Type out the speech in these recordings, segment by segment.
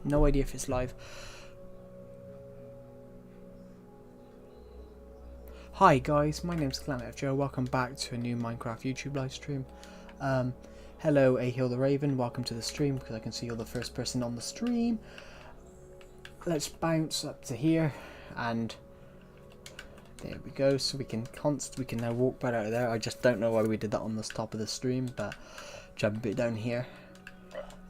No idea if it's live. Hi guys, my name's Planet Joe. Welcome back to a new Minecraft YouTube live stream. Hello, Ahill the Raven. Welcome to the stream because I can see you're the first person on the stream. Let's bounce up to here, and there we go. So we can now walk right out of there. I just don't know why we did that on the top of the stream, but jump a bit down here.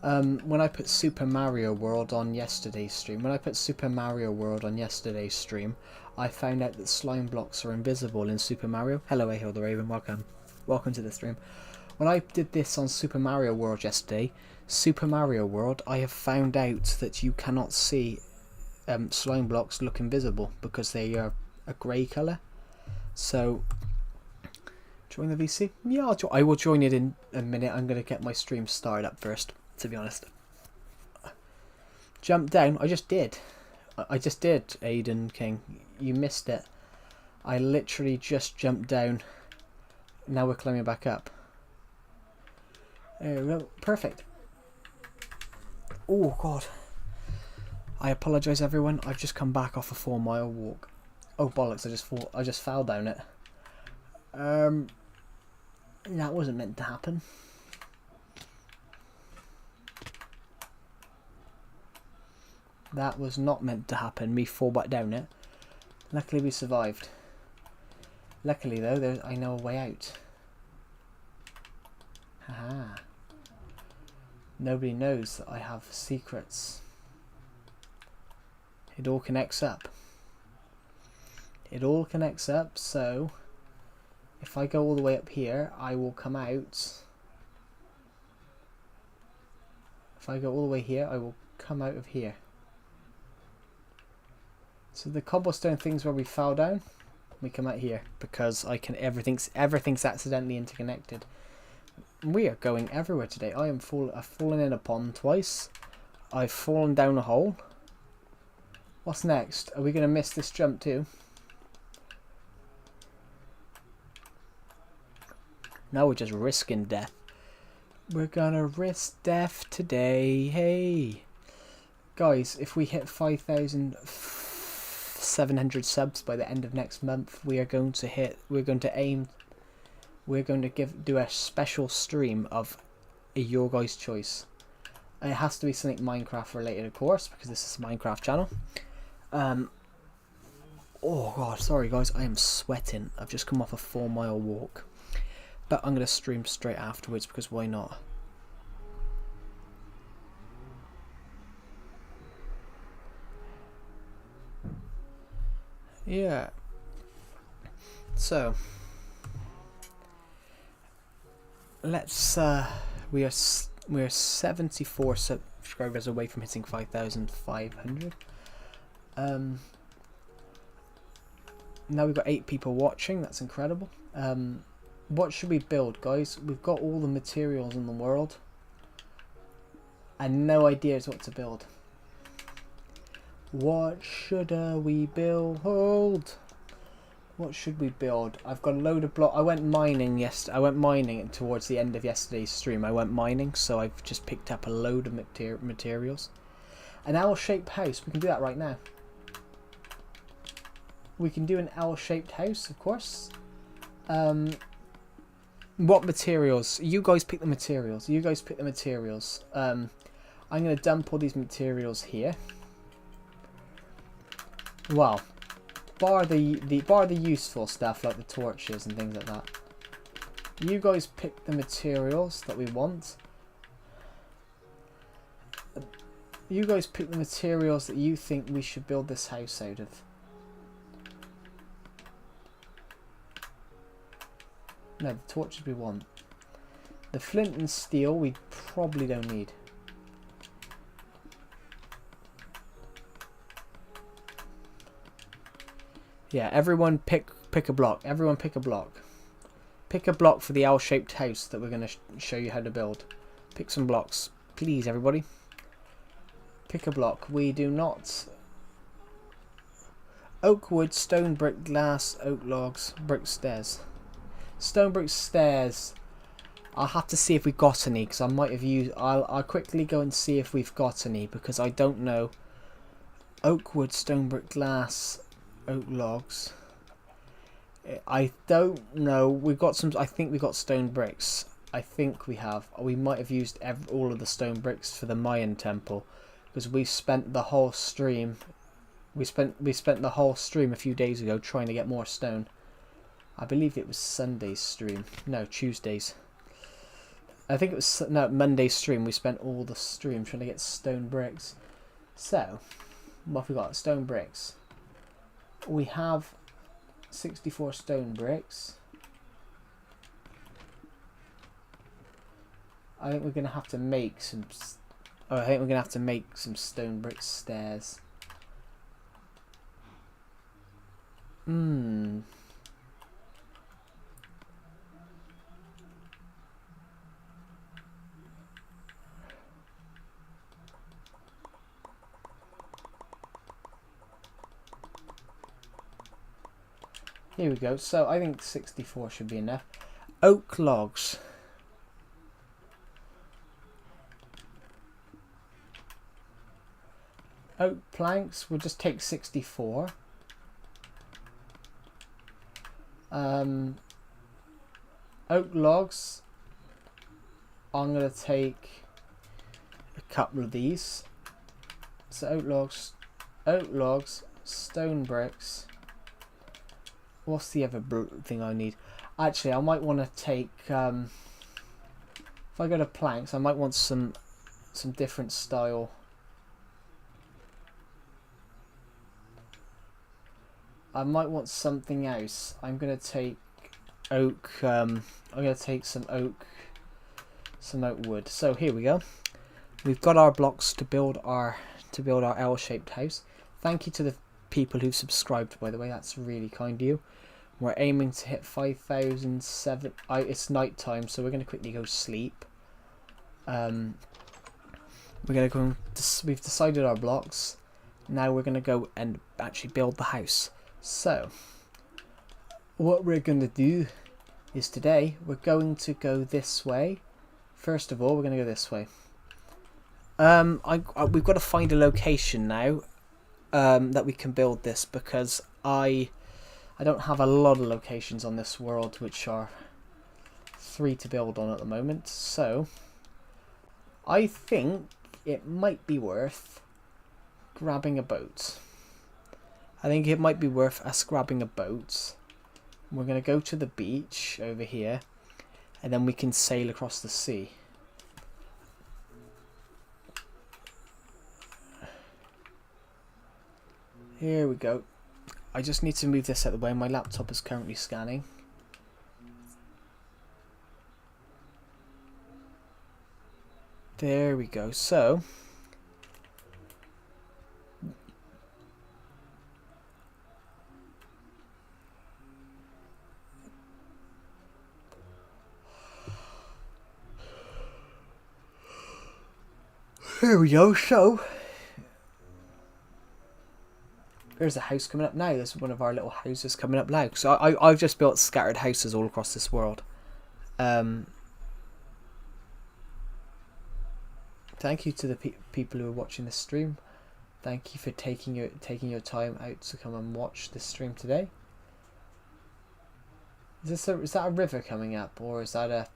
When I put Super Mario World on yesterday's stream, I found out that slime blocks are invisible in Super Mario. Hello, Ahill the Raven. Welcome to the stream. When I did this on Super Mario World yesterday, I have found out that you cannot see slime blocks look invisible because they are a grey colour. So, join the VC? Yeah, I will join it in a minute. I'm going to get my stream started up first, to be honest. Jump down. I just did, Aiden King. You missed it. I literally just jumped down. Now we're climbing back up. There we go. Perfect. Oh god. I apologise everyone. I've just come back off a 4-mile walk. Oh bollocks, I just fell down it. That wasn't meant to happen. That was not meant to happen, me fall back down it. Luckily we survived. Luckily though, I know a way out. Haha. Nobody knows that I have secrets. It all connects up. It all connects up, so if I go all the way up here, I will come out. If I go all the way here, I will come out of here. So the cobblestone things where we fell down, we come out here because everything's accidentally interconnected. We are going everywhere today. I've fallen in a pond twice. I've fallen down a hole. What's next? Are we going to miss this jump too? Now we're just risking death. We're gonna risk death today. Hey guys, if we hit 5,700 subs by the end of next month, we're going to do a special stream of your guys' choice. It has to be something Minecraft related, of course, because this is a Minecraft channel. Oh god, sorry guys, I am sweating. I've just come off a 4-mile walk. But I'm going to stream straight afterwards because why not? Yeah. So let's we are 74 subscribers away from hitting 5,500. Now we've got 8 people watching. That's incredible. What should we build, guys? We've got all the materials in the world and no ideas what to build. What should we build? What should we build? I've got a load of blocks. I went mining towards the end of yesterday's stream. I went mining, so I've just picked up a load of materials. An L-shaped house. We can do that right now. We can do an L-shaped house, of course. What materials? You guys pick the materials. I'm going to dump all these materials here. Well, bar the useful stuff like the torches and things like that. You guys pick the materials that we want. You guys pick the materials that you think we should build this house out of. No, the torches we want. The flint and steel we probably don't need. Yeah, everyone pick a block. Everyone pick a block. Pick a block for the L-shaped house that we're going to show you how to build. Pick some blocks. Please, everybody. Pick a block. We do not... Oak wood, stone brick, glass, oak logs, brick stairs. Stone brick stairs. I'll have to see if we got any, because I might have used... I'll quickly go and see if we've got any, because I don't know. Oak wood, stone brick, glass, oak logs. I don't know. We've got some... I think we got stone bricks. I think we have. We might have used all of the stone bricks for the Mayan temple, because we spent the whole stream... We spent the whole stream a few days ago trying to get more stone. I believe it was Sunday's stream. No, Tuesday's. I think it was Monday's stream. We spent all the stream trying to get stone bricks. So, what have we got? Stone bricks. We have 64 stone bricks. I think we're gonna have to make some. Oh, I think we're gonna have to make some stone brick stairs. Here we go. So I think 64 should be enough. Oak logs. Oak planks. We'll just take 64. Oak logs. I'm going to take a couple of these. So oak logs, stone bricks. What's the other thing I need? Actually, I might want to take, if I go to planks, I might want some different style. I might want something else. I'm going to take oak, I'm going to take some oak wood. So here we go. We've got our blocks to build our L-shaped house. Thank you to the people who've subscribed, by the way. That's really kind of you. We're aiming to hit 5,007. It's night time, so we're going to quickly go sleep. We're going to go. We've decided our blocks. Now we're going to go and actually build the house. So what we're going to do is today we're going to go this way. First of all, we're going to go this way. We've got to find a location now that we can build this, because I don't have a lot of locations on this world which are free to build on at the moment. So I think it might be worth grabbing a boat. I think it might be worth us grabbing a boat. We're going to go to the beach over here, and then we can sail across the sea. Here we go. I just need to move this out of the way. My laptop is currently scanning. There we go. So here we go. So there's a house coming up now. There's one of our little houses coming up now. So I've just built scattered houses all across this world. Thank you to the people who are watching this stream. Thank you for taking your time out to come and watch this stream today. Is that a river coming up, or is that a...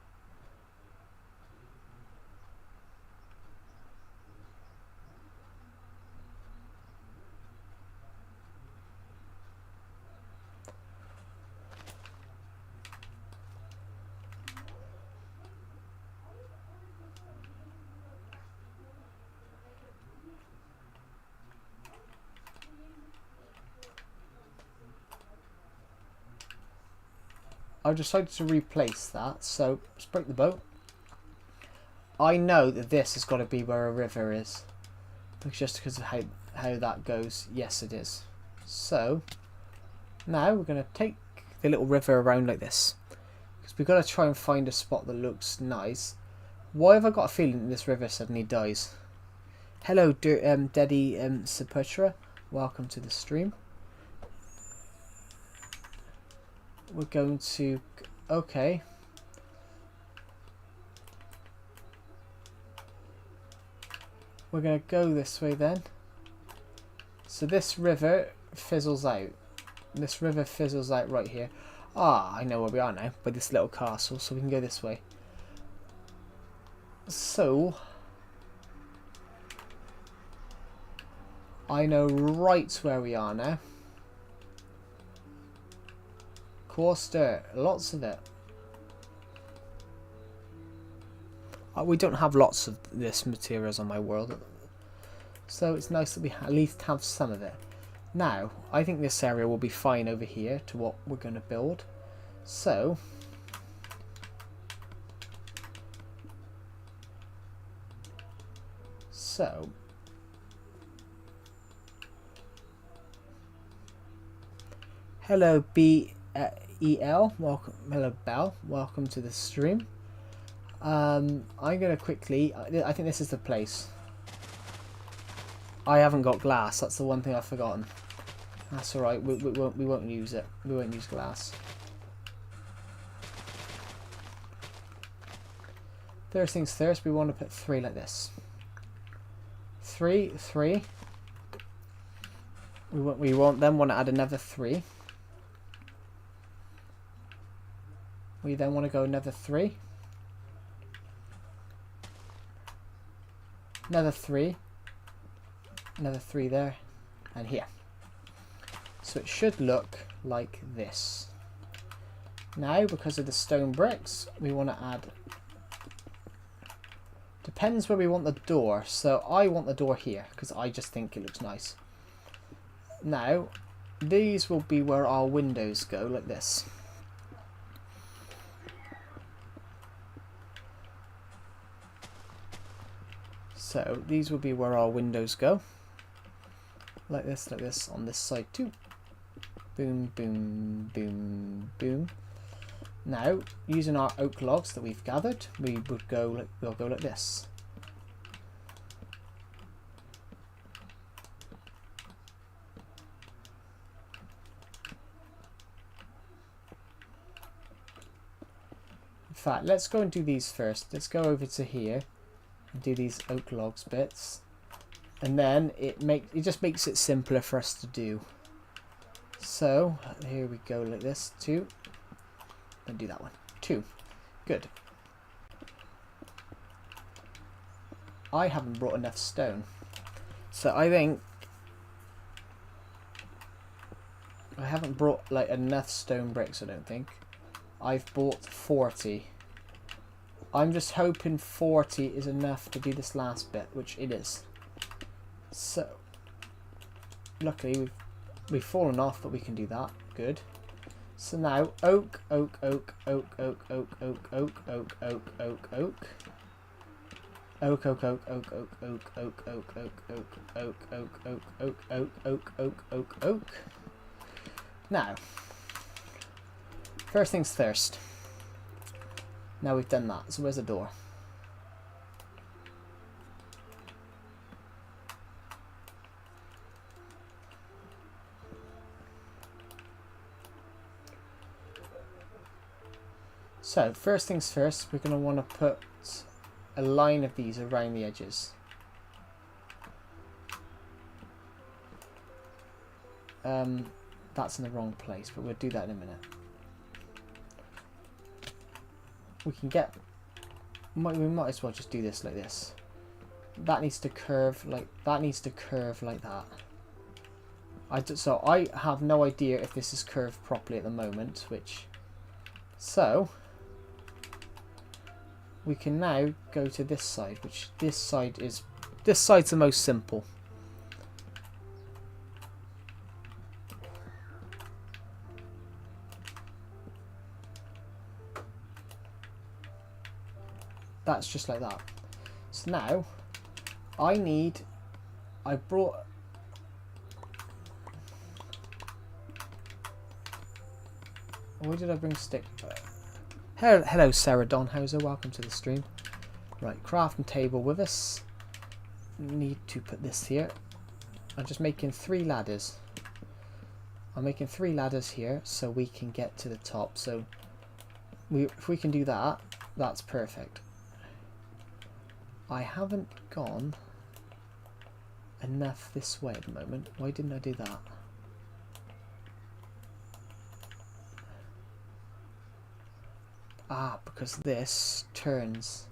I decided to replace that, so let's break the boat. I know that this has got to be where a river is, just because of how that goes. Yes, it is. So now we're going to take the little river around like this, because we've got to try and find a spot that looks nice. Why have I got a feeling that this river suddenly dies? Hello, Daddy Saputra. Welcome to the stream. We're going to... Okay. we're going to go this way then. So this river fizzles out. This river fizzles out right here. Ah, I know where we are now, by this little castle, so we can go this way. So, I know right where we are now. Coarse dirt, lots of it. We don't have lots of this materials on my world, so it's nice that we at least have some of it. Now, I think this area will be fine over here to what we're going to build. So, hello BEL, welcome. Hello Bell, welcome to the stream. I'm gonna quickly. I think this is the place. I haven't got glass. That's the one thing I've forgotten. That's all right. We won't use it. We won't use glass. First things first. We want to put 3 like this. 3. We then want to add another 3. We then want to go another 3. Another 3. Another 3 there. And here. So it should look like this. Now, because of the stone bricks, we want to add... Depends where we want the door. So I want the door here, because I just think it looks nice. Now, these will be where our windows go, like this. So these will be where our windows go. Like this, on this side too. Boom, boom, boom, boom. Now, using our oak logs that we've gathered, we'll go like this. In fact, let's go and do these first. Let's go over to here and do these oak logs bits. And then it just makes it simpler for us to do. So here we go like this, 2. Then do that one, 2. Good. I haven't brought enough stone, so I think I haven't brought like enough stone bricks. I don't think. I've bought 40. I'm just hoping 40 is enough to do this last bit, which it is. So, luckily we've fallen off, but we can do that. Good. So now oak, oak, oak, oak, oak, oak, oak, oak, oak, oak, oak, oak. Oak, oak, oak, oak, oak, oak, oak, oak, oak, oak, oak, oak, oak, oak, oak, oak, oak, oak, oak. Now, first things first. Now we've done that. So where's the door? So, first things first, we're going to want to put a line of these around the edges. That's in the wrong place, but we'll do that in a minute. We can get... we might as well just do this like this. That needs to curve like... that needs to curve like that. So I have no idea if this is curved properly at the moment, which... So... we can now go to this side, which this side's the most simple. That's just like that. So now I brought where did I bring stick? Hello Sarah Donhauser, welcome to the stream. Right, crafting table with us. Need to put this here. I'm just making 3 ladders. I'm making 3 ladders here so we can get to the top. So if we can do that, that's perfect. I haven't gone. enough this way at the moment. Why didn't I do that? Ah, because this turns.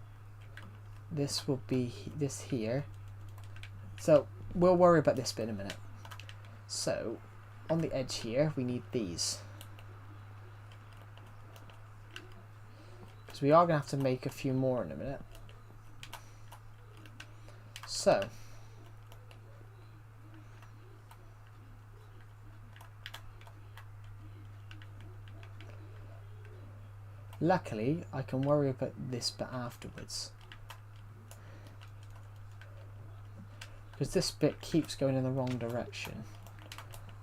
This will be this here. So we'll worry about this bit in a minute. So on the edge here we need these. Because we are going to have to make a few more in a minute. So luckily I can worry about this bit afterwards. Because this bit keeps going in the wrong direction.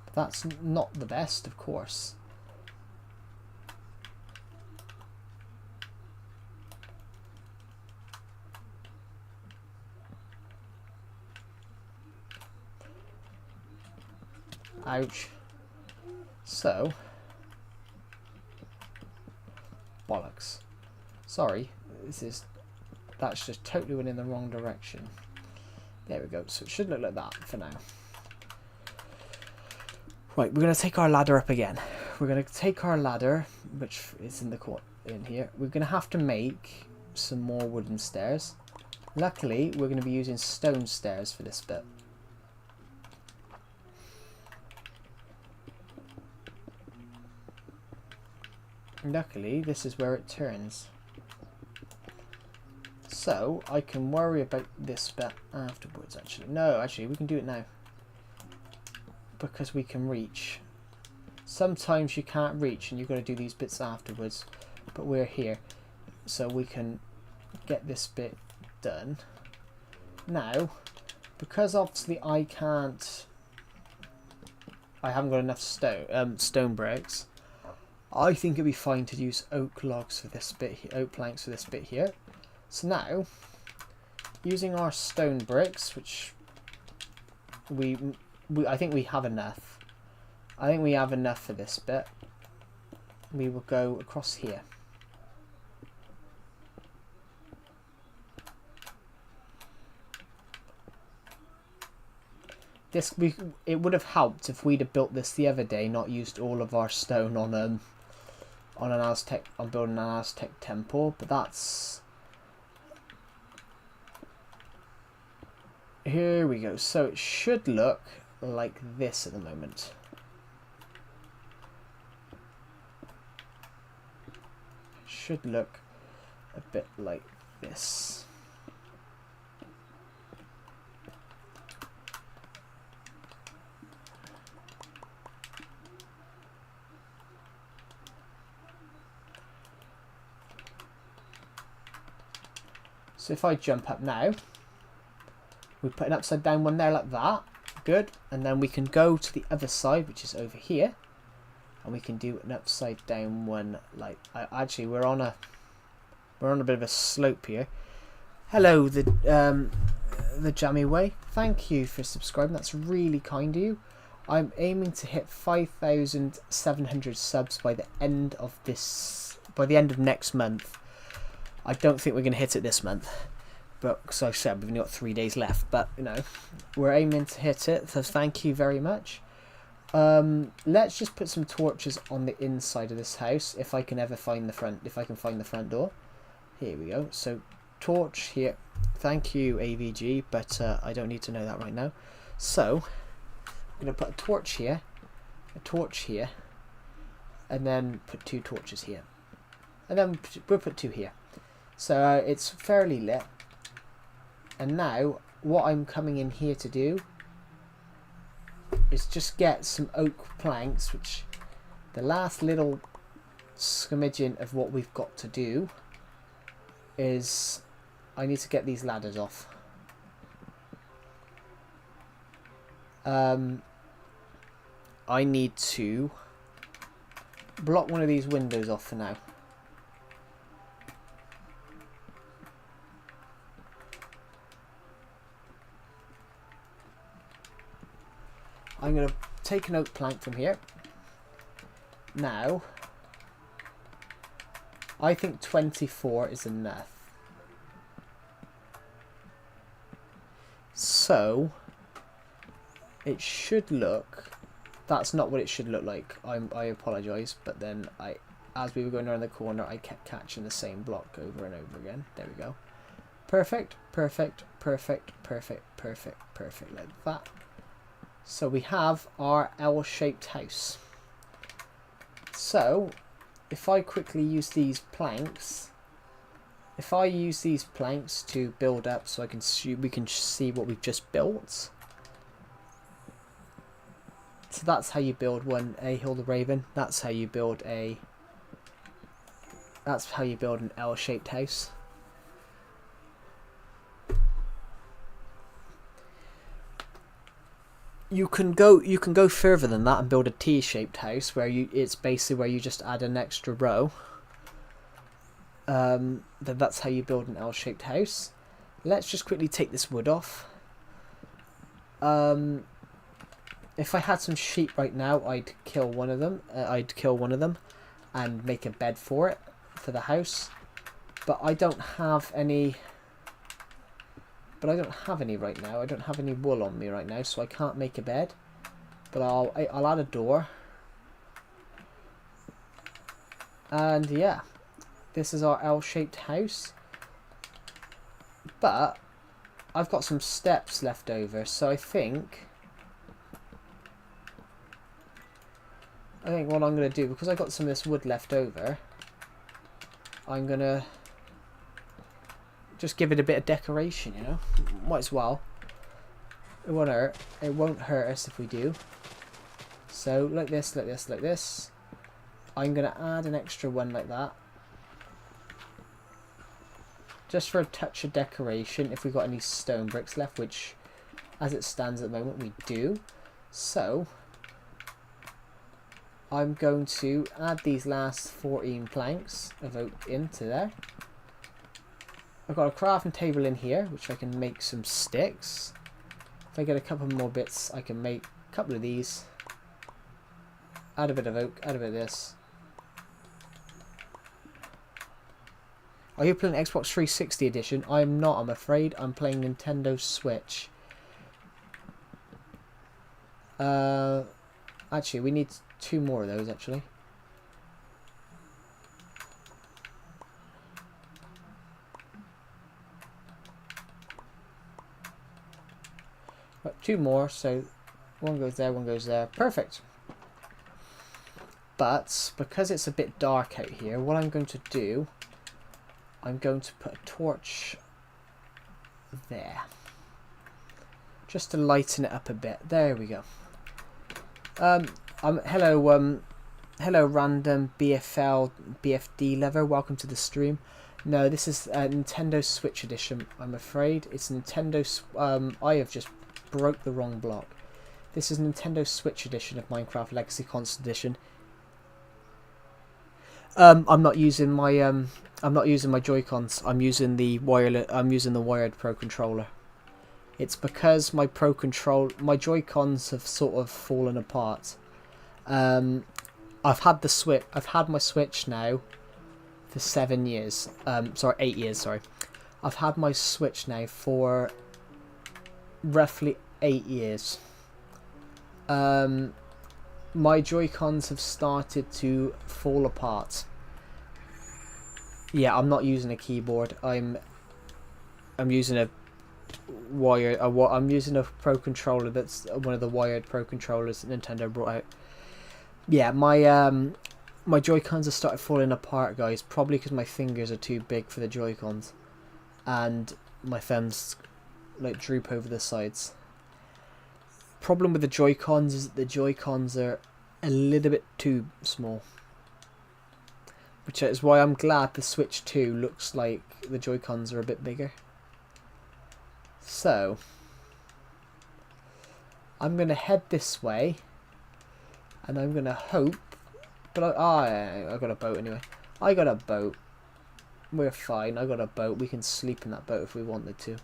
But that's not the best, of course. Ouch. So, bollocks. Sorry, that's just totally went in the wrong direction. There we go. So it should look like that for now. Right, we're going to take our ladder up again. We're going to take our ladder, which is in here. We're going to have to make some more wooden stairs. Luckily, we're going to be using stone stairs for this bit. Luckily, this is where it turns. So, I can worry about this bit afterwards, actually. No, actually, we can do it now. Because we can reach. Sometimes you can't reach and you've got to do these bits afterwards. But we're here. So we can get this bit done. Now, because obviously I haven't got enough stone bricks. I think it'd be fine to use oak logs for this bit, oak planks for this bit here. So now, using our stone bricks, which I think we have enough. I think we have enough for this bit. We will go across here. It would have helped if we'd have built this the other day, not used all of our stone on building an Aztec temple, but that's. Here we go. So it should look like this at the moment. It should look a bit like this. So if I jump up now, we put an upside down one there like that. Good. And then we can go to the other side, which is over here. And we can do an upside down one like... actually, we're on a bit of a slope here. Hello, the Jammy Way. Thank you for subscribing. That's really kind of you. I'm aiming to hit 5,700 subs by the end of next month. I don't think we're going to hit it this month. But, as I said, we've only got 3 days left. But, you know, we're aiming to hit it. So thank you very much. Let's just put some torches on the inside of this house. If I can ever find the front door. Here we go. So, torch here. Thank you, AVG. But I don't need to know that right now. So, I'm going to put a torch here. And then put 2 torches here. And then we'll put 2 here. So, it's fairly lit. And now, what I'm coming in here to do is just get some oak planks, which the last little smidgen of what we've got to do is I need to get these ladders off. I need to block one of these windows off for now. I'm going to take an oak plank from here. Now, I think 24 is enough. So, it should look... That's not what it should look like. I apologise, but then as we were going around the corner, I kept catching the same block over and over again. There we go. Perfect, perfect, perfect, perfect, perfect, perfect, like that. So we have our L-shaped house. So, if I quickly use these planks, to build up, so we can see what we've just built. So that's how you build one Hill the Raven. That's how you build an L-shaped house. You can go further than that and build a T-shaped house where it's basically where you just add an extra row. Then that's how you build an L-shaped house. Let's just quickly take this wood off. If I had some sheep right now, I'd kill one of them. And make a bed for the house. But I don't have any. Right now. I don't have any wool on me right now, so I can't make a bed. But I'll add a door. And yeah, this is our L-shaped house. But I've got some steps left over, so I think what I'm going to do, because I got some of this wood left over, I'm going to just give it a bit of decoration, you know. Might as well. It won't hurt. It won't hurt us if we do. So, like this, like this, like this. I'm going to add an extra one like that. Just for a touch of decoration, if we've got any stone bricks left, which, as it stands at the moment, we do. So, I'm going to add these last 14 planks of oak into there. I've got a crafting table in here, which I can make some sticks. If I get a couple more bits, I can make a couple of these. Add a bit of oak, add a bit of this. Are you playing Xbox 360 edition? I'm not, I'm afraid. I'm playing Nintendo Switch. Actually, we need 2 more of those, actually. Right, 2 more, so one goes there, one goes there. Perfect. But because it's a bit dark out here, what I'm going to do, I'm going to put a torch there, just to lighten it up a bit. There we go. Hello random BFD lover, welcome to the stream. No, this is a Nintendo Switch edition, I'm afraid. It's Nintendo, I have just broke the wrong block. This is Nintendo Switch edition of Minecraft Legacy Console Edition. I'm not using my JoyCons. I'm using the wired Pro controller. It's because my JoyCons have sort of fallen apart. I've had my Switch now for 7 years. 8 years. Sorry, I've had my Switch now for roughly 8 years. My JoyCons have started to fall apart. Yeah, I'm not using a keyboard. I'm using a I'm using a Pro controller that's one of the wired Pro controllers that Nintendo brought out. Yeah, my JoyCons have started falling apart, guys. Probably because my fingers are too big for the JoyCons, and my thumbs like droop over the sides. Problem with the JoyCons is that the JoyCons are a little bit too small, which is why I'm glad the Switch 2 looks like the JoyCons are a bit bigger. So I'm gonna head this way, and I'm gonna hope. But I got a boat anyway. I got a boat. We're fine. I got a boat. We can sleep in that boat if we wanted to.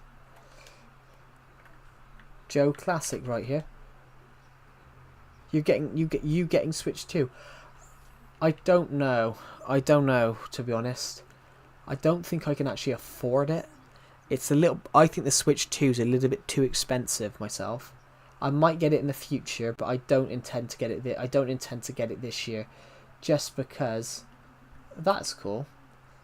Joe Classic right here. You getting Switch 2? I don't know. To be honest. I don't think I can actually afford it. It's a little. I think the Switch 2 is a little bit too expensive myself. I might get it in the future, but I don't intend to get it. I don't intend to get it this year, just because. That's cool.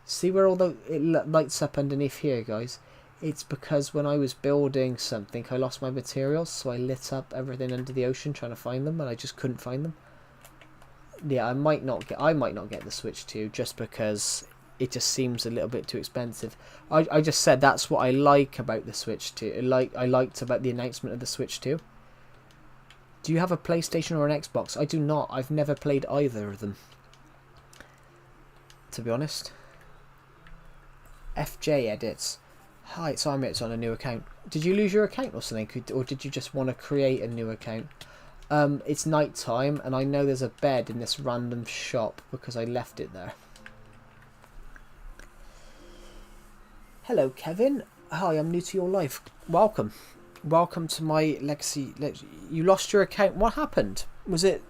See where all it lights up underneath here, guys? It's because when I was building something, I lost my materials, so I lit up everything under the ocean trying to find them, and I just couldn't find them. Yeah, I might not get the Switch 2 just because it just seems a little bit too expensive. I just said that's what I like about the Switch 2. I liked about the announcement of the Switch 2. Do you have a PlayStation or an Xbox? I do not. I've never played either of them, to be honest. FJ edits. Hi, so it's on a new account. Did you lose your account or something? Or did you just want to create a new account? It's night time, and I know there's a bed in this random shop because I left it there. Hello, Kevin. Hi, I'm new to your life. Welcome. Welcome to my legacy. You lost your account. What happened? Was it...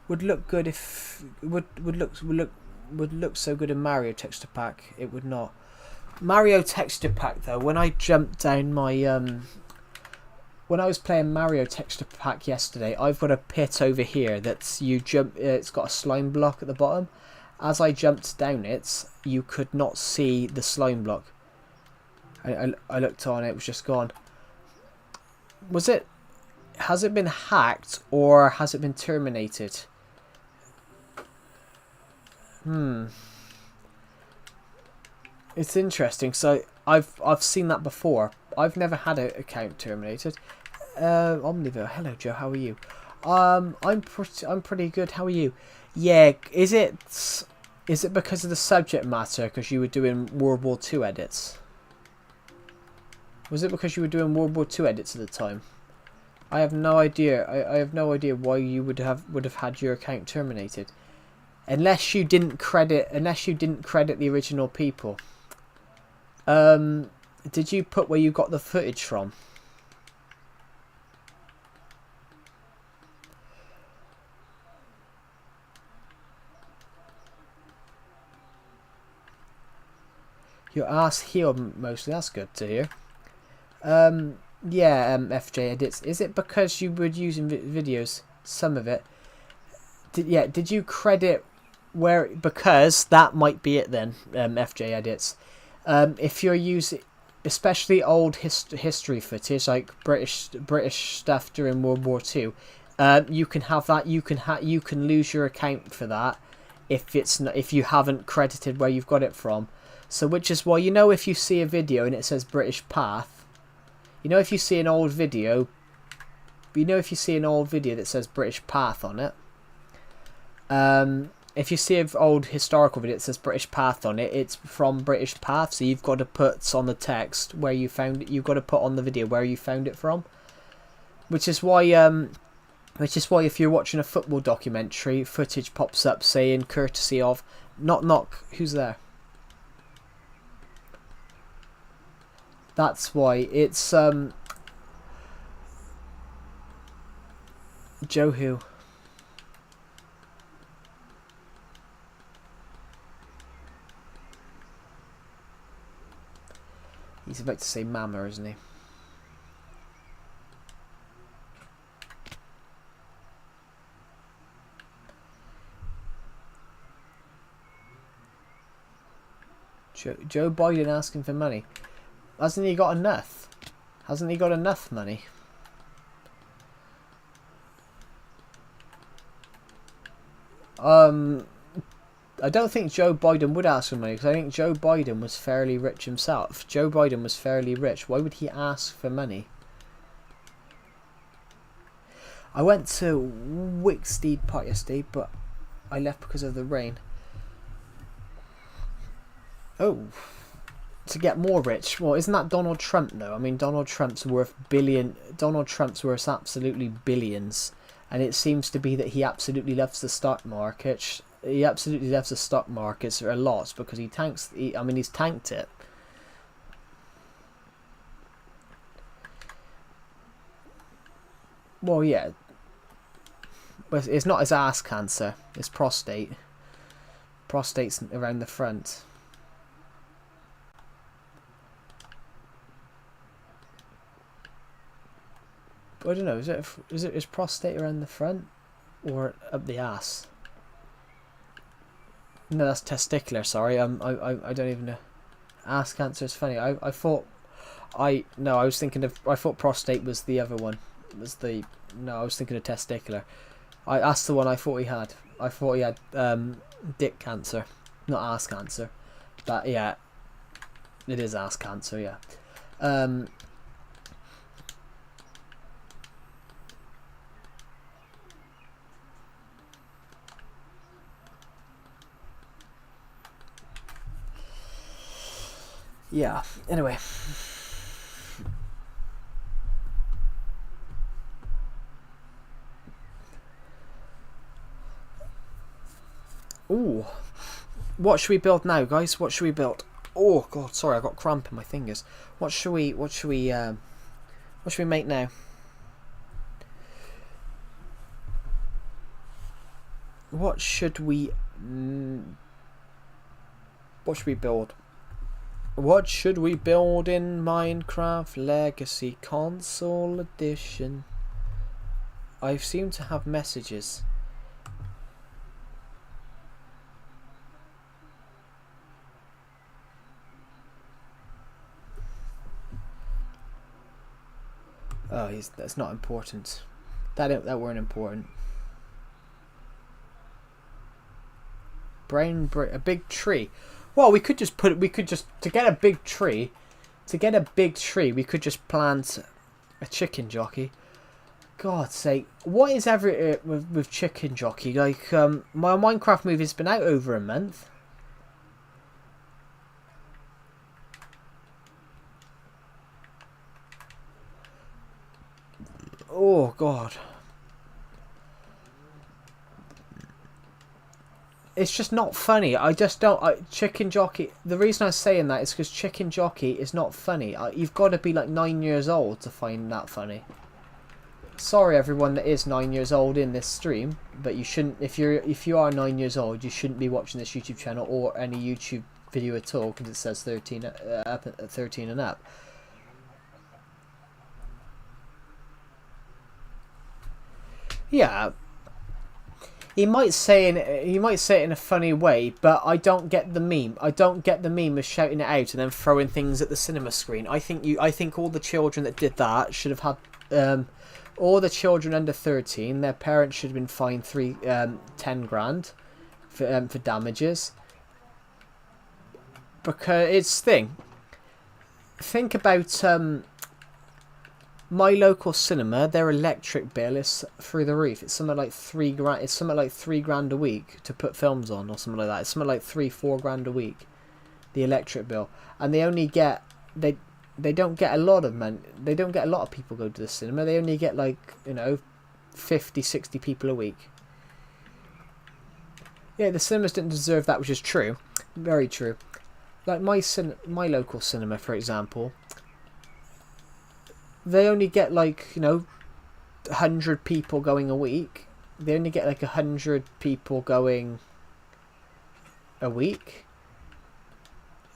Would look good if... Would look so good in Mario texture pack. It would not. Mario texture pack though, when I jumped down my when I was playing Mario texture pack yesterday, I've got a pit over here that's it's got a slime block at the bottom. As I jumped down it, you could not see the slime block. I looked on it, was just gone. Has it been hacked or has it been terminated? It's interesting. So I've seen that before. I've never had an account terminated. Omniville, hello Joe, how are you? I'm pretty good. How are you? Yeah, is it because of the subject matter? Because you were doing World War II edits? Was it because you were doing World War II edits at the time? I have no idea. I have no idea why you would have had your account terminated, unless you didn't credit the original people. Did you put where you got the footage from? Your ass healed mostly. That's good to hear. Yeah, FJ edits. Is it because you were using videos? Some of it. Did you credit where? Because that might be it then. FJ edits. If you're using, especially old history footage like British stuff during World War II, you can have that. You can lose your account for that if you haven't credited where you've got it from. So which is why, if you see a video and it says British Path, if you see an old video, that says British Path on it, if you see an old historical video that says British Path on it, it's from British Path. So you've got to put on the text where you found it. You've got to put on the video where you found it from. Which is why if you're watching a football documentary, footage pops up saying courtesy of knock. Who's there? That's why it's Joe who. He's about to say mama, isn't he? Joe Biden asking for money. Hasn't he got enough? Hasn't he got enough money? I don't think Joe Biden would ask for money, because I think Joe Biden was fairly rich himself. Joe Biden was fairly rich. Why would he ask for money? I went to Wicksteed Park yesterday, but I left because of the rain. Oh, to get more rich. Well, isn't that Donald Trump though? I mean, Donald Trump's worth absolutely billions, and it seems to be that he absolutely loves the stock market. He absolutely loves the stock markets a lot because he's tanked it. Well, yeah. But it's not his ass cancer. It's prostate. Prostate's around the front. I don't know. Is prostate around the front or up the ass? No, that's testicular. Sorry, I don't even know. Ass cancer is funny. I thought I was thinking of. I thought prostate was the other one. I was thinking of testicular. That's the one I thought he had. I thought he had dick cancer, not ass cancer. But yeah, it is ass cancer. Yeah. Yeah. Anyway. Ooh. What should we build now, guys? What should we build? Oh god, sorry, I got cramp in my fingers. What should we make now? What should we build? What should we build in Minecraft Legacy Console Edition? I seem to have messages. Oh, that's not important. That weren't important. A big tree. Well, we could just to get a big tree, we could just plant a chicken jockey. God's sake, what is with chicken jockey? Like, my Minecraft movie's been out over a month. Oh god. It's just not funny. I just don't. Chicken Jockey. The reason I'm saying that is because Chicken Jockey is not funny. You've got to be like 9 years old to find that funny. Sorry, everyone that is 9 years old in this stream, but you shouldn't. If you are 9 years old, you shouldn't be watching this YouTube channel or any YouTube video at all because it says 13 and up. Yeah. He might say it in a funny way, but I don't get the meme. I don't get the meme of shouting it out and then throwing things at the cinema screen. I think all the children that did that should have had all the children under 13. Their parents should have been fined 10 grand for damages. Because it's think about my local cinema, their electric bill is through the roof. It's something like £3 grand. It's something like £3 a week to put films on, or something like that. It's something like £4 grand a week, the electric bill, and they only get they don't get a lot of money. They don't get a lot of people go to the cinema. They only get 50, 60 people a week. Yeah, the cinemas didn't deserve that, which is true, very true. Like my local cinema, for example. They only get 100 people going a week. They only get 100 people going a week,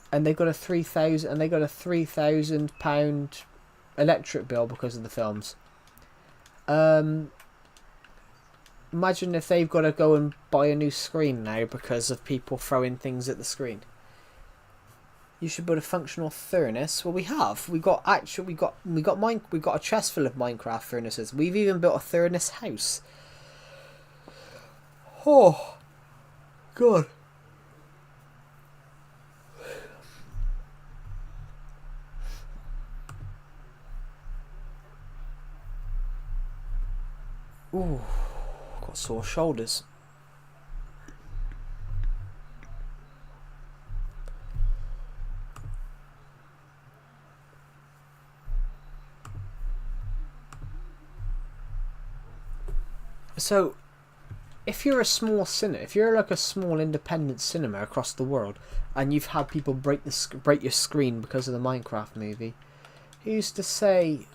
and they got a £3,000 electric bill because of the films. Imagine if they've got to go and buy a new screen now because of people throwing things at the screen. You should build a functional furnace. Well, we have. We got a chest full of Minecraft furnaces. We've even built a furnace house. Oh, God. Ooh, got sore shoulders. So, if you're a small cinema, if you're a small independent cinema across the world, and you've had people break your screen because of the Minecraft movie, who's to say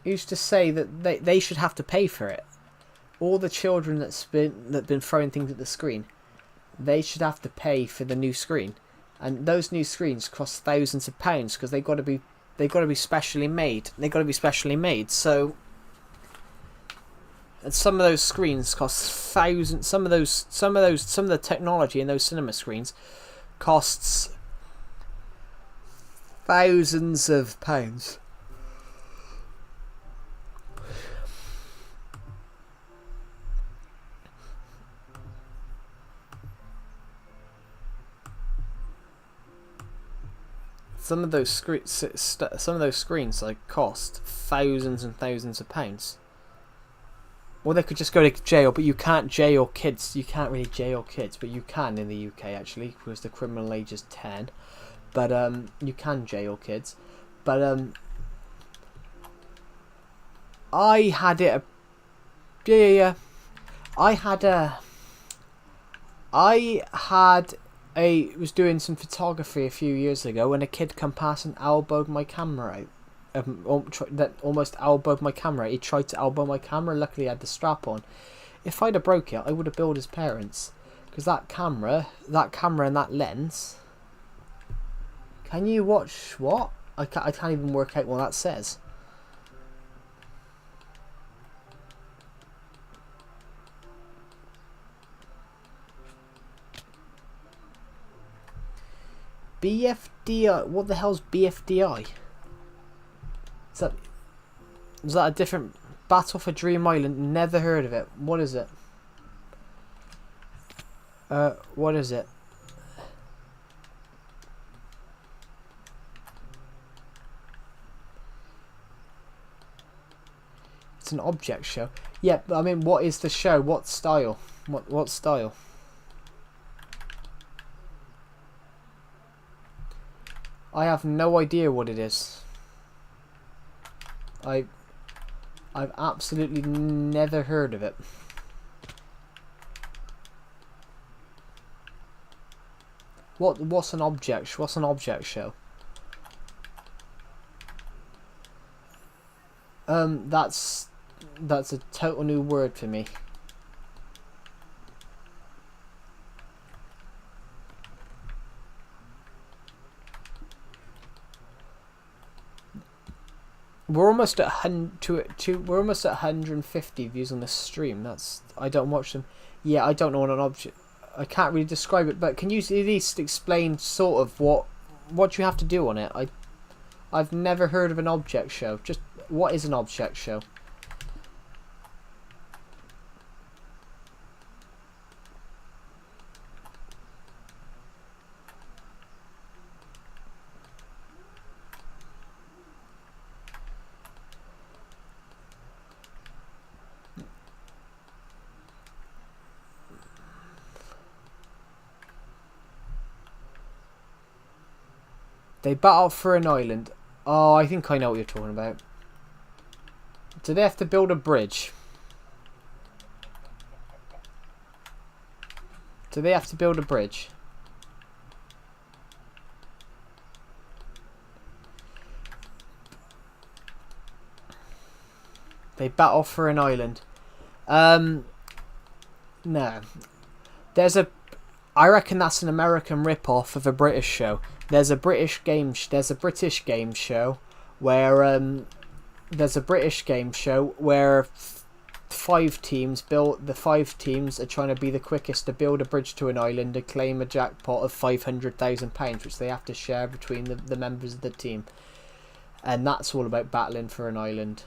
that they should have to pay for it? All the children that've been throwing things at the screen, they should have to pay for the new screen, and those new screens cost thousands of pounds because they got to be specially made. So And some of those screens cost thousands. Some of the technology in those cinema screens costs thousands of pounds. Some of those screens like cost thousands and thousands of pounds. Or they could just go to jail, but you can't jail kids. You can't really jail kids, but you can in the UK actually, because the criminal age is 10. But you can jail kids. But I had it. I was doing some photography a few years ago, and a kid come past and elbowed my camera out. That almost elbowed my camera. He tried to elbow my camera. Luckily, I had the strap on. If I'd have broke it, I would have billed his parents, because that camera and that lens. Can you watch what? I can't even work out what that says. BFDI. What the hell's BFDI? Is that a different Battle for Dream Island? Never heard of it. What is it? What is it? It's an object show. Yeah, but I mean, what is the show? What style? What style? I have no idea what it is. I've absolutely never heard of it. What's an object show? That's a total new word for me. We're almost at 150 views on this stream. I don't watch them. Yeah, I don't know what an object. I can't really describe it, but can you at least explain sort of what you have to do on it? I've never heard of an object show. Just what is an object show? They battle for an island. Oh, I think I know what you're talking about. Do they have to build a bridge? Do they have to build a bridge? They battle for an island. No. I reckon that's an American rip-off of a British show. There's a British game show where five teams are trying to be the quickest to build a bridge to an island to claim a jackpot of £500,000, which they have to share between the members of the team. And that's all about battling for an island.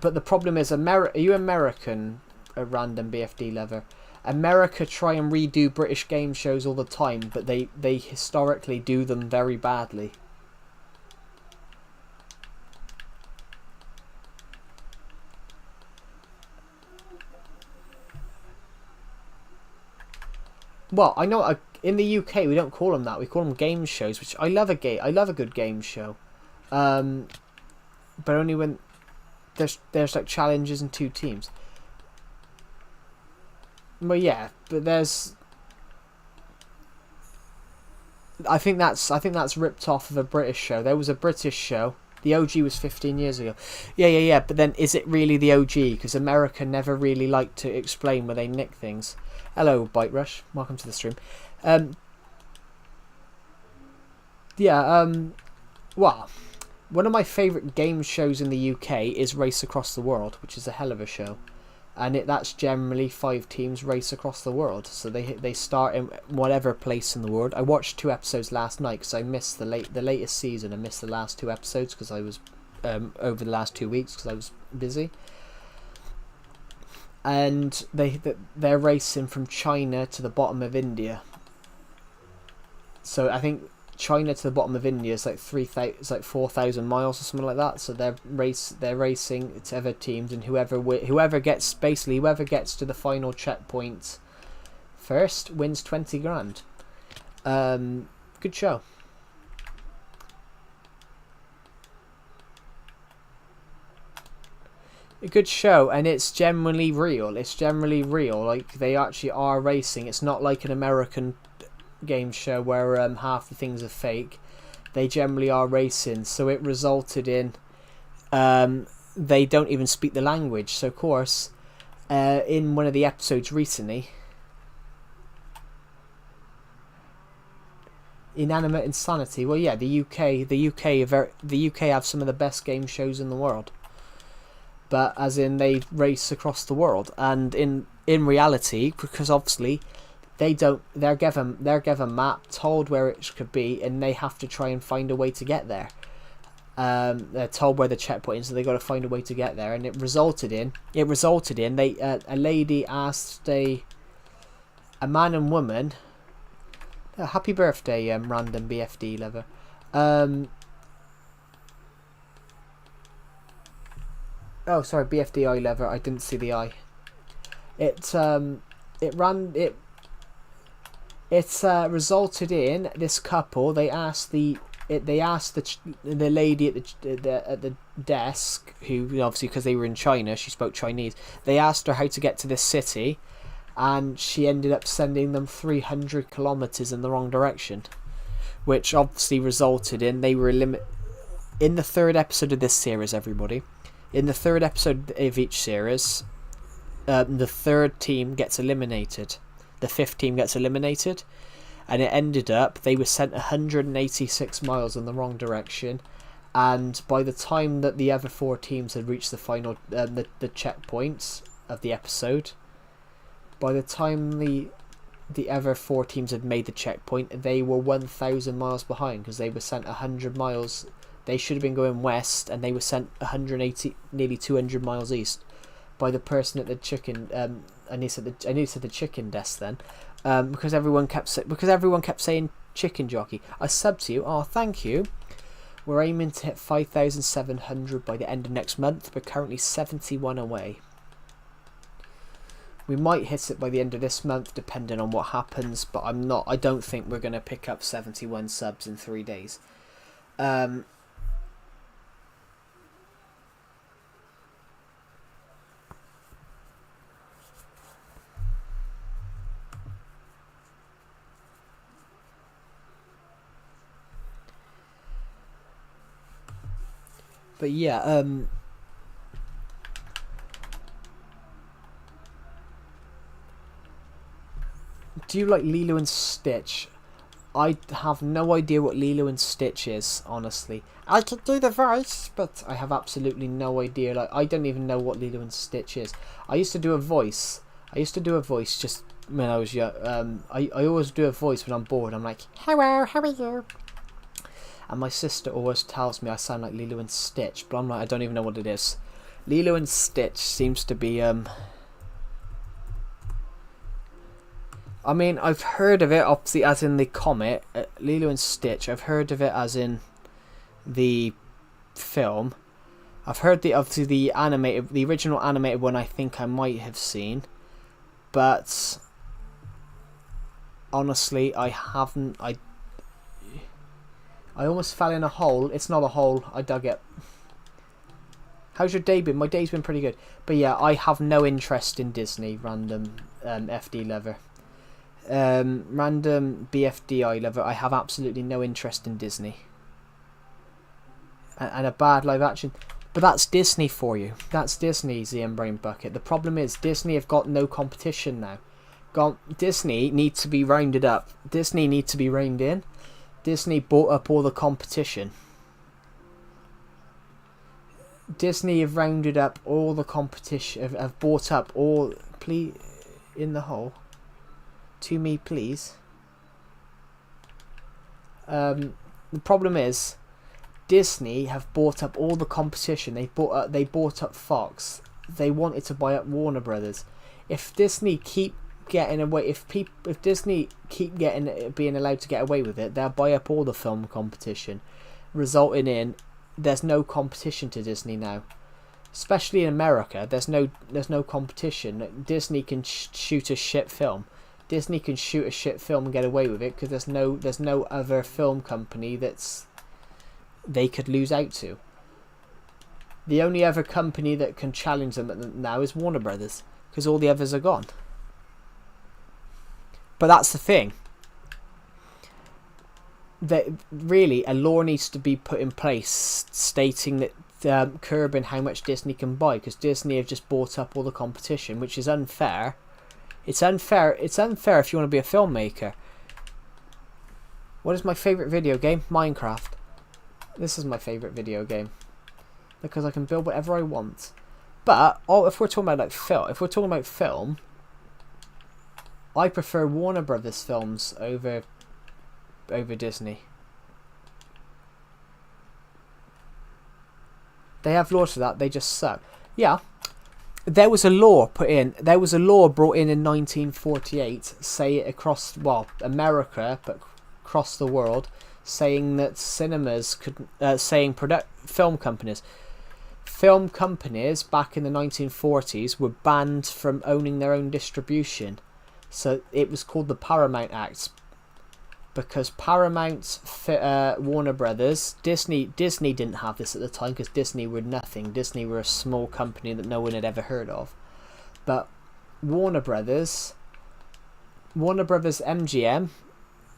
But the problem is, are you American, a random BFD lover? America try and redo British game shows all the time, but they historically do them very badly. Well, I know in the UK we don't call them that. We call them game shows, which I love a good game show, but only when there's like challenges and two teams. Well, yeah, but I think that's ripped off of a British show. There was a British show. The OG was 15 years ago. Yeah. But then, is it really the OG? Because America never really liked to explain where they nick things. Hello, Bite Rush. Welcome to the stream. Well, one of my favourite game shows in the UK is Race Across the World, which is a hell of a show. and that's generally 5 teams race across the world. So they start in whatever place in the world. I watched 2 episodes last night because I missed the latest season. I missed the last 2 episodes because I was over the last 2 weeks because I was busy. And they're racing from China to the bottom of India. So I think China to the bottom of India is like 4,000 miles or something like that. So they're racing to other teams, and whoever gets to the final checkpoint first wins 20 grand. Good show. A good show, and it's generally real. Like, they actually are racing. It's not like an American game show where half the things are fake. They generally are racing, so it resulted in they don't even speak the language. So of course, in one of the episodes recently, Inanimate Insanity, well, yeah, the UK have some of the best game shows in the world, but as in they race across the world, and in reality, because obviously they're given a map, told where it could be, and they have to try and find a way to get there. They're told where the checkpoint is, so they got to find a way to get there, and it resulted in a lady asked a man and woman, happy birthday, random BFD lover. Oh, sorry, BFDI lover. I didn't see the I. It resulted in this couple. They asked the lady at the desk, who obviously, because they were in China, she spoke Chinese. They asked her how to get to this city, and she ended up sending them 300 kilometers in the wrong direction, which obviously resulted in they were in the 3rd episode of this series. Everybody, in the 3rd episode of each series, the 3rd team gets eliminated. The 5th team gets eliminated, and it ended up they were sent 186 miles in the wrong direction, and by the time that the other 4 teams had reached the final the checkpoints of the episode, by the time the other 4 teams had made the checkpoint, they were 1,000 miles behind, because they were sent 100 miles. They should have been going west, and they were sent 180, nearly 200 miles east by the person at the chicken. I need to say the chicken desk then, because everyone kept saying chicken jockey. I subbed to you. Oh, thank you. We're aiming to hit 5,700 by the end of next month. We're currently 71 away. We might hit it by the end of this month, depending on what happens. But I don't think we're going to pick up 71 subs in 3 days. But yeah, do you like Lilo and Stitch? I have no idea what Lilo and Stitch is, honestly. I could do the voice, but I have absolutely no idea. Like, I don't even know what Lilo and Stitch is. I used to do a voice. Just when I was young. I always do a voice when I'm bored. I'm like, hello, how are you? And my sister always tells me I sound like Lilo and Stitch, but I'm like, I don't even know what it is. Lilo and Stitch seems to be, I mean, I've heard of it, obviously, as in the comic, Lilo and Stitch. I've heard of it as in the film. I've heard the original animated one. I think I might have seen, but honestly, I haven't. I almost fell in a hole. It's not a hole. I dug it. How's your day been? My day's been pretty good. But yeah, I have no interest in Disney. Random FD lover. Random BFDI lover. I have absolutely no interest in Disney. And a bad live action. But that's Disney for you. That's Disney, ZM Brain Bucket. The problem is Disney have got no competition now. Disney needs to be rounded up. Disney needs to be reined in. Disney bought up all the competition. Disney have rounded up all the competition, have bought up all, please, in the hole, to me please. The problem is, Disney have bought up all the competition. They bought up Fox. They wanted to buy up Warner Brothers. If Disney keep getting away, if Disney keep being allowed to get away with it, they'll buy up all the film competition, resulting in there's no competition to Disney now. Especially in America, there's no competition. Disney can shoot a shit film. Disney can shoot a shit film and get away with it because there's no other film company they could lose out to. The only other company that can challenge them now is Warner Brothers, because all the others are gone. But that's the thing. That really a law needs to be put in place stating that curbing how much Disney can buy, because Disney have just bought up all the competition, which is unfair. It's unfair. It's unfair if you want to be a filmmaker. What is my favourite video game? Minecraft. This is my favourite video game because I can build whatever I want. But if we're talking about film, I prefer Warner Brothers films over Disney. They have laws for that. They just suck. Yeah, there was a law brought in 1948, say it across America, but across the world, saying that cinemas could, film companies back in the 1940s were banned from owning their own distribution. So it was called the Paramount Act, because Paramount, Warner Brothers, Disney didn't have this at the time because Disney were nothing. Disney were a small company that no one had ever heard of. But Warner Brothers, MGM,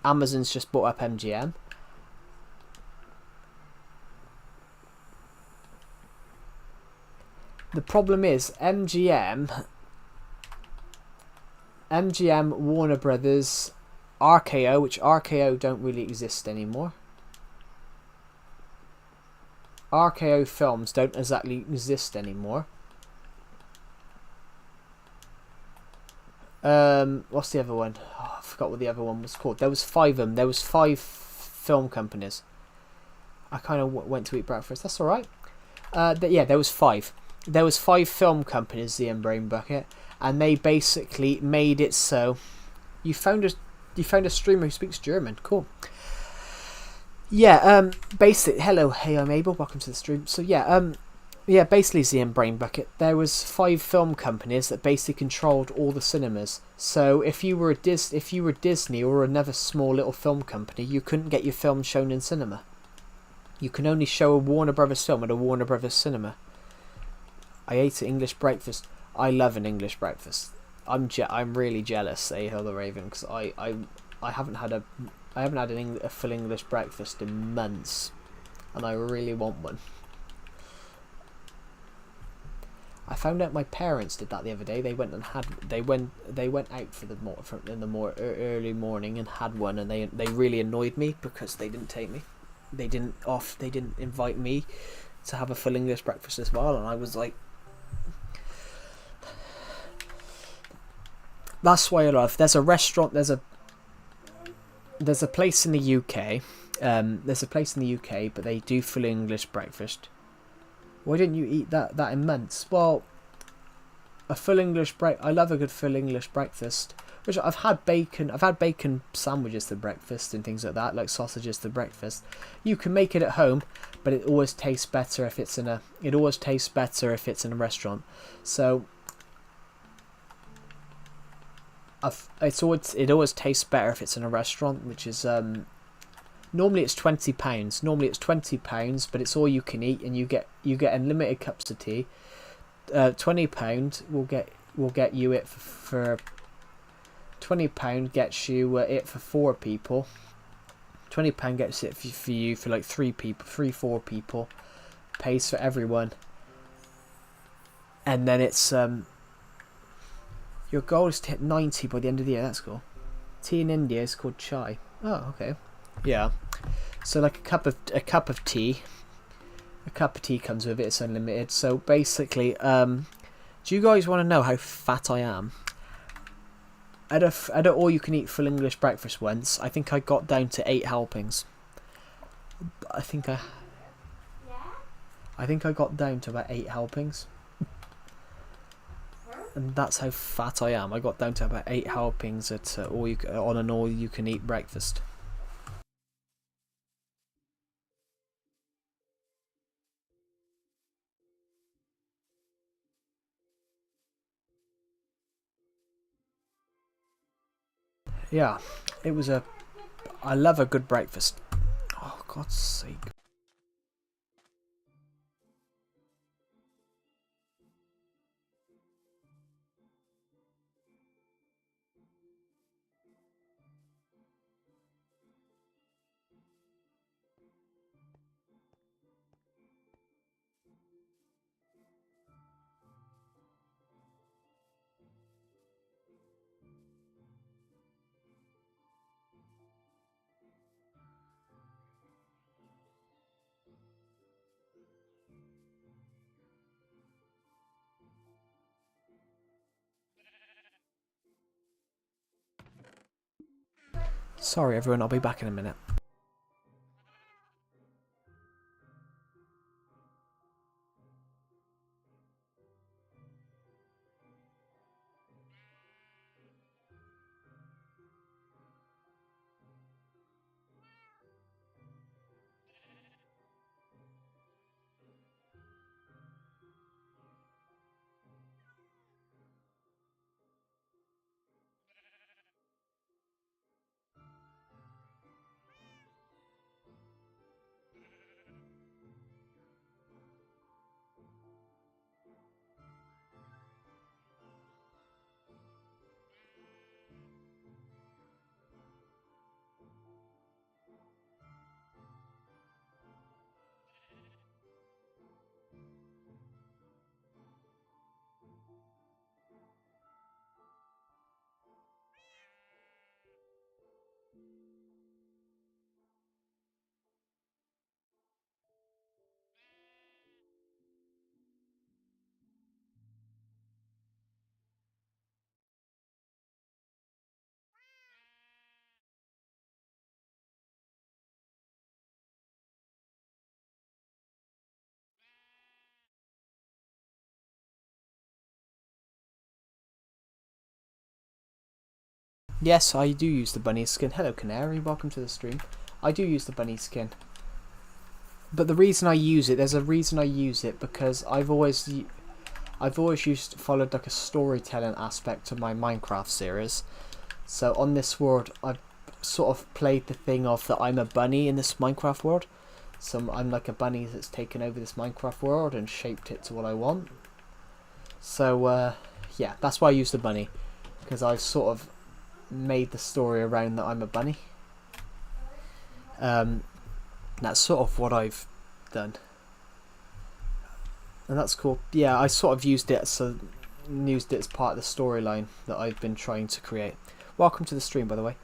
Amazon's just bought up MGM. The problem is MGM, Warner Brothers, RKO, which RKO don't really exist anymore. RKO films don't exactly exist anymore. What's the other one? Oh, I forgot what the other one was called. There was 5 of them. There was 5 film companies. I kind of went to eat breakfast. That's all right. There was 5. There was 5 film companies, the Brain Bucket, and they basically made it so you found a streamer who speaks German. Cool. Yeah. Hello, hey, I'm Abel. Welcome to the stream. So basically, the Brain Bucket. There was 5 film companies that basically controlled all the cinemas. So if you were Disney or another small little film company, you couldn't get your film shown in cinema. You can only show a Warner Brothers film at a Warner Brothers cinema. I ate an English breakfast. I love an English breakfast. I'm really jealous, Hill the Raven, because I haven't had a full English breakfast in months, and I really want one. I found out my parents did that the other day. They went out in the early morning and had one, and they really annoyed me because they didn't take me. They didn't invite me to have a full English breakfast as well, and I was like, that's why I love. There's a restaurant. There's a place in the UK. But they do full English breakfast. Why didn't you eat that in months? Well, a full English I love a good full English breakfast. Which I've had bacon sandwiches for breakfast and things like that, like sausages for breakfast. You can make it at home, but it always tastes better if it's in a restaurant. So it always tastes better if it's in a restaurant, which is normally it's £20. Normally it's £20, but it's all you can eat, and you get unlimited cups of tea. £20 will get you it for £20 gets you it for 4 people. £20 gets it for you for like 4 people. Pays for everyone, and then it's your goal is to hit 90 by the end of the year. That's cool. Tea in India is called chai. Oh, okay. Yeah. So like a cup of tea A cup of tea comes with it. It's unlimited. So basically, do you guys want to know how fat I am? At a all-you-can-eat full English breakfast once, I think I got down to 8 helpings. I think I got down to about 8 helpings. And that's how fat I am. I got down to about 8 helpings at on an all-you-can-eat breakfast. Yeah, it was I love a good breakfast. Oh, God's sake. Sorry everyone, I'll be back in a minute. Yes, I do use the bunny skin. Hello Canary, welcome to the stream. I do use the bunny skin. But the reason I use it, there's a reason I use it, because I've always followed like a storytelling aspect to my Minecraft series. So on this world, I've sort of played the thing of that I'm a bunny in this Minecraft world. So I'm like a bunny that's taken over this Minecraft world and shaped it to what I want. So yeah, that's why I use the bunny, because I've sort of made the story around that I'm a bunny. That's sort of what I've done, and that's cool. Yeah, I sort of used it as part of the storyline that I've been trying to create. Welcome to the stream, by the way.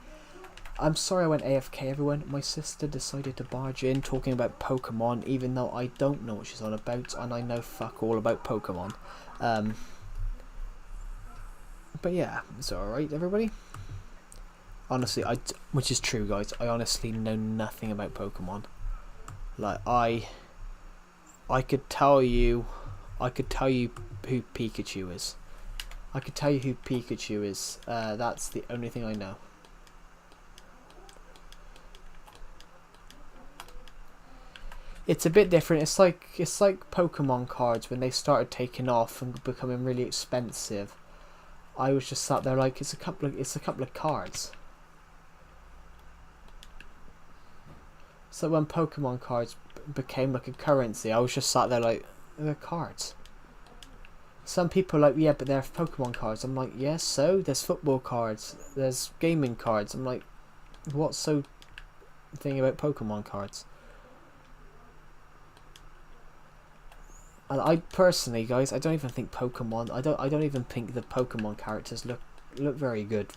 I'm sorry I went AFK, everyone. My sister decided to barge in talking about Pokemon, even though I don't know what she's on about, and I know fuck all about Pokemon. But yeah, it's alright, everybody. Honestly, which is true, guys. I honestly know nothing about Pokemon. Like I could tell you who Pikachu is. I could tell you who Pikachu is. That's the only thing I know. It's a bit different. It's like Pokemon cards when they started taking off and becoming really expensive. I was just sat there like it's a couple of cards. So when Pokemon cards became like a currency, I was just sat there like, they're cards. Some people are like, yeah, but they're Pokemon cards. I'm like, yes, so there's football cards, there's gaming cards. I'm like, what's so thing about Pokemon cards? And I personally, guys, I don't even think Pokemon. I don't even think the Pokemon characters look very good.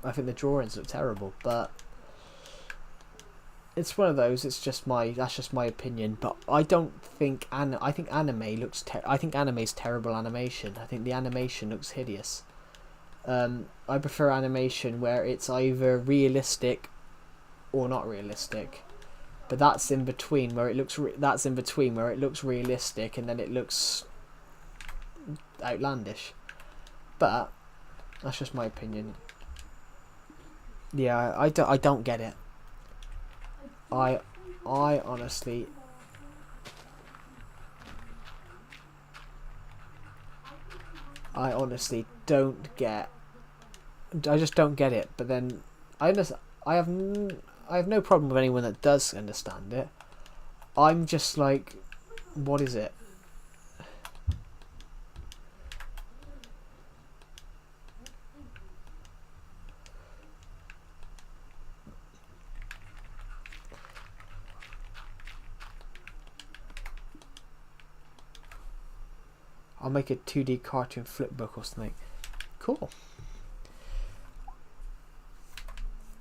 I think the drawings look terrible, but it's one of those. That's just my opinion. But I don't think I think anime looks. I think anime's terrible animation. I think the animation looks hideous. I prefer animation where it's either realistic or not realistic. But that's in between where it looks. That's in between where it looks realistic and then it looks outlandish. But that's just my opinion. Yeah, I don't get it. I honestly don't get. I just don't get it. But then I have no problem with anyone that does understand it. I'm just like, what is it? I'll make a 2D cartoon flip book or something. Cool.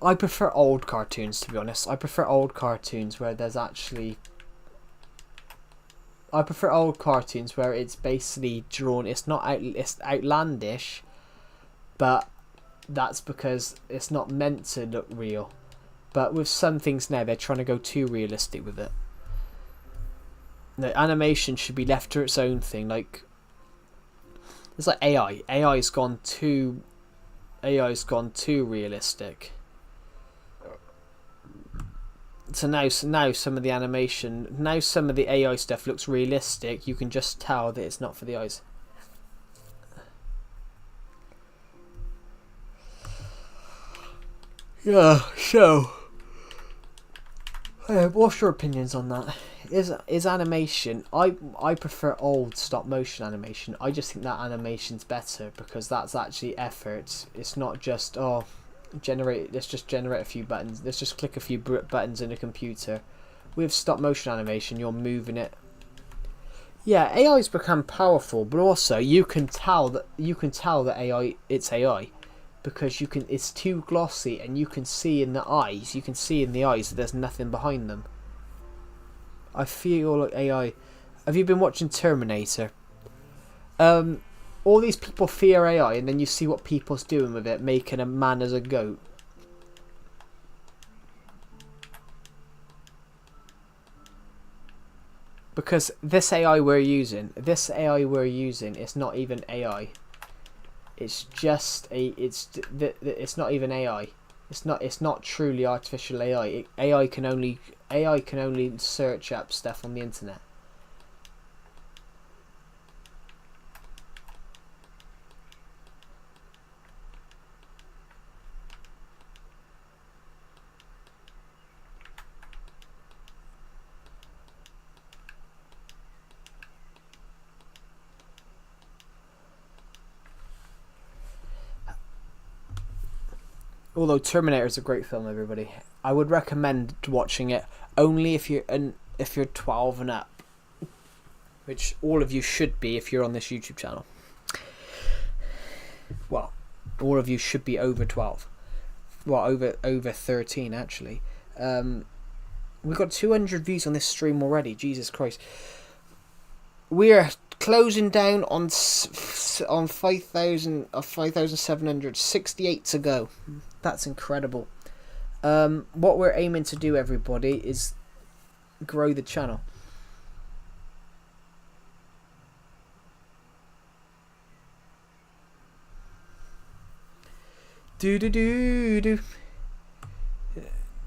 I prefer old cartoons, to be honest. I prefer old cartoons where there's actually... I prefer old cartoons where it's basically drawn... It's outlandish, but that's because it's not meant to look real. But with some things now, they're trying to go too realistic with it. The animation should be left to its own thing, like... It's like AI. AI's gone too realistic. So now some of the animation, now some of the AI stuff looks realistic. You can just tell that it's not for the eyes. Yeah. So, what's your opinions on that? Is animation? I prefer old stop motion animation. I just think that animation's better because that's actually effort. It's not just let's just generate a few buttons. Let's just click a few buttons in a computer. With stop motion animation, you're moving it. Yeah, AI's become powerful, but also you can tell that AI it's AI because it's too glossy and you can see in the eyes. You can see in the eyes that there's nothing behind them. I feel like AI. Have you been watching Terminator? All these people fear AI, and then you see what people's doing with it, making a man as a goat. Because this AI we're using, it's not even AI. It's just it's not even AI. It's not truly artificial AI. AI can only search up stuff on the internet. Although Terminator is a great film, everybody, I would recommend watching it only if you're 12 and up, which all of you should be if you're on this YouTube channel. Well, all of you should be over 12. Well, over 13 actually. We've got 200 views on this stream already. Jesus Christ. We're closing down on 5,768 to go. That's incredible. What we're aiming to do, everybody, is grow the channel. Do do do do.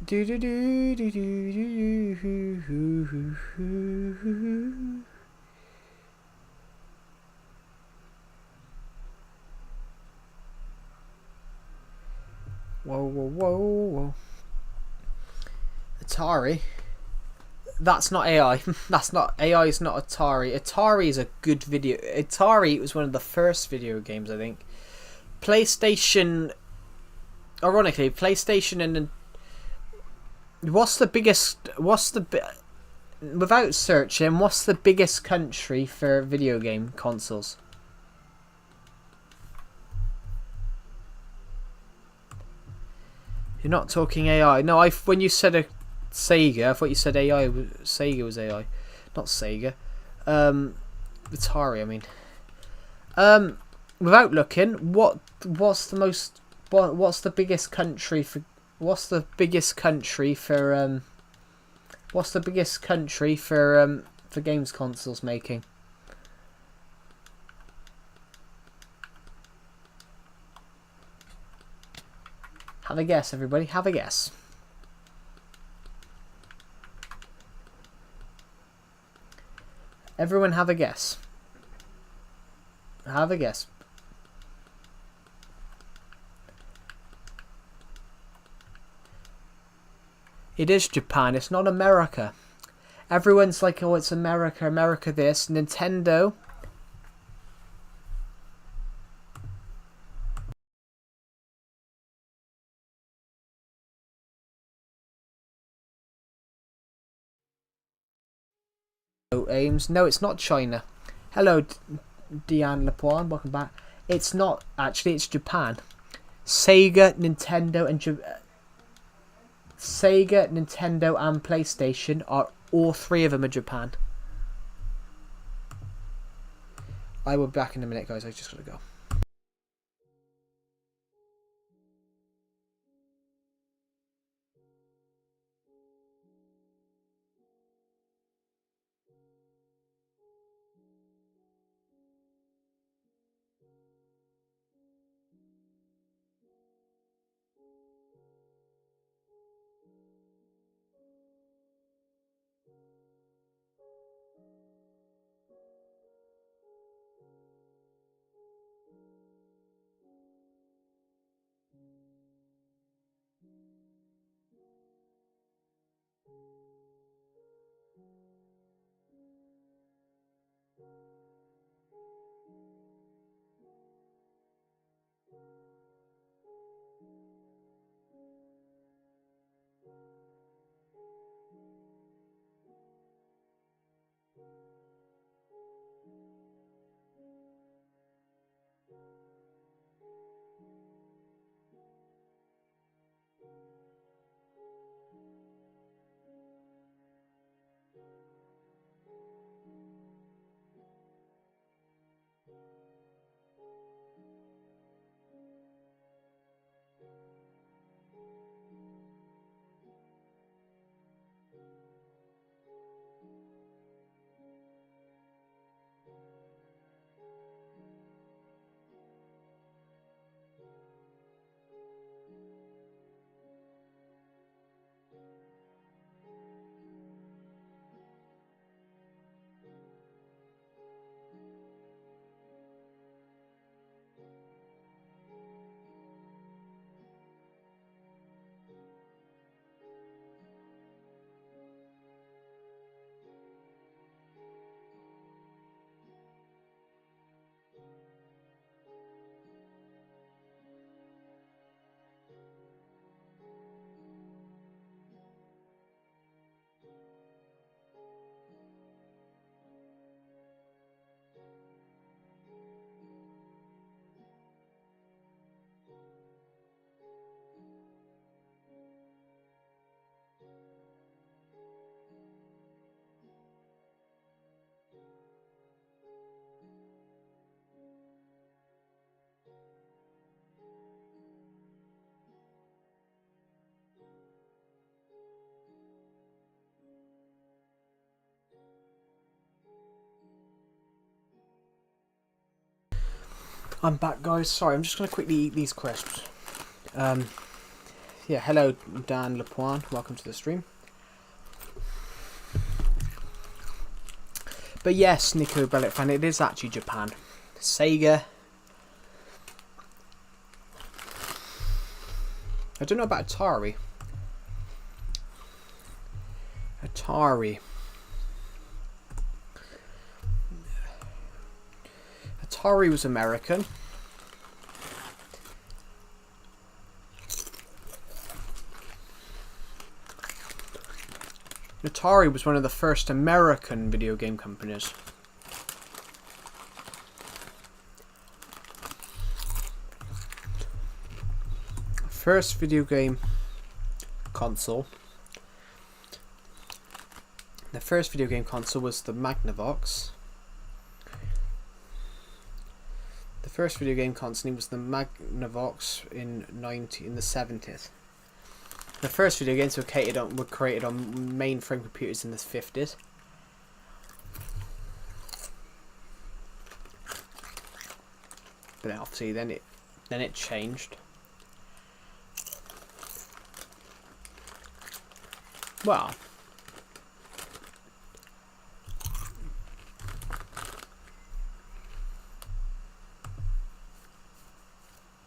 Do do do do do do. Whoa, whoa, whoa, whoa. Atari? That's not AI. That's not... AI is not Atari. Atari is a good video... Atari was one of the first video games, I think. PlayStation... Ironically, PlayStation and... What's the biggest... Without searching, what's the biggest country for video game consoles? You're not talking AI. No, when you said Sega. I thought you said AI. Sega was AI, not Sega. Atari. I mean, without looking, what's the biggest country for games consoles making? Have a guess, everybody. Have a guess. Everyone have a guess. Have a guess. It is Japan. It's not America. Everyone's like, oh, it's America, America this. Nintendo. Ames. No, it's not China. Hello, Deanne Lepoin. Welcome back. It's not. Actually, it's Japan. Sega, Nintendo, and PlayStation are all three of them in Japan. I will be back in a minute, guys. I just gotta go. I'm back, guys. Sorry, I'm just going to quickly eat these crisps. Yeah, hello, Dan Lepoin. Welcome to the stream. But yes, Nico Bellic fan, it is actually Japan. Sega. I don't know about Atari. Atari was American. Atari was one of the first American video game companies. First video game console The first video game console was the Magnavox. The first video game console was the Magnavox in the 70s. The first video games were created on mainframe computers in the 50s. But obviously then it changed. Well,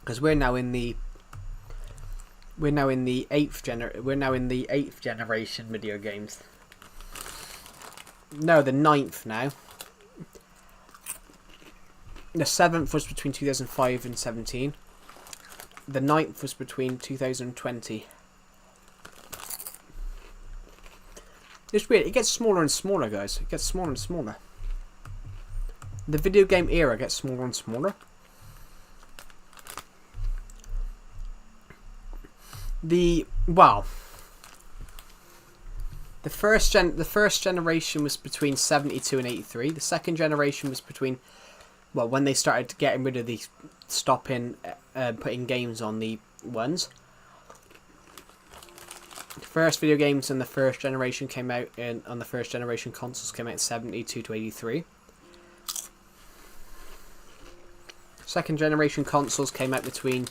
because we're now in the eighth generation video games. No, the 9th now. The 7th was between 2005 and 17. The 9th was between 2020. It's weird. It gets smaller and smaller, guys. It gets smaller and smaller. The video game era gets smaller and smaller. The first generation was between 72 and 83. The second generation was between, well, when they started getting rid of the putting games on the ones. The first video games in the first generation came out on the first generation consoles came out in 72 to 83. Second generation consoles came out between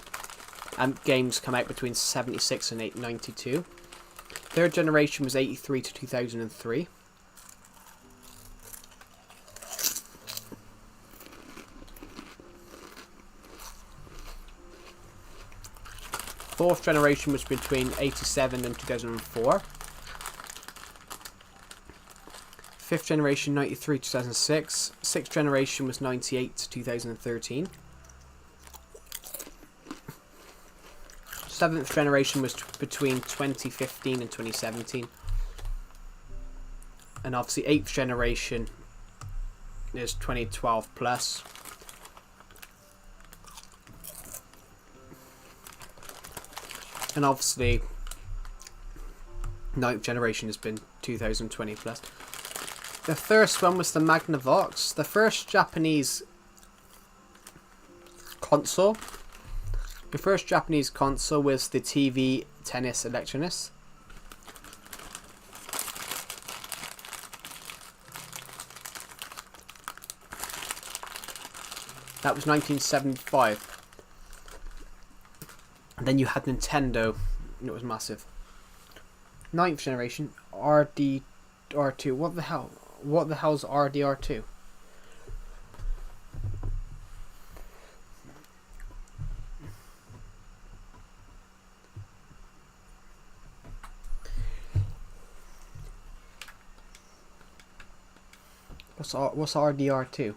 games come out between 76 and 92. Third generation was 83 to 2003. Fourth generation was between 87 and 2004. Fifth generation 93 to 2006. Sixth generation was 98 to 2013. Seventh generation was between 2015 and 2017. And obviously 8th generation is 2012 plus. And obviously 9th generation has been 2020 plus. The first one was the Magnavox, the first Japanese console. The first Japanese console was the TV Tennis Electronis. That was 1975. And then you had Nintendo, and it was massive. 9th generation, RDR2. What the hell's RDR2? What's RDR2?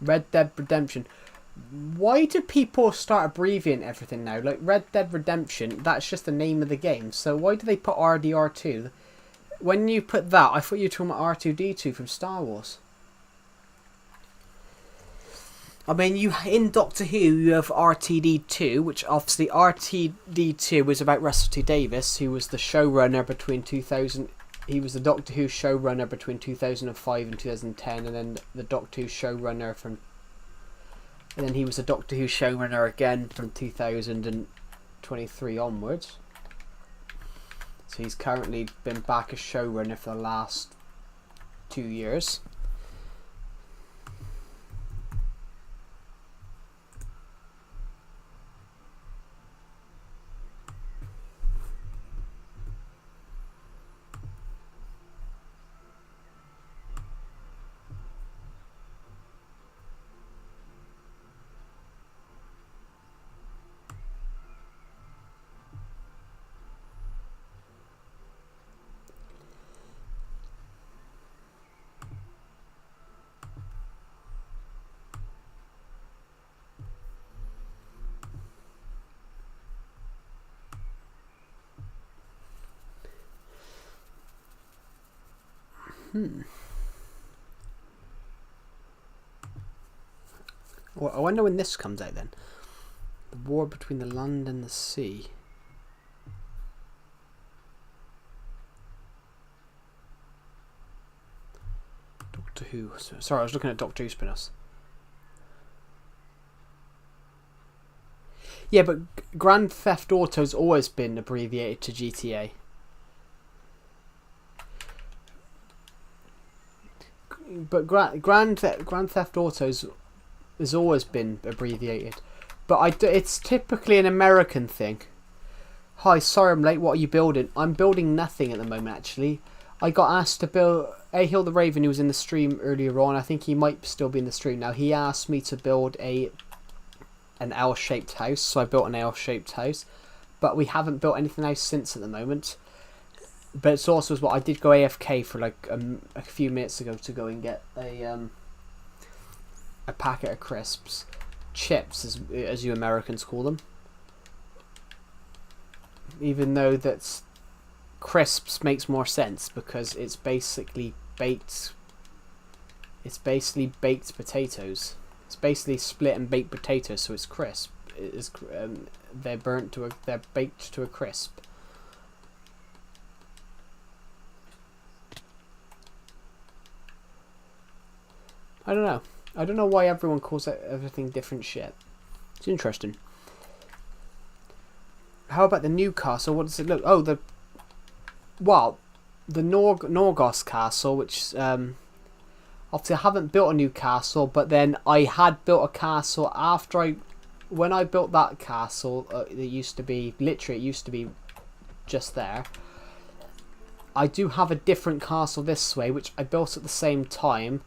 Red Dead Redemption. Why do people start abbreviating everything now? Like Red Dead Redemption, that's just the name of the game. So why do they put RDR2? When you put that, I thought you were talking about R2-D2 from Star Wars. I mean, in Doctor Who, you have RTD2, which obviously RTD2 was about Russell T Davies, who was the showrunner between 2000. He was the Doctor Who showrunner between 2005 and 2010, and then the Doctor Who showrunner from. And then he was a Doctor Who showrunner again from 2023 onwards. So he's currently been back as showrunner for the last 2 years. Well, I wonder when this comes out then. The war between the land and the sea. Doctor Who. Sorry, I was looking at Doctor Who spin-offs. Yeah, but Grand Theft Auto's always been abbreviated to GTA. But Grand Theft Auto's has always been abbreviated. But it's typically an American thing. Hi, sorry I'm late. What are you building? I'm building nothing at the moment, actually. I got asked to build... Ahill the Raven, who was in the stream earlier on, I think he might still be in the stream now. He asked me to build an L-shaped house, so I built an L-shaped house. But we haven't built anything else since at the moment. But it's also as well, I did go AFK for like a few minutes ago to go and get a packet of crisps. Chips, as you Americans call them. Even though that's... Crisps makes more sense because it's basically baked. It's basically baked potatoes. It's basically split and baked potatoes, so it's crisp. They're baked to a crisp. I don't know. I don't know why everyone calls everything different shit. It's interesting. How about the new castle? What does it look? Oh, the Norgos castle, which obviously I haven't built a new castle, but then I had built a castle after when I built that castle. It used to be just there. I do have a different castle this way, which I built at the same time,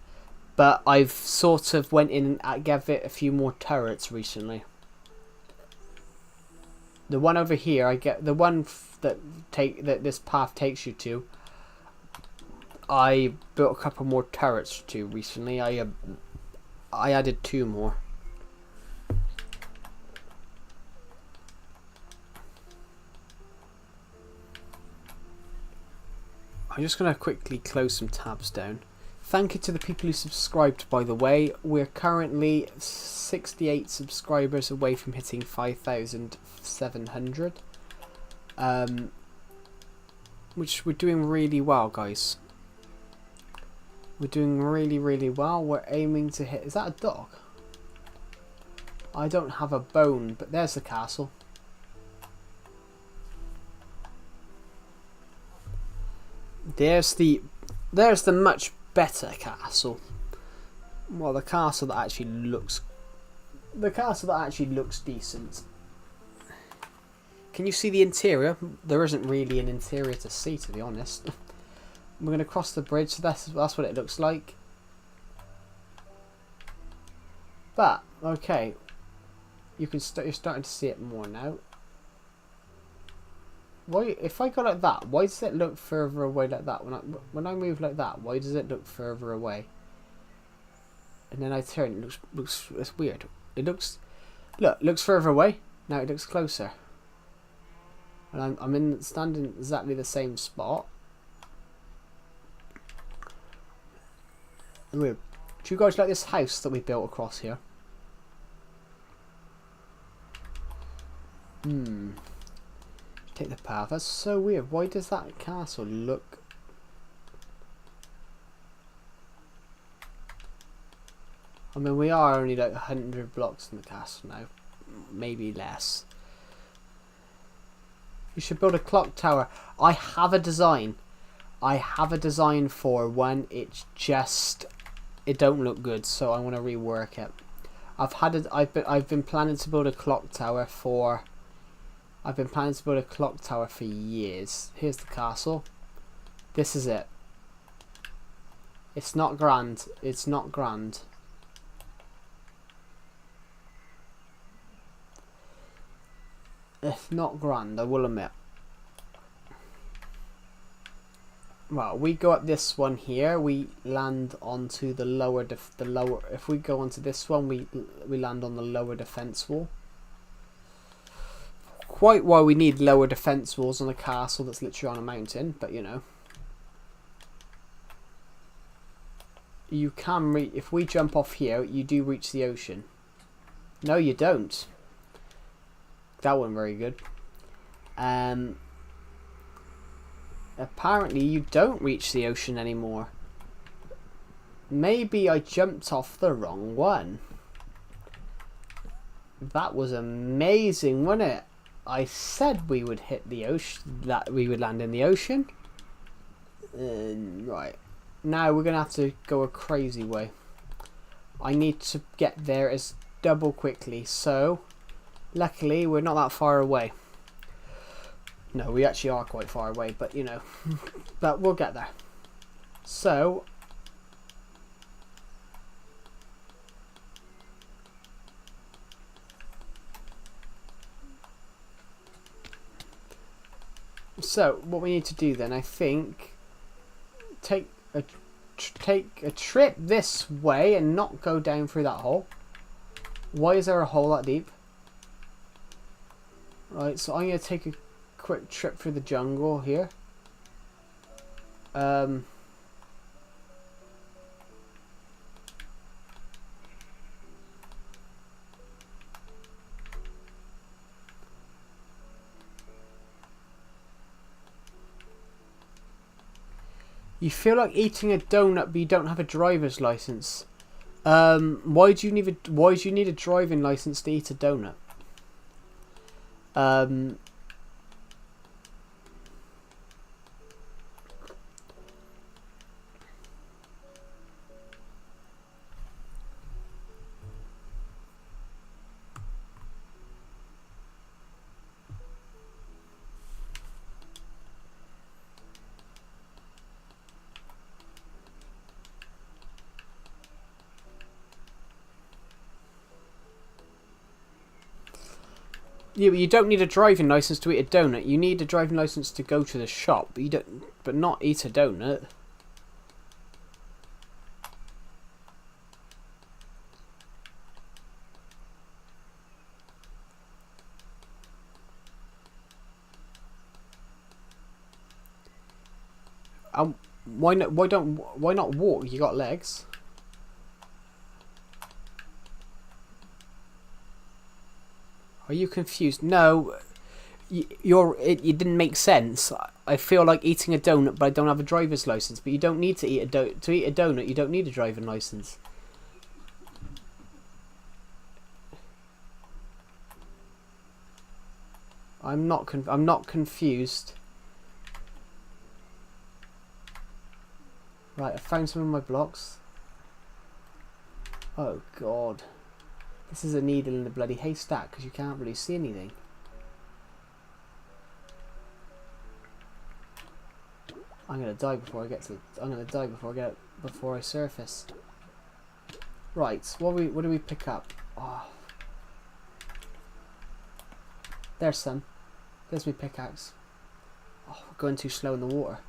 but I've sort of went in and gave it a few more turrets recently. The one over here, I get the one that this path takes you to. I built a couple more turrets to recently. I added 2 more. I'm just gonna quickly close some tabs down. Thank you to the people who subscribed, by the way. We're currently 68 subscribers away from hitting 5,700. Which we're doing really well, guys. We're doing really, really well. We're aiming to hit... Is that a dog? I don't have a bone, but there's the castle. There's the much better castle. Well, the castle that actually looks decent. Can you see the interior? There isn't really an interior to see, to be honest. We're going to cross the bridge, so that's what it looks like. But okay, you're starting to see it more now. Why, if I go like that, why does it look further away like that? When I move like that, why does it look further away? And then I turn, it looks it's weird. It looks further away. Now it looks closer. And I'm standing exactly the same spot. And weird. Do you guys like this house that we built across here? Take the path. That's so weird. Why does that castle look... I mean, we are only like 100 blocks in the castle now. Maybe less. You should build a clock tower. I have a design. I have a design for one. It's just... It don't look good, so I want to rework it. I've been planning to build a clock tower for... I've been planning to build a clock tower for years. Here's the castle. This is it. It's not grand. It's not grand. It's not grand, I will admit. Well, we go up this one here. We land onto the lower. If we go onto this one, we land on the lower defense wall. Quite why we need lower defense walls on a castle that's literally on a mountain, but you know. you can reach. If we jump off here, you do reach the ocean. No, you don't. That wasn't very good. Apparently, you don't reach the ocean anymore. Maybe I jumped off the wrong one. That was amazing, wasn't it? I said we would hit the ocean, that we would land in the ocean. Right. Now we're going to have to go a crazy way. I need to get there as double quickly. So, luckily, we're not that far away. No, we actually are quite far away, but you know. But we'll get there. So, what we need to do then, I think, take a trip this way and not go down through that hole. Why is there a hole that deep? Right, so I'm going to take a quick trip through the jungle here. You feel like eating a donut, but you don't have a driver's license. Why do you need a driving license to eat a donut? Yeah, but you don't need a driving license to eat a donut. You need a driving license to go to the shop, but you don't. But not eat a donut. Why not? Why not walk? You got legs. Are you confused? No, it didn't make sense. I feel like eating a donut, but I don't have a driver's license. But you don't need to eat a donut. You don't need a driving license. I'm not confused. Right, I found some of my blocks. Oh God. This is a needle in a bloody haystack because you can't really see anything. I'm gonna die before I get to. I'm gonna die before I surface. Right, what do we pick up? Oh. There's some. There's my pickaxe. Oh, we're going too slow in the water.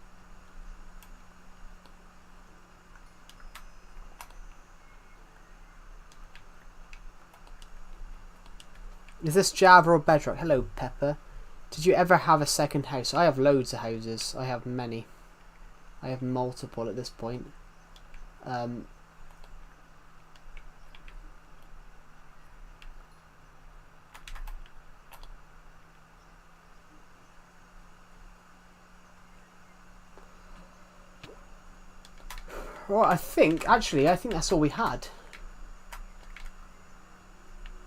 Is this Java or Bedrock? Hello, Pepper. Did you ever have a second house? I have loads of houses. I have many. I have multiple at this point. Well, I think that's all we had.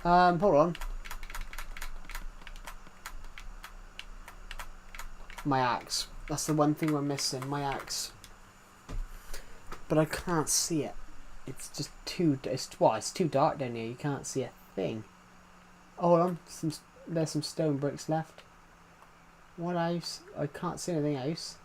Hold on. My axe. That's the one thing we're missing. My axe. But I can't see it. It's just too. It's too dark down here. You can't see a thing. Oh, hold on. There's some stone bricks left. What else? I can't see anything else.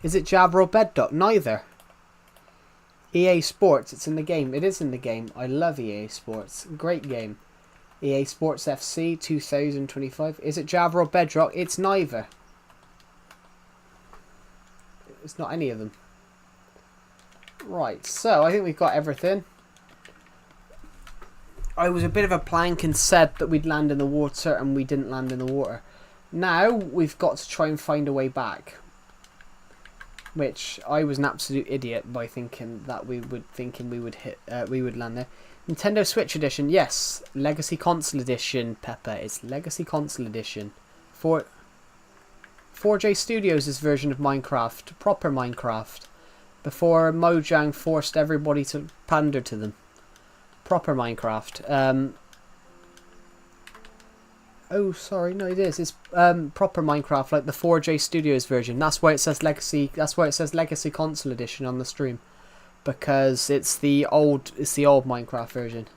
Is it Java or Bedrock? Neither. EA Sports, it's in the game. It is in the game. I love EA Sports. Great game. EA Sports FC 2025. Is it Java or Bedrock? It's neither. It's not any of them. Right, so I think we've got everything. I was a bit of a plank and said that we'd land in the water, and we didn't land in the water. Now we've got to try and find a way back. Which I was an absolute idiot by thinking that we would land there. Nintendo Switch Edition, yes. Legacy Console Edition, Pepper. It's Legacy Console Edition. 4J Studios' version of Minecraft, proper Minecraft, before Mojang forced everybody to pander to them. Proper Minecraft. Oh, sorry, no, it is. It's proper Minecraft, like the 4J Studios version. That's why it says Legacy. That's why it says Legacy Console Edition on the stream, because it's the old Minecraft version.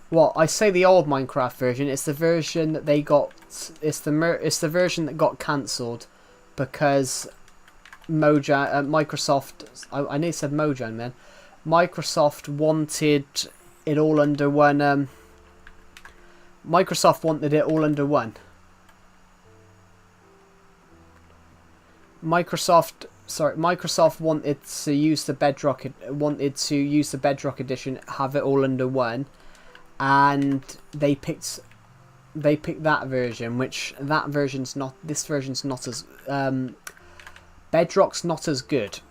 Well, I say the old Minecraft version. It's the version that they got. It's the version that got cancelled because Microsoft. I nearly said Mojang then. Microsoft wanted it all under one. Microsoft wanted it all under one. Microsoft wanted to use the Bedrock. Edition, have it all under one, and they picked that version. This version's not as Bedrock's not as good.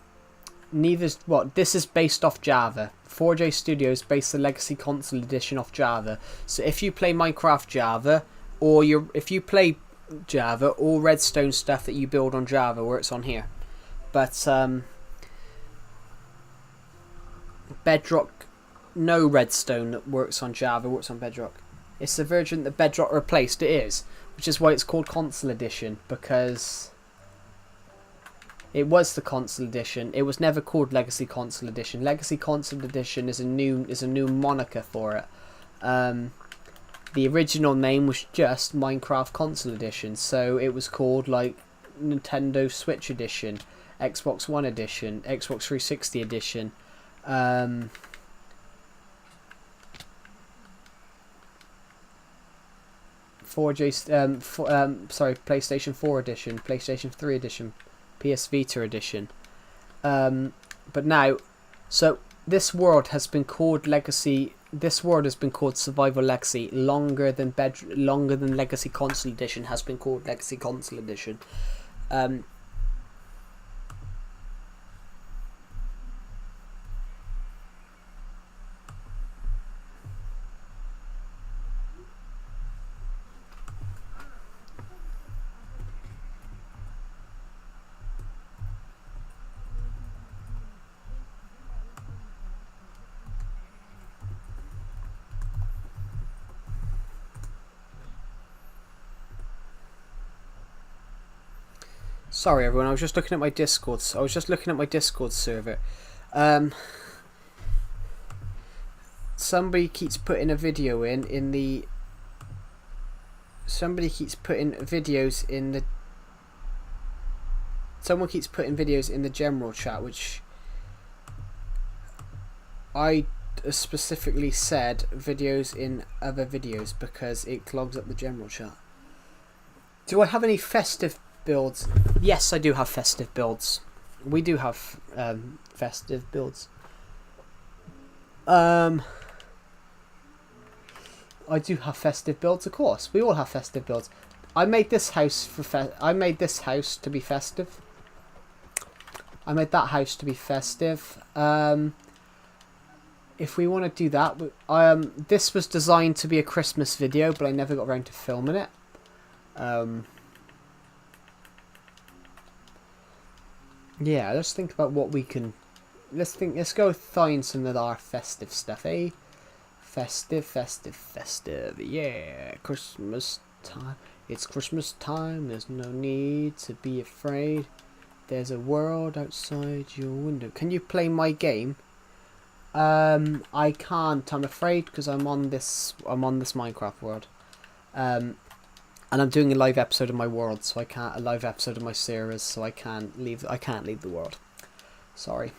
This is based off Java. 4J Studios based the Legacy Console Edition off Java. So if you play Minecraft Java, if you play Java, all Redstone stuff that you build on Java works on here. But Bedrock, no Redstone that works on Java works on Bedrock. It's the version that Bedrock replaced. It is, which is why it's called Console Edition, because it was the Console Edition. It was never called Legacy Console Edition. Legacy Console Edition is a new moniker for it. The original name was just Minecraft Console Edition, so it was called like Nintendo Switch Edition, Xbox One Edition, Xbox 360 Edition. PlayStation 4 Edition, PlayStation 3 Edition, PS Vita Edition. But now, so this world has been called Legacy. This world has been called Survival Legacy longer than Legacy Console Edition has been called Legacy Console Edition. Sorry everyone, I was just looking at my Discord. Server. Somebody keeps putting a video in the. Somebody keeps putting videos in the. Someone keeps putting videos in the general chat, which I specifically said videos in other videos because it clogs up the general chat. Do I have any festive builds? Yes, I do have festive builds. We do have festive builds. I do have festive builds, of course. We all have festive builds. I made this house I made this house to be festive. I made that house to be festive. If we want to do that, this was designed to be a Christmas video, but I never got around to filming it. Yeah, let's think about what we can. Let's go find some of our festive stuff, eh? Festive. Yeah, Christmas time. It's Christmas time. There's no need to be afraid. There's a world outside your window. Can you play my game? I can't. I'm afraid because I'm on this Minecraft world. And I'm doing a live episode of my world, so I can't. A live episode of my series, so I can't leave. I can't leave the world. Sorry.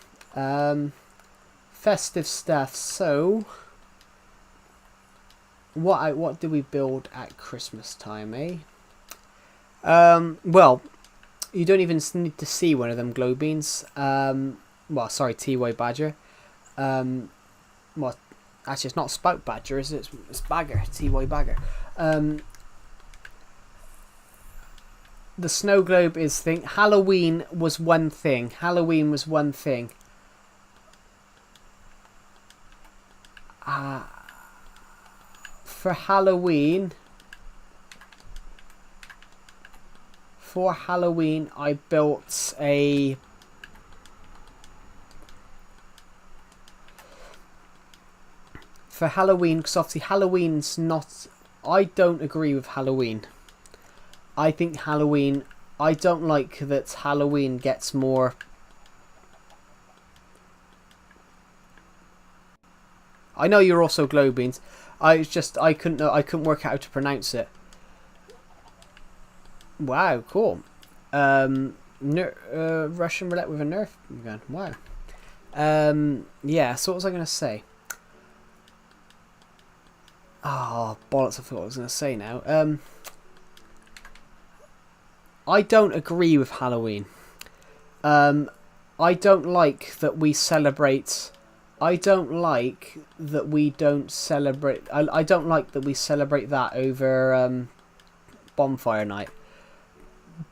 Festive stuff. So, what do we build at Christmas time, eh? Well, you don't even need to see one of them glow beans. Well, sorry, TY Badger. Well, Actually, it's not Spout Badger, is it? It's Bagger. TY Bagger. The snow globe is thing. Halloween was one thing. Halloween was one thing. For Halloween, I built a. For Halloween, because obviously Halloween's not. I don't agree with Halloween. I think Halloween. I don't like that Halloween gets more. I know you're also Globeans. I couldn't work out how to pronounce it. Wow, cool. Russian roulette with a Nerf gun. Wow. Yeah. So what was I gonna say? Oh bollocks! I forgot what I was gonna say now. I don't agree with Halloween. I don't like that we celebrate. I don't like that we don't celebrate. I don't like that we celebrate that over bonfire night.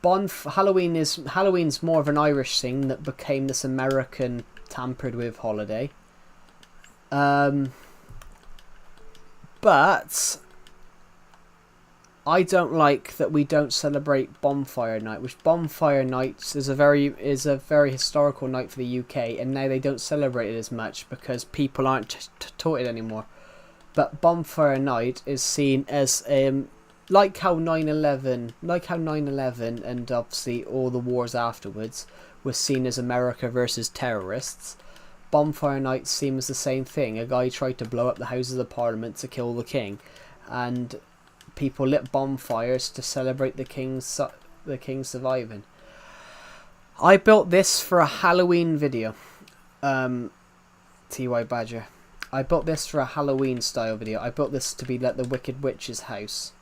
Halloween's more of an Irish thing that became this American tampered with holiday. But I don't like that we don't celebrate bonfire night, which bonfire night is a very historical night for the UK, and now they don't celebrate it as much because people aren't taught it anymore. But bonfire night is seen as like how 9/11 and obviously all the wars afterwards was seen as America versus terrorists. Bonfire night seems the same thing. A guy tried to blow up the Houses of Parliament to kill the king, and people lit bonfires to celebrate the king surviving. I built this for a Halloween video. TY Badger. I built this for a Halloween style video. I built this to be like the Wicked Witch's house.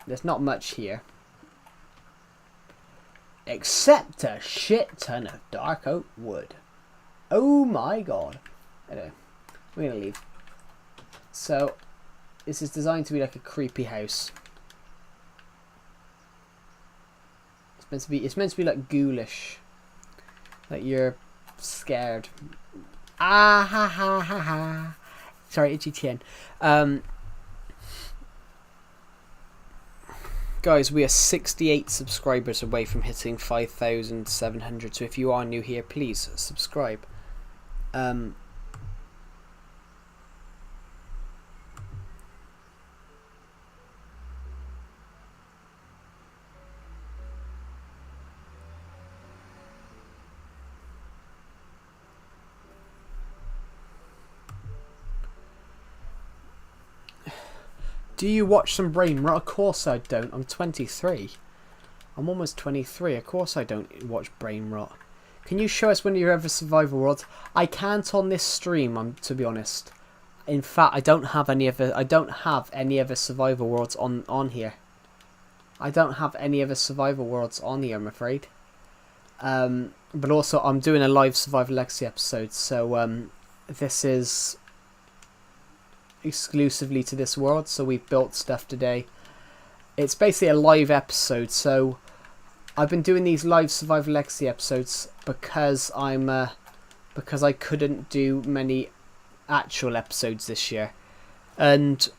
There's not much here. Except a shit ton of dark oak wood. Oh my god. Anyway, we're gonna leave. So, this is designed to be like a creepy house. It's meant to be like ghoulish. Like you're scared. Ah ha ha ha ha. Sorry, itchy chin. Guys, we are 68 subscribers away from hitting 5,700. So if you are new here, please subscribe. Do you watch some brain rot? Of course I don't. I'm 23. I'm almost 23. Of course I don't watch brain rot. Can you show us one of your other survival worlds? I can't on this stream, to be honest. In fact, I don't have any other survival worlds on here. I don't have any other survival worlds on here, I'm afraid. But also, I'm doing a live Survival Legacy episode, so this is exclusively to this world, so we've built stuff today. It's basically a live episode, so I've been doing these live Survival Legacy episodes because because I couldn't do many actual episodes this year, and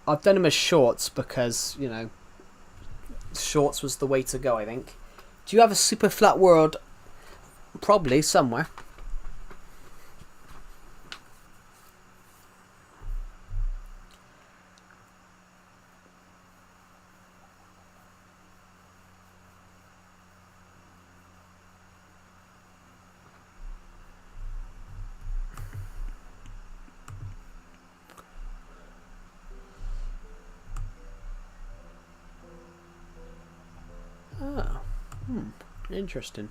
I've done them as shorts because, you know, shorts was the way to go, I think. Do you have a super flat world? Probably somewhere. Interesting.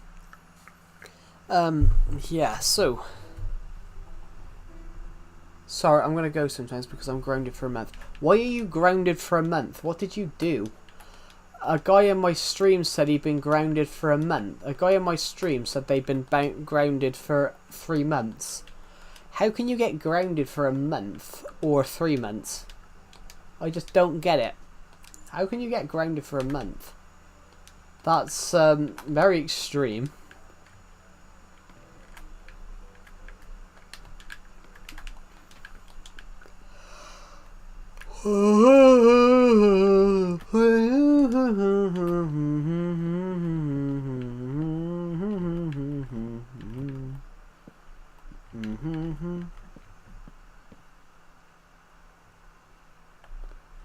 Yeah, so sorry, I'm gonna go sometimes because I'm grounded for a month. Why are you grounded for a month? What did you do? A guy in my stream said he'd been grounded for a month. A guy in my stream said they'd been grounded for 3 months. How can you get grounded for a month or 3 months? I just don't get it. How can you get grounded for a month? That's very extreme.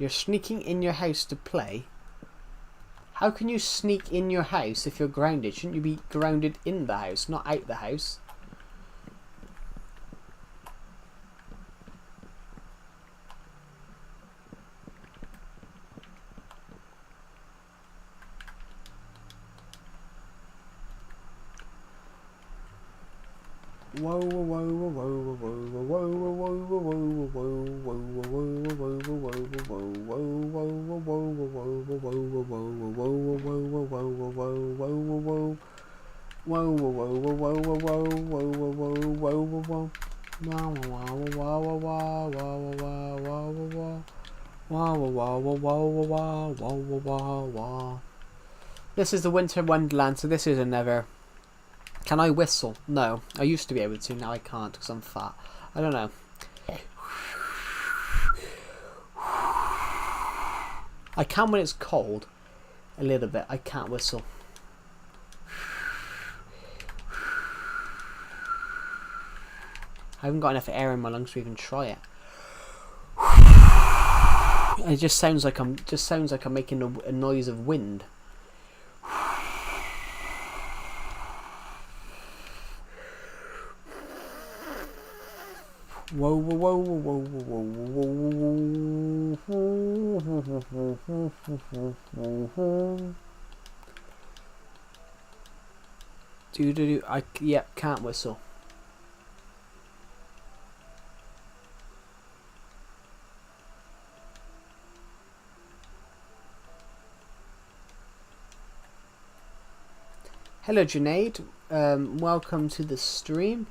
You're sneaking in your house to play? How can you sneak in your house if you're grounded? Shouldn't you be grounded in the house, not out the house? This is the Winter Wonderland, so this is another. Can I whistle? No. I used to be able to, now I can't because I'm fat. I don't know. I can when it's cold. A little bit. I can't whistle. I haven't got enough air in my lungs to even try it. It just sounds like I'm making a noise of wind. Whoa, whoa, whoa, whoa, whoa, whoa, whoa. Yep, can't whistle. Hello, Junaid. Welcome to the stream.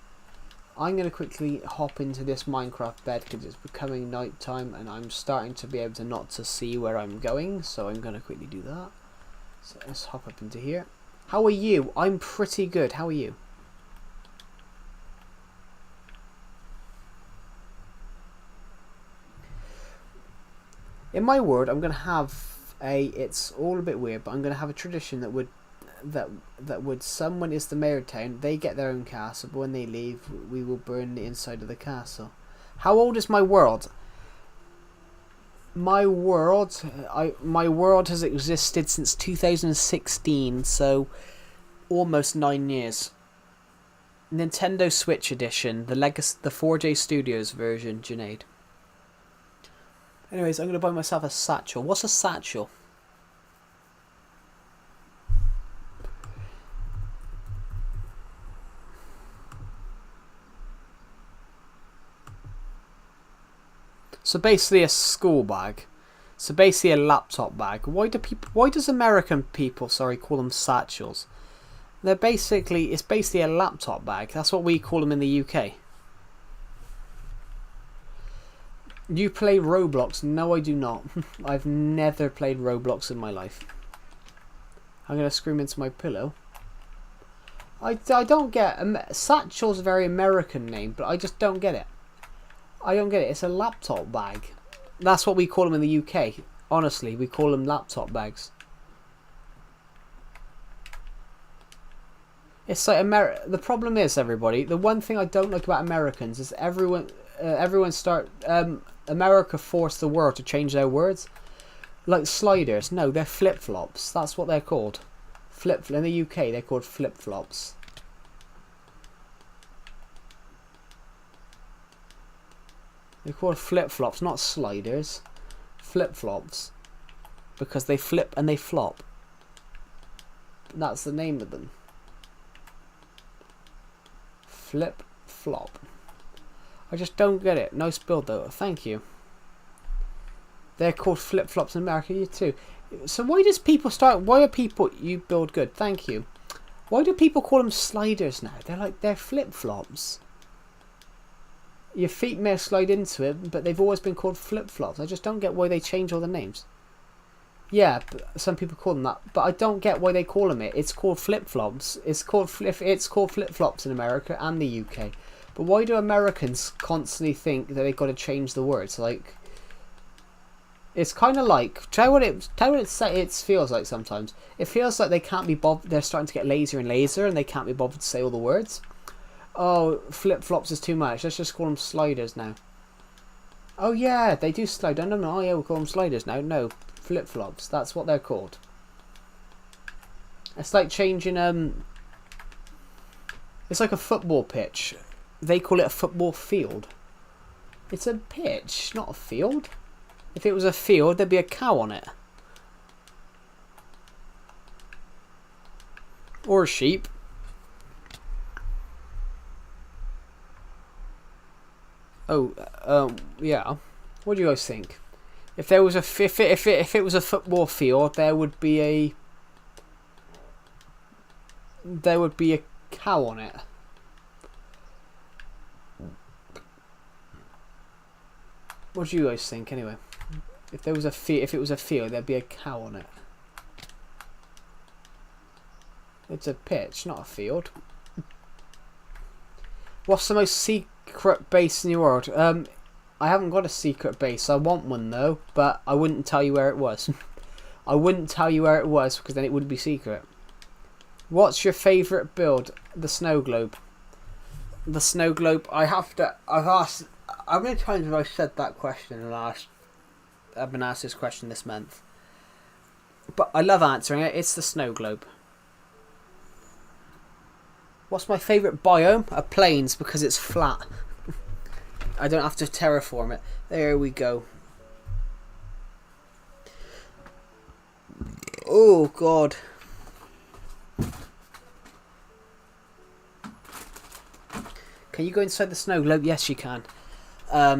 I'm going to quickly hop into this Minecraft bed because it's becoming night time and I'm starting to be able to not to see where I'm going, so I'm going to quickly do that. So let's hop up into here. How are you? I'm pretty good. How are you? In my world, I'm going to have it's all a bit weird, but I'm going to have a tradition that would someone is the mayor of town, they get their own castle, but when they leave we will burn the inside of the castle. How old is my world? My world has existed since 2016, so almost 9 years. Nintendo Switch edition, the 4J Studios version, Junaid. Anyways, I'm going to buy myself a satchel. What's a satchel? So basically a school bag. So basically a laptop bag. Why does American people, call them satchels? It's basically a laptop bag. That's what we call them in the UK. You play Roblox? No, I do not. I've never played Roblox in my life. I'm going to scream into my pillow. I don't get... Satchel's a very American name, but I just don't get it. I don't get it. It's a laptop bag. That's what we call them in the UK. Honestly, we call them laptop bags. It's like the problem is, everybody, the one thing I don't like about Americans is everyone America forced the world to change their words. Like sliders. No, they're flip-flops. That's what they're called. In the UK, they're called flip-flops. They're called flip-flops, not sliders. Flip-flops. Because they flip and they flop. That's the name of them. Flip-flop. I just don't get it. Nice build though. Thank you. They're called flip-flops in America. You too. So why are people... You build good. Thank you. Why do people call them sliders now? They're flip-flops. Your feet may slide into it, but they've always been called flip-flops. I just don't get why they change all the names. Yeah, but some people call them that, but I don't get why they call them it. It's called flip-flops. It's called flip-flops in America and the UK. But why do Americans constantly think that they've got to change the words? Like, it's kind of like, tell what it feels like sometimes. It feels like they can't be bothered. They're starting to get lazier and lazier, and they can't be bothered to say all the words. Oh, flip-flops is too much. Let's just call them sliders now. Oh yeah, they do slide. No, oh yeah, we'll call them sliders now. No, flip-flops. That's what they're called. It's like changing. It's like a football pitch. They call it a football field. It's a pitch, not a field. If it was a field, there'd be a cow on it. Or a sheep. Oh, yeah. What do you guys think? If there was a if it was a football field, there would be a cow on it. What do you guys think anyway? If there was if it was a field, there'd be a cow on it. It's a pitch, not a field. What's the most secret base in the world? I haven't got a secret base. I want one though, but I wouldn't tell you where it was. I wouldn't tell you where it was because then it would be secret. What's your favourite build? The snow globe. The snow globe. I've asked. How many times have I said that question I've been asked this question this month. But I love answering it. It's the snow globe. What's my favourite biome? A plains, because it's flat. I don't have to terraform it. There we go. Oh god. Can you go inside the snow globe? Yes, you can. I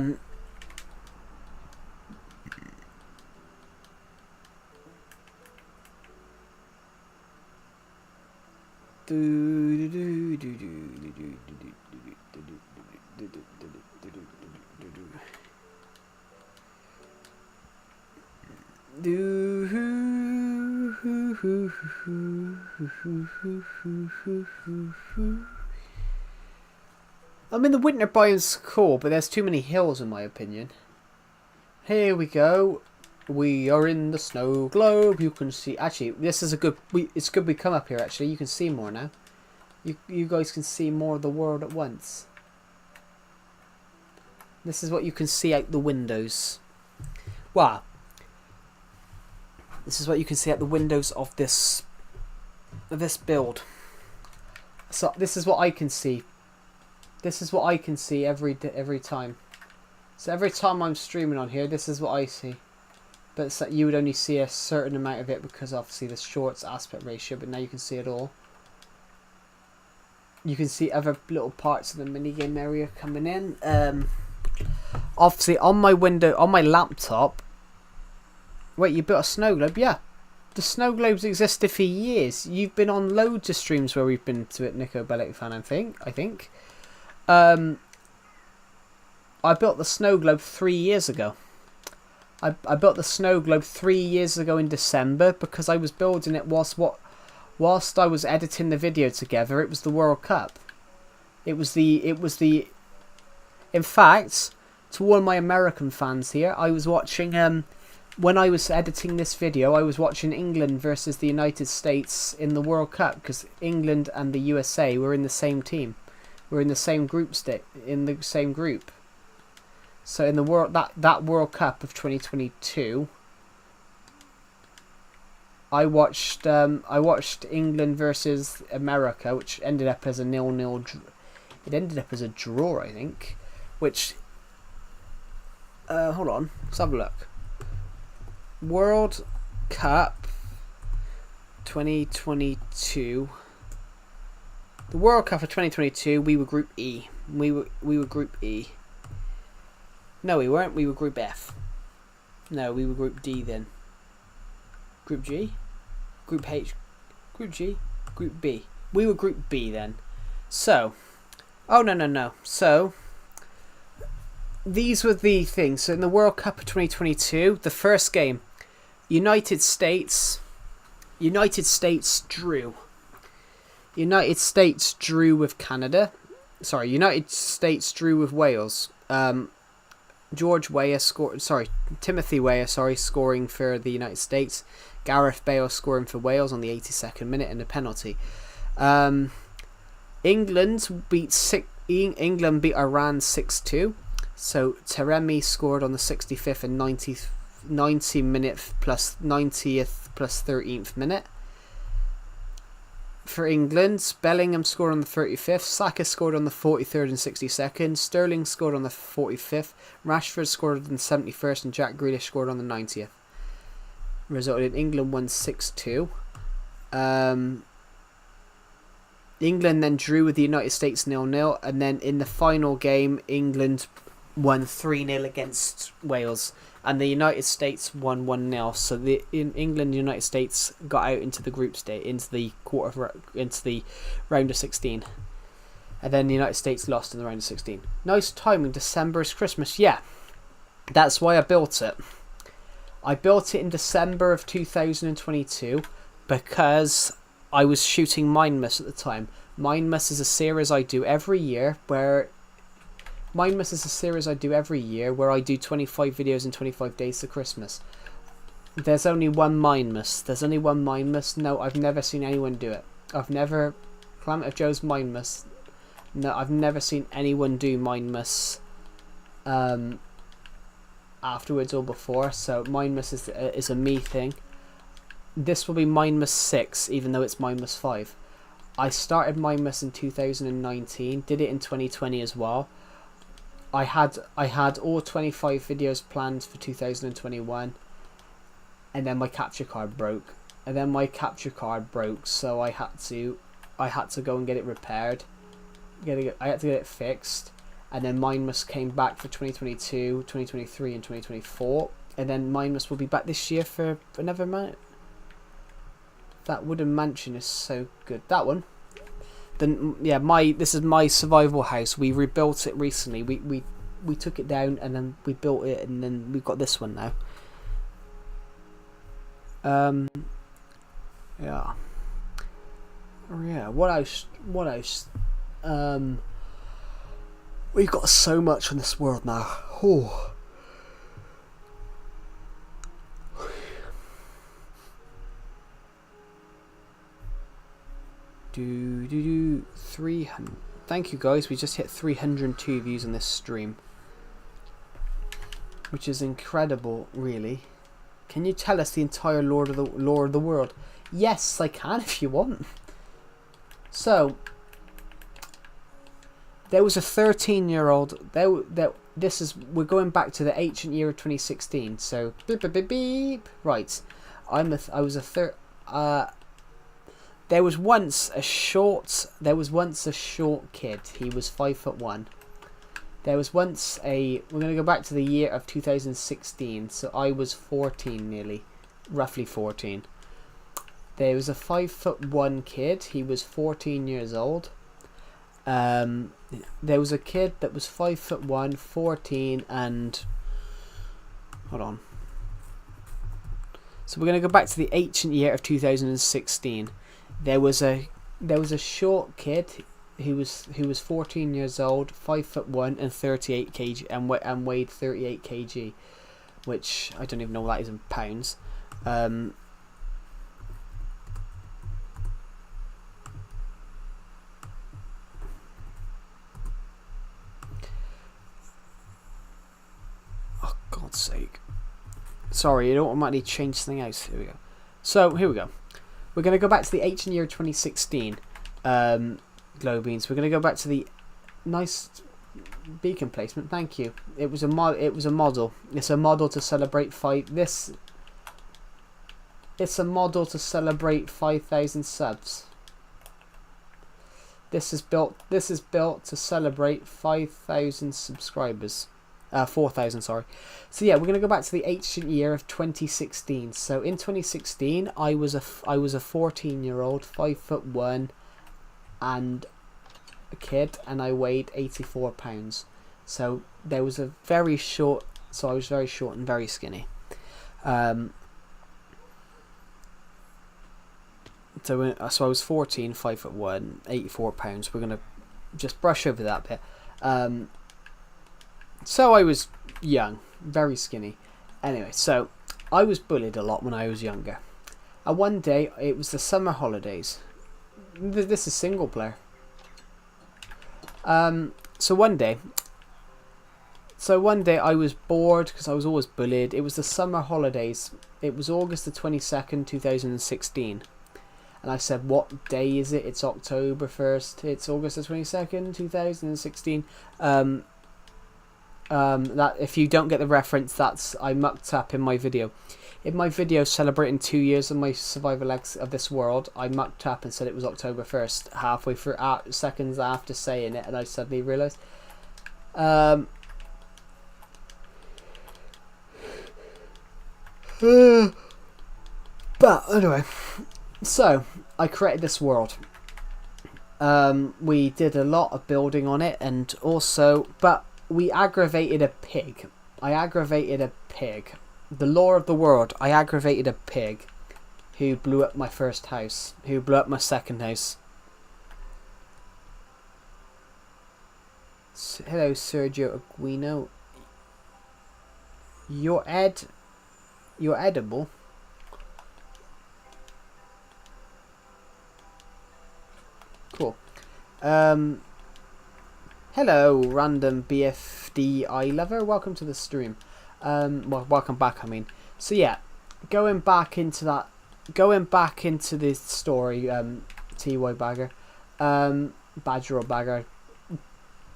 mean, the winter biome's cool, but there's too many hills in my opinion. Here we go. We are in the snow globe. You can see. Actually, this is a good. It's good we come up here. Actually, you can see more now. You guys can see more of the world at once. This is what you can see out the windows. Wow. This is what you can see out the windows of this build. So this is what I can see. This is what I can see every time. So every time I'm streaming on here, this is what I see. But it's like you would only see a certain amount of it because obviously the shorts aspect ratio, but now you can see it all. You can see other little parts of the minigame area coming in. Obviously on my window, on my laptop. Wait, you built a snow globe? Yeah. The snow globes existed for years. You've been on loads of streams where we've been to it, Nico Bellic fan, I think. I built the snow globe 3 years ago. I built the snow globe 3 years ago in December because I was building it whilst I was editing the video together. It was the World Cup. It was the. In fact, to all my American fans here, I was watching. When I was editing this video, I was watching England versus the United States in the World Cup because England and the USA were in the same team. We're in the same group So in the world that World Cup of 2022, I watched England versus America, which ended up as a 0-0. It ended up as a draw, I think. Which hold on, let's have a look. World Cup 2022. The World Cup of 2022, we were Group E. We were Group E. No, we weren't. We were Group F. No, we were Group D then. Group G? Group H? Group G? Group B. We were Group B then. So, oh no. So, these were the things. So in the World Cup of 2022, the first game, United States drew. United States drew with Canada. Sorry, United States drew with Wales. Timothy Weah scoring for the United States. Gareth Bale scoring for Wales on the 82nd minute and a penalty. England beat Iran 6-2. So Taremi scored on the 65th and 90 minute plus 90th plus 13th minute. For England, Bellingham scored on the 35th, Saka scored on the 43rd and 62nd, Sterling scored on the 45th, Rashford scored on the 71st, and Jack Grealish scored on the 90th. Resulted in England won 6-2. England then drew with the United States 0-0, and then in the final game, England won 3-0 against Wales, and the United States won 1-0. So in England, the United States got out into the group stage, into the round of 16, and then the United States lost in the round of 16. Nice timing. December is Christmas. Yeah, that's why I built it. I built it in December of 2022 because I was shooting Mindmas at the time. Mindmas is a series I do every year where I do 25 videos in 25 days to Christmas. There's only one Mindmas. No, I've never seen anyone do it. Climate of Joe's Mindmas. No, I've never seen anyone do Mindmas afterwards or before. So Mindmas is a me thing. This will be Mindmas 6, even though it's Mindmas 5. I started Mindmas in 2019, did it in 2020 as well. I had all 25 videos planned for 2021, and then my capture card broke. So I had to go and get it repaired. I had to get it fixed, and then Mindmas came back for 2022, 2023, and 2024, and then Mindmas will be back this year for another month. That wooden mansion is so good. That one. Then yeah, this is my survival house. We rebuilt it recently. We took it down and then we built it, and then we've got this one now. Yeah. What else? We've got so much on this world now. Oh. Do 300. Thank you guys. We just hit 302 views on this stream, which is incredible, really. Can you tell us the entire lore of the world? Yes, I can if you want. So there was a 13-year-old. We're going back to the ancient year of 2016. So beep beep beep beep. Right, There was once a short kid. He was 5'1". There was once we're going to go back to the year of 2016. So I was 14 roughly 14. There was a 5'1" kid. He was 14 years old. There was a kid that was 5'1", 14, and hold on. So we're going to go back to the ancient year of 2016. There was a short kid who was 14 years old, 5'1", and 38 kg, and weighed 38 kg, which I don't even know what that is in pounds. Oh God's sake! Sorry, it automatically changed something else. Here we go. So here we go. We're going to go back to the ancient year of 2016. Glow beans. We're going to go back to the nice beacon placement. Thank you. It was a model. It's a model to celebrate It's a model to celebrate 5,000 subs. This is built to celebrate 5,000 subscribers. 4,000, sorry. So yeah, we're going to go back to the ancient year of 2016. So in 2016, I was a 14-year-old, 5'1", and a kid, and I weighed 84 pounds. So there was a very short. So I was very short and very skinny. So I was 14, 5'1", 84 pounds. We're gonna just brush over that bit. So I was young, very skinny. Anyway, so I was bullied a lot when I was younger. And one day, it was the summer holidays. This is single player. So one day I was bored because I was always bullied. It was the summer holidays. It was August the 22nd, 2016. And I said, what day is it? It's October 1st. It's August the 22nd, 2016. That if you don't get the reference, that's I mucked up in my video. In my video celebrating 2 years of my survival of this world, I mucked up and said it was October 1st, halfway through, seconds after saying it, and I suddenly realised. But anyway, so I created this world. We did a lot of building on it, and also, but we aggravated a pig. I aggravated a pig. The lore of the world. I aggravated a pig who blew up my first house, who blew up my second house. Hello, Sergio Aguino. You're edible. Cool. Hello, random BFDI lover. Welcome to the stream. Well, welcome back. I mean, so yeah, going back into this story. Ty Bagger, Badger or Bagger.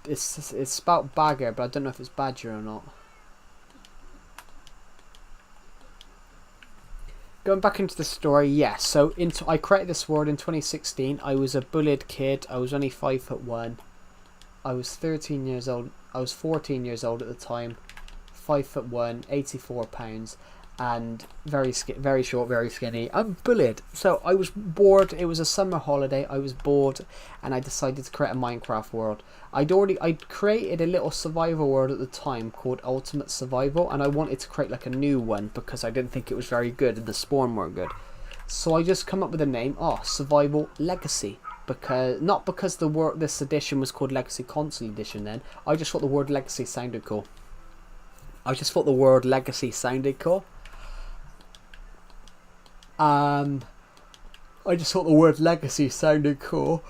It's spelled Bagger, but I don't know if it's Badger or not. Going back into the story, yes. So I created this world in 2016. I was a bullied kid. I was only 5'1". I was 13 years old. I was 14 years old at the time. 5'1", 84 pounds, and very short, very skinny. I'm bullied. So I was bored. It was a summer holiday. I was bored, and I decided to create a Minecraft world. I'd created a little survival world at the time called Ultimate Survival, and I wanted to create like a new one because I didn't think it was very good and the spawn weren't good. So I just come up with a name. Survival Legacy. Not because this edition was called Legacy Console Edition. Then I just thought the word Legacy sounded cool. I just thought the word legacy sounded cool. I just thought the word legacy sounded cool.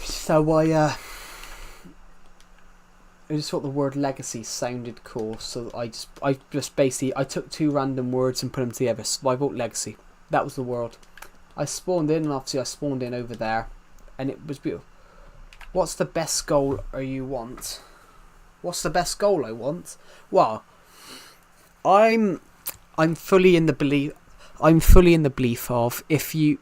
So I just thought the word legacy sounded cool. So I just basically took two random words and put them together. Survival Legacy. That was the world. I spawned in, and obviously I spawned in over there, and it was beautiful. What's the best goal you want? What's the best goal I want? Well, I'm fully in the belief. I'm fully in the belief of if you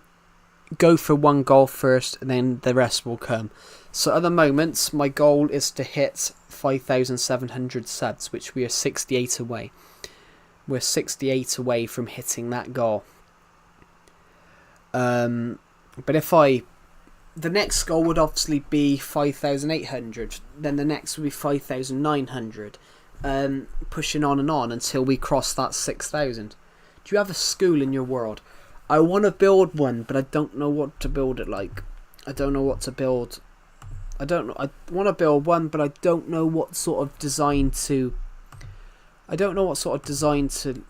go for one goal first, and then the rest will come. So at the moment, my goal is to hit 5,700 subs, which we are 68 away. We're 68 away from hitting that goal. But the next goal would obviously be 5,800. Then the next would be 5,900. Pushing on and on until we cross that 6,000. Do you have a school in your world? I want to build one, but I don't know what to build it like. I don't know what to build. I don't know. I want to build one, but I don't know what sort of design to. I don't know what sort of design to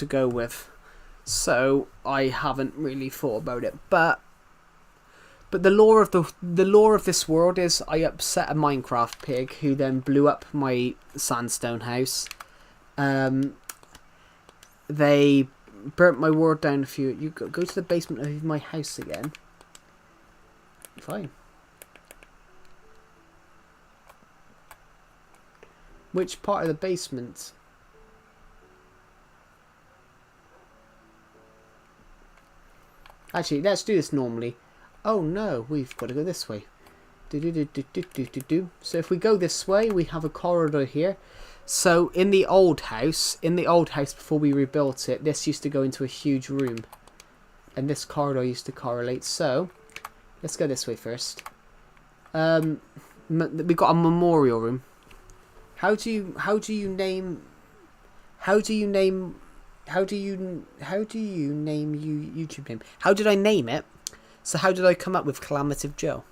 go with. So I haven't really thought about it, but the lore of this world is I upset a Minecraft pig who then blew up my sandstone house. They burnt my world down a few. You go to the basement of my house again. Fine. Which part of the basement? Actually, let's do this normally. Oh no, we've got to go this way. So if we go this way, we have a corridor here. So in the old house before we rebuilt it, this used to go into a huge room. And this corridor used to correlate. So let's go this way first. we got a memorial room. How do you name YouTube name? How did I name it? So how did I come up with Calamative Joe?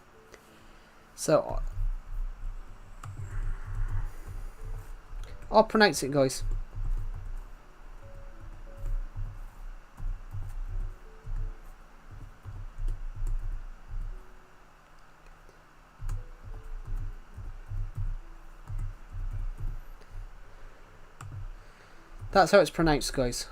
So I'll pronounce it, guys. That's how it's pronounced, guys.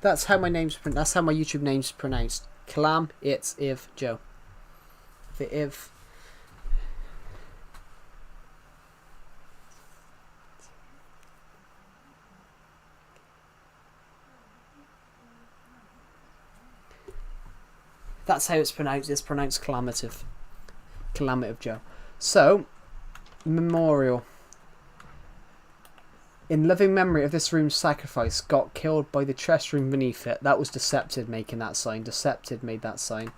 That's how my YouTube name's pronounced. Calam, it's Iv Joe. The Iv. That's how it's pronounced. It's pronounced Calamative. Calamative Joe. So, memorial. In loving memory of this room's sacrifice, got killed by the chest room beneath it. That was Decepted making that sign. Decepted made that sign.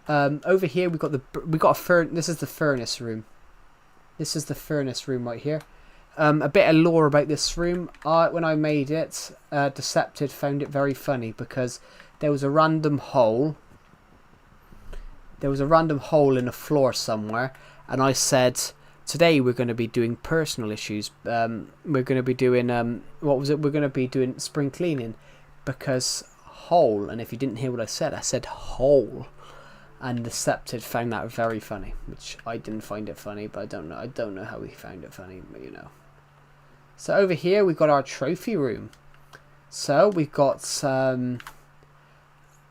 Over here this is the furnace room. This is the furnace room right here. A bit of lore about this room. When I made it, Decepted found it very funny because there was a random hole. There was a random hole in the floor somewhere, and I said, today we're going to be doing personal issues. We're going to be doing what was it? We're going to be doing spring cleaning, because hole. And if you didn't hear what I said hole. And Decepted found that very funny, which I didn't find it funny, but I don't know how he found it funny, but you know. So over here we've got our trophy room. So we've got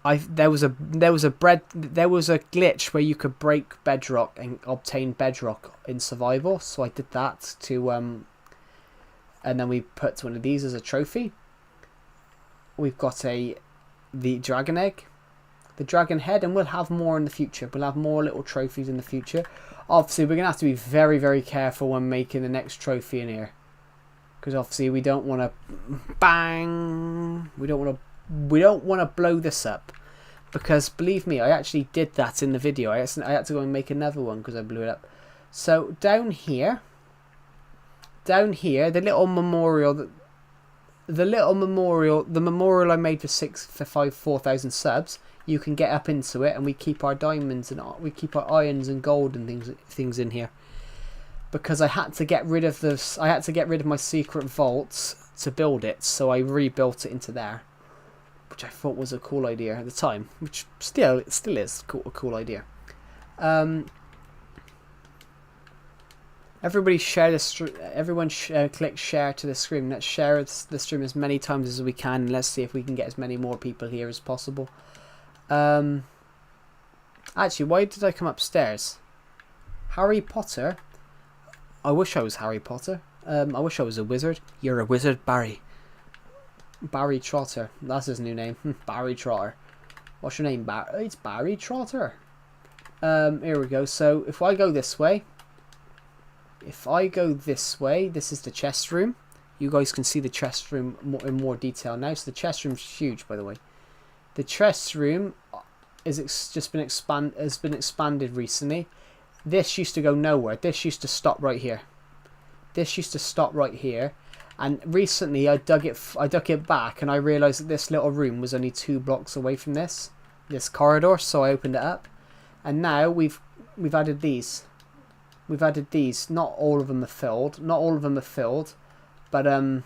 there was a glitch where you could break bedrock and obtain bedrock in survival, so I did that to and then we put one of these as a trophy. We've got the dragon egg, the dragon head, and we'll have more in the future. We'll have more little trophies in the future. Obviously we're gonna have to be very, very careful when making the next trophy in here, because obviously we don't want to blow this up, because believe me, I actually did that in the video. I had to go and make another one because I blew it up. So down here, the little memorial, the memorial I made for 4,000 subs, you can get up into it, and we keep our diamonds and we keep our irons and gold and things in here. Because I had to get rid of this, I had to get rid of my secret vaults to build it, so I rebuilt it into there, which I thought was a cool idea at the time, which it still is a cool idea. Everybody share this. Everyone click share to the stream. Let's share the stream as many times as we can, and let's see if we can get as many more people here as possible. Actually, why did I come upstairs? Harry Potter. I wish I was Harry Potter. I wish I was a wizard. You're a wizard, Barry. Barry Trotter. That's his new name. Barry Trotter. What's your name, Barry? It's Barry Trotter. Here we go. So if I go this way, this is the chest room. You guys can see the chest room in more detail now. So the chest room's huge, by the way. The chest room has been expanded recently. This used to go nowhere. This used to stop right here. And recently I dug it back, and I realised that this little room was only 2 blocks away from this corridor, so I opened it up. And now we've added these. Not all of them are filled. But I've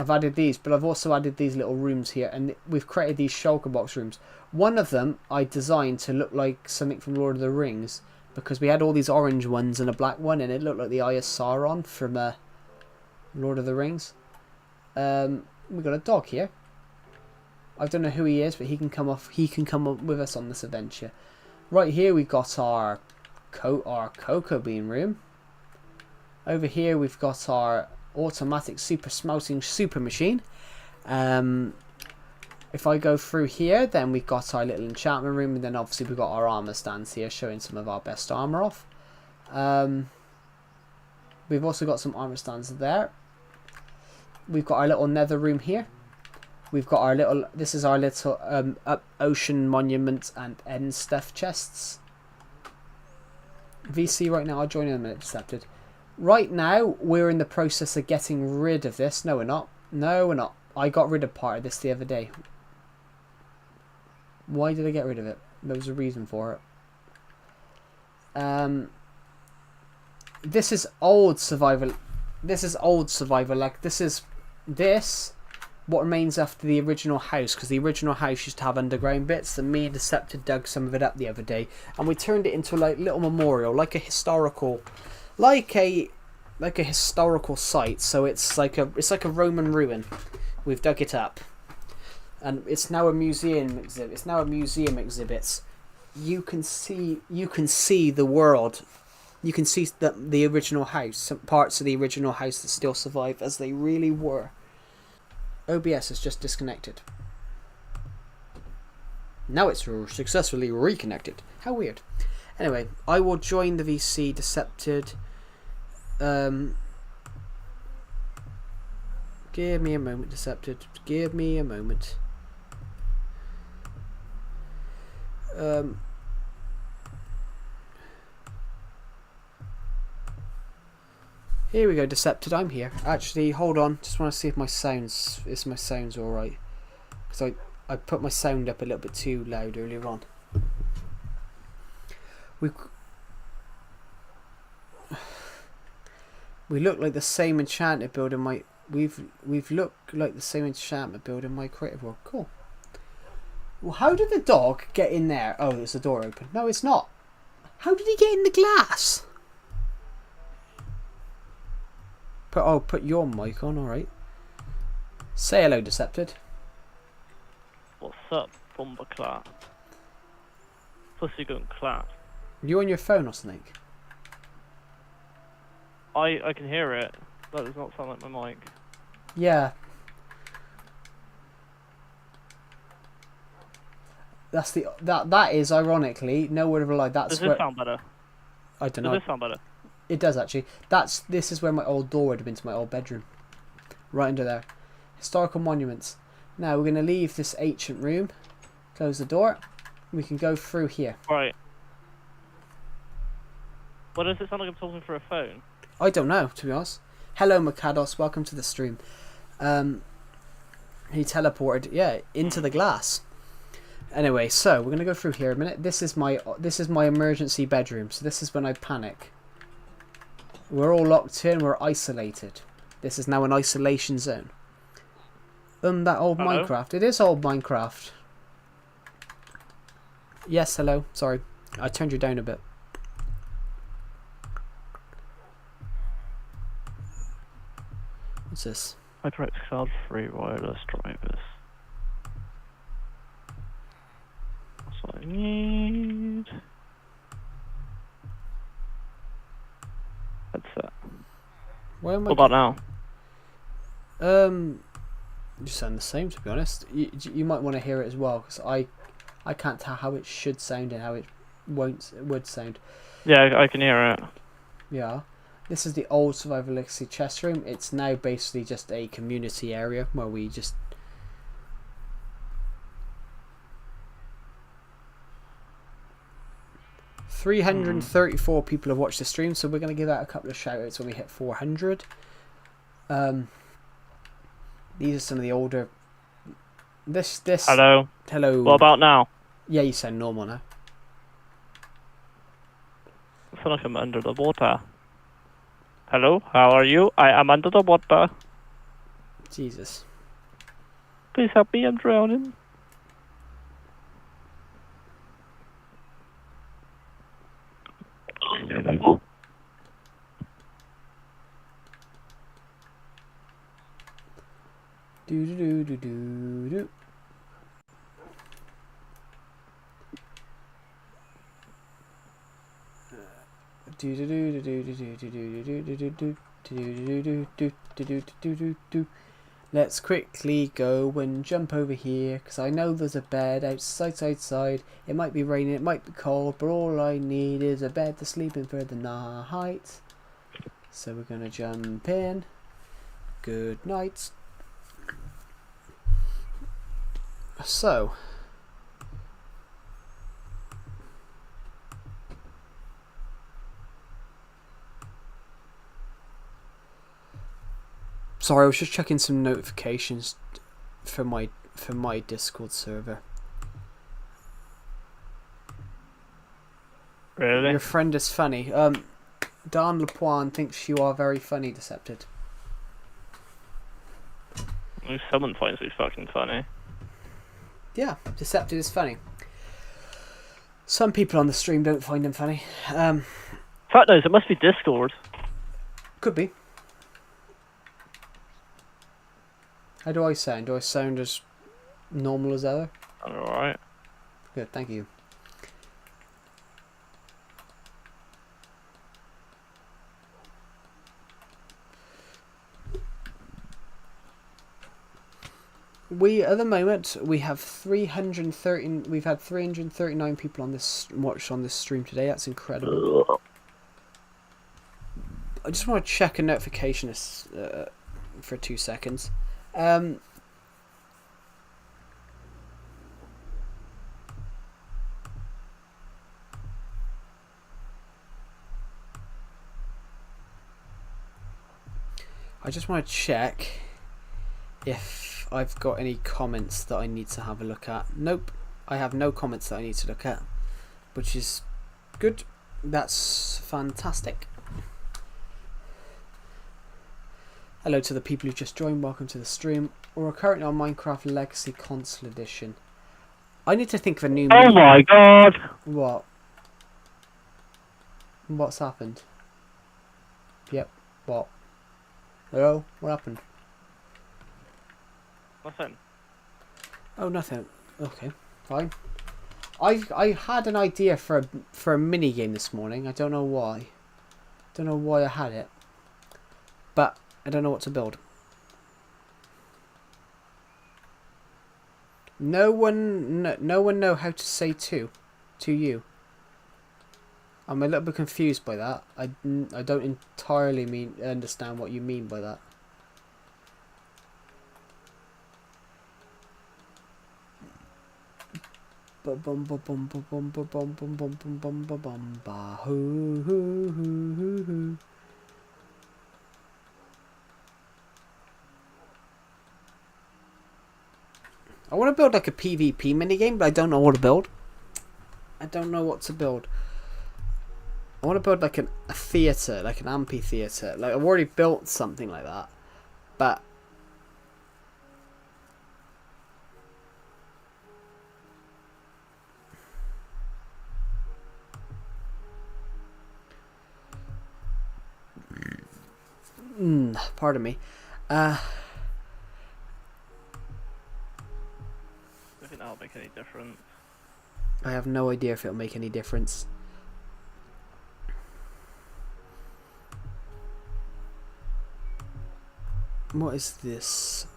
added these, but I've also added these little rooms here, and we've created these shulker box rooms. One of them I designed to look like something from Lord of the Rings, because we had all these orange ones and a black one, and it looked like the Eye of Sauron from Lord of the Rings. We've got a dog here. I don't know who he is, but he can come up with us on this adventure. Right here we've got our cocoa bean room. Over here we've got our automatic super smelting super machine. If I go through here, then we've got our little enchantment room, and then obviously we've got our armor stands here showing some of our best armor off. We've also got some armor stands there. We've got our little nether room here. We've got our little. This is our little up ocean monument and end stuff chests. VC right now. I'll join in a minute. Accepted. Right now we're in the process of getting rid of this. No, we're not. No, we're not. I got rid of part of this the other day. Why did I get rid of it? There was a reason for it. This is old survival. This is old survival. Like this is what remains after the original house, because the original house used to have underground bits, and me and Deceptive dug some of it up the other day, and we turned it into like little memorial, like a historical, like a historical site. So it's like a Roman ruin. We've dug it up, and it's now a museum exhibit. It's now a museum exhibit. You can see the world. You can see the original house, some parts of the original house that still survive as they really were. OBS has just disconnected. Now it's successfully reconnected. How weird. Anyway, I will join the VC Decepted. Give me a moment, Decepted. Give me a moment. Here we go, Decepted. I'm here. Actually, hold on. Just want to see if my sounds all right. Because I put my sound up a little bit too loud earlier on. We look like the same enchanted build in my. We've looked like the same enchantment build in my creative world. Cool. Well, how did the dog get in there? Oh, there's the door open. No, it's not. How did he get in the glass? Put your mic on, alright. Say hello, Decepted. What's up, Bomberclat? Pussy gun clat. You on your phone or something? I can hear it. That does not sound like my mic. Yeah. That is ironically, no word of a lie. Does this sound better? I don't know. Does this sound better? It does actually. This is where my old door would have been to my old bedroom. Right under there. Historical monuments. Now we're going to leave this ancient room. Close the door. We can go through here. Right. What does it sound like I'm talking through a phone? I don't know, to be honest. Hello, Makados. Welcome to the stream. He teleported, yeah, into the glass. Anyway, so we're going to go through here a minute. This is my emergency bedroom. So this is when I panic. We're all locked in. We're isolated. This is now an isolation zone. That old Hello? Minecraft. It is old Minecraft. Yes, hello. Sorry. I turned you down a bit. What's this? HyperX Cloud Free Wireless Drivers. That's what I need. Headset. Why am I? What about now? You sound the same, to be honest. You might want to hear it as well, because I can't tell how it should sound and how it would sound. Yeah, I can hear it. Yeah. This is the old Survival Legacy chest room. It's now basically just a community area where we just... ...334 people have watched the stream, so we're going to give out a couple of shout-outs when we hit 400. These are some of the older... This... Hello. Hello. What about now? Yeah, you sound normal now. I feel like I'm under the water. Hello, how are you? I am under the water. Jesus. Please help me, I'm drowning. Do do do do do do. Let's quickly go and jump over here, because I know there's a bed outside. It might be raining, it might be cold, but all I need is a bed to sleep in for the night. So we're gonna jump in. Good night. So. Sorry, I was just checking some notifications for my Discord server. Really? Your friend is funny. Dan Lepoin thinks you are very funny, Decepted. Someone finds me fucking funny. Yeah, Decepted is funny. Some people on the stream don't find him funny. Fact knows, it must be Discord. Could be. How do I sound? Do I sound as normal as ever? Alright. Good, thank you. At the moment we have 313. We've had 339 people on this watch on this stream today. That's incredible. I just want to check a notification for 2 seconds. I just want to check if I've got any comments that I need to have a look at. Nope, I have no comments that I need to look at, which is good. That's fantastic. Hello to the people who just joined, welcome to the stream. We're currently on Minecraft Legacy Console Edition. I need to think of a new Oh my god! What? What's happened? Yep, what? Hello? What happened? Nothing. Oh, nothing. Okay, fine. I had an idea for a mini game this morning. I don't know why. Don't know why I had it. But I don't know what to build. No one know how to say to you. I'm a little bit confused by that. I don't entirely understand what you mean by that. I want to build like a PvP minigame, but I don't know what to build. I don't know what to build. I want to build like a theatre, like an amphitheatre. Like I've already built something like that, but pardon me. I don't think that'll make any difference. I have no idea if it'll make any difference. What is this?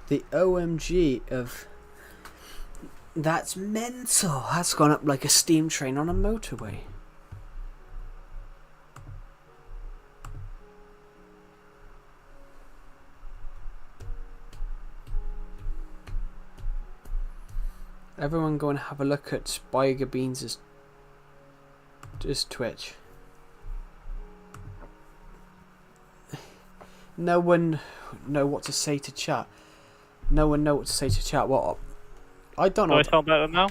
The OMG of... That's mental. That's gone up like a steam train on a motorway. Everyone go and have a look at Bioga Beans' Twitch. No one know what to say to chat. No one know what to say to chat. What? I don't know. Do I sound better now?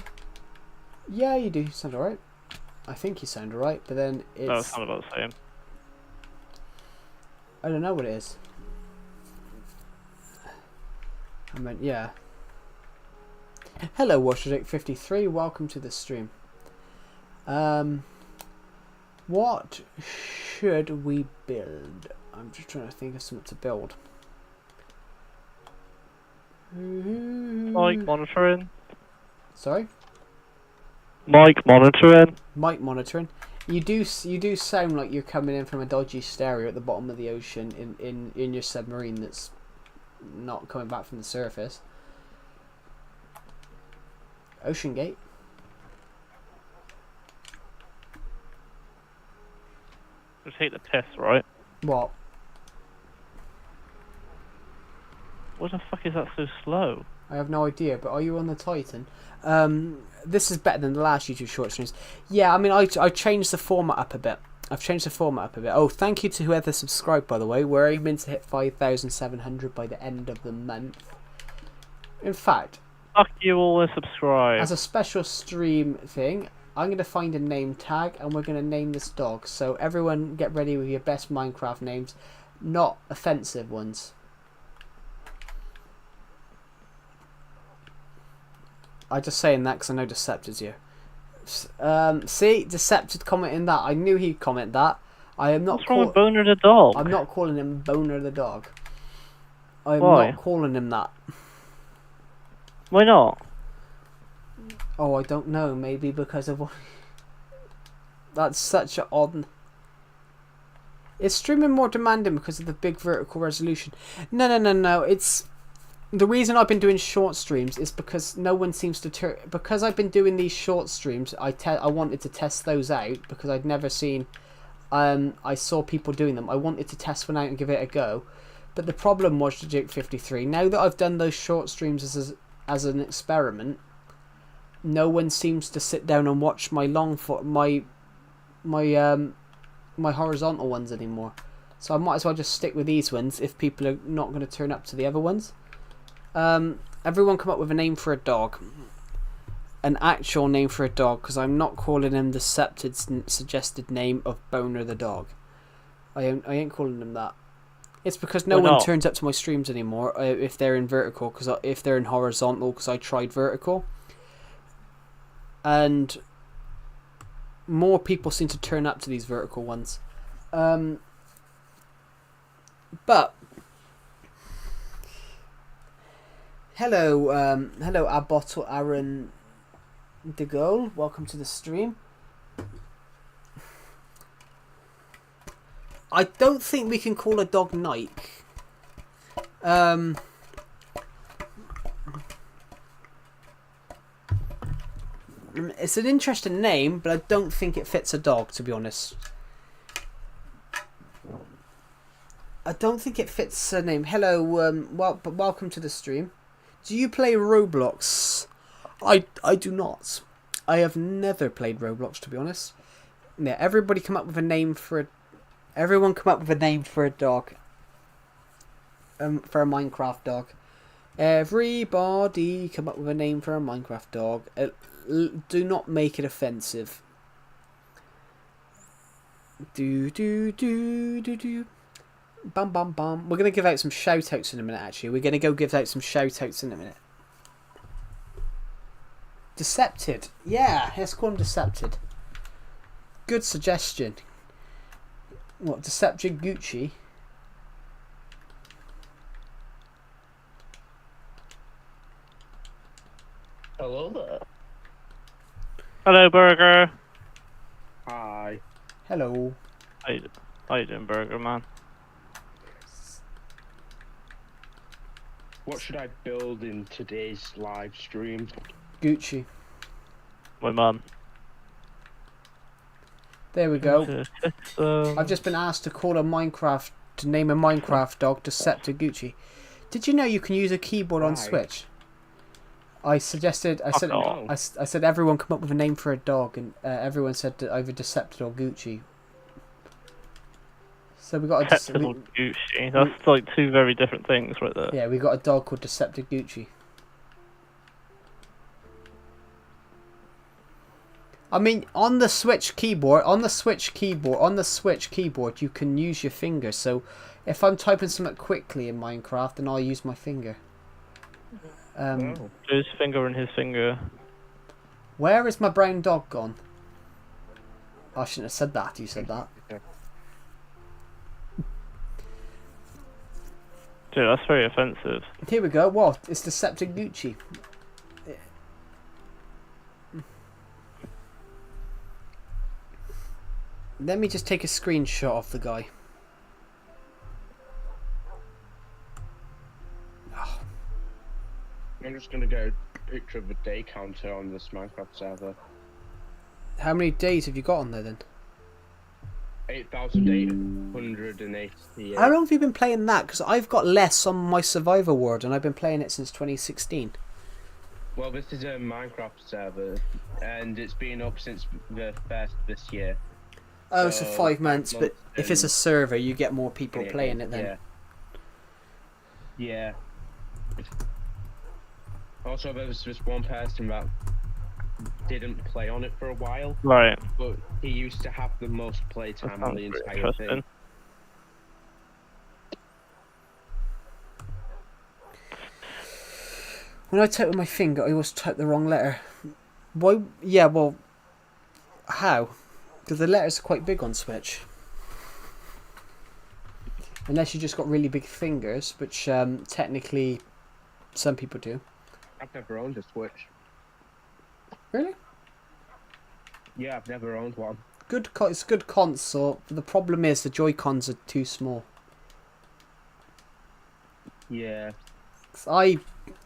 Yeah, you do. You sound alright. I think you sound alright, but then it's... No, it sounded about the same. I don't know what it is. I meant, yeah. Hello, WatcherDick53. Welcome to the stream. What should we build? I'm just trying to think of something to build. Mic monitoring. Sorry? Mic monitoring. Mic monitoring. You do sound like you're coming in from a dodgy stereo at the bottom of the ocean in your submarine that's not coming back from the surface. Ocean Gate. Just take the piss, right? What? What the fuck is that so slow? I have no idea, but are you on the Titan? This is better than the last YouTube short streams. Yeah, I mean, I changed the format up a bit. I've changed the format up a bit. Oh, thank you to whoever subscribed, by the way. We're aiming to hit 5,700 by the end of the month. In fact, Fuck you all and subscribe. as a special stream thing, I'm going to find a name tag and we're going to name this dog. So everyone get ready with your best Minecraft names, not offensive ones. I'm just saying that because I know Decepted's here. See, Decepted commenting that. I knew he'd comment that. I am not. What's wrong with Boner the dog? I'm not calling him Boner the dog. I'm Why? not calling him that. Why not? Oh, I don't know. Maybe because of what. That's such an odd. Is streaming more demanding because of the big vertical resolution? No. It's the reason I've been doing short streams is because no one seems to because I've been doing these short streams. I wanted to test those out because I'd never seen. I saw people doing them. I wanted to test one out and give it a go, but the problem was the Jake 53. Now that I've done those short streams as an experiment, no one seems to sit down and watch my my horizontal ones anymore. So I might as well just stick with these ones if people are not going to turn up to the other ones. Everyone come up with a name for a dog. An actual name for a dog, because I'm not calling him Decepted's suggested name of Boner the dog. I ain't calling him that. It's because no one turns up to my streams anymore if they're in vertical, because if they're in horizontal, because I tried vertical. And more people seem to turn up to these vertical ones. But hello Abbott Aaron de Gaulle, welcome to the stream. I don't think we can call a dog Nike. It's an interesting name, but I don't think it fits a dog, to be honest. I don't think it fits a name. Hello, welcome to the stream. Do you play Roblox? I do not. I have never played Roblox, to be honest. Yeah, everybody come up with a name for everyone come up with a name for a dog. For a Minecraft dog. Everybody come up with a name for a Minecraft dog. Do not make it offensive. Do. Bum bum bum. We're going to give out some shout outs in a minute, actually. We're going to go give out some shout outs in a minute. Decepted. Yeah, let's call him Decepted. Good suggestion. What, Decepted Gucci? Hello there. Hello, Burger. Hi. Hello. How you doing, Burger Man? What should I build in today's live stream? Gucci. My mum. There we go. Okay, I've just been asked to name a Minecraft dog Decepted Gucci. Did you know you can use a keyboard on Why? Switch? I said no. I said everyone come up with a name for a dog, and everyone said either Decepted or Gucci. So we got Deceptible Gucci. That's like two very different things right there. yeah, we got a dog called Decepted Gucci. I mean, on the Switch keyboard, you can use your finger. So, if I'm typing something quickly in Minecraft, then I'll use my finger. His finger and his finger. Where is my brown dog gone? I shouldn't have said that. You said that. Dude, that's very offensive. Here we go. What? It's Decepted Gucci. Let me just take a screenshot of the guy. Oh. I'm just gonna get a picture of a day counter on this Minecraft server. How many days have you got on there then? 8,888. How long have you been playing that? Because I've got less on my Survivor World, and I've been playing it since 2016. Well, this is a Minecraft server, and it's been up since the first this year. Oh, so 5 months, but if it's a and- server, you get more people playing it then. Yeah. Also, there was just one person that didn't play on it for a while, Right. but he used to have the most That playtime on sounds the pretty entire interesting. thing. When I type with my finger, I always type the wrong letter. Why? Yeah, well, how? Because the letters are quite big on Switch. Unless you just got really big fingers, which technically some people do. I've never owned a Switch. Really? Yeah, I've never owned one. It's a good console. The problem is the JoyCons are too small. Yeah.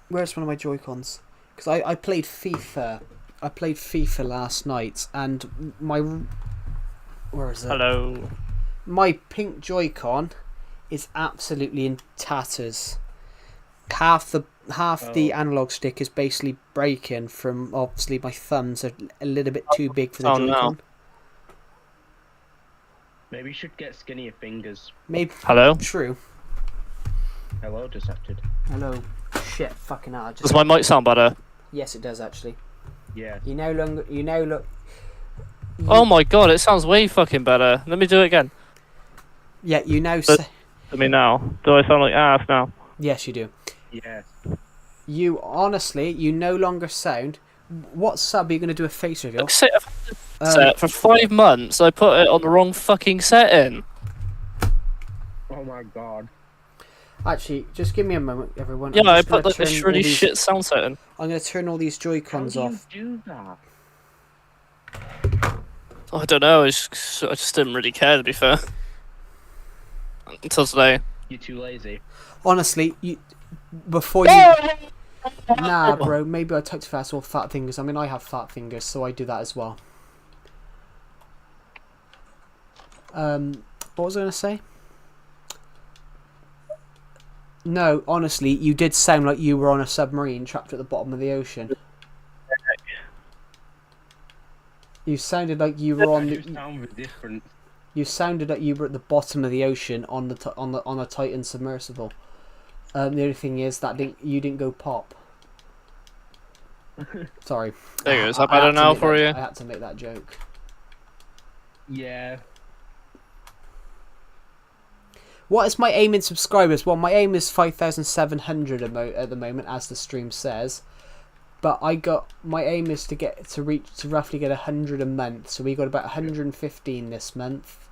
Where's one of my JoyCons? Because I played FIFA. I played FIFA last night, and where is it? Hello. My pink Joy-Con is absolutely in tatters. Half the analog stick is basically breaking from, obviously my thumbs are a little bit too big for the Oh, Joy-Con. no. Maybe you should get skinnier fingers. Maybe. Hello. True. Hello, Decepted. Hello. Shit. Fucking hell. Does my mic sound better? Yes, it does actually. Yeah. You now look. Oh my god, it sounds way fucking better. Let me do it again. Yeah, you now But- say. To me now. Do I sound like ass now? Yes, you do. Yeah. You honestly, you no longer sound. What sub are you going to do a face reveal? Set for 5 months. I put it on the wrong fucking setting. Oh my god. Actually, just give me a moment, everyone. Yeah, I'm I just gonna put like turn this all really these- shit sound setting. I'm going to turn all these How Joy-Cons do you off. do that? I don't know. I just didn't really care, to be fair. Until today. You're too lazy. Honestly, before you. Nah, bro. Maybe I typed fast or fat fingers. I mean, I have fat fingers, so I do that as well. What was I going to say? No, honestly, you did sound like you were on a submarine trapped at the bottom of the ocean. You sounded like you were on You the. sound different. You sounded like you were at the bottom of the ocean on a Titan submersible. The only thing is that you didn't go pop. Sorry. There you go. Is that I had better to now make for you? I had to make that joke. Yeah. What is my aim in subscribers? Well, my aim is 5,700 at the moment, as the stream says. But my aim is to roughly get 100 a month. So we got about 115 this month.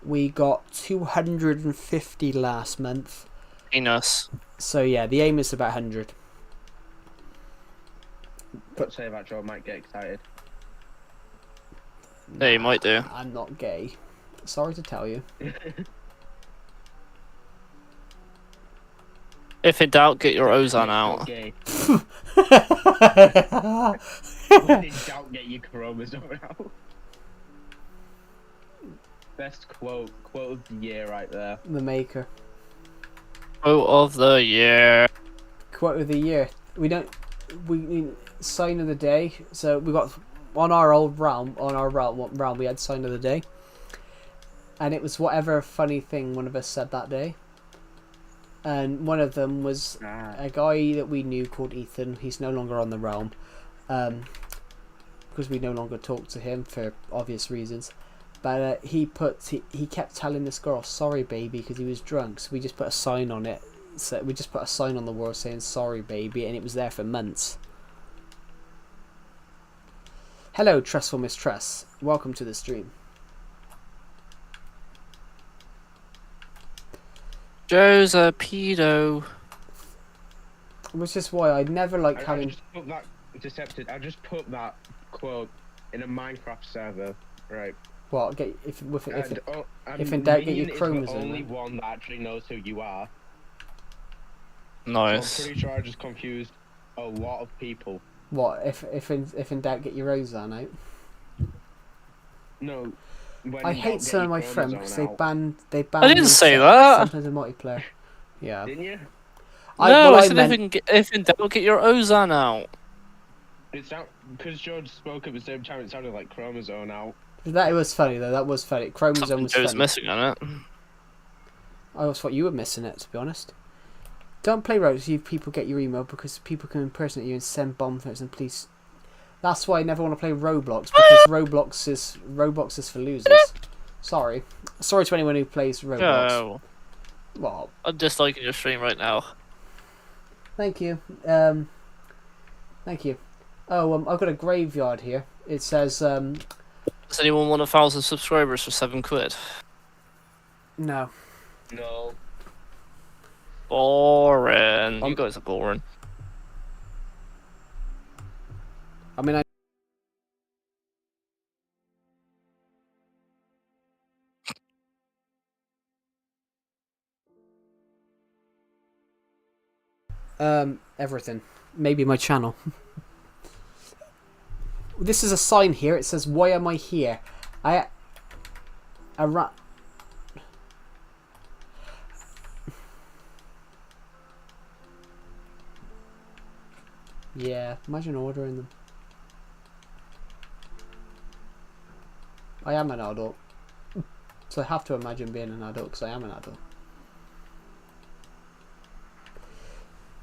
We got 250 last month. Penis. So yeah, the aim is about 100. Don't say that, Joe. I might get excited. Yeah, you might do. I'm not gay. Sorry to tell you. If in doubt, get your Ozone You're out. gay. When in doubt, get your chromosome out. Best quote of the year right there. The maker. Quote of the year. Quote of the year. We need sign of the day. So we got on our realm, we had sign of the day. And it was whatever funny thing one of us said that day. And one of them was a guy that we knew called Ethan. He's no longer on the realm. Because we no longer talk to him for obvious reasons. But he kept telling this girl, sorry baby, because he was drunk. So we just put a sign on it. So we just put a sign on the wall saying sorry baby, and it was there for months. Hello, Trustful Miss Tress. Welcome to the stream. Joe's a pedo. Which is why I never like I having. just put that Decepted. I just put that quote in a Minecraft server, right? What? If And in doubt, get your Minion is chromosome, the only then. one that actually knows who you are. So I'm Nice. pretty sure I just confused a lot of people. What? If in doubt, get your Ozan out. No, When I in doubt, hate get some of your my friends chromosome because they out. ban. I didn't me say that. sometimes in multiplayer. Yeah. Didn't you? No, I said meant if in doubt, get your Ozan out. It's out because George spoke at the same time. It sounded like chromosome out. that. It was funny though. That was funny. Chromosome Something was Joe's funny. missing on it. I always thought you were missing it, to be honest. Don't play roads. You people get your email because people can impersonate you and send bomb threats and police. That's why I never want to play Roblox because Roblox is for losers. Sorry to anyone who plays Roblox. Joe, Well, I'm disliking your stream right now. thank you. Thank you. Oh, I've got a graveyard here. It says Does anyone want 1,000 subscribers for £7? no. No. Boring. You guys are boring. I mean, everything. Maybe my channel. This is a sign here. It says, "Why am I here?" Yeah, imagine ordering them. I am an adult. So I have to imagine being an adult because I am an adult.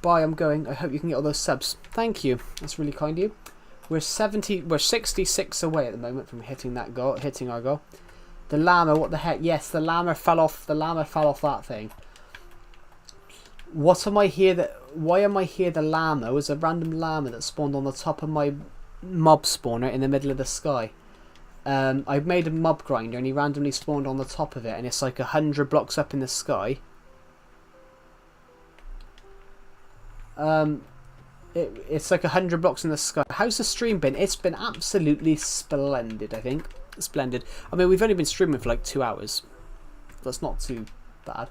Bye, I'm going. I hope you can get all those subs. Thank you. That's really kind of you. We're 66 away at the moment from hitting our goal. The llama, what the heck? Yes, the llama fell off that thing. What am I here why am I here? The llama was a random llama that spawned on the top of my mob spawner in the middle of the sky. I've made a mob grinder and he randomly spawned on the top of it and it's like 100 blocks up in the sky. It's like 100 blocks in the sky. How's the stream been? It's been absolutely splendid, I think. Splendid. I mean, we've only been streaming for like 2 hours. That's not too bad.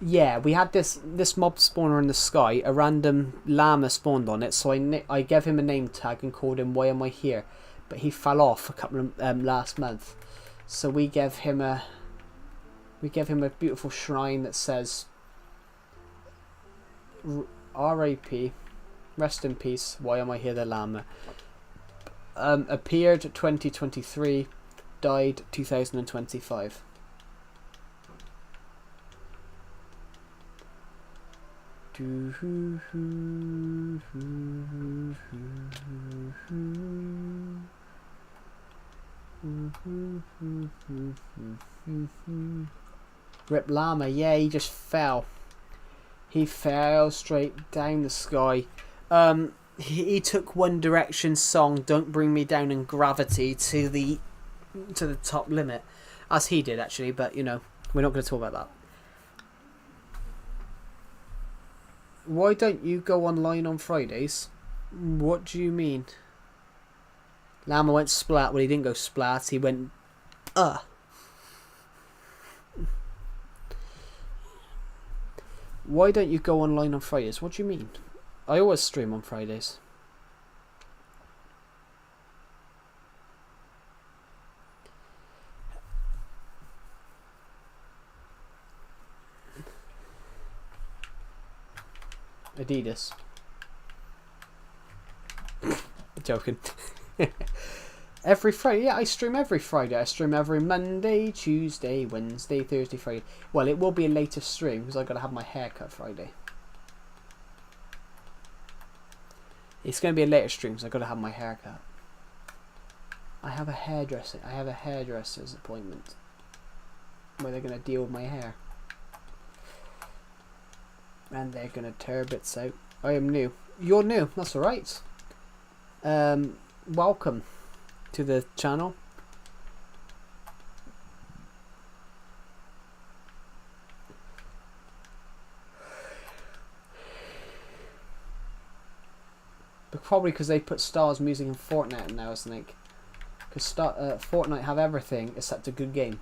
Yeah, we had this mob spawner in the sky. A random llama spawned on it, so I gave him a name tag and called him "Why am I here?" But he fell off a couple of last month, so we gave him a beautiful shrine that says R.A.P. Rest in peace. Why am I here? The llama. Appeared 2023, died 2025. Rip llama, yeah, he just fell. He fell straight down the sky. He took One Direction's song "Don't Bring Me Down in Gravity" to the top limit, as he did actually. But you know, we're not going to talk about that. Why don't you go online on Fridays? What do you mean? Llama went splat. Well, he didn't go splat. He went Why don't you go online on Fridays? What do you mean? I always stream on Fridays. Adidas. Joking. Every Friday, yeah, I stream every Friday. I stream every Monday, Tuesday, Wednesday, Thursday, Friday. Well, it will be a later stream because I've got to have my hair cut Friday. It's going to be a later stream because I've got to have my hair cut. I have a hairdresser's appointment where they're going to deal with my hair. And they're going to tear bits out. I am new. You're new. That's alright. Welcome to the channel. But probably because they put Stars music in Fortnite now, I think. Because Fortnite have everything except a good game.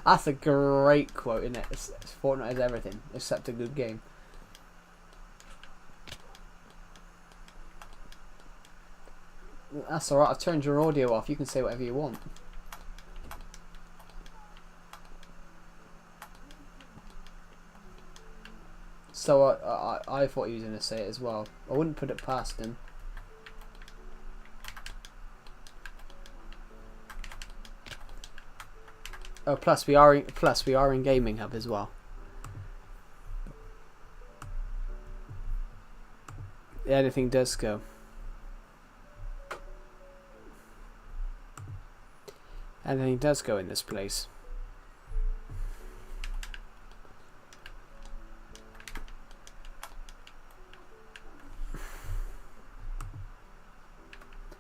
That's a great quote, isn't it? Fortnite has everything except a good game. That's alright, I've turned your audio off. You can say whatever you want. So I thought he was going to say it as well. I wouldn't put it past him. Oh, plus we are in Gaming Hub as well. Anything does go. Anything does go in this place.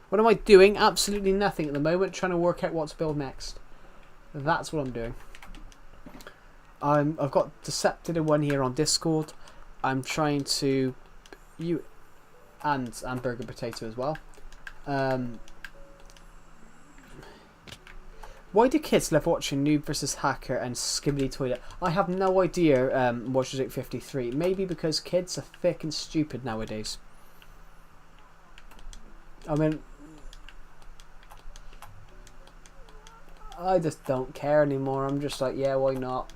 What am I doing? Absolutely nothing at the moment. Trying to work out what to build next. That's what I'm doing. I've got Decepted in one here on Discord. I'm trying to and Burger Potato as well. Why do kids love watching Noob vs Hacker and Skibbity Toilet? I have no idea. Watch 53. Maybe because kids are thick and stupid nowadays. I mean, I just don't care anymore. I'm just like, yeah, why not?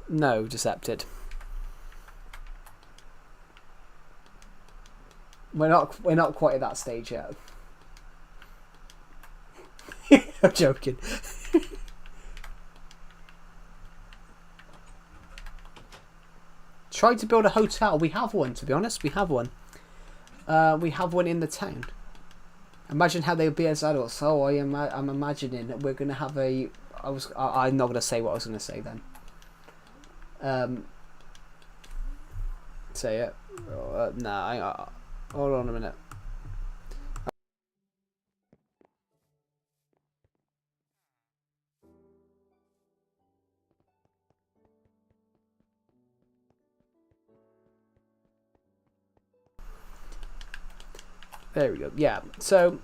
No, Decepted. We're not quite at that stage yet. I'm joking. Try to build a hotel. We have one, to be honest. We have one. We have one in the town. Imagine how they would be as adults. So I'm imagining that we're gonna have a. I'm not gonna say what I was gonna say then. Say it. Nah. Hold on a minute. There we go. Yeah. So,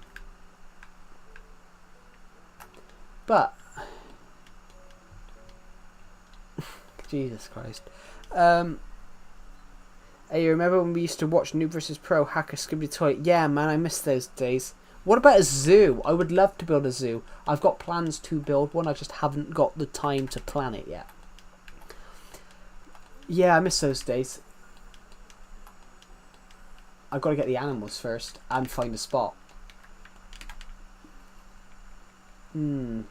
but Jesus Christ. Hey, you remember when we used to watch Noob vs Pro, Hacker, Skibbity Toilet? Yeah, man, I miss those days. What about a zoo? I would love to build a zoo. I've got plans to build one. I just haven't got the time to plan it yet. Yeah, I miss those days. I've got to get the animals first and find a spot. In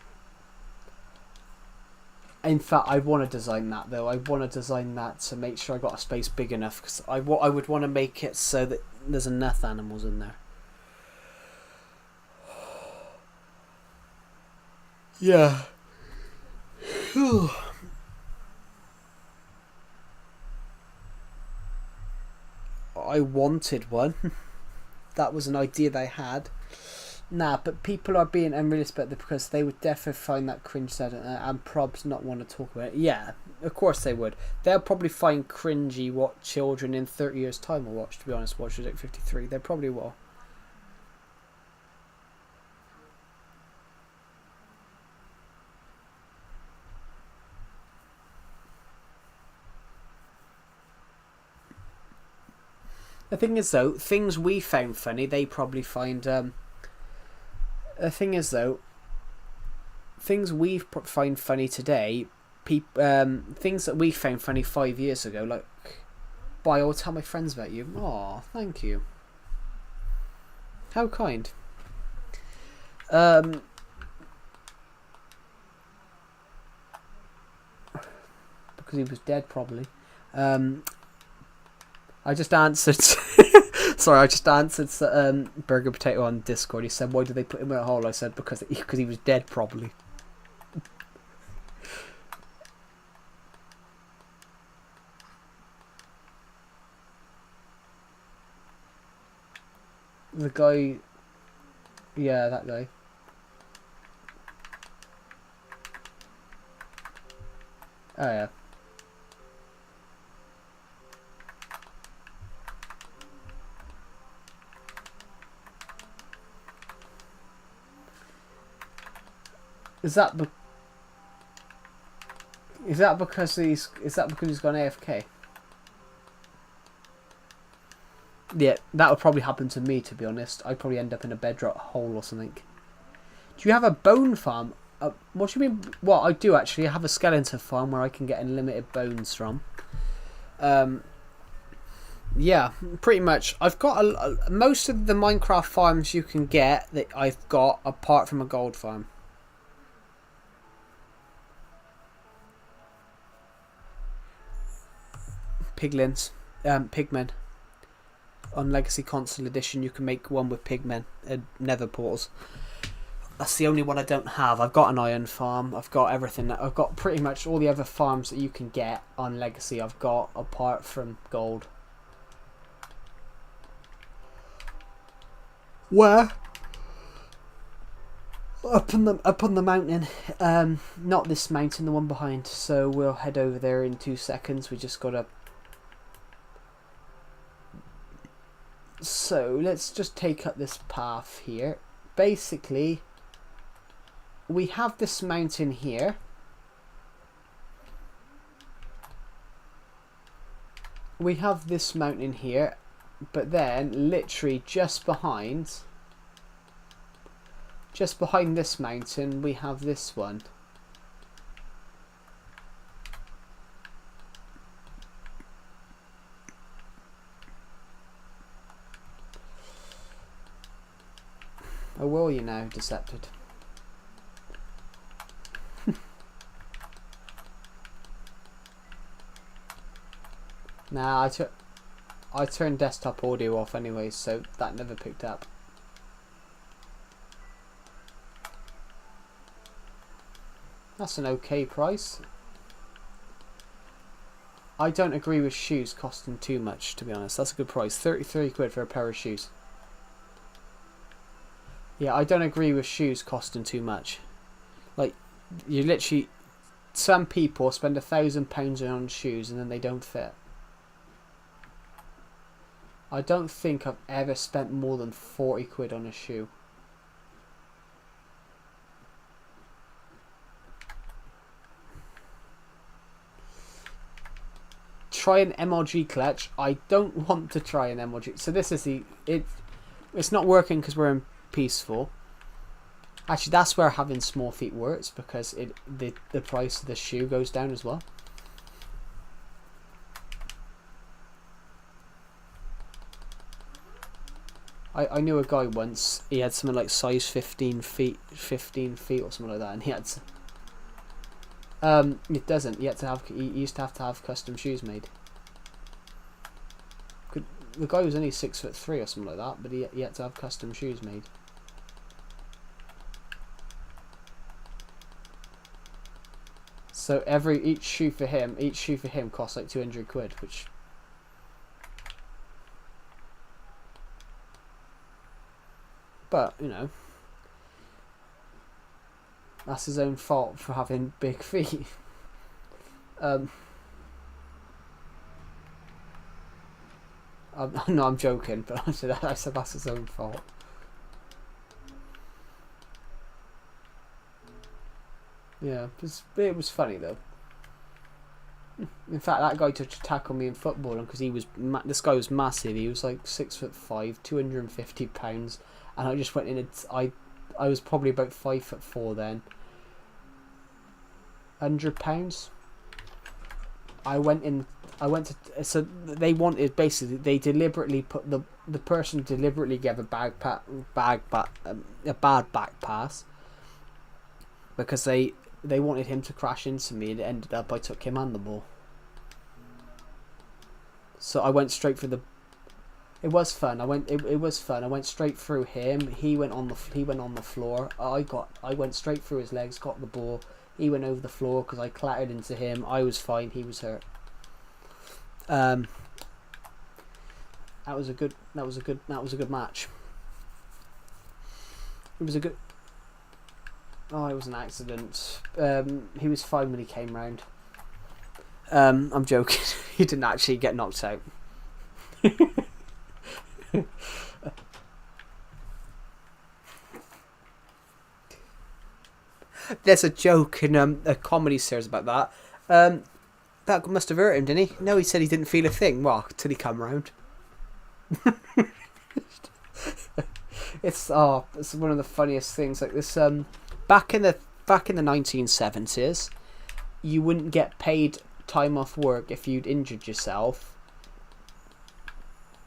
fact, I want to design that though. I want to design that to make sure I got a space big enough, because I would want to make it so that there's enough animals in there. Yeah. I wanted one. That was an idea they had. Nah, but people are being unrealistic because they would definitely find that cringe said and probs not want to talk about it. Yeah, of course they would. They'll probably find cringy what children in 30 years' time will watch, to be honest. Watch 53. They probably will. The thing is, though, things we found funny, they probably find. The thing is, though, things we find funny today, things that we found funny 5 years ago, like, boy, I'll tell my friends about you. Aw, thank you. How kind. Because he was dead, probably. I just answered. Sorry, I just answered Burger Potato on Discord. He said, "Why did they put him in a hole?" I said, "Because he was dead, probably." The guy, yeah, that guy. Oh yeah. Is that because he's gone AFK? Yeah, that would probably happen to me, to be honest. I'd probably end up in a bedrock hole or something. Do you have a bone farm? What do you mean? Well, I do actually. I have a skeleton farm where I can get unlimited bones from. Yeah, pretty much. I've got most of the Minecraft farms you can get that I've got, apart from a gold farm. Pigmen. On Legacy Console Edition, you can make one with pigmen and nether portals. That's the only one I don't have. I've got an iron farm. I've got everything. I've got pretty much all the other farms that you can get on Legacy. I've got apart from gold. Where? Up on the mountain. Not this mountain, the one behind. So we'll head over there in 2 seconds. We just gotta. So let's just take up this path here. Basically, we have this mountain here. We have this mountain here, but then literally just behind this mountain we have this one. Oh, will you now, Decepted? Nah, I turned desktop audio off anyway, so that never picked up. That's an okay price. I don't agree with shoes costing too much, to be honest. That's a good price. 33 quid for a pair of shoes. Yeah, I don't agree with shoes costing too much. Like, you literally... Some people spend £1,000 on shoes and then they don't fit. I don't think I've ever spent more than 40 quid on a shoe. Try an MLG clutch. I don't want to try an MLG. So this is the... It's not working because we're in peaceful. Actually, that's where having small feet works, because the price of the shoe goes down as well. I knew a guy once. He had something like size 15 feet or something like that, and he had. It doesn't. He used to have custom shoes made. The guy was only 6'3" or something like that, but he had to have custom shoes made. So each shoe for him costs like 200 quid, which. But you know, that's his own fault for having big feet. No, I'm joking, but I said that's his own fault. Yeah, it was funny though. In fact, that guy took a tackle me in football, because this guy was massive. He was like 6'5", 250 pounds, and I just went in. I was probably about 5'4" then. £100. So they wanted, basically they deliberately put the person deliberately gave a bad back pass, because they wanted him to crash into me, and it ended up I took him and the ball. So I went straight for the. It was fun. It was fun. I went straight through him. He went on the floor. I went straight through his legs, got the ball. He went over the floor because I clattered into him. I was fine. He was hurt. That was a good match. It was a good. Oh, it was an accident. He was fine when he came round. I'm joking. He didn't actually get knocked out. There's a joke in a comedy series about that. That must have hurt him, didn't he? No, he said he didn't feel a thing. Well, till he come round. It's one of the funniest things. Like this, back in the 1970s, you wouldn't get paid time off work if you'd injured yourself.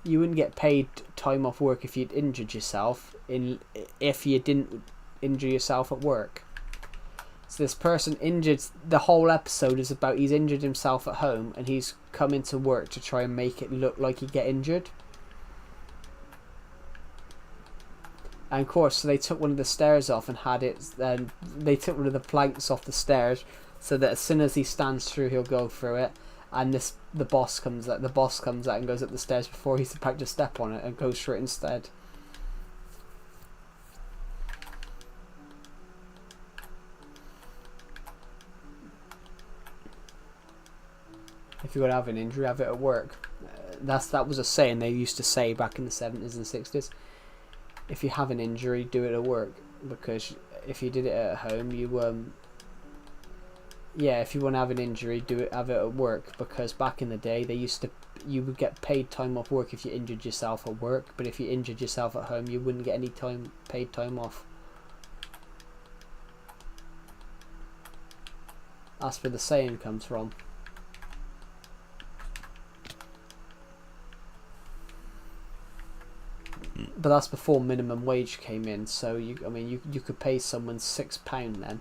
You wouldn't get paid time off work if you'd injured yourself if you didn't injure yourself at work. So this person injured. The whole episode is about he's injured himself at home and he's come into work to try and make it look like he get injured. And of course, so they took one of the stairs off and had it. Then they took one of the planks off the stairs, so that as soon as he stands through, he'll go through it. And the boss comes out. The boss comes out and goes up the stairs before he's about to step on it and goes through it instead. If you're gonna have an injury, have it at work. That was a saying they used to say back in the 70s and 60s. If you have an injury, do it at work, because if you did it at home, you if you want to have an injury, have it at work, because back in the day you would get paid time off work if you injured yourself at work, but if you injured yourself at home, you wouldn't get any paid time off. That's where the saying comes from. But that's before minimum wage came in, so you could pay someone £6 then.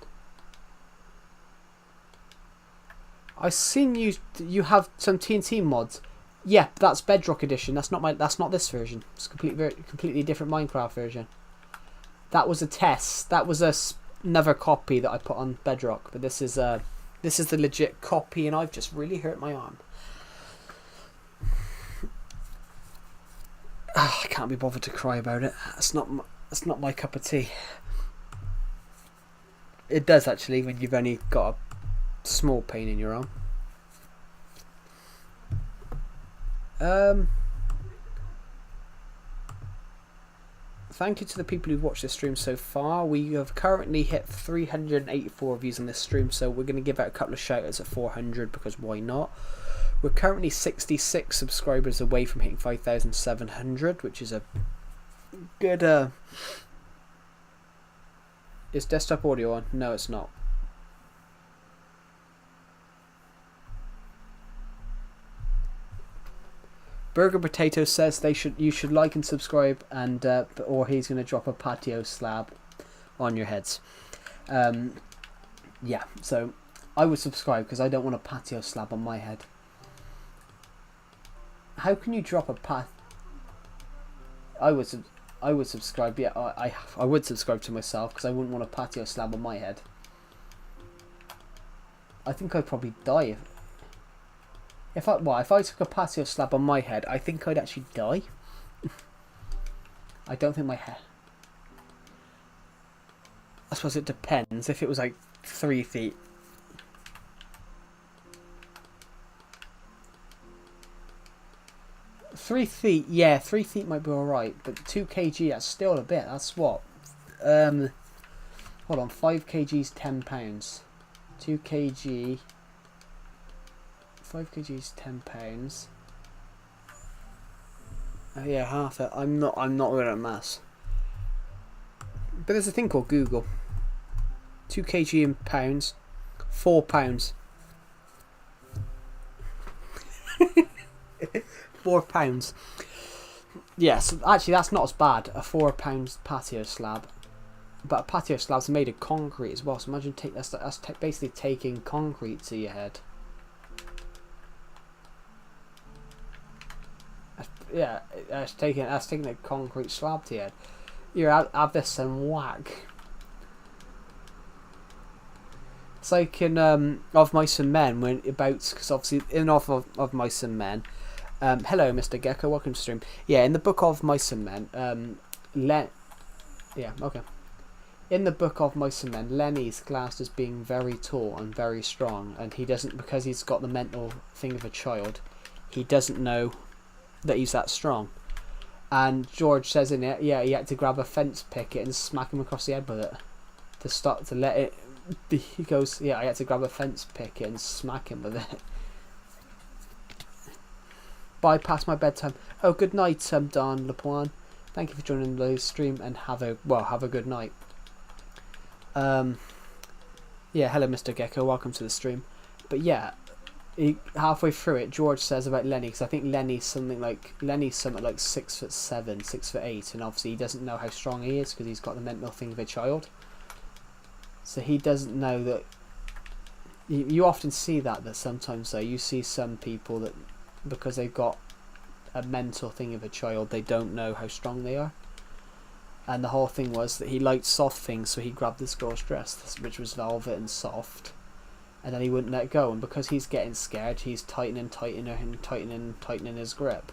I've seen you have some TNT mods. Yeah, that's Bedrock edition. That's not this version. It's completely different Minecraft version. That was a test. That was another copy that I put on Bedrock, but this is the legit copy, and I've just really hurt my arm. I can't be bothered to cry about it. That's not my cup of tea. It does actually when you've only got a small pain in your arm. Thank you to the people who've watched this stream so far. We have currently hit 384 views on this stream, so we're going to give out a couple of shout outs at 400 because why not? We're currently 66 subscribers away from hitting 5,700, which is a good... Is desktop audio on? No, it's not. Burger Potato says you should like and subscribe, and or he's going to drop a patio slab on your heads. Yeah, so I would subscribe because I don't want a patio slab on my head. How can you drop a I would subscribe. Yeah, I would subscribe to myself because I wouldn't want a patio slab on my head. I think I'd probably die if I took a patio slab on my head. I think I'd actually die. I don't think my head. I suppose it depends. If it was like 3 feet. 3 feet, yeah, 3 feet might be alright, but 2 kg, that's still a bit. That's what? Hold on, 5 kg is £10. 2 kg, 5 kg is £10. Yeah, half it. I'm not good at maths. But there's a thing called Google. 2 kg in pounds, £4. £4. Yeah, so actually that's not as bad, a £4 patio slab. But a patio slab's made of concrete as well, so imagine that's basically taking concrete to your head. Yeah, that's taking a concrete slab to your head. You're have this and whack. It's like in Of Mice and Men, when because obviously in of Mice and Men. Hello, Mr. Gecko. Welcome to stream. Yeah, in the book of Mice and Men, yeah, okay. In the book of Mice and Men, Lenny's classed as being very tall and very strong, and he doesn't, because he's got the mental thing of a child, he doesn't know that he's that strong. And George says in it, yeah, he had to grab a fence picket and smack him across the head with it to let it. He goes, yeah, I had to grab a fence picket and smack him with it. bypass my bedtime. Oh, good night, Don Lapuan. Thank you for joining the live stream and have a good night. Yeah, hello, Mr. Gecko. Welcome to the stream. But yeah, halfway through it, George says about Lenny, because I think Lenny's something like 6'7", 6'8", and obviously he doesn't know how strong he is because he's got the mental thing of a child. So he doesn't know that. You often see that sometimes though, you see some people that because they've got a mental thing of a child, they don't know how strong they are. And the whole thing was that he liked soft things, so he grabbed this girl's dress, which was velvet and soft, and then he wouldn't let go. And because he's getting scared, he's tightening his grip.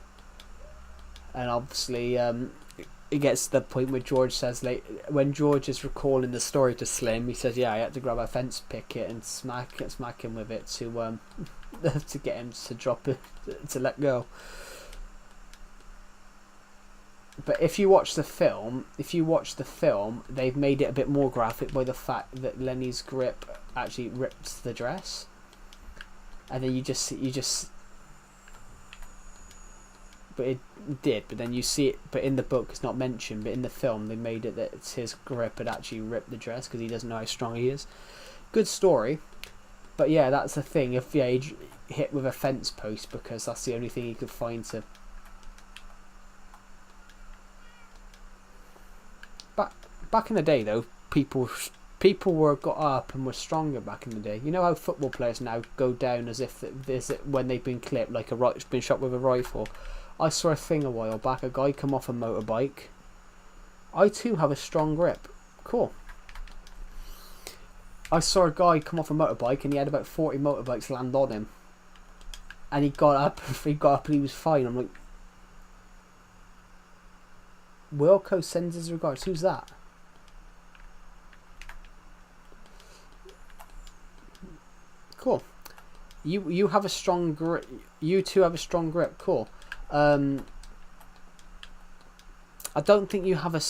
And obviously, it gets to the point where George says, like, when George is recalling the story to Slim, he says, "Yeah, I had to grab a fence picket and smack him with it to to get him to drop it, to let go." But if you watch the film, they've made it a bit more graphic by the fact that Lenny's grip actually rips the dress, and then you just. But it did. But then you see it. But in the book, it's not mentioned. But in the film, they made it that it's his grip had actually ripped the dress because he doesn't know how strong he is. Good story. But yeah, that's the thing. If he hit with a fence post because that's the only thing he could find to. Back in the day, though, people got up and were stronger back in the day. You know how football players now go down as if when they've been clipped, like been shot with a rifle. I saw a thing a while back. A guy come off a motorbike. I too have a strong grip. Cool. I saw a guy come off a motorbike and he had about 40 motorbikes land on him. And he got up and he was fine. I'm like, Wilco sends his regards. Who's that? Cool. You have a strong grip. You two have a strong grip. Cool. I don't think you have a.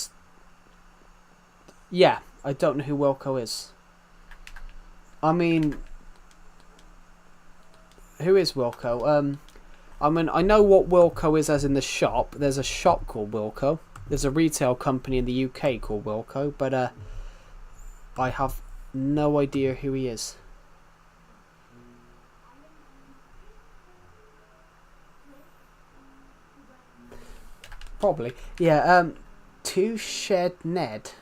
Yeah, I don't know who Wilco is. I mean, who is Wilco? I mean, I know what Wilco is as in the shop. There's a shop called Wilco. There's a retail company in the UK called Wilco, but I have no idea who he is. Probably. Yeah, Two Shed Ned.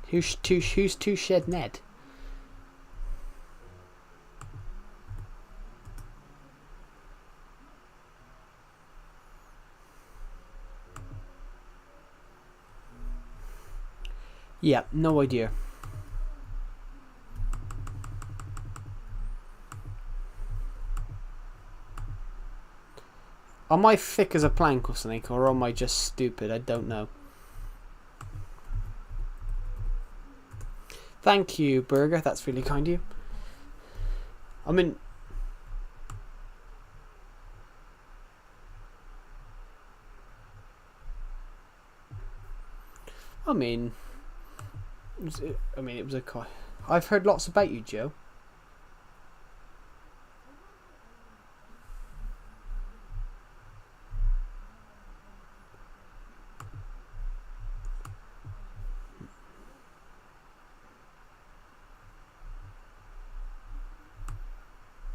Who's Two Shed Ned? Yeah, no idea. Am I thick as a plank or something, or am I just stupid? I don't know. Thank you, Burger. That's really kind of you. I mean... it was a... I've heard lots about you, Joe.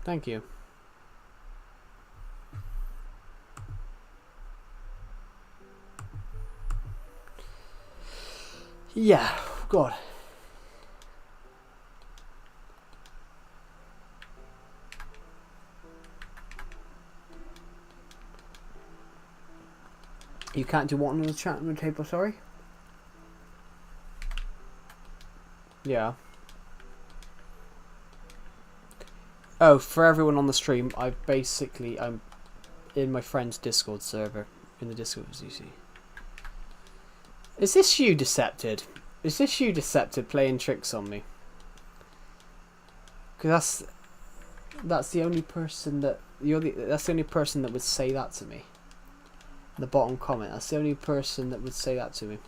Thank you. Yeah, God. You can't do what on the chat room table, sorry? Yeah. Oh, for everyone on the stream, I'm in my friend's Discord server. In the Discord, as you see. Is this you, Decepted? Is this you, Decepted, playing tricks on me? Because that's the only person that that's the only person that would say that to me. The bottom comment. That's the only person that would say that to me.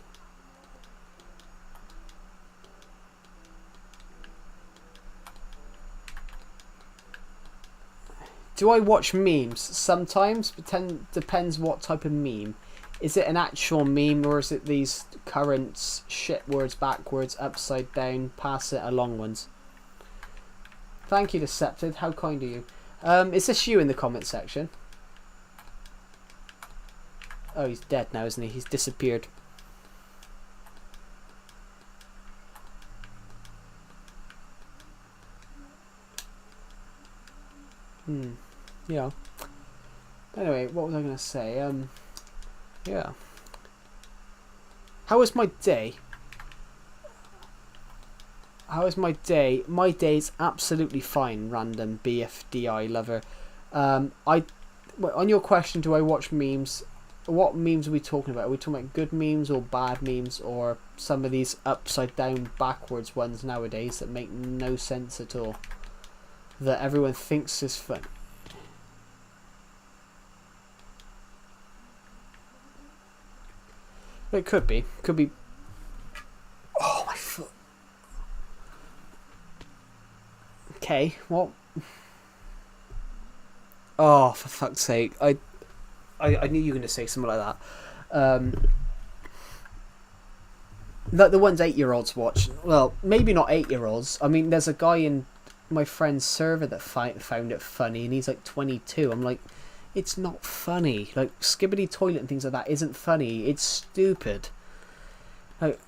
Do I watch memes? Sometimes, but depends what type of meme. Is it an actual meme, or is it these current shit words backwards, upside down, pass it along ones? Thank you, Decepted. How kind of you. Is this you in the comment section? Oh, he's dead now, isn't he? He's disappeared. Yeah. Anyway, what was I going to say? Yeah. How was my day? How was my day? My day's absolutely fine, random BFDI lover. On your question, do I watch memes? What memes are we talking about? Are we talking about good memes or bad memes, or some of these upside down backwards ones nowadays that make no sense at all, that everyone thinks is fun? It could be. Oh, my foot. Okay, what? Oh, for fuck's sake! I knew you were going to say something like that. Like the ones 8-year-olds watch. Well, maybe not 8-year-olds. I mean, there's a guy in my friend's server that found it funny, and he's like 22. I'm like, it's not funny. Like, Skibbity Toilet and things like that isn't funny. It's stupid. Like,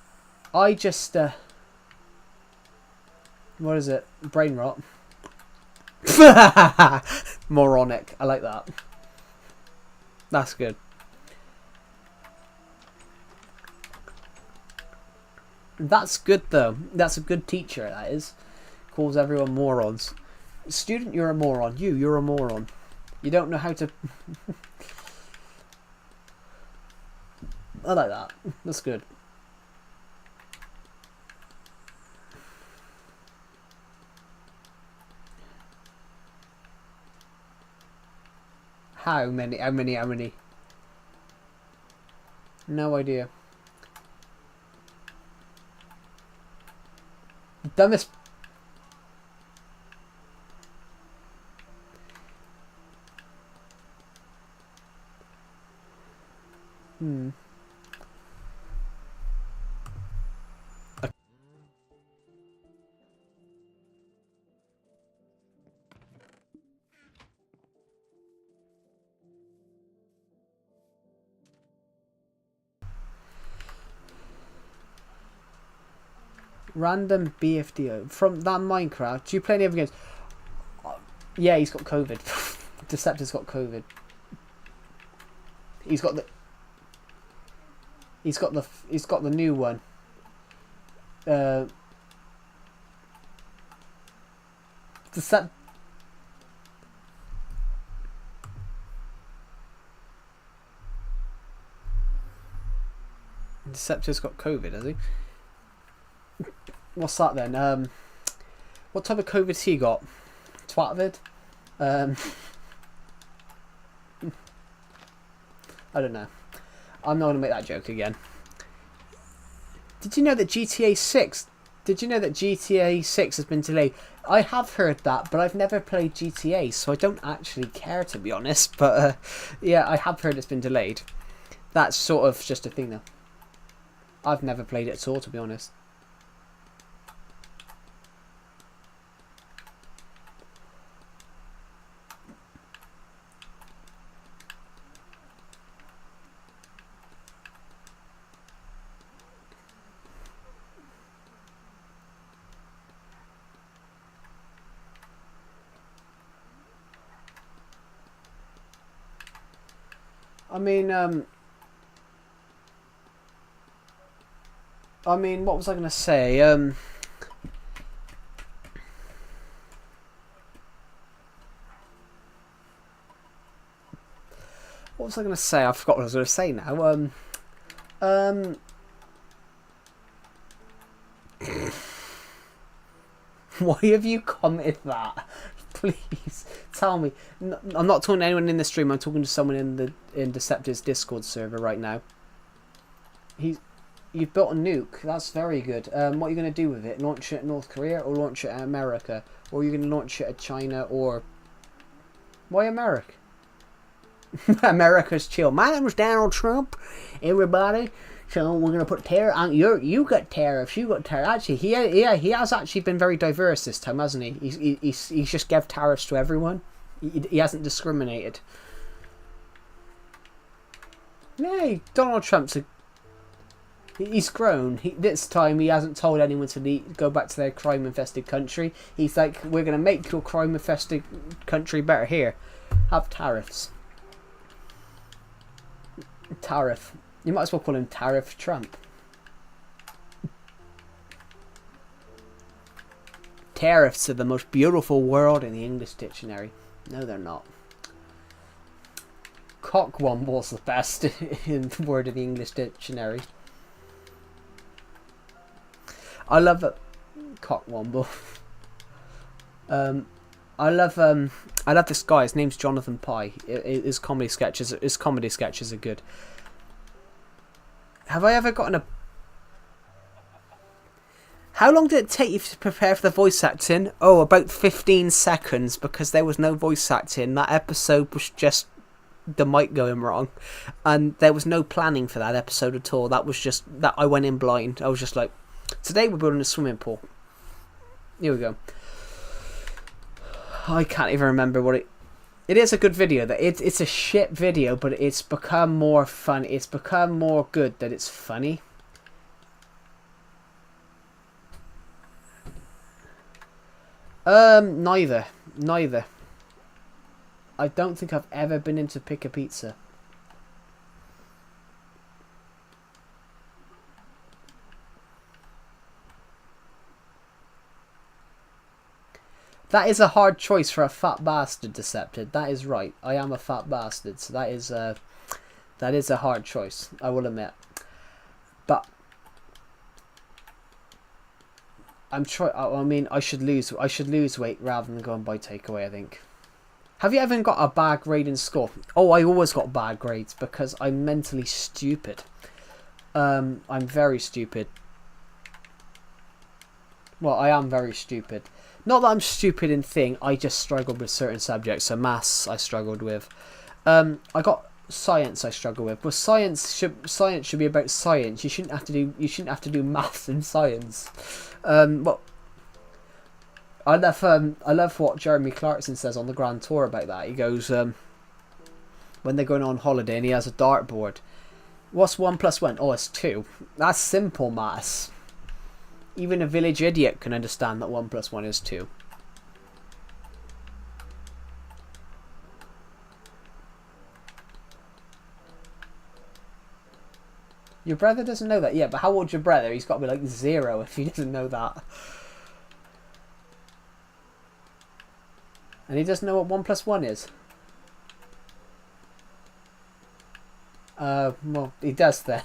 I just what is it? Brain rot. Moronic. I like that. That's good. That's good though. That's a good teacher, that is. Calls everyone morons. Student, you're a moron. You're a moron. You don't know how to... I like that. That's good. How many? No idea. Dumbest... Random BFDO from that Minecraft. Do you play any other games? Yeah, he's got COVID. Deceptor's got COVID. He's got the new one. Deceptor's got COVID, has he? What's that then? What type of COVID's he got? Twatvid? I don't know. I'm not going to make that joke again. Did you know that GTA 6 has been delayed? I have heard that, but I've never played GTA, so I don't actually care, to be honest. But yeah, I have heard it's been delayed. That's sort of just a thing though. I've never played it at all, to be honest. I mean, what was I going to say? What was I going to say? I forgot what I was going to say now. Why have you commented that? Please tell me. I'm not talking to anyone in the stream. I'm talking to someone in Deceptor's Discord server right now. You've built a nuke. That's very good. What are you going to do with it? Launch it at North Korea or launch it at America? Or are you going to launch it at China or Why America? America's chill. My name is Donald Trump, everybody. So we're gonna put tariff on you got tariffs, you got tariffs. Actually, he has actually been very diverse this time, hasn't he? He's just gave tariffs to everyone. He hasn't discriminated. Yeah, Donald Trump's he's grown. This time he hasn't told anyone to go back to their crime-infested country. He's like, we're gonna make your crime-infested country better. Here, have tariffs. Tariff. You might as well call him Tariff Trump. Tariffs are the most beautiful word in the English dictionary. No, they're not. Cockwomble's the best word in the English dictionary. I love it. Cockwomble. I love this guy. His name's Jonathan Pye. His comedy sketches are good. Have I ever gotten a... How long did it take you to prepare for the voice acting? Oh, about 15 seconds, because there was no voice acting. That episode was just the mic going wrong, and there was no planning for that episode at all. That was just that I went in blind. I was just like, today we're building a swimming pool. Here we go. I can't even remember what it... It is a good video. It's a shit video, but it's become more fun. It's become more good that it's funny. Neither. I don't think I've ever been into Pick a Pizza. That is a hard choice for a fat bastard, Decepted. That is right. I am a fat bastard, so that is a hard choice, I will admit. But I mean, I should lose weight rather than go and buy takeaway, I think. Have you ever got a bad grade in school? Oh, I always got bad grades because I'm mentally stupid. I'm very stupid. Well, I am very stupid. Not that I'm stupid in thing, I just struggled with certain subjects. So maths I struggled with. I got science I struggle with. But science should be about science. You shouldn't have to do maths in science. Well, I love what Jeremy Clarkson says on the Grand Tour about that. He goes, when they're going on holiday and he has a dartboard. What's 1 + 1? Oh, it's 2. That's simple maths. Even a village idiot can understand that 1 + 1 is 2. Your brother doesn't know that? Yeah, but how old's your brother? He's got to be like 0 if he doesn't know that. And he doesn't know what 1 + 1 is. Well, he does then.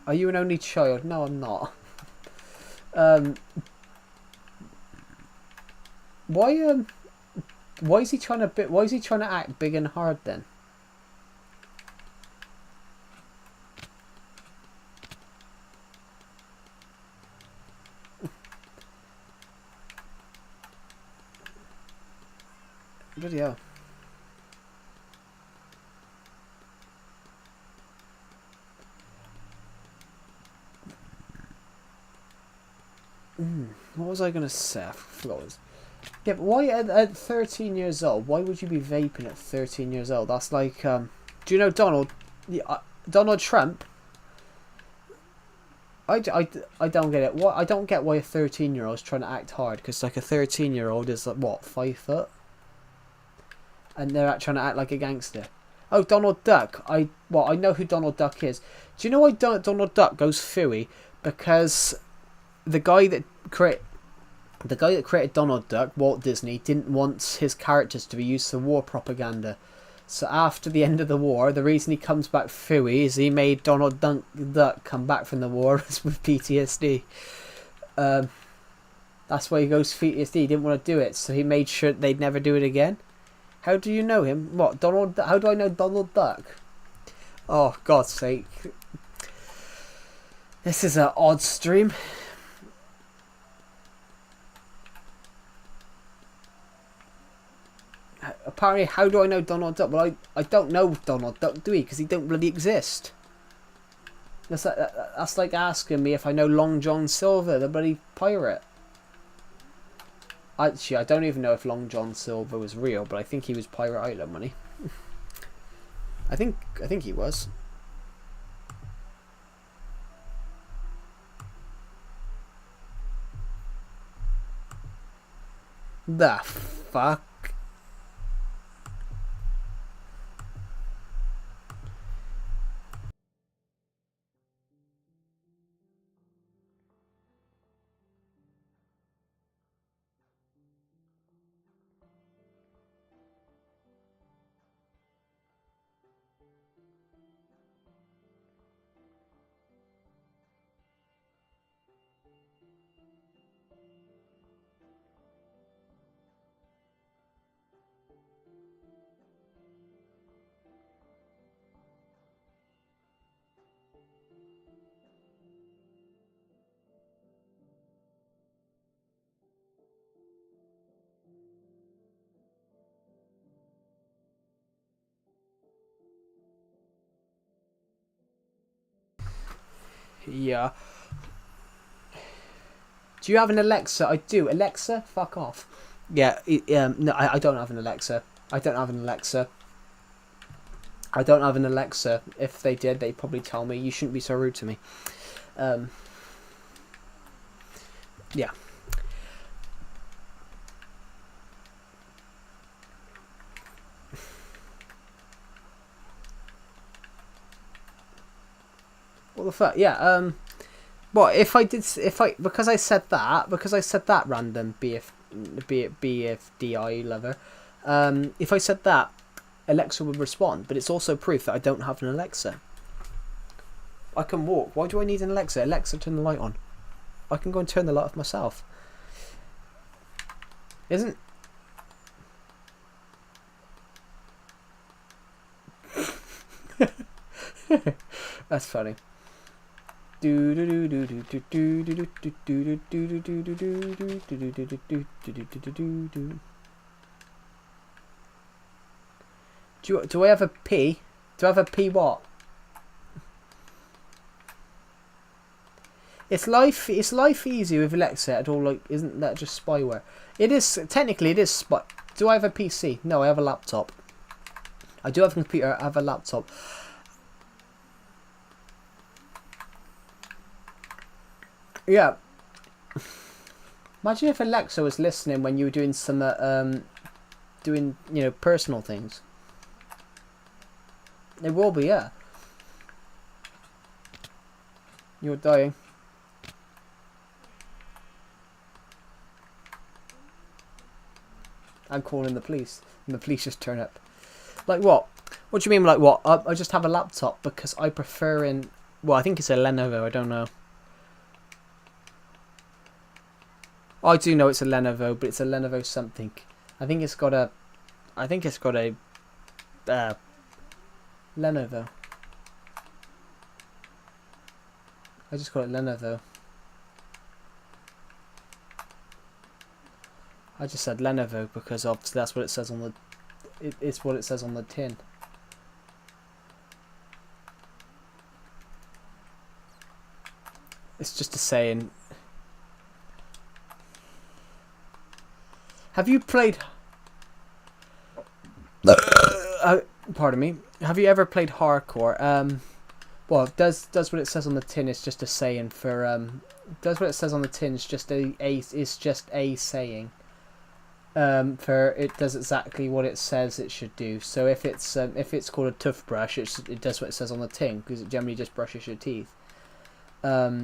Are you an only child? No, I'm not. Why is he trying to act big and hard then? Bloody hell. What was I going to say? I forgot. Yeah, but why at 13 years old? Why would you be vaping at 13 years old? That's like, do you know Donald Trump? I don't get it. I don't get why a 13-year-old is trying to act hard, because like a 13-year-old is like what, 5 foot, and they're trying to act like a gangster. Oh, Donald Duck. I know who Donald Duck is. Do you know why Donald Duck goes phooey? Because the guy that created Donald Duck, Walt Disney, didn't want his characters to be used for war propaganda. So after the end of the war, the reason he comes back phooey is he made Donald Duck come back from the war with PTSD. That's why he goes PTSD. He didn't want to do it, so he made sure they'd never do it again. How do you know him? What, Donald? How do I know Donald Duck? Oh, God's sake. This is an odd stream. Apparently, how do I know Donald Duck? Well, I don't know Donald Duck, do we? Because he don't bloody exist. That's like asking me if I know Long John Silver, the bloody pirate. Actually, I don't even know if Long John Silver was real, but I think he was Pirate Island money. I think he was. The fuck? Yeah. Do you have an Alexa? I do. Alexa, fuck off. Yeah. No, I don't have an Alexa. I don't have an Alexa. I don't have an Alexa. If they did, they'd probably tell me, you shouldn't be so rude to me. Yeah. What the fuck? Yeah. What if I did? Because I said that random BFDI lover. If I said that, Alexa would respond. But it's also proof that I don't have an Alexa. I can walk. Why do I need an Alexa? Alexa, turn the light on. I can go and turn the light off myself. Isn't... That's funny. Do I have a P? Do I have a P what? It's life easy with Alexa at all, like, isn't that just spyware? It is, technically it is spy. Do I have a PC? No, I have a laptop. I do have a computer, I have a laptop. Yeah. Imagine if Alexa was listening when you were doing some, doing, you know, personal things. It will be, yeah. You're dying. I'm calling the police, and the police just turn up. Like what? What do you mean, like what? I just have a laptop because I prefer in... Well, I think it's a Lenovo, I don't know. I do know it's a Lenovo, but it's a Lenovo something. I think it's got a... Lenovo. I just call it Lenovo. I just said Lenovo because obviously that's what it says on the... It's what it says on the tin. It's just a saying. Have you played... pardon me. Have you ever played hardcore? Well, does what it says on the tin is just a saying for... Does what it says on the tin is just a saying. For it does exactly what it says it should do. So if it's called a toothbrush, it does what it says on the tin because it generally just brushes your teeth. Yeah.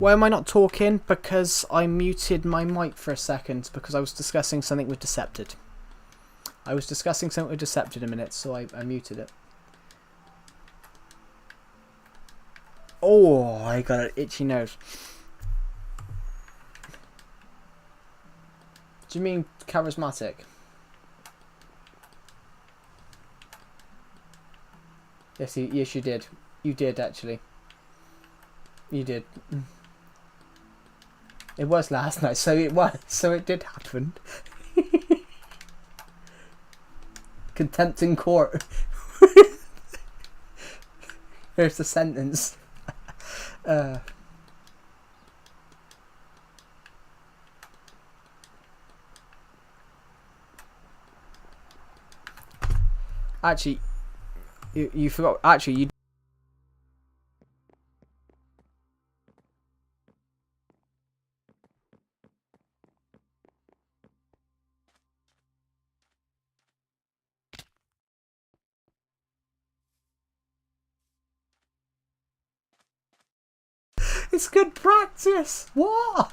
Why am I not talking? Because I muted my mic for a second because I was discussing something with Decepted. I was discussing something with Decepted a minute, so I muted it. Oh, I got an itchy nose. Do you mean charismatic? Yes, yes, you did. You did, actually. You did. It was last night, so it was. So it did happen. Contempt in court. Here's the sentence. Actually, you forgot. Actually, you. It's good practice. What?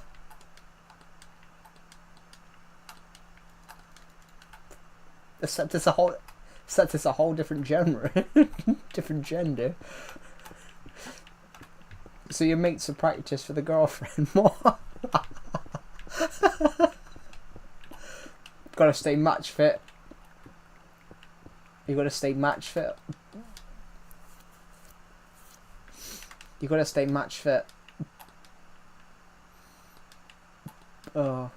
Except it's a whole different genre, different gender. So your mates are practice for the girlfriend. What? Gotta stay match fit. You gotta stay match fit. You gotta stay match fit. Oh.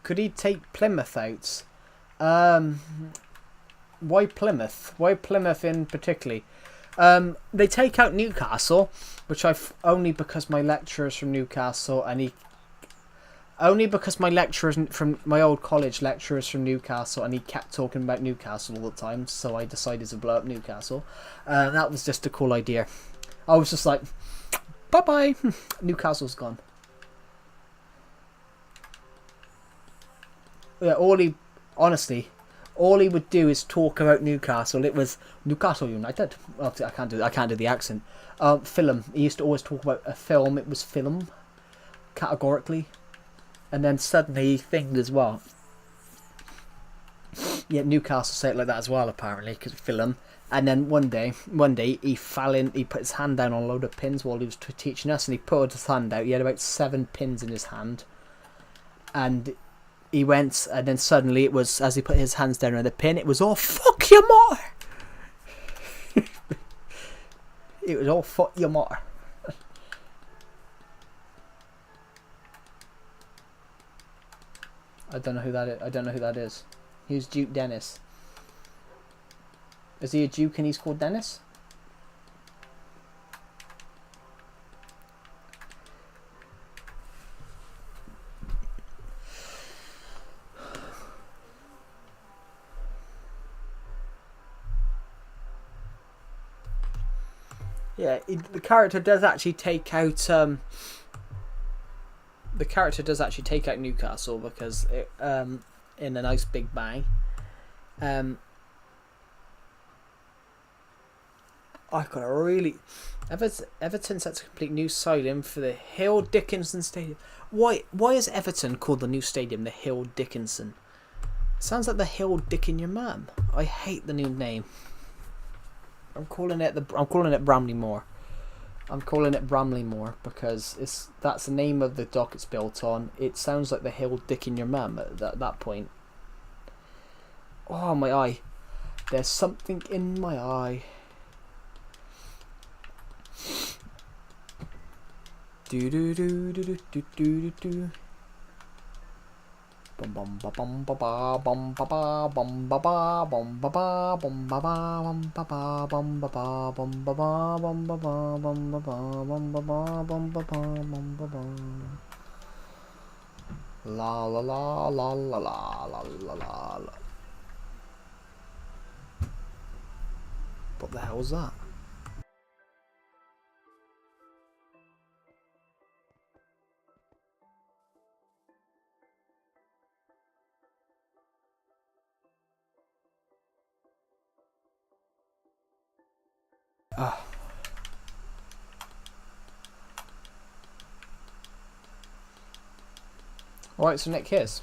Could he take Plymouth out? Why Plymouth? Why Plymouth in particularly? They take out Newcastle, which only because my lecturer's from Newcastle, and only because my lecturer's from my old college lecturer's from Newcastle, and he kept talking about Newcastle all the time, so I decided to blow up Newcastle. That was just a cool idea. I was just like, bye bye, Newcastle's gone. Yeah, honestly, all he would do is talk about Newcastle. It was Newcastle United. Well, I can't do the accent. Film. He used to always talk about a film. It was film, categorically, and then suddenly he thinged as well. Yeah, Newcastle say it like that as well, apparently, because film. And then one day he fell in. He put his hand down on a load of pins while he was teaching us, and he put his hand out. He had about 7 pins in his hand, and he went, and then suddenly it was, as he put his hands down on the pin, it was all fuck your mother. It was all fuck your mother. I don't know who that is. Who's Duke Dennis? Is he a Duke and he's called Dennis? Yeah, the character does actually take out Newcastle because it, in a nice big bang. I got a really Everton sets a complete new stadium for the Hill Dickinson Stadium. Why is Everton called the new stadium the Hill Dickinson? Sounds like the Hill Dick in your mum. I hate the new name. I'm calling it Bramley Moor. I'm calling it Bramley Moor because that's the name of the dock it's built on. It sounds like the Hill Dick in your mum at that point. Oh, my eye. There's something in my eye. Do do do do do do do do. Bum bum ba bum ba ba bum ba ba bum ba ba bum ba ba bum ba ba bum ba ba bum ba ba bum ba ba bum ba ba bum ba ba bum ba ba bum ba ba bum ba ba. La la la la la la la la la. What the hell's that? Alright, so Nick, here's.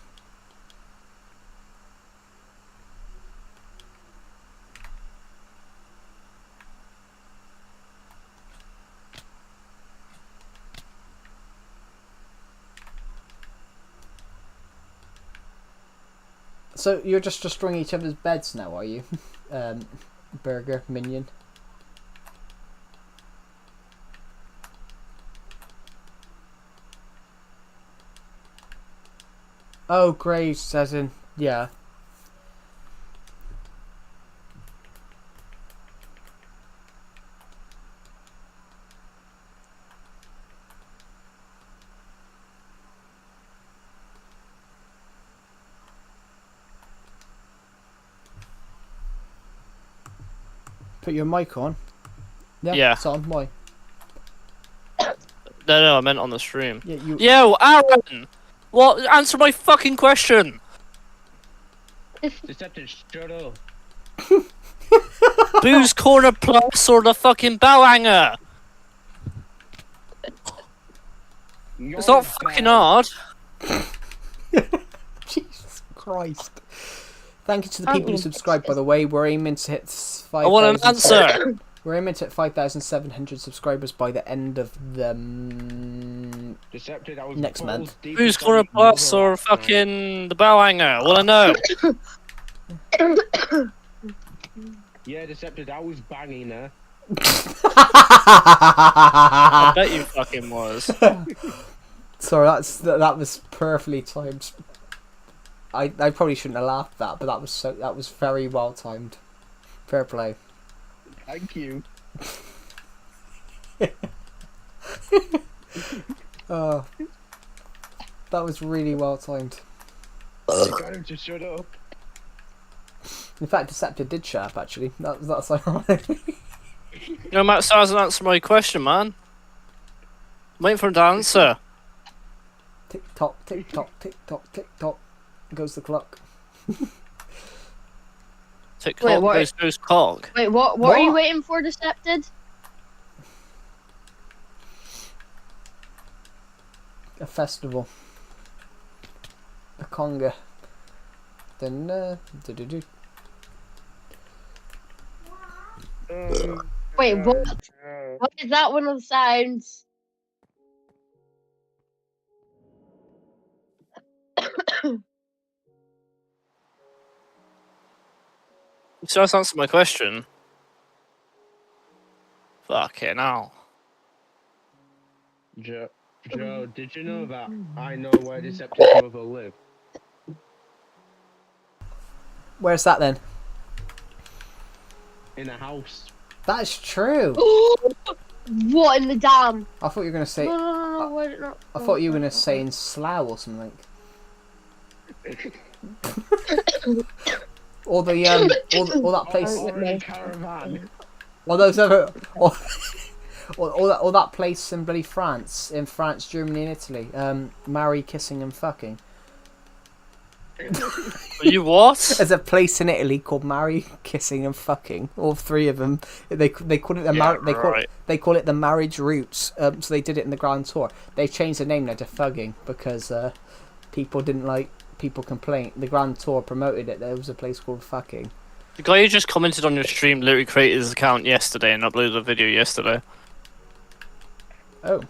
So you're just destroying each other's beds now, are you? Burger minion. Oh, graves, as in, yeah. Put your mic on. Yeah. It's on. Why? No, I meant on the stream. Yeah, you. Yo, Aaron! What? Answer my fucking question! Deceptive, shut up. Booze Corner Plus or the fucking bell hanger? It's not fucking hard. Jesus Christ. Thank you to the people who subscribed, by the way. We're aiming to hit 5,000. I want an answer! We're aiming to hit 5,700 subscribers by the end of the Deceptive, that was next month. Booze Corner Plus or fucking the bell hanger? I wanna know. Yeah, Deceptive, I was banging her. I bet you fucking was. Sorry, that was perfectly timed. I probably shouldn't have laughed at that, but that was very well timed. Fair play. Thank you. Oh, that was really well timed. You got him to shut up. In fact, Deceptor did shut up, actually. That's ironic. No, Matt still hasn't answered my question, man. I'm waiting for him to answer. Tick tock, tick tock, tick tock, tick tock. Goes the clock. Tick Wait, tock what? goes cock. Wait, what are you waiting for, Decepted? A festival. A conga. Then, do-do-do. Wait, what? What is that one of the sounds? You still hasn't answered my question. Fucking hell. Joe, did you know that I know where Deceptive's mother lives? Where's that then? In a house. That's true. What in the dam? I thought you were gonna say. No, why did not? I thought you were gonna say in Slough or something. Or the all that place. Or in a caravan. Or those other. Or that place in bloody France, Germany, and Italy. Marry, kissing, and fucking. You what? There's a place in Italy called Marry, Kissing, and Fucking. All three of them. They call it the they call it the marriage routes. So they did it in the Grand Tour. They changed the name now to Fugging because people didn't like people complain. The Grand Tour promoted it. There was a place called Fucking. The guy who just commented on your stream literally created his account yesterday and uploaded a video yesterday. Oh,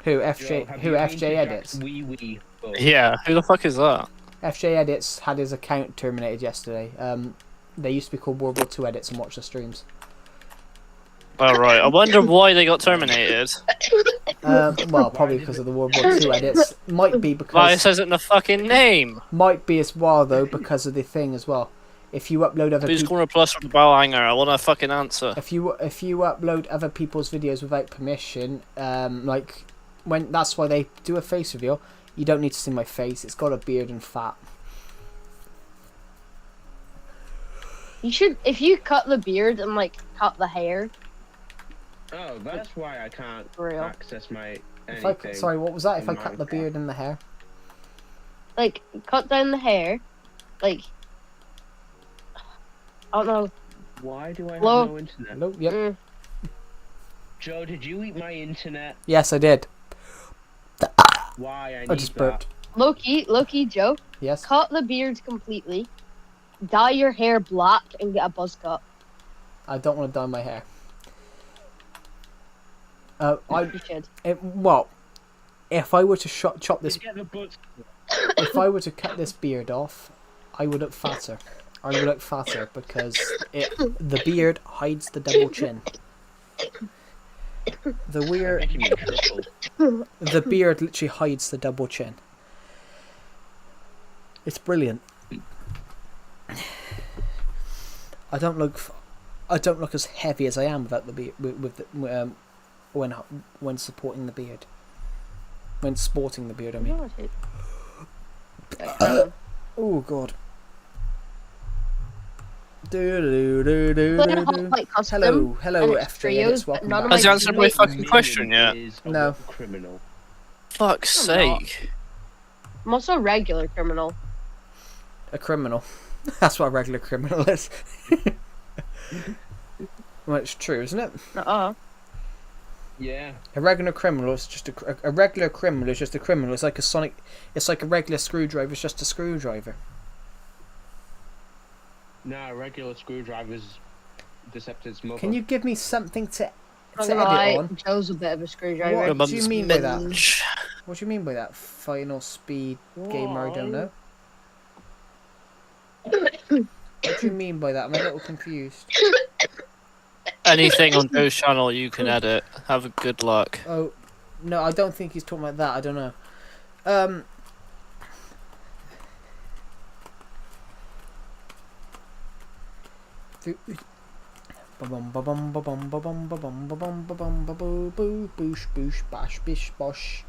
who FJ? Joe, Who FJ edits? Yeah, who the fuck is that? FJ Edits had his account terminated yesterday. They used to be called World War II Edits and watch the streams. Oh right, I wonder why they got terminated. Well, probably because of the World War II edits. Might be because. Why it says it in the fucking name? Might be as well though because of the thing as well. If you upload other Who's people, Corner Plus from the bell hanger? I want a fucking answer. if you upload other people's videos without permission, like when that's why they do a face reveal. You don't need to see my face. It's got a beard and fat. You should, if you cut the beard and like cut the hair. Oh, that's why I can't Real. access my If sorry, what was that? If in I cut the Minecraft. beard and the hair? Like, cut down the hair. Like, I don't know. Why do I have Hello? no internet? Hello. Yep. Joe, did you eat my internet? Yes, I did. Why? I I need just that. burped. Loki, Joe, Yes. cut the beard completely, dye your hair black, and get a buzz cut. I don't want to dye my hair. You should. Well, if I were to chop this, Just get the butts. if I were to cut this beard off, I would look fatter. I would look fatter because the beard hides the double chin. Making me triple. The beard literally hides the double chin. It's brilliant. I don't look as heavy as I am without the beard, when supporting the beard. When sporting the beard, I mean. Oh god. Hello, FJ Edits, welcome back. Has he answered my fucking question yet? No. Criminal. Fuck's I'm not. sake. I'm also a regular criminal. A criminal. That's what a regular criminal is. Well, it's true, isn't it? Yeah. A regular criminal is just a regular criminal is just a criminal. It's like a sonic. It's like a regular screwdriver. It's just a screwdriver. No, regular screwdrivers. Deceptive's mother. Can you give me something to I'm edit gonna lie, on? Joe's a bit of a screwdriver. What do you mean by that? Minge. What do you mean by that? Final speed gamer? I don't know. What do you mean by that? I'm a little confused. Anything on Joe's channel you can edit. Have a good luck. Oh, no, I don't think he's talking about that. I don't know. Boosh boosh bash bish bosh.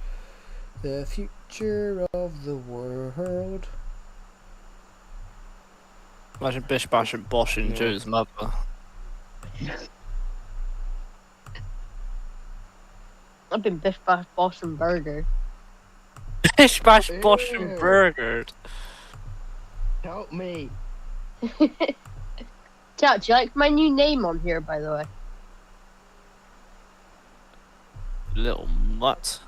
The future of the world. Imagine Bish Bash and Bosh and Joe's mother. I've been Biff Bash Boss and Burger. Bish Bash Bosh and Burger. Help me. Chat, do you like my new name on here, by the way? Little mutt.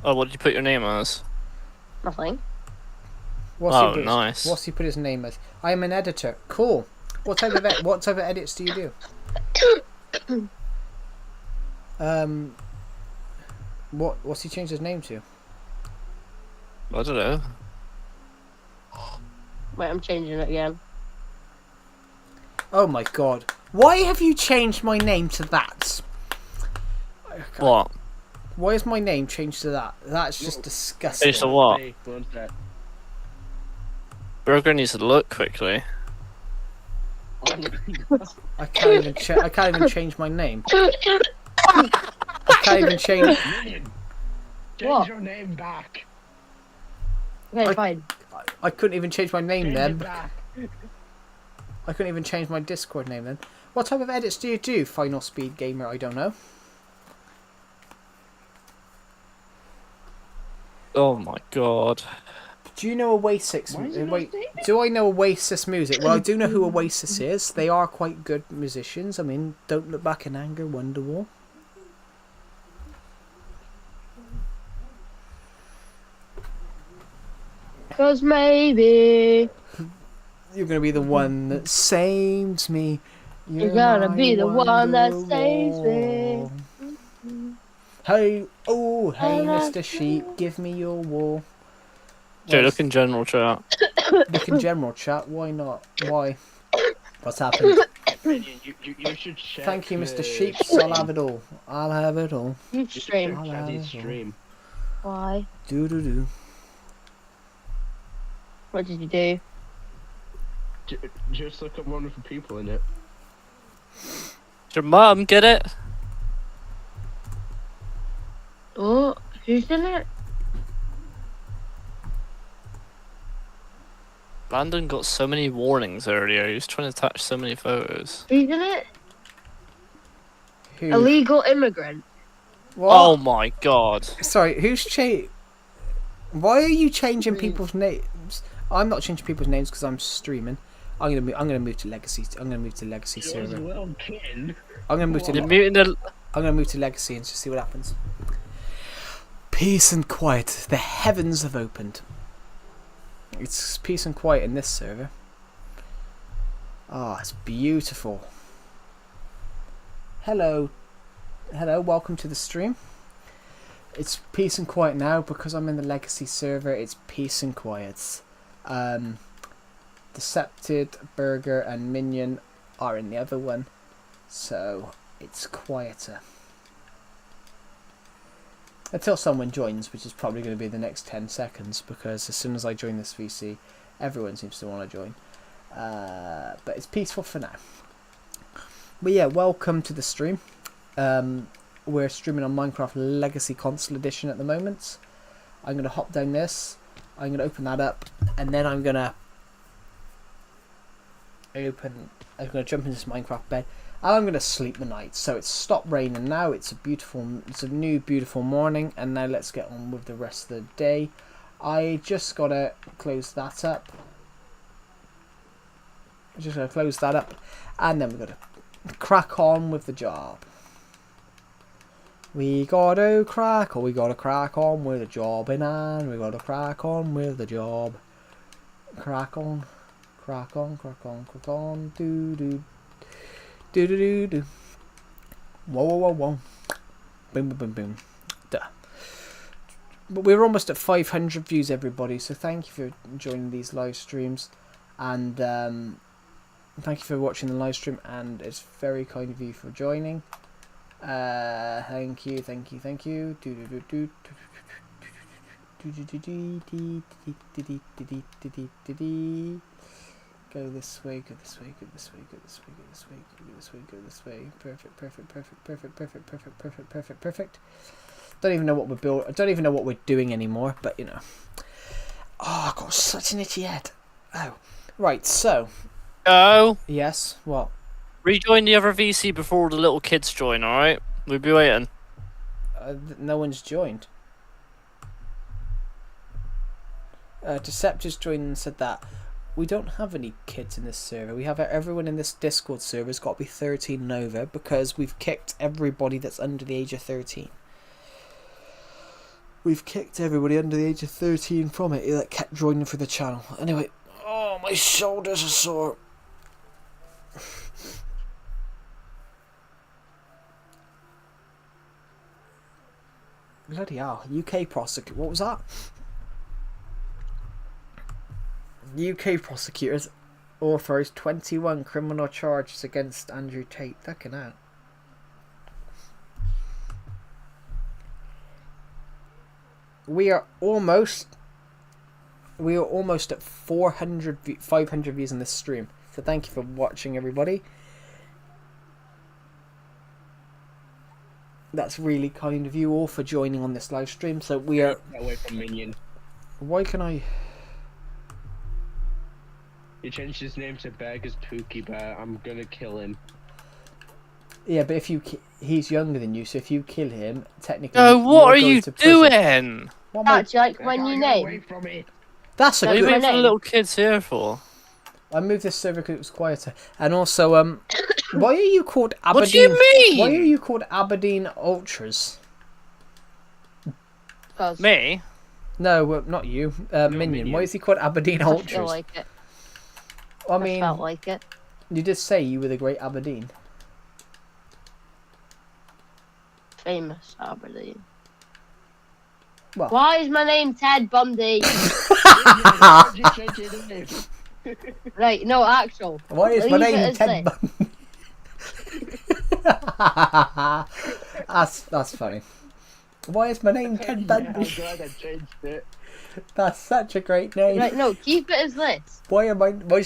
Oh, what did you put your name as? Nothing. Nice. What's he put his name as? I am an editor. Cool. What type of edits do you do? What's he changed his name to? I don't know. Wait, I'm changing it again. Oh my god. Why have you changed my name to that? What? Why is my name changed to that? That's just disgusting. Changed to what? Hey, one sec. Burger needs to look quickly. I can't even change my name. I can't even change. Change What? your name back. Okay, fine. I couldn't even change my name Change then. it back. I couldn't even change my Discord name then. What type of edits do you do, Final Speed Gamer? I don't know. Oh my god. Do you know Oasis? Why is it not Wait, stated? do I know Oasis music? Well, I do know who Oasis is. They are quite good musicians. I mean, Don't Look Back in Anger, Wonderwall. Cause maybe You're gonna be the one that saves me. You're gonna my be the one that Wonderwall. saves me. Hey, oh, hey, And Mr. Sheep, give me your wool. Joe, look in general chat. Look in general chat. Why not? Why? What's happened? You should check. Thank you, Mr. the Sheeps. I'll have it all. I'll have it all. You Just stream. check Caddy's stream. Why? Do do do. What did you do? Just look at one of the people in it. Did your mum get it? Oh, who's in it? Landon got so many warnings earlier. He was trying to attach so many photos. Who's in it? Who? Illegal immigrant. What? Oh my god. Sorry, who's Why are you changing people's names? I'm not changing people's names because I'm streaming. I'm gonna move to legacy. I'm gonna move to legacy Yours server. little kid. I'm gonna move to. You're muting the. I'm gonna move to legacy and just see what happens. Peace and quiet. The heavens have opened. It's peace and quiet in this server. Ah, it's beautiful. Hello, welcome to the stream. It's peace and quiet now because I'm in the legacy server. It's peace and quiet. Decepted, Burger and Minion are in the other one, so it's quieter. Until someone joins, which is probably going to be the next 10 seconds, because as soon as I join this VC, everyone seems to want to join. But it's peaceful for now. But yeah, welcome to the stream. We're streaming on Minecraft Legacy Console Edition at the moment. I'm going to hop down this. I'm going to open that up, and then I'm going to jump into this Minecraft bed. And I'm going to sleep the night. So it's stopped raining now. It's a new beautiful morning. And now let's get on with the rest of the day. I just got to close that up. And then we're going to crack on with the job. We gotta crack on with the job, and we gotta crack on with the job. Crack on, do. Whoa. Boom. Duh. But we're almost at 500 views, everybody, so thank you for joining these live streams, and thank you for watching the live stream, and it's very kind of you for joining. Thank you. Go this way. Perfect. Don't even know what we're building. I don't even know what we're doing anymore, but you know. Oh, I've got such an itchy head. Oh, right. So. Go. Yes. What? Rejoin the other VC before the little kids join, alright? We'll be waiting. No one's joined. Deceptors joined and said that we don't have any kids in this server. We have everyone in this Discord server has got to be 13 and over because we've kicked everybody that's under the age of 13. We've kicked everybody under the age of 13 from it that kept joining for the channel. Anyway, oh, my shoulders are sore. Bloody hell. UK prosecutor. What was that? UK prosecutors authorised 21 criminal charges against Andrew Tate. Fucking hell. We are almost at 500 views on this stream. So thank you for watching, everybody. That's really kind of you all for joining on this live stream. So we are away from Minion. Why can I? He changed his name to Burger's Pookie Bear. I'm gonna kill him. Yeah, but if you he's younger than you, so if you kill him, technically. Oh, what are you to prison. doing? What am I- That's like my new Away name. from it. That's a What are you good. waiting for the name? little kids here for? I moved this server because it was quieter, and also why are you called Aberdeen? What do you mean? Why are you called Aberdeen Ultras? Cause Me? No, not you. Minion. Minion. Why is he called Aberdeen I feel Ultras? like it. I I mean, felt like it. you did say you were the Great Aberdeen. Famous Aberdeen. Well. Why is my name Ted Bundy? Why'd you change your name? Right, no, actual. Why is my Leave it name as Ted this. Bundy? That's funny. Why is my name Ted Yeah, I'm Bundy? glad I changed it. That's such a great name. Right, no, keep it as this. Why is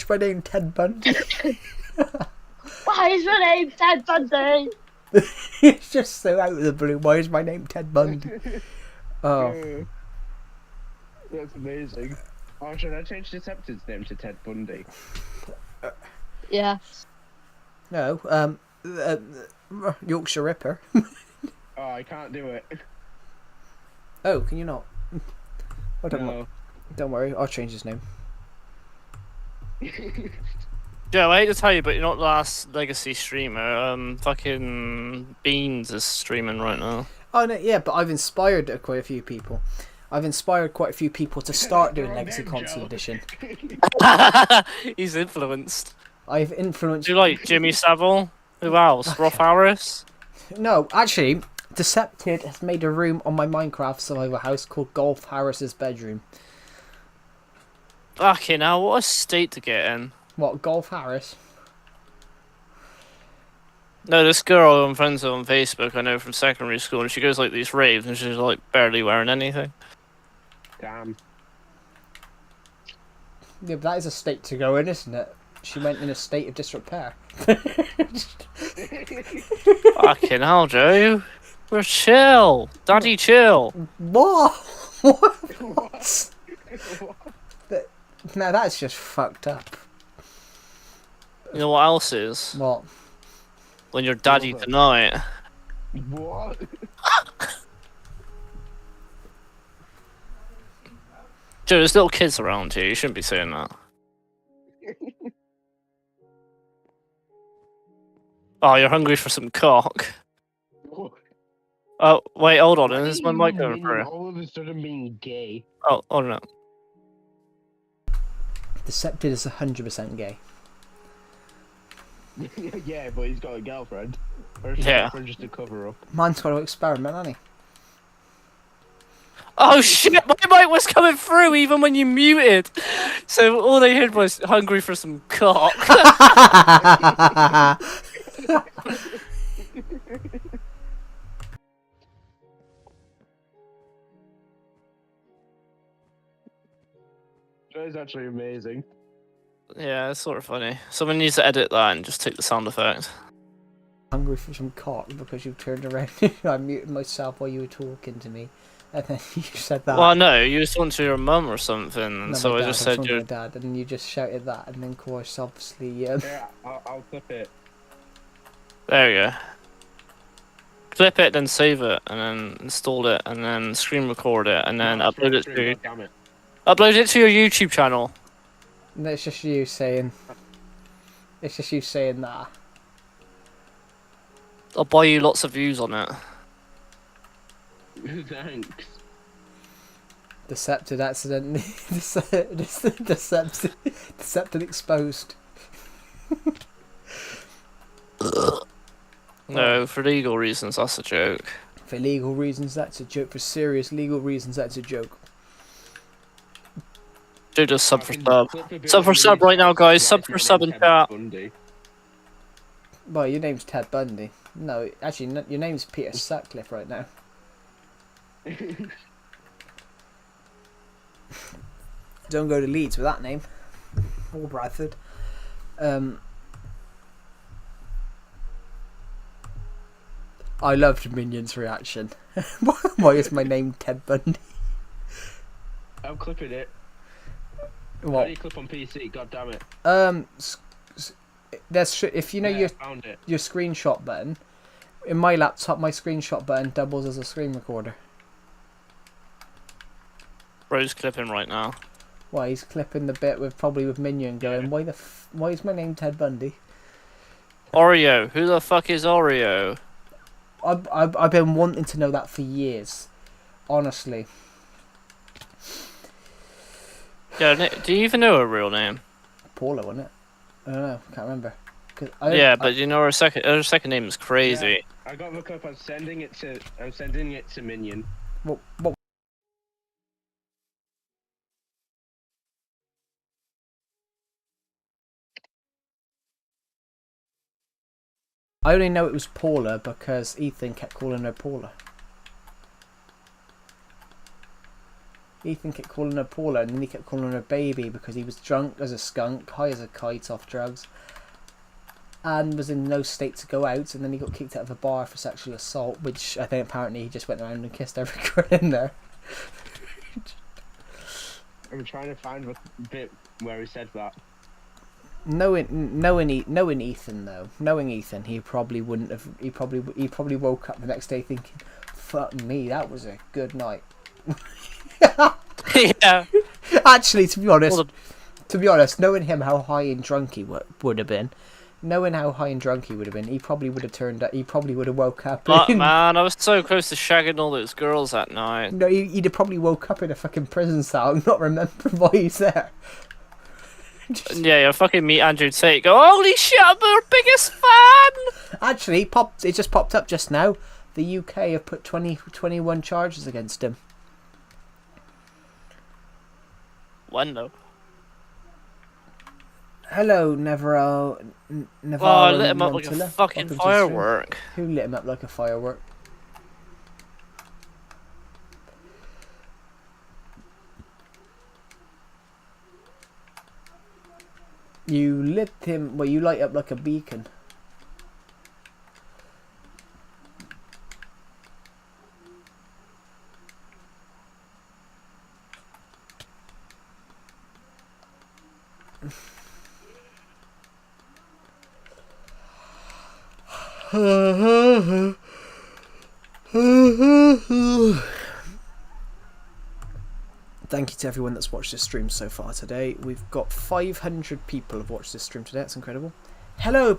my name Ted Bundy? Why is my name Ted Bundy? It's just so out of the blue. Why is my name Ted Bundy? Oh. That's amazing. Oh, should I change Deceptor's name to Ted Bundy? Yeah. No, Yorkshire Ripper. Oh, I can't do it. Oh, can you not? Oh, No. don't worry, I'll change his name. Joe, I hate to tell you, but you're not the last legacy streamer. Fucking Beans is streaming right now. Oh no, yeah, but I've inspired quite a few people. I've inspired quite a few people to start doing Legacy Console Edition. He's influenced. I've influenced. Do you like Jimmy Savile? Who else? Rolf Harris? No, actually, Decepted has made a room on my Minecraft survival house called Golf Harris's bedroom. Fucking hell, what a state to get in. What, Golf Harris? No, this girl I'm friends with on Facebook, I know from secondary school, and she goes like these raves, and she's like barely wearing anything. Damn. Yeah, but that is a state to go in, isn't it? She went in a state of disrepair. Fucking hell, Joe. We're chill. Daddy chill. What? What? Now that's just fucked up. You know what else is? What? When you're daddy tonight. What? Joe, there's little kids around here. You shouldn't be saying that. Oh, you're hungry for some cock. Oh, wait, hold on. Is my mic going through? All of a sudden being gay. Oh, no. Decepted is 100% gay. Yeah, but he's got a girlfriend. Or is Yeah. girlfriend just to cover up? Mine's got to experiment, hasn't he? Oh shit, my mic was coming through even when you muted. So all they heard was hungry for some cock. That is actually amazing. Yeah, it's sort of funny. Someone needs to edit that and just take the sound effect. Hungry for some cock because you turned around. I muted myself while you were talking to me. And then you said that. Well, no, you just went to your mum or something, and No, so my I dad, just was said talking to you're... my dad, and you just shouted that, and then of course, obviously, Yeah, I'll clip it. There we go. Clip it, then save it, and then install it, and then screen record it, and then upload it to... Damn it. Upload it to your YouTube channel. And it's just you saying. It's just you saying that. I'll buy you lots of views on it. Thanks. Decepted accidentally. Decepted exposed. No, for legal reasons, that's a joke. For legal reasons, that's a joke. For serious legal reasons, that's a joke. Do just sub for sub. Sub for sub right now, guys. Sub for sub in chat. Well, your name's Ted Bundy. No, actually, no, your name's Peter Sutcliffe right now. Don't go to Leeds with that name. Or Bradford. I loved Minion's reaction. Why is my name Ted Bundy? I'm clipping it. How What? do you clip on PC? God damn it. There's if you know Yeah, I found it. your screenshot button. In my laptop, my screenshot button doubles as a screen recorder. Bro's clipping right now. Why he's clipping the bit with Minion going. Yeah. Why is my name Ted Bundy? Oreo. Who the fuck is Oreo? I've been wanting to know that for years, honestly. Yeah, do you even know her real name? Paula, wasn't it? I don't know. Can't remember. Yeah, but you know her second name is crazy. Yeah, I got the clip. I'm sending it to Minion. What? I only know it was Paula because Ethan kept calling her Paula. Ethan kept calling her Paula, and then he kept calling her baby because he was drunk as a skunk, high as a kite off drugs, and was in no state to go out, and then he got kicked out of a bar for sexual assault, which I think apparently he just went around and kissed every girl in there. I'm trying to find the bit where he said that. Knowing Ethan though, knowing Ethan, he probably wouldn't have. He probably woke up the next day thinking, "Fuck me, that was a good night." Yeah. Actually, to be honest, To be honest, knowing him how high and drunk he would have been, he probably would have turned up. He probably would have woke up. But man, I was so close to shagging all those girls that night. No, he'd have probably woke up in a fucking prison cell and not remember why he's there. Yeah, fucking meet Andrew Tate. Go, holy shit, I'm your biggest fan. Actually, it just popped up just now. The UK have put 21 charges against him. When though? Hello, Navarro. Oh, I lit him up like a fucking firework. Who lit him up like a firework? You lit him. Well, you light up like a beacon. Thank you to everyone that's watched this stream so far today. We've got 500 people have watched this stream today. That's incredible. Hello,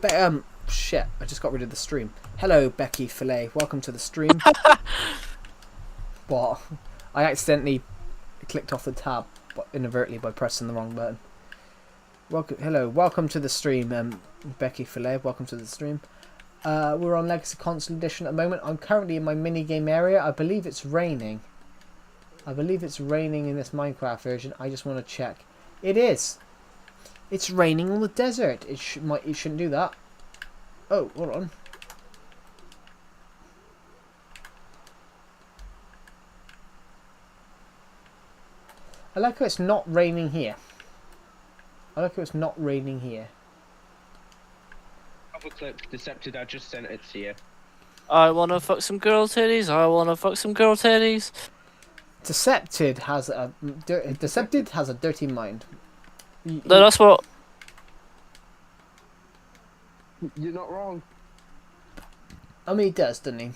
shit, I just got rid of the stream. Hello, Becky Fillet. Welcome to the stream. What? I accidentally clicked off the tab inadvertently by pressing the wrong button. Welcome to the stream, Becky Fillet. Welcome to the stream. We're on Legacy Console Edition at the moment. I'm currently in my minigame area. I believe it's raining. in this Minecraft version. I just want to check. It is. It's raining on the desert. It shouldn't do that. Oh, hold on. I like how it's not raining here. Cover clip Decepted, I just sent it to you. I wanna fuck some girl titties. Decepted has a dirty mind. No, that's what. You're not wrong. I mean, he does, doesn't he?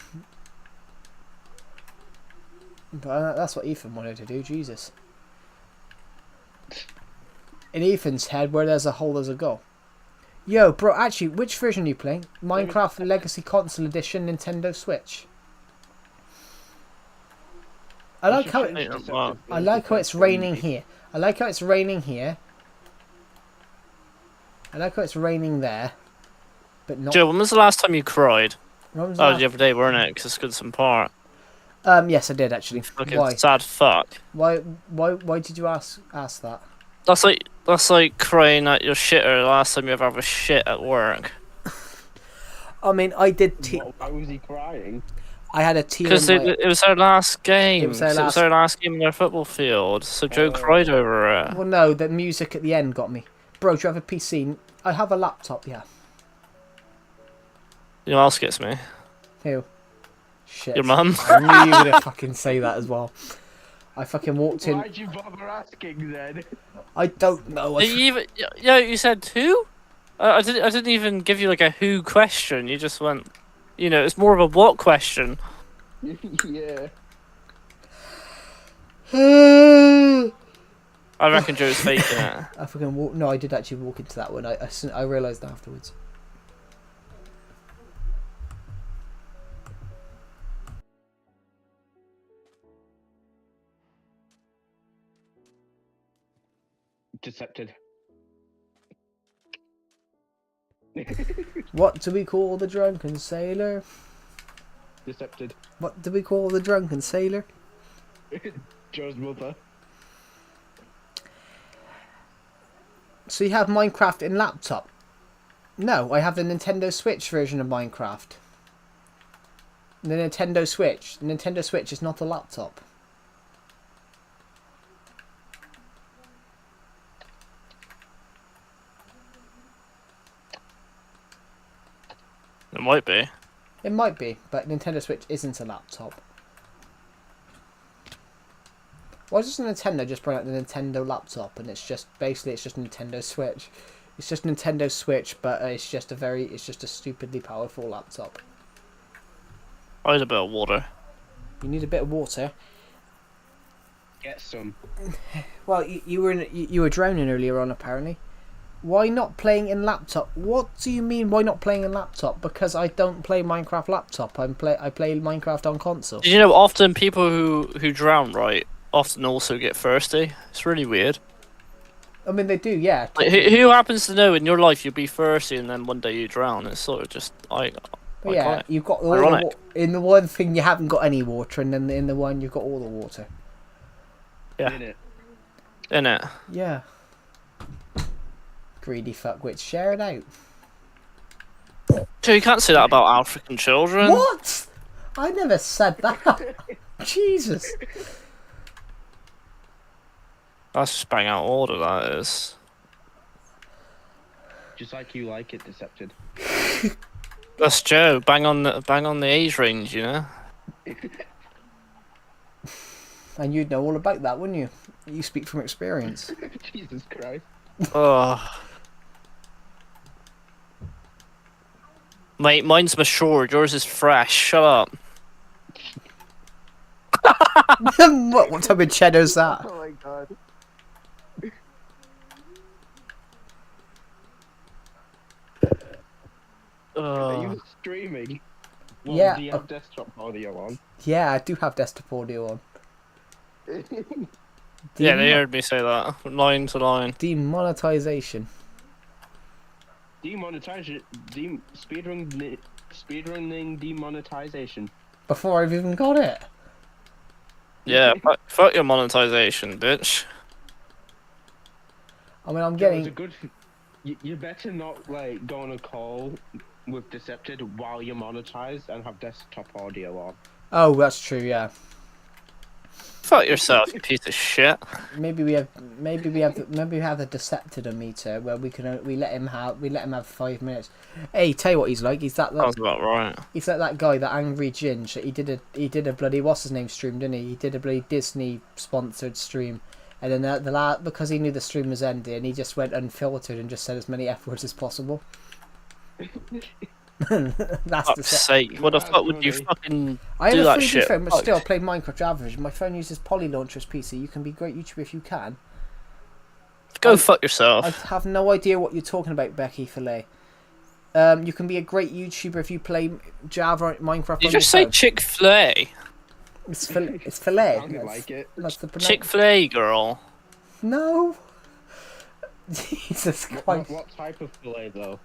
But that's what Ethan wanted to do. Jesus. In Ethan's head, where there's a hole, there's a goal. Yo, bro, actually, which version are you playing? Minecraft Legacy Console Edition, Nintendo Switch. I like how it's raining here. I like how it's raining there, but not. Joe, when was the last time you cried? When was Oh, that? the other day, weren't it? Because it's Goodson Park. Yes, I did actually. Fucking Why? sad fuck. Why did you ask that? That's like crying at your shitter the last time you ever have a shit at work. I mean, I did. Why was he crying? I had a tear. Because it was our last game. It was our last game in our football field. So Joe cried over it. Well, no, the music at the end got me. Bro, do you have a PC? I have a laptop. Yeah. You know what else gets me? Who? Shit. Your mum. I knew you were gonna fucking say that as well. I fucking walked in. Why'd you bother asking then? I don't know. You said who? I didn't even give you like a who question. You just went. You know, it's more of a what question. Yeah. I reckon Joe's faking it. I fucking No, I did actually walk into that one. I realised afterwards. Decepted. What do we call the drunken sailor? Decepted. What do we call the drunken sailor? Joe's mother. So you have Minecraft in laptop? No, I have the Nintendo Switch version of Minecraft. The Nintendo Switch. The Nintendo Switch is not a laptop. It might be. It might be, but Nintendo Switch isn't a laptop. Why doesn't Nintendo just bring out the Nintendo laptop and it's just Nintendo Switch? It's just Nintendo Switch, but it's just a stupidly powerful laptop. I need a bit of water. You need a bit of water. Get some. Well, you were drowning earlier on apparently. Why not playing in laptop? What do you mean? Why not playing in laptop? Because I don't play Minecraft laptop. I play Minecraft on console. Did you know often people who drown, right, often also get thirsty? It's really weird. I mean, they do, yeah. Like, who happens to know in your life you'll be thirsty and then one day you drown? It's sort of just But yeah, you've got all Ironic. in the one thing you haven't got any water, and then in the one you've got all the water. Yeah. In it. Innit? Yeah. Greedy fuckwits, share it out. So you can't say that about African children. What? I never said that. Jesus. That's just bang out order, that is. Just like you like it, Decepted. That's Joe. Bang on the age range, you know. And you'd know all about that, wouldn't you? You speak from experience. Jesus Christ. Oh. Mate, mine's matured. Yours is fresh. Shut up. what type of cheddar's that? Oh my god. Are you streaming? Well, Yeah. Do you have desktop audio on? Yeah, I do have desktop audio on. Yeah, they heard me say that. Line to line. Demonetization. Demonetization. Speedrunning demonetization. Before I've even got it. Yeah, fuck your monetization, bitch. I mean, I'm Joe, it's getting... a good. You better not like go on a call with Decepted while you're monetized and have desktop audio on. Oh, that's true, yeah. Fuck yourself, you piece of shit. Maybe we have the Decepted meter where we let him have 5 minutes. Hey, tell you what he's like. He's Sounds about right. he's like that guy, that Angry Ginge. He did a bloody what's his name stream, didn't he? He did a bloody Disney sponsored stream, and then because he knew the stream was ending, he just went unfiltered and just said as many F words as possible. That's Fuck's sake, what the fuck would you fucking I do have a that 3D shit? phone, but Fuck. still I play Minecraft average. My phone uses Poly Launcher's PC. You can be a great YouTuber if you can. Go fuck yourself. I have no idea what you're talking about, Becky Filet. You can be a great YouTuber if you play Java or Minecraft. You on just your say phone. Chick-fil-A. It's filet. Sounded like it. That's the Chick-fil-A, girl. No. Jesus Christ. What type of fillet though?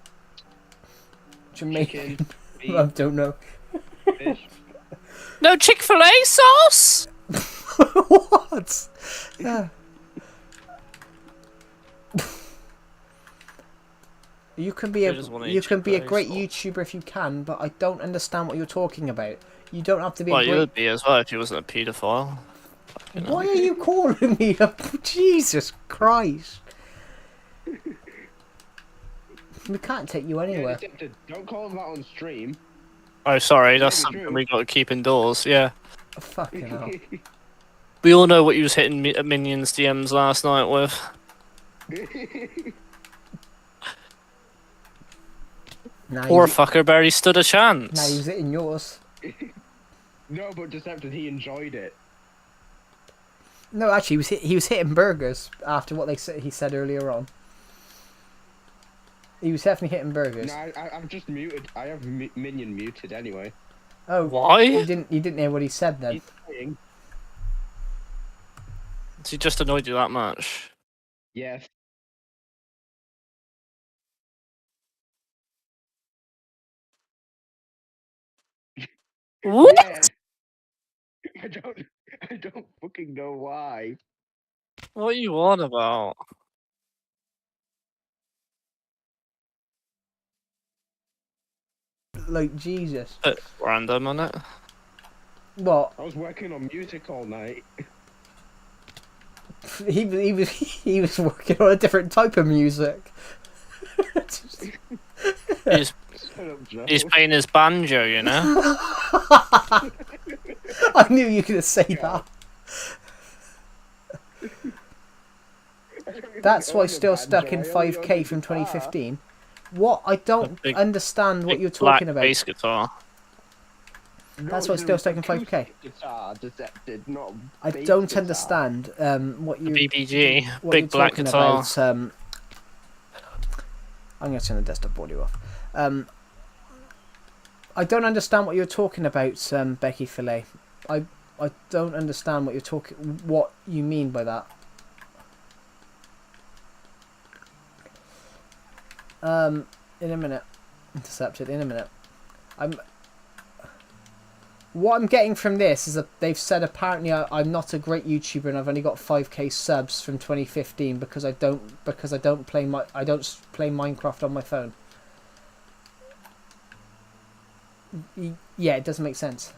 Jamaican. Chicken, beef, I don't know. fish. No Chick-fil-A sauce? What? You can be I just wanna eat a Chick-fil-A great sauce. YouTuber if you can, but I don't understand what you're talking about. You don't have to be Well, a you great... would be as well if you wasn't a paedophile. Why are you calling me a... Jesus Christ. We can't take you Yeah, anywhere. Decepted, don't call him that on stream. Oh, sorry, that's Maybe something true. we got to keep indoors. Yeah, Fucking hell. we all know what you was hitting Minions DMs last night with. Now Poor you- fucker barely stood a chance. Now he's hitting yours. No, but Decepted, he enjoyed it. No, actually, he was hitting burgers after what he said earlier on. He was definitely hitting burgers. No, I've just muted. I have Minion muted anyway. Oh, Why? You didn't hear what he said then. He's playing. Has he just annoyed you that much? Yes. What? Yeah. I don't fucking know why. What are you on about? Like, Jesus. Bit random, isn't it? What? I was working on music all night. He was working on a different type of music. He's Shut up, Joe. he's playing his banjo, you know. I knew you were going to say that. That's why I'm still stuck in 5K from 2015. What? I don't big- understand what Big you're black talking about. bass guitar. That's why it's still stuck in 5K. Guitar decepted, not. I bass don't guitar. understand what you BBG, what big you're black talking guitar. about. I'm going to turn the desktop audio off. I don't understand what you're talking about, Becky Fillet. I don't understand what you mean by that. In a minute. Intercepted in a minute. What I'm getting from this is that they've said apparently I'm not a great YouTuber and I've only got 5k subs from 2015 because I don't play Minecraft on my phone. Yeah, it doesn't make sense.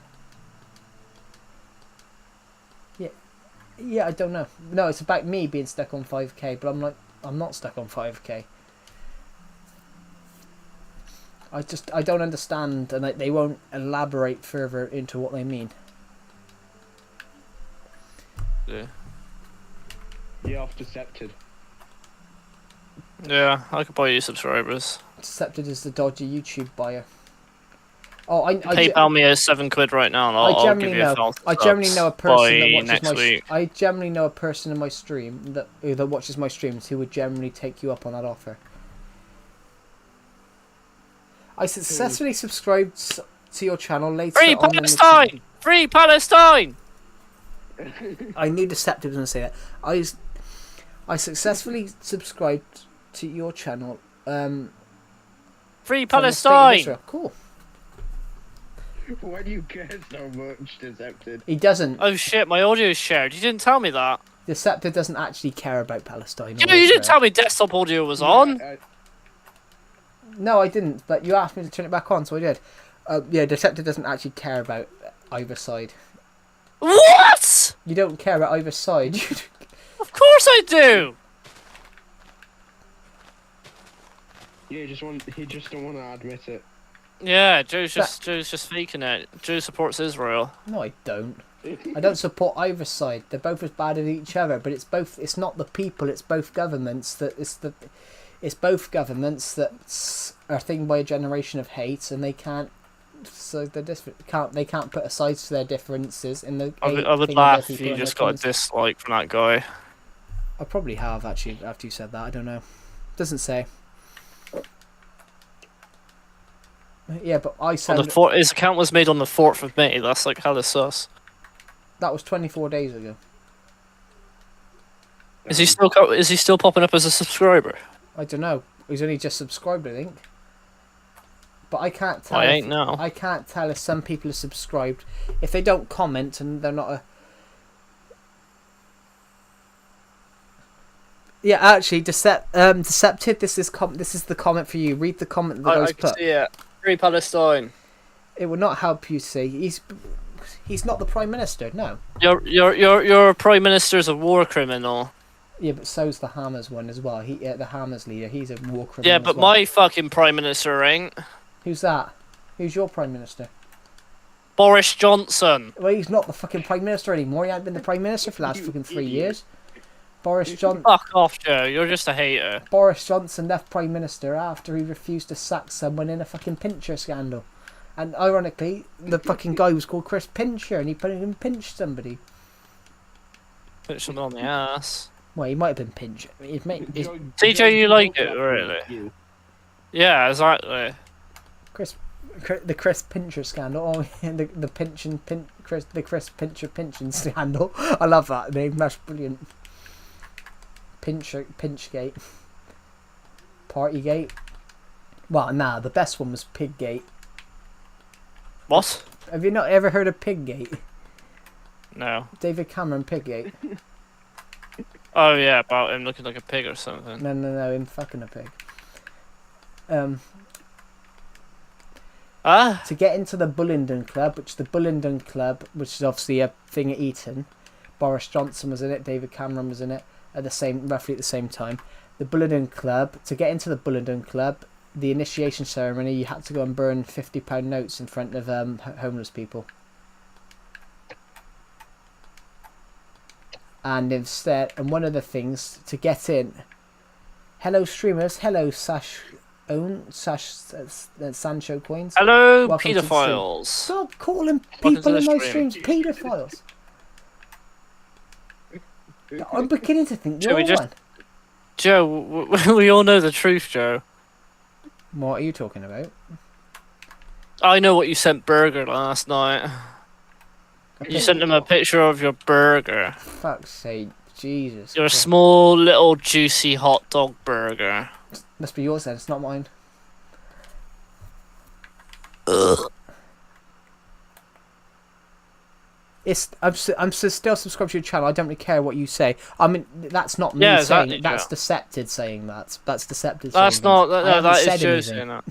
Yeah, I don't know. No, it's about me being stuck on 5k, but I'm not stuck on 5k. I don't understand, and they won't elaborate further into what they mean. Yeah. You're off decepted. Yeah, I could buy you subscribers. Decepted is the dodgy YouTube buyer. Oh, PayPal me as £7 right now, and I'll give you 1,000 I generally know a person that watches next week. I generally know a person in my stream that watches my streams who would generally take you up on that offer. I successfully subscribed to your channel later. Free Palestine! Free Palestine! I knew Deceptive was going to say that. I successfully subscribed to your channel. Free from the state of Palestine! Israel. Cool. Why do you care so much, Decepted? He doesn't. Oh shit, my audio is shared. You didn't tell me that. Deceptive doesn't actually care about Palestine. You didn't tell me desktop audio was on. No, I didn't, but you asked me to turn it back on, so I did. Yeah, Deceptive doesn't actually care about either side. What? You don't care about either side. Of course I do! Yeah, he just don't want to admit it. Yeah, Joe's just faking it. Joe supports Israel. No, I don't. I don't support either side. They're both as bad as each other, but it's not the people, it's both governments it's both governments that are thinged by a generation of hate, and they can't. So they can't put aside their differences in the. I would laugh if you just got a dislike from that guy. I probably have actually after you said that. I don't know. Doesn't say. Yeah, but I said His account was made on the 4th of May. That's like hella sus. that was 24 days ago. Is he still popping up as a subscriber? I don't know. He's only just subscribed, I think. But I can't tell. I ain't know. I can't tell if some people are subscribed if they don't comment and they're not a. Yeah, actually, Deceptive. This is the comment for you. Read the comment that I can see it. Free Palestine. It will not help you see. He's not the Prime Minister. No. Your Prime Minister's a war criminal. Yeah, but so's the Hammers one as well. The Hammers leader. He's a war criminal. Yeah, but as well. my fucking Prime Minister ain't. Who's that? Who's your Prime Minister? Boris Johnson. Well, he's not the fucking Prime Minister anymore. He hasn't been the Prime Minister for the last fucking 3 years. Boris Johnson. Fuck off, Joe. You're just a hater. Boris Johnson left Prime Minister after he refused to sack someone in a fucking Pincher scandal. And ironically, the fucking guy was called Chris Pincher, and he put him pinched somebody. Put someone on the ass. Well, he might have been pinched. TJ, you like it, really? Yeah, exactly. The Chris Pincher scandal. Oh, the Chris Pincher pinching scandal. I love that name. That's brilliant. Pinchgate. Partygate. Well, nah, the best one was Piggate. What? Have you not ever heard of Piggate? No. David Cameron Piggate. Oh yeah, about him looking like a pig or something. No, him fucking a pig. To get into the Bullingdon Club, which is obviously a thing at Eton. Boris Johnson was in it, David Cameron was in it at roughly at the same time. The Bullingdon Club, to get into the Bullingdon Club, the initiation ceremony, you had to go and burn £50 notes in front of homeless people. And one of the things to get in, hello streamers, hello Sash own Sancho coins. Hello, Welcome to the stream. pedophiles. Stop calling Welcome to people the in my stream. streams paedophiles. I'm beginning to think Shall you're we just- one. Joe, we all know the truth, Joe. What are you talking about? I know what you sent Burger last night. You sent him a picture of your burger. Fuck's sake, Jesus. Your Christ. small, little, juicy hot dog burger. Must be yours then, it's not mine. I'm still subscribed to your channel. I don't really care what you say. I mean, that's not me Yeah, saying. exactly, That's Joe. Decepted saying that. That's Decepted. That's saying not. that. I No, haven't that is said Joe anything. saying that.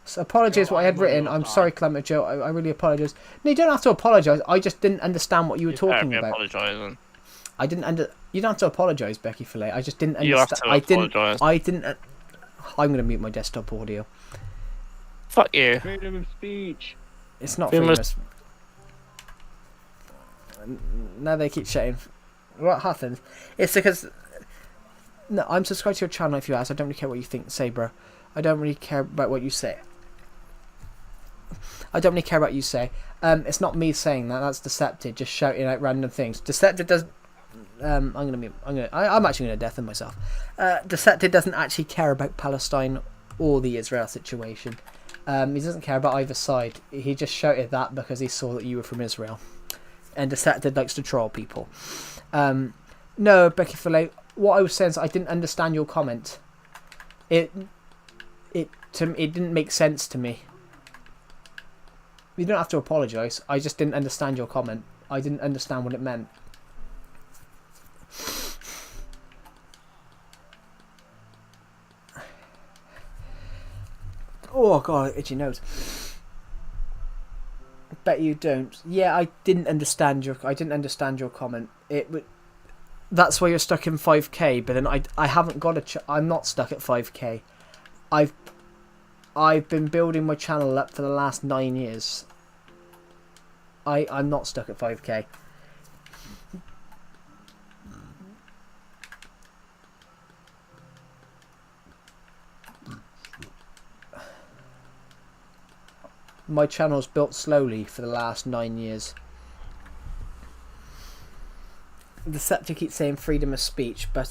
So apologies what I had written. I'm sorry, Clement Joe. I really apologise. No, you don't have to apologise. I just didn't understand what you were talking about. Apologising. I didn't You don't have to apologise, Becky Fillet. I just didn't You have understand. to apologise. I didn't. I'm going to mute my desktop audio. Fuck you. Freedom of speech. It's not Freedom famous. Now they keep shouting. What happens? It's because no, I'm subscribed to your channel. If you ask, I don't really care what you think. Say, bro. I don't really care about what you say. I don't really care what you say. It's not me saying that. That's Decepted, just shouting out random things. Decepted does. I'm actually gonna deafen myself. Decepted doesn't actually care about Palestine or the Israel situation. He doesn't care about either side. He just shouted that because he saw that you were from Israel. And Decepted likes to troll people. No, Becky Fillet, what I was saying is I didn't understand your comment. It didn't make sense to me. You don't have to apologise. I just didn't understand your comment. I didn't understand what it meant. Oh god, itchy nose. Bet you don't. Yeah, I didn't understand your comment. That's why you're stuck in 5k. But then I haven't got I'm not stuck at 5k. I've been building my channel up for the last 9 years. I'm not stuck at 5k. My channel's built slowly for the last 9 years. The Scepter keeps saying freedom of speech, but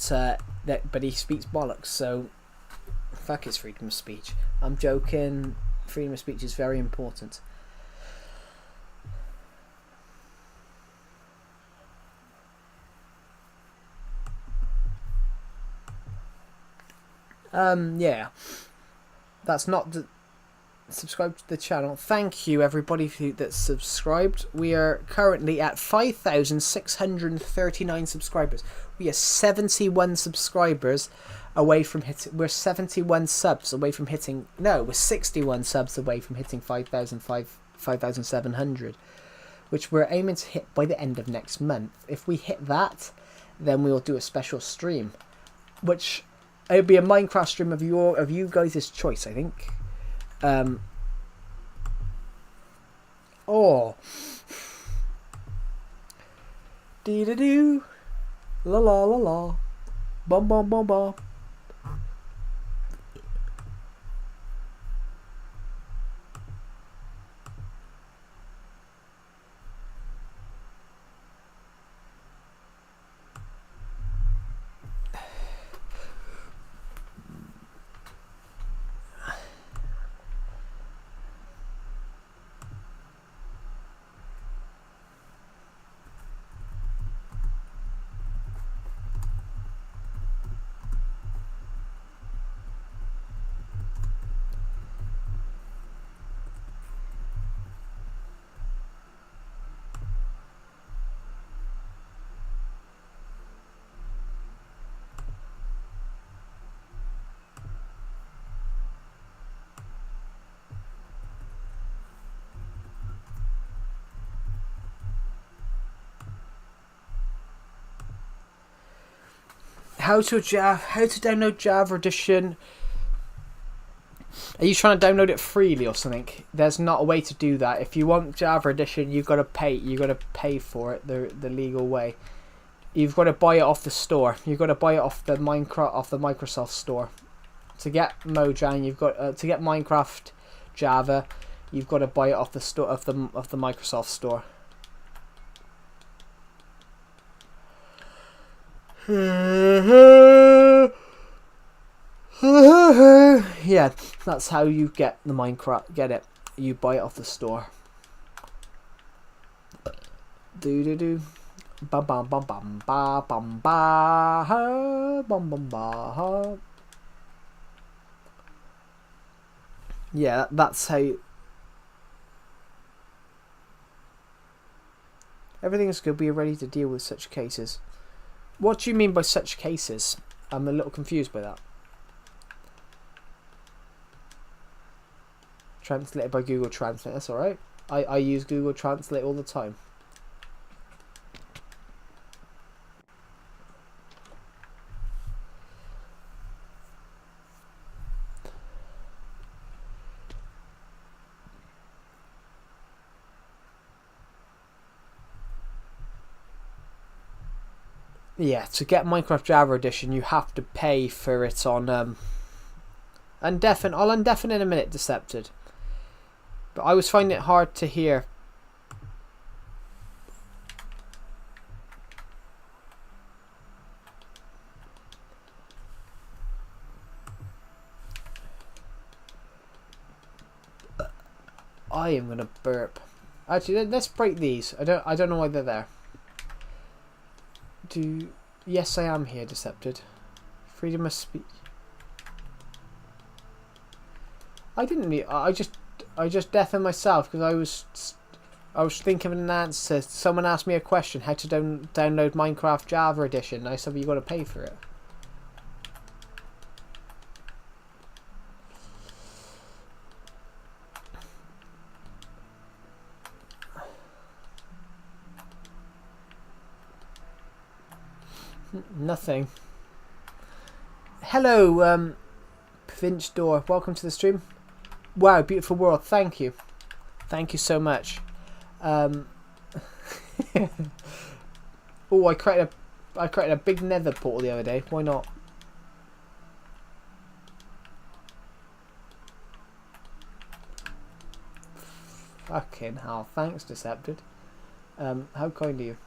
he speaks bollocks, so fuck his freedom of speech. I'm joking. Freedom of speech is very important. Yeah. That's not the... Subscribe to the channel. Thank you everybody that's subscribed. We are currently at 5,639 subscribers. We are 71 subscribers away from hitting... We're 71 subs away from hitting... No, we're 61 subs away from hitting 5,700. Which we're aiming to hit by the end of next month. If we hit that, then we'll do a special stream. Which... It would be a Minecraft stream of you guys' choice, I think. Dee da doo, la la la la, bum bum bum bum. How to download Java Edition? Are you trying to download it freely or something? There's not a way to do that. If you want Java Edition, you've got to pay. You've got to pay for it the legal way. you've got to buy it off the store. You've got to buy it off the Microsoft store. To get Mojang, you've got to get Minecraft Java. You've got to buy it off the store of the Microsoft store. Yeah, that's how you get the Minecraft. Get it? You buy it off the store. Do do do. Bum bum bum bum ba bum ba ha bum bum ba ha. Yeah, that's how. Everything is good. We are ready to deal with such cases. What do you mean by such cases? I'm a little confused by that. Translated by Google Translate. That's alright. I use Google Translate all the time. Yeah, to get Minecraft Java Edition, you have to pay for it on Undefined. I'll undeafen in a minute, Decepted. But I was finding it hard to hear. I am gonna burp. Actually, let's break these. I don't know why they're there. Yes, I am here, Decepted. Freedom of speech. I didn't need. I just deafened myself because I was thinking of an answer. Someone asked me a question: how to download Minecraft Java Edition. I said, well, you got to pay for it. Nothing. Hello, Finch Door. Welcome to the stream. Wow, beautiful world. Thank you. Thank you so much. Oh, I created a big nether portal the other day. Why not? Fucking hell. Thanks, Decepted. How kind of you.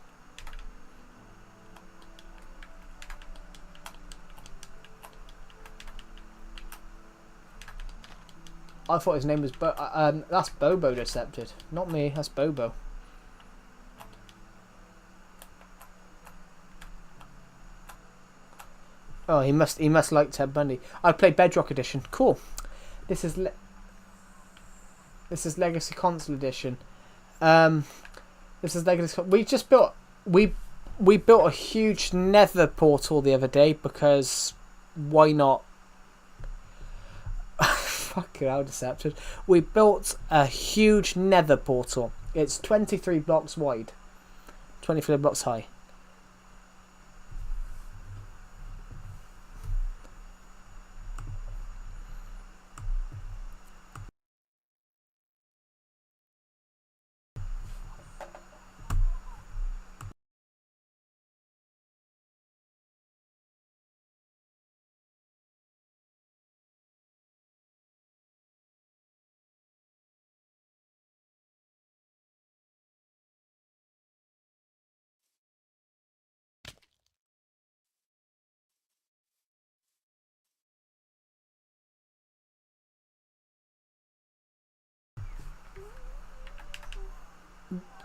I thought his name was that's Bobo, Decepted. Not me, that's Bobo. Oh, he must like Ted Bundy. I play Bedrock Edition. Cool. This is Legacy Console Edition. This is Legacy. We built a huge Nether portal the other day because why not? Fucking hell, Decepted. We built a huge Nether portal. It's 23 blocks wide, 23 blocks high.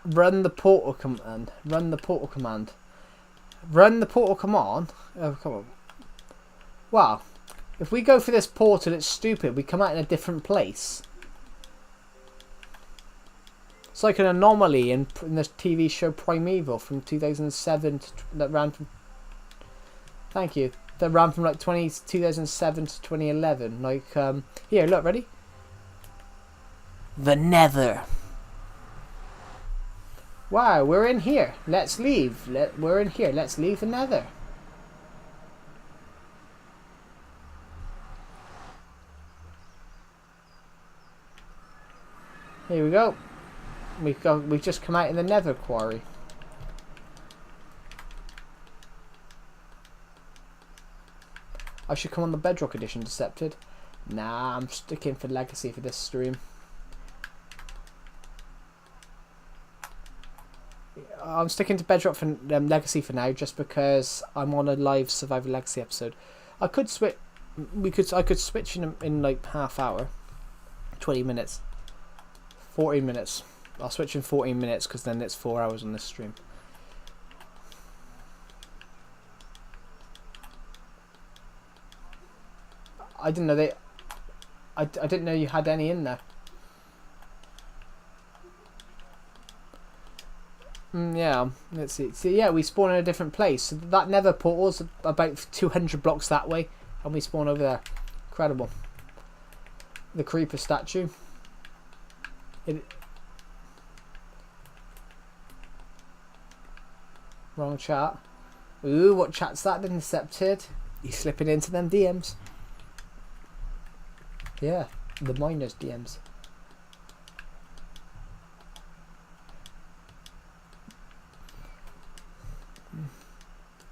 Run the portal command. Run the portal command. Run the portal command? Oh, come on. Wow. If we go for this portal, it's stupid. We come out in a different place. It's like an anomaly in the TV show Primeval from 2007 that ran from... Thank you. That ran from like 2007 to 2011. Like, here, look, ready? The Nether. Wow, we're in here. Let's leave. We're in here. Let's leave the Nether. Here we go. We've just come out in the Nether quarry. I should come on the Bedrock edition, Decepted. Nah, I'm sticking for Legacy for this stream. I'm sticking to Bedrock for Legacy for now, just because I'm on a live Survivor Legacy episode. I could switch. I could switch in like half hour, 20 minutes, 14 minutes. I'll switch in 14 minutes because then it's 4 hours on this stream. I didn't know I didn't know you had any in there. Yeah, let's see. So yeah, we spawn in a different place. So that Nether portal's about 200 blocks that way, and we spawn over there. Incredible. The creeper statue. Wrong chat. Ooh, what chat's that? Been Decepted. He's slipping into them DMs. Yeah, the miners DMs.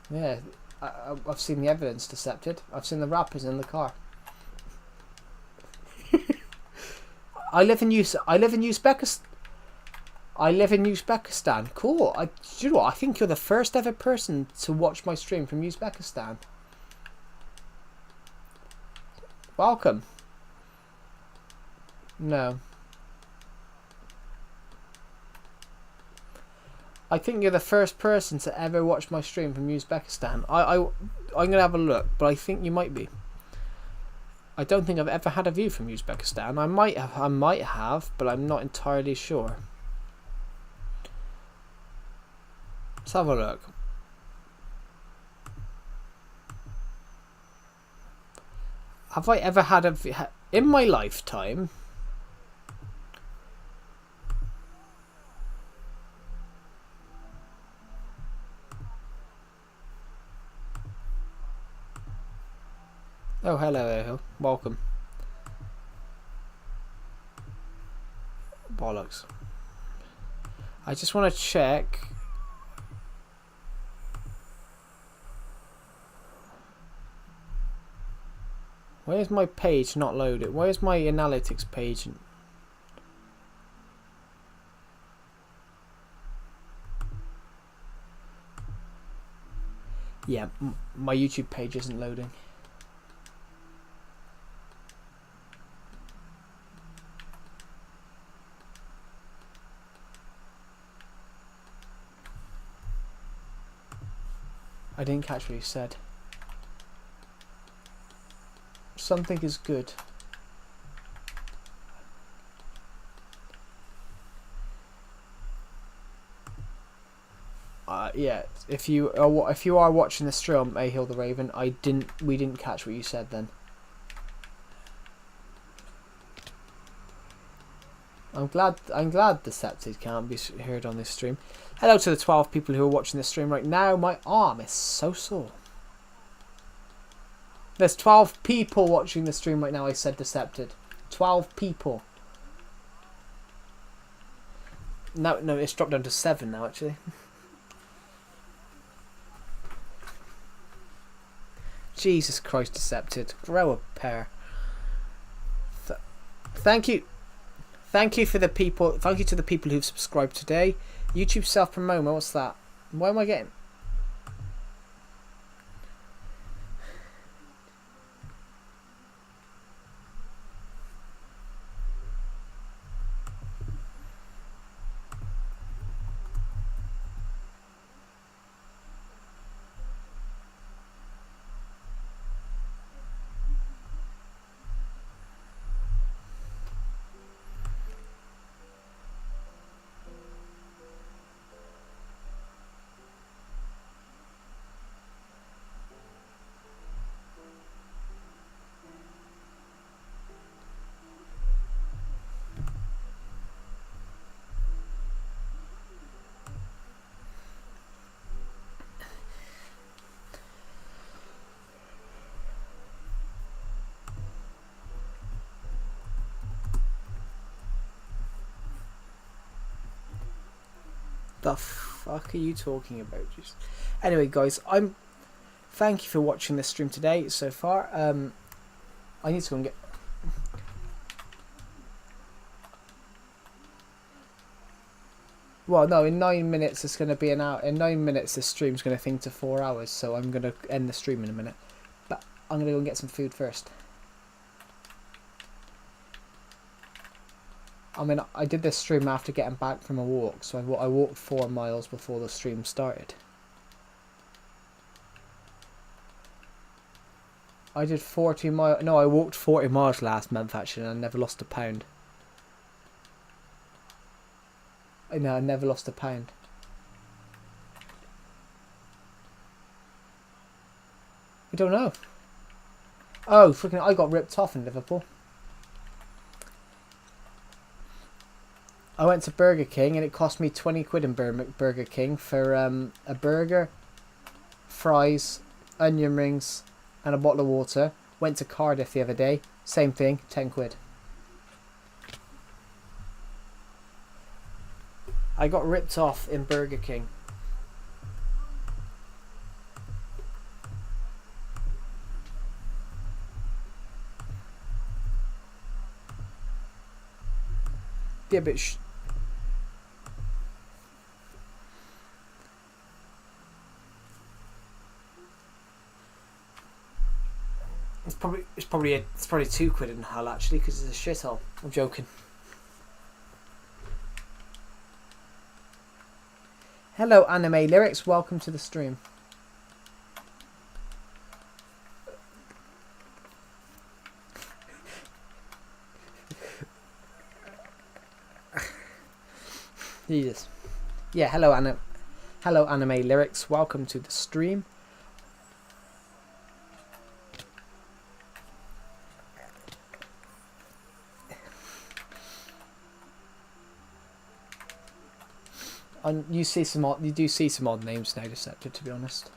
Yeah, I've seen the evidence, Decepted. I've seen the rappers in the car. I live in Uzbekistan. Cool. Do you know what? I think you're the first ever person to watch my stream from Uzbekistan. Welcome. No. I think you're the first person to ever watch my stream from Uzbekistan. I'm gonna have a look, but I think you might be. I don't think I've ever had a view from Uzbekistan. I might have, but I'm not entirely sure. Let's have a look. Have I ever had in my lifetime? Oh, hello, welcome. Bollocks. I just want to check. Where's my page not loaded? Where's my analytics page? Yeah, my YouTube page isn't loading. I didn't catch what you said. Something is good. Yeah. If you are watching the stream, Ahill the Raven, we didn't catch what you said then. I'm glad Decepted can't be heard on this stream. Hello to the 12 people who are watching this stream right now. My arm is so sore. There's 12 people watching the stream right now. I said Decepted. 12 people. No, it's dropped down to 7 now actually. Jesus Christ, Decepted. Grow a pair. Thank you. Thank you for the people. Thank you to the people who've subscribed today. YouTube self-promo. What's that? What am I getting? The fuck are you talking about? Just anyway, guys, I'm thank you for watching this stream today so far. I need to go and get... Well, no, in 9 minutes it's going to be an hour. In 9 minutes this stream's going to think to 4 hours, so I'm going to end the stream in a minute. But I'm going to go and get some food first. I mean, I did this stream after getting back from a walk, so I walked 4 miles before the stream started. I did 40 miles. No, I walked 40 miles last month actually, and I never lost a pound. No, I never lost a pound. I don't know. Oh, freaking! I got ripped off in Liverpool. I went to Burger King and it cost me 20 quid in Burger King for a burger, fries, onion rings, and a bottle of water. Went to Cardiff the other day. Same thing, 10 quid. I got ripped off in Burger King. Yeah, but it's probably 2 quid in Hull actually, because it's a shithole. I'm joking. Hello, Anime Lyrics. Welcome to the stream. Jesus. Yeah. Hello, Anime Lyrics. Welcome to the stream. And you do see some odd names now, Deceptive, to be honest.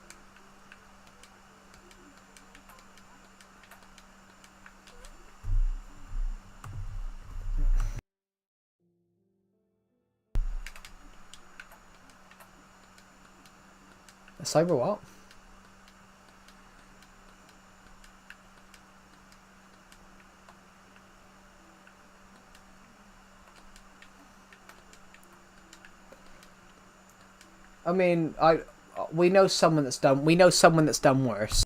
A cyber what? I mean, we know someone that's done worse.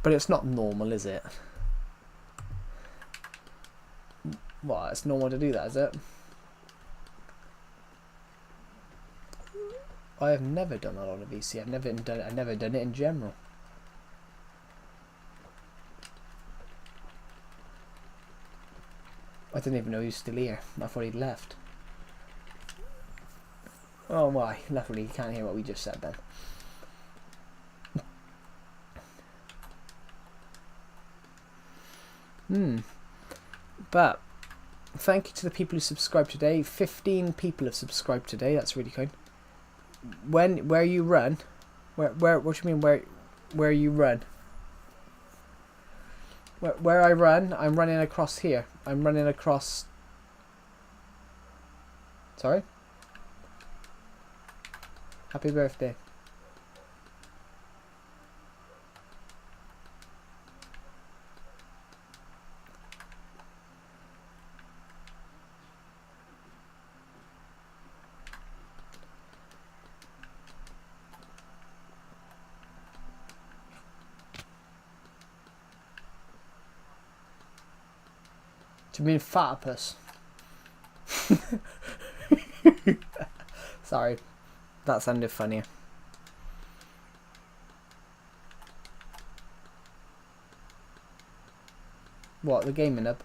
But it's not normal, is it? What? It's normal to do that, is it? I have never done that on a VC. I've never done it in general. I didn't even know he was still here. I thought he'd left. Oh my, luckily you can't hear what we just said then. But thank you to the people who subscribed today. 15 people have subscribed today. That's really kind. Where you run? Where? What do you mean where you run? Where I run? I'm running across here. I'm running across. Sorry. Happy birthday. Do you mean fatapus? Sorry, that sounded funnier. What, the gaming hub?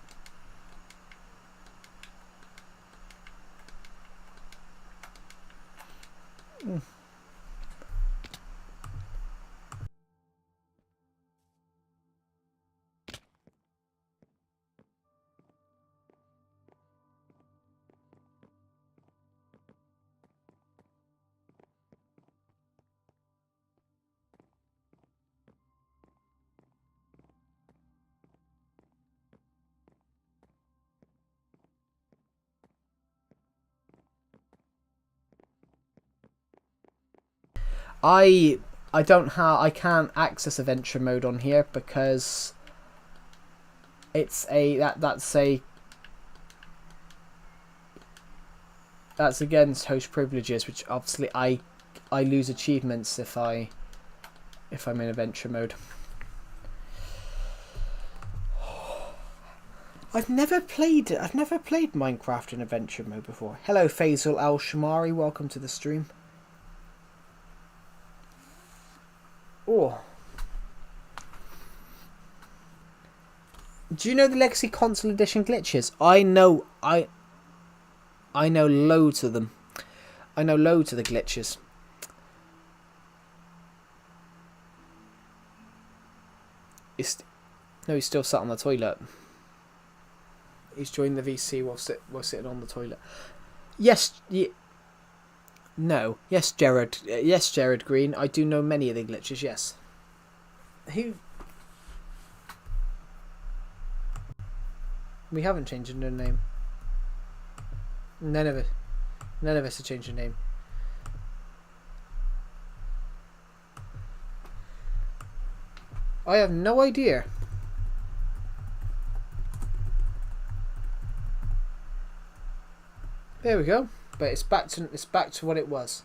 I can't access adventure mode on here because it's that's against host privileges, which obviously I lose achievements if I'm in adventure mode. I've never played Minecraft in adventure mode before. Hello Faisal Al Shamari, welcome to the stream. Oh. Do you know the Legacy Console Edition glitches? I know loads of them. I know loads of the glitches. He's still sat on the toilet. He's joined the VC while sitting on the toilet. Yes, no. Yes, Jared. Yes, Jared Green. I do know many of the glitches. Yes. Who? We haven't changed the name. None of us have changed the name. I have no idea. There we go. But it's back to what it was.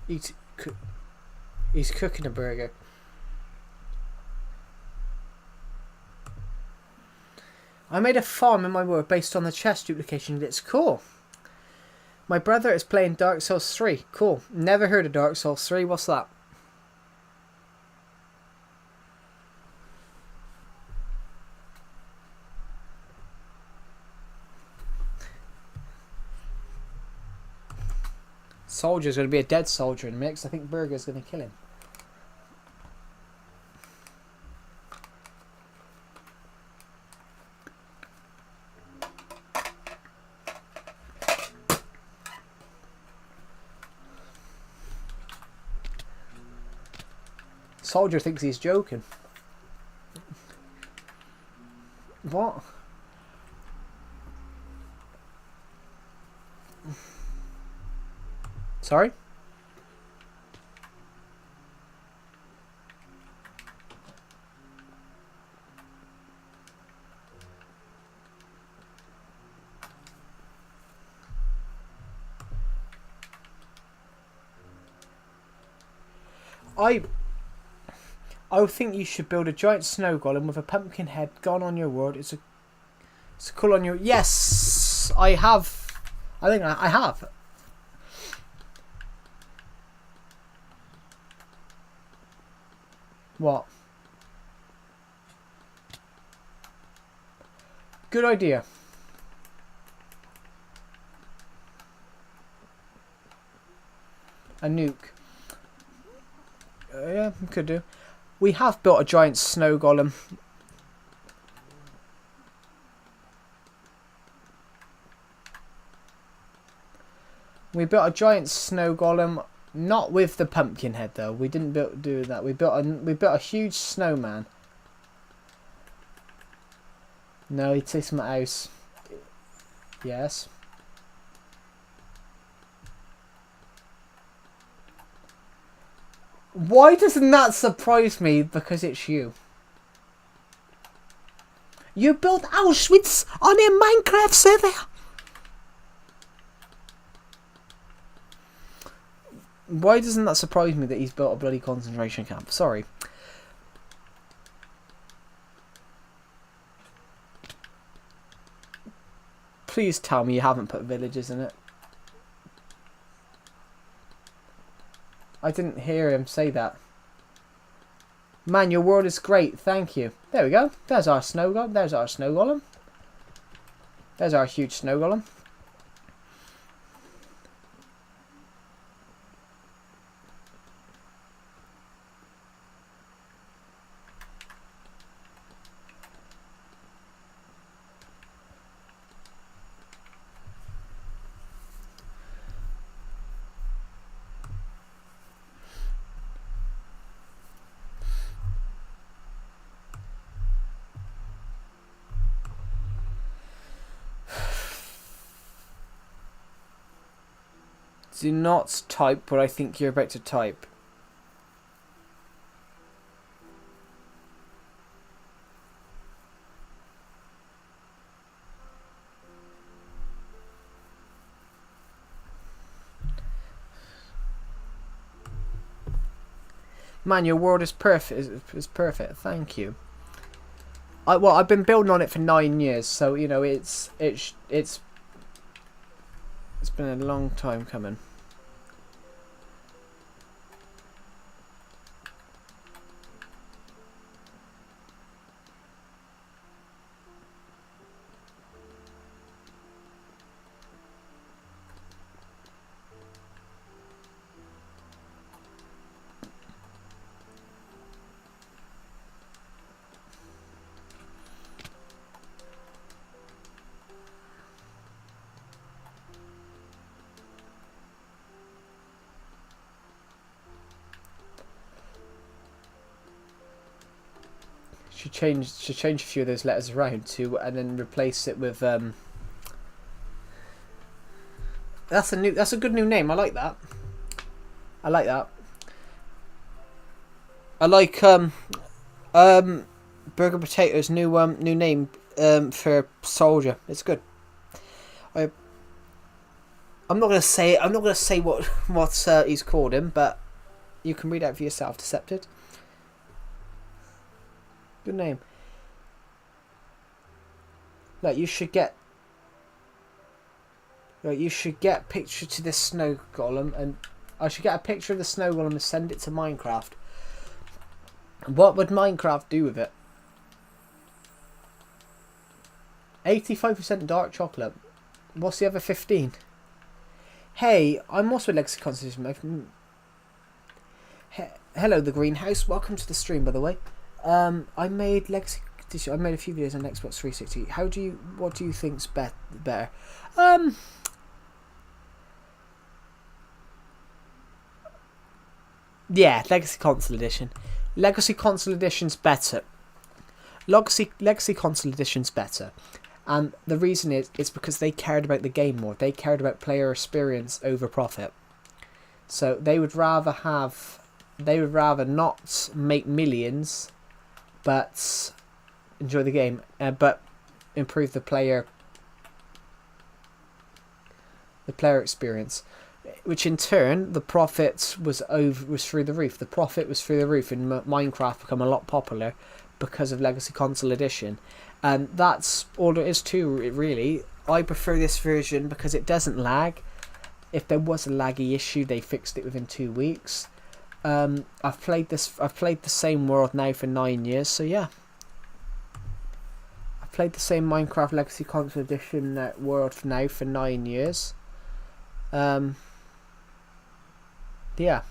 He's cooking a burger. I made a farm in my world based on the chest duplication. It's cool. My brother is playing Dark Souls 3. Cool. Never heard of Dark Souls 3. What's that? Soldier's going to be a dead soldier in the mix. I think Burger's going to kill him. Soldier thinks he's joking. What? Sorry? I would think you should build a giant snow golem with a pumpkin head gone on your world. It's cool on your... Yes! I have. I think I have. What? Good idea. A nuke. Yeah, could do. We have built a giant snow golem. We built a giant snow golem, not with the pumpkin head though. We didn't do that. We built a huge snowman. No, he takes my house. Yes. Why doesn't that surprise me? Because it's you. You built Auschwitz on a Minecraft server. Why doesn't that surprise me that he's built a bloody concentration camp? Sorry. Please tell me you haven't put villages in it. I didn't hear him say that. Man, your world is great. Thank you. There we go. There's our snow golem. There's our snow golem. There's our huge snow golem. Do not type what I think you're about to type. Man, your world is perfect. Is perfect. Thank you. Well, I've been building on it for 9 years, so you know it's been a long time coming. Should change a few of those letters around to, and then replace it with That's a good new name. I like that. I like that. I like Burger Potato's new name for soldier. It's good. I'm not gonna say what he's called him, but you can read out for yourself. Decepted. Good name. Like you should get picture to this snow golem, and I should get a picture of the snow golem and send it to Minecraft. What would Minecraft do with it? 85% dark chocolate. What's the other 15? Hey, I'm also a Legacy Constitution. Hello, the greenhouse. Welcome to the stream, by the way. I made Legacy. I made a few videos on Xbox 360. What do you think's better? Yeah, Legacy Console Edition. Legacy Console Edition's better. Legacy Console Edition's better. And the reason is because they cared about the game more. They cared about player experience over profit. So they would rather not make millions, but enjoy the game, but improve the player experience, which in turn the profit was through the roof. The profit was through the roof, and Minecraft become a lot popular because of Legacy Console Edition, and that's all there is to it, really. I prefer this version because it doesn't lag. If there was a laggy issue, they fixed it within 2 weeks. I've played the same world now for 9 years, so yeah. I've played the same Minecraft Legacy Console Edition world now for 9 years. Yeah.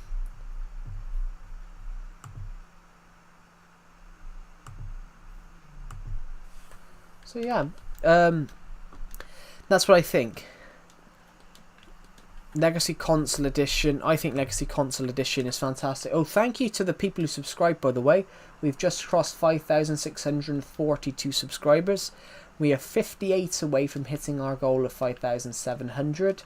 So yeah, that's what I think. Legacy Console Edition. I think Legacy Console Edition is fantastic. Oh, thank you to the people who subscribed, by the way. We've just crossed 5,642 subscribers. We are 58 away from hitting our goal of 5,700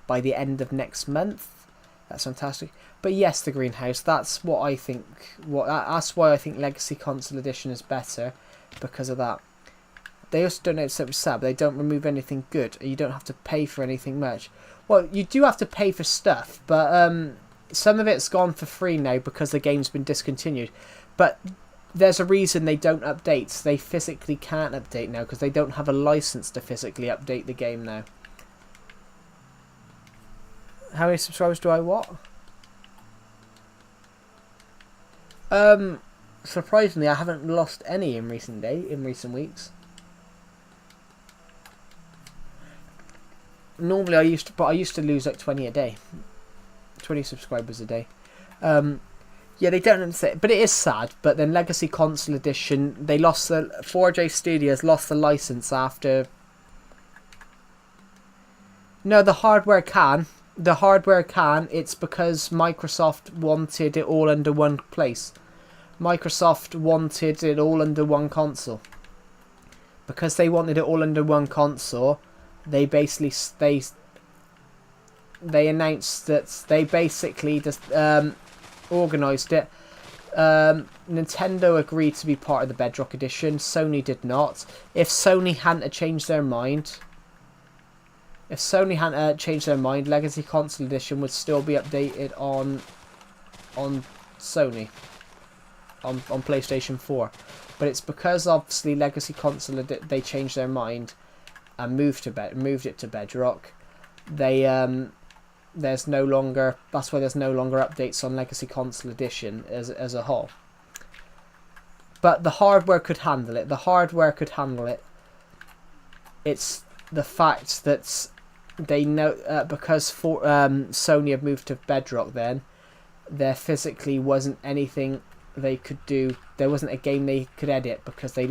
by the end of next month. That's fantastic. But yes, the greenhouse. That's what I think. That's why I think Legacy Console Edition is better, because of that. They also don't know it's so sad, but they don't remove anything good. You don't have to pay for anything much. Well, you do have to pay for stuff, but some of it's gone for free now because the game's been discontinued. But there's a reason they don't update. They physically can't update now because they don't have a license to physically update the game now. How many subscribers do I what? Surprisingly, I haven't lost any in recent weeks. Normally I used to lose like 20 a day. 20 subscribers a day. Yeah, they don't say, but it is sad. But then Legacy Console Edition, they lost 4J Studios lost the license after. No, the hardware can. It's because Microsoft wanted it all under one place. Microsoft wanted it all under one console. Because they wanted it all under one console, they basically they announced that they basically just organised it. Nintendo agreed to be part of the Bedrock Edition. Sony did not. If Sony hadn't changed their mind, Legacy Console Edition would still be updated on Sony, on PlayStation 4. But it's because obviously Legacy Console they changed their mind and moved it to Bedrock. That's why there's no longer updates on Legacy Console Edition as a whole. But the hardware could handle it. It's the fact that they know because Sony have moved to Bedrock. Then there physically wasn't anything they could do. There wasn't a game they could edit because they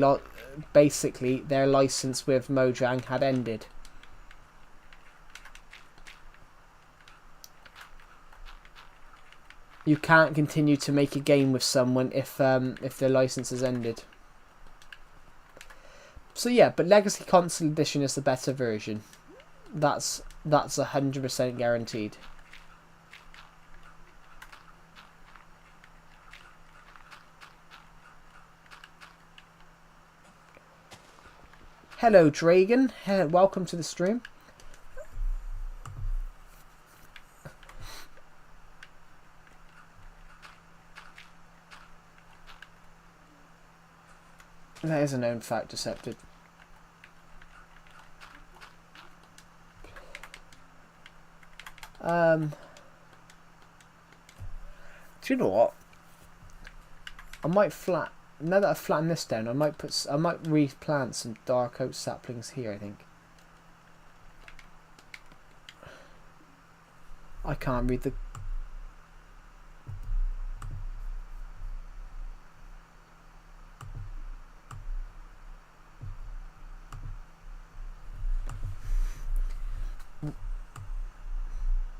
basically their license with Mojang had ended. You can't continue to make a game with someone if their license has ended. So yeah, but Legacy Console Edition is the better version. That's 100% guaranteed. Hello, Dragon. Welcome to the stream. That is a known fact, Decepted. Do you know what? I might now that I've flattened this down, I might replant some dark oak saplings here, I think. I can't read the...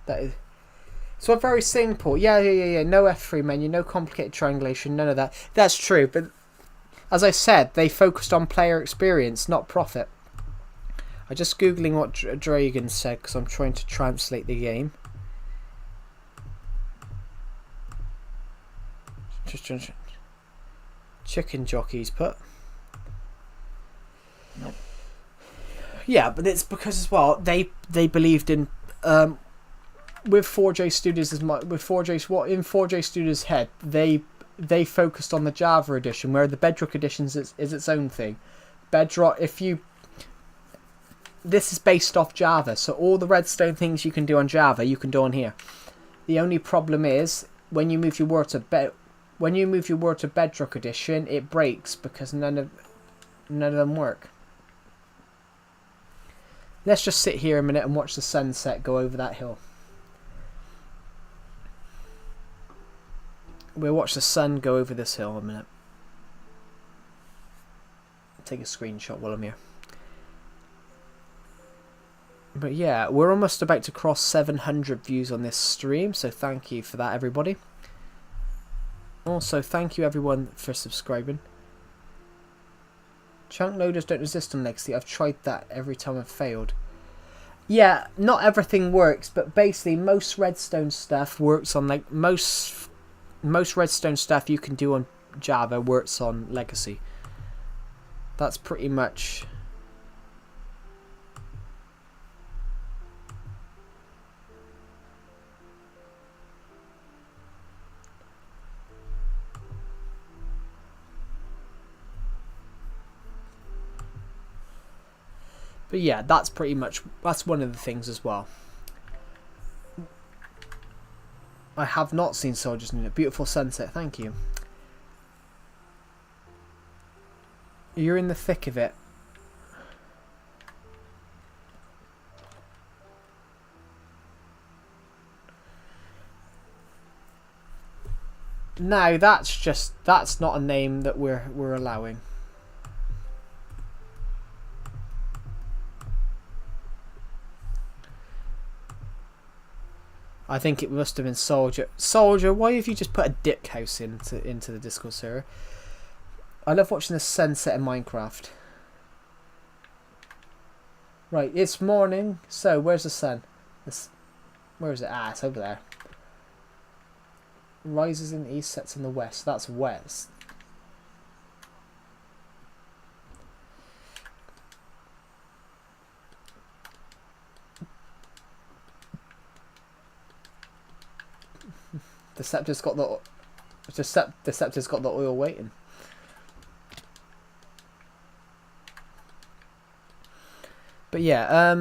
That is... So very simple. Yeah. No F3 menu, no complicated triangulation, none of that. That's true, but as I said, they focused on player experience, not profit. I'm just googling what Dragon said because I'm trying to translate the game. Chicken jockeys put. Nope. Yeah, but it's because as well they believed in with 4J Studios in 4J Studios' head they focused on the Java edition, where the Bedrock edition is its own thing. Bedrock, this is based off Java, so all the redstone things you can do on Java you can do on here. The only problem is when you move your world to Bedrock edition, it breaks because none of them work. Let's just sit here a minute and watch the sunset go over that hill. We'll watch the sun go over this hill in a minute. Take a screenshot while I'm here. But yeah, we're almost about to cross 700 views on this stream, so thank you for that, everybody. Also, thank you everyone for subscribing. Chunk loaders don't resist on Legacy. I've tried that every time I've failed. Yeah, not everything works, but basically most redstone stuff works on like most redstone stuff you can do on Java works on Legacy. That's pretty much. But yeah, that's pretty much, that's one of the things as well. I have not seen Soldiers in a beautiful sunset, thank you. You're in the thick of it. No, that's not a name that we're allowing. I think it must have been Soldier. Soldier, why have you just put a dick house into the Discord server? I love watching the sunset in Minecraft. Right, it's morning. So, where's the sun? Where is it? Ah, it's over there. Rises in the east, sets in the west. That's west. The scepter's got the scepter's got the oil waiting. But yeah,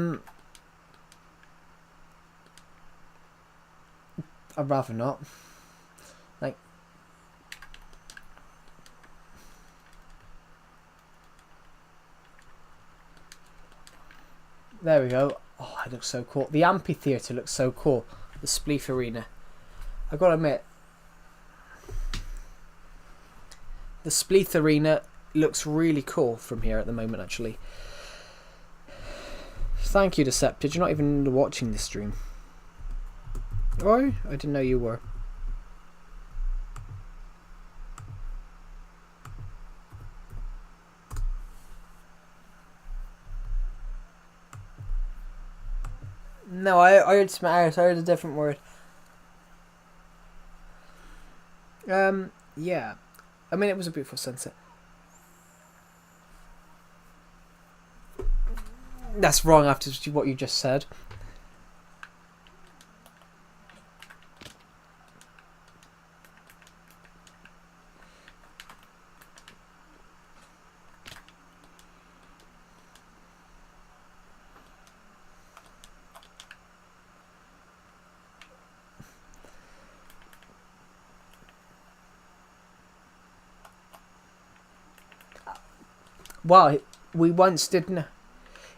I'd rather not. Like, there we go. Oh, it looks so cool. The amphitheater looks so cool. The Spleef Arena. I gotta admit, the Spleef Arena looks really cool from here at the moment, actually. Thank you, Decepted. You're not even watching this stream. Oh, I didn't know you were. No, I heard smash. I heard a different word. Yeah. I mean, it was a beautiful sunset. That's wrong after what you just said. Wow, we once didn't.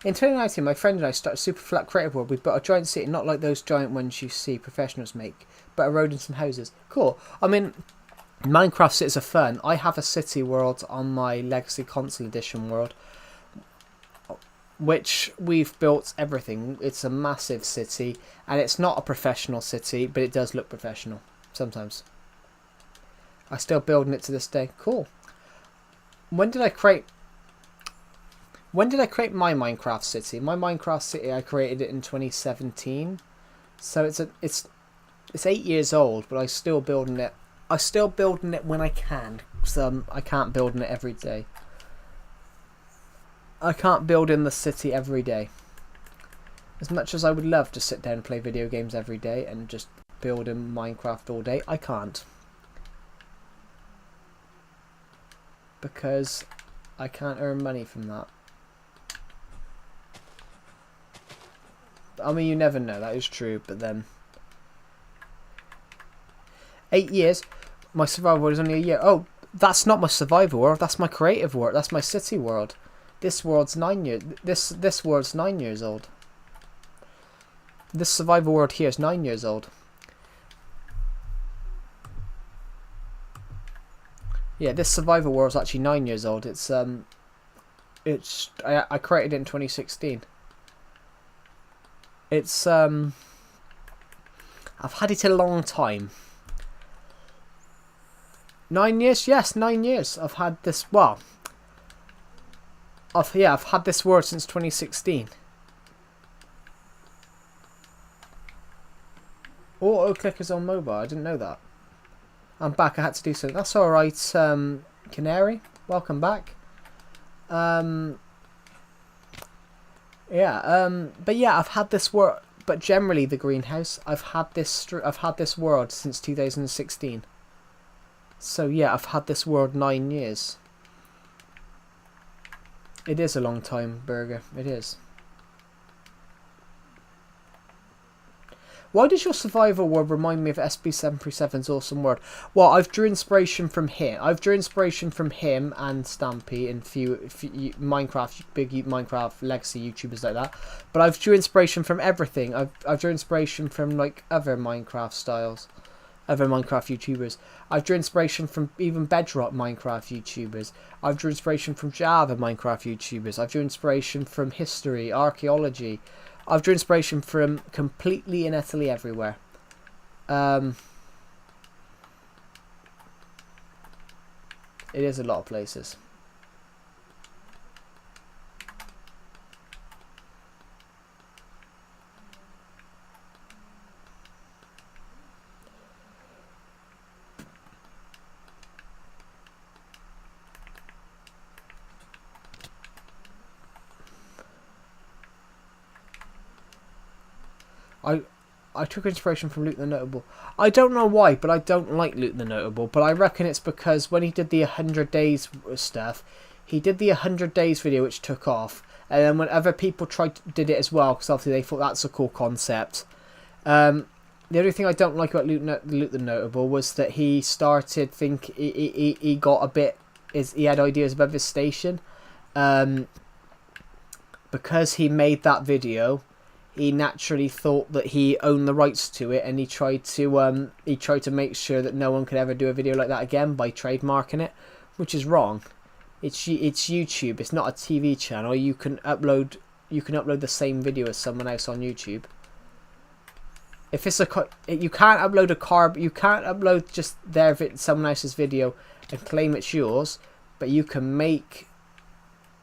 In 2019, my friend and I started Super Flat Creative World. We built a giant city, not like those giant ones you see professionals make, but a road and some houses. Cool. I mean, Minecraft cities are fun. I have a city world on my Legacy Console Edition world, which we've built everything. It's a massive city, and it's not a professional city, but it does look professional sometimes. I'm still building it to this day. Cool. When did I create my Minecraft city? My Minecraft city, I created it in 2017, so it's 8 years old, but I'm still building it. I'm still building it when I can, because I can't build in it every day. I can't build in the city every day. As much as I would love to sit down and play video games every day and just build in Minecraft all day, I can't. Because I can't earn money from that. I mean, you never know, that is true, but then 8 years, my survival world is only a year. Oh, that's not my survival world, that's my creative world, that's my city world. This world's 9 years, this world's 9 years old. This survival world here is 9 years old. Yeah, this survival world is actually 9 years old. I created it in 2016. I've had it a long time. 9 years? Yes, 9 years. I've had this. Well, I've had this world since 2016. Auto clickers on mobile. I didn't know that. I'm back. I had to do something. That's all right. Canary, welcome back. But yeah, I've had this world. But generally, the greenhouse. I've had this world since 2016. So yeah, I've had this world 9 years. It is a long time, Burger. It is. Why does your survival world remind me of SB737's awesome world? Well, I've drew inspiration from him. I've drew inspiration from him and Stampy and few Minecraft, big Minecraft legacy YouTubers like that. But I've drew inspiration from everything. I've drew inspiration from like other Minecraft styles, other Minecraft YouTubers. I've drew inspiration from even Bedrock Minecraft YouTubers. I've drew inspiration from Java Minecraft YouTubers. I've drew inspiration from history, archaeology. I've drew inspiration from completely and utterly everywhere. It is a lot of places. I took inspiration from Luke the Notable. I don't know why, but I don't like Luke the Notable. But I reckon it's because when he did the 100 days stuff, he did the 100 days video, which took off. And then when other people did it as well, because obviously they thought that's a cool concept. The only thing I don't like about Luke the Notable was that he started he got a bit... he had ideas above his station. Because he made that video... he naturally thought that he owned the rights to it, and he tried to make sure that no one could ever do a video like that again by trademarking it, which is wrong. It's YouTube. It's not a TV channel. You can upload the same video as someone else on YouTube. If it's you can't upload you can't upload just someone else's video and claim it's yours, but you can make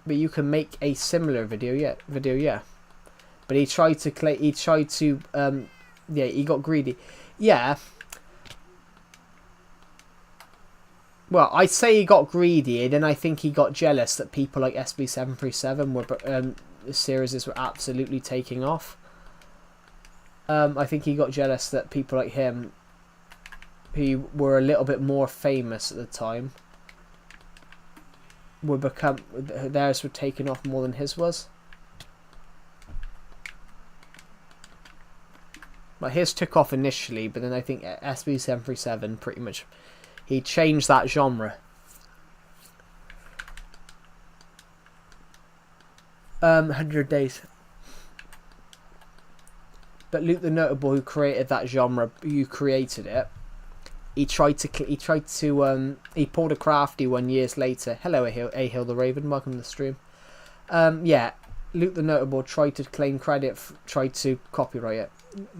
a similar video. Yeah. But he tried to he got greedy. Yeah. Well, I'd say he got greedy, and then I think he got jealous that people like SB737 were the series were absolutely taking off. I think he got jealous that people like him, who were a little bit more famous at the time, theirs were taking off more than his was. Like his took off initially, but then I think SB737 pretty much he changed that genre. 100 days. But Luke the Notable, who created that genre, he pulled a crafty one years later. Hello, Ahill the Raven, welcome to the stream. Yeah, Luke the Notable tried to claim credit, tried to copyright it.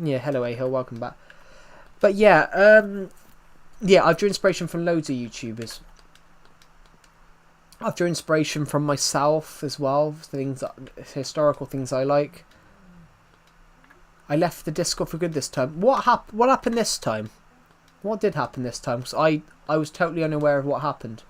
Yeah, hello Ahill, welcome back. But yeah, I drew inspiration from loads of YouTubers. I've drew inspiration from myself as well, historical things I like. I left the Discord for good this time. What happened this time? What did happen this time? Because I was totally unaware of what happened.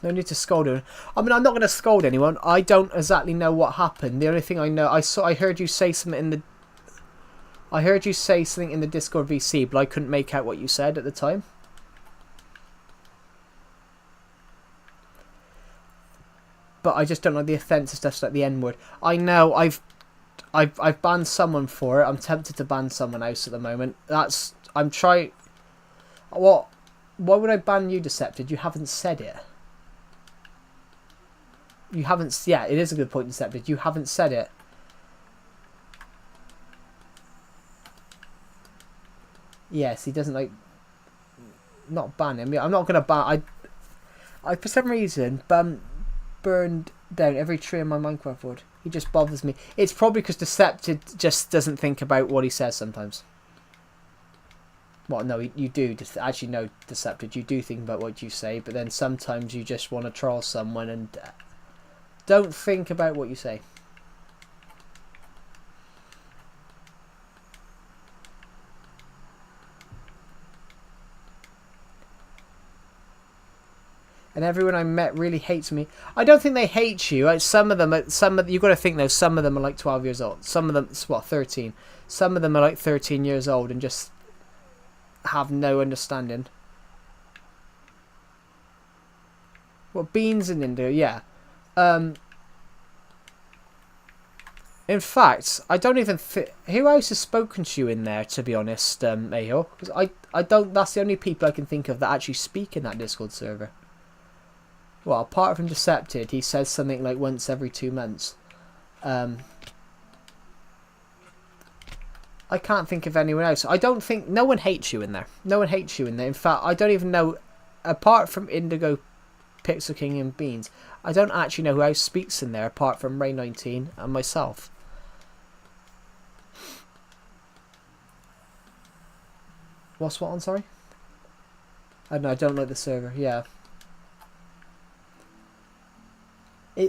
No need to scold anyone. I mean, I'm not going to scold anyone. I don't exactly know what happened. The only thing I know, I heard you say something in the... I heard you say something in the Discord VC, but I couldn't make out what you said at the time. But I just don't like the offensive stuff like the N-word. I know I've banned someone for it. I'm tempted to ban someone else at the moment. I'm trying... What? Why would I ban you, Decepted? You haven't said it. You haven't. Yeah, it is a good point, Decepted. You haven't said it. Yes, he doesn't like. Not ban him. I'm not gonna ban. I for some reason burned down every tree on my Minecraft world. He just bothers me. It's probably because Decepted just doesn't think about what he says sometimes. Well, no, you do. Actually, no, Decepted. You do think about what you say, but then sometimes you just want to troll someone and don't think about what you say. And everyone I met really hates me. I don't think they hate you. Some of them, you've got to think though. Some of them are like 12 years old. Some of them, 13. Some of them are like 13 years old and just have no understanding. What beans and Indo? Yeah. In fact, I don't even think who else has spoken to you in there. To be honest, Mayhill, because I don't. That's the only people I can think of that actually speak in that Discord server. Well, apart from Decepted, he says something like once every 2 months. I can't think of anyone else. I don't think... No one hates you in there. No one hates you in there. In fact, I don't even know... Apart from Indigo, Pixel King and Beans, I don't actually know who else speaks in there apart from Ray19 and myself. What's what on, sorry? I don't know, I don't like the server, yeah.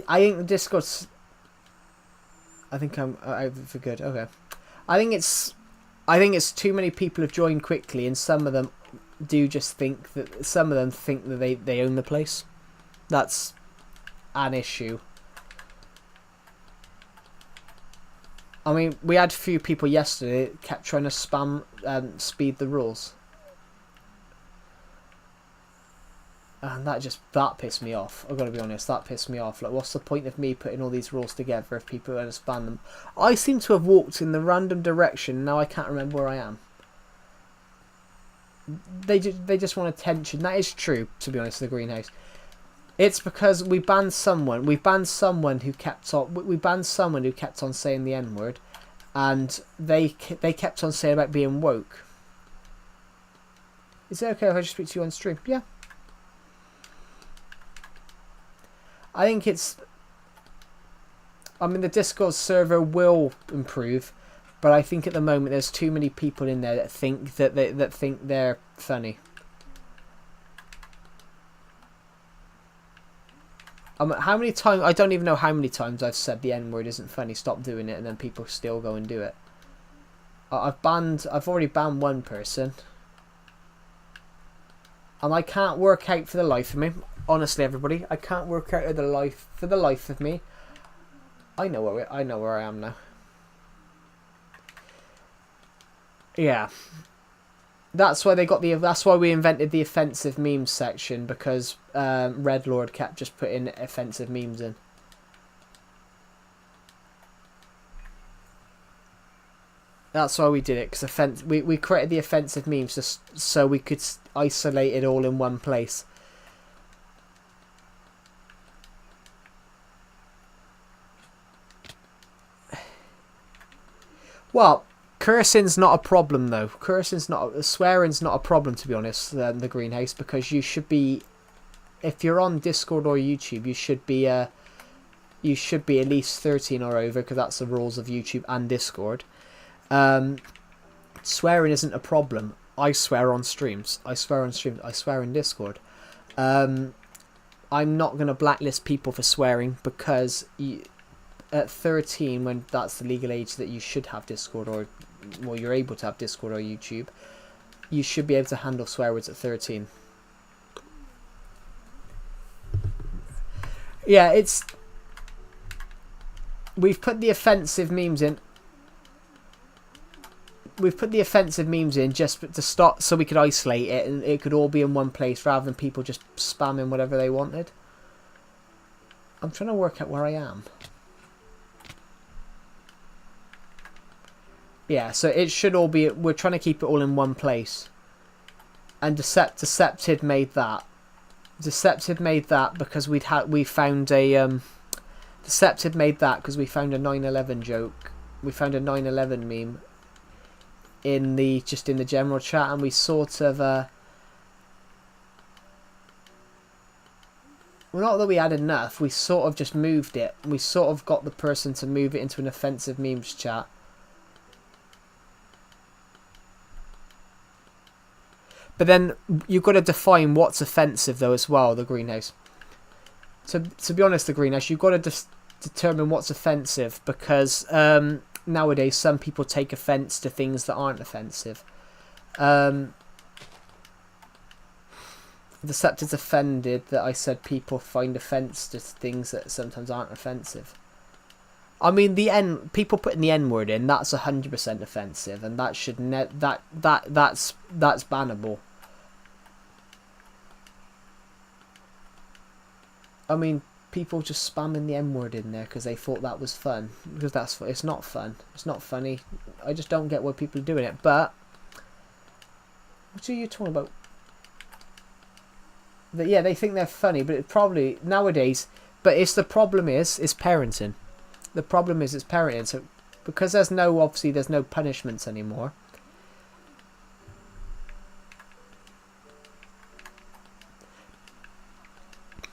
I think the Discord's... I think I'm out for good. Okay. I think it's too many people have joined quickly, and some of them do just think that... Some of them think that they own the place. That's an issue. I mean, we had a few people yesterday that kept trying to spam speed the rules. And that pissed me off. I've got to be honest, that pissed me off. Like, what's the point of me putting all these rules together if people are going to spam them? I seem to have walked in the random direction. Now I can't remember where I am. They just want attention. That is true, to be honest. The greenhouse. It's because we banned someone. We banned someone who kept on. We banned someone who kept on saying the N-word, and they kept on saying about being woke. Is it okay if I just speak to you on stream? Yeah. I think it's... I mean, the Discord server will improve, but I think at the moment there's too many people in there that think that think they're funny. How many times... I don't even know how many times I've said the N-word isn't funny, stop doing it, and then people still go and do it. I've already banned one person. And I can't work out for the life of me. Honestly, everybody, I can't work out for the life of me. I know where I am now. Yeah, that's why that's why we invented the offensive memes section, because Red Lord kept just putting offensive memes in. That's why we did it, because we created the offensive memes just so we could isolate it all in one place. Well, cursing's not a problem though. Swearing's not a problem, to be honest. The greenhouse, because you should be, if you're on Discord or YouTube, you should be at least 13 or over, because that's the rules of YouTube and Discord. Swearing isn't a problem. I swear on streams. I swear in Discord. I'm not gonna blacklist people for swearing, because at 13, when that's the legal age that you should have Discord, or well, you're able to have Discord or YouTube, you should be able to handle swear words at 13. Yeah, we've put the offensive memes in. We've put the offensive memes in just to stop, so we could isolate it and it could all be in one place rather than people just spamming whatever they wanted. I'm trying to work out where I am. Yeah, so it should all be... We're trying to keep it all in one place. And Decepted made that. Decepted made that because we found a Deceptive made that because we found a 9/11 joke. We found a 9/11 meme in the general chat, and we sort of well, not that we had enough. We sort of just moved it. We sort of got the person to move it into an offensive memes chat. But then you've got to define what's offensive though as well. The greenhouse. To be honest, the greenhouse, you've got to determine what's offensive, because nowadays some people take offence to things that aren't offensive. Deceptive's offended that I said people find offence to things that sometimes aren't offensive. I mean, people putting the N word in, that's 100% offensive, and that should that's bannable. I mean, people just spamming the N word in there because they thought that was fun. Because it's not fun. It's not funny. I just don't get why people are doing it. But what are you talking about? Yeah, they think they're funny, but it probably nowadays. But the problem is parenting. The problem is it's parenting. So because there's no punishments anymore.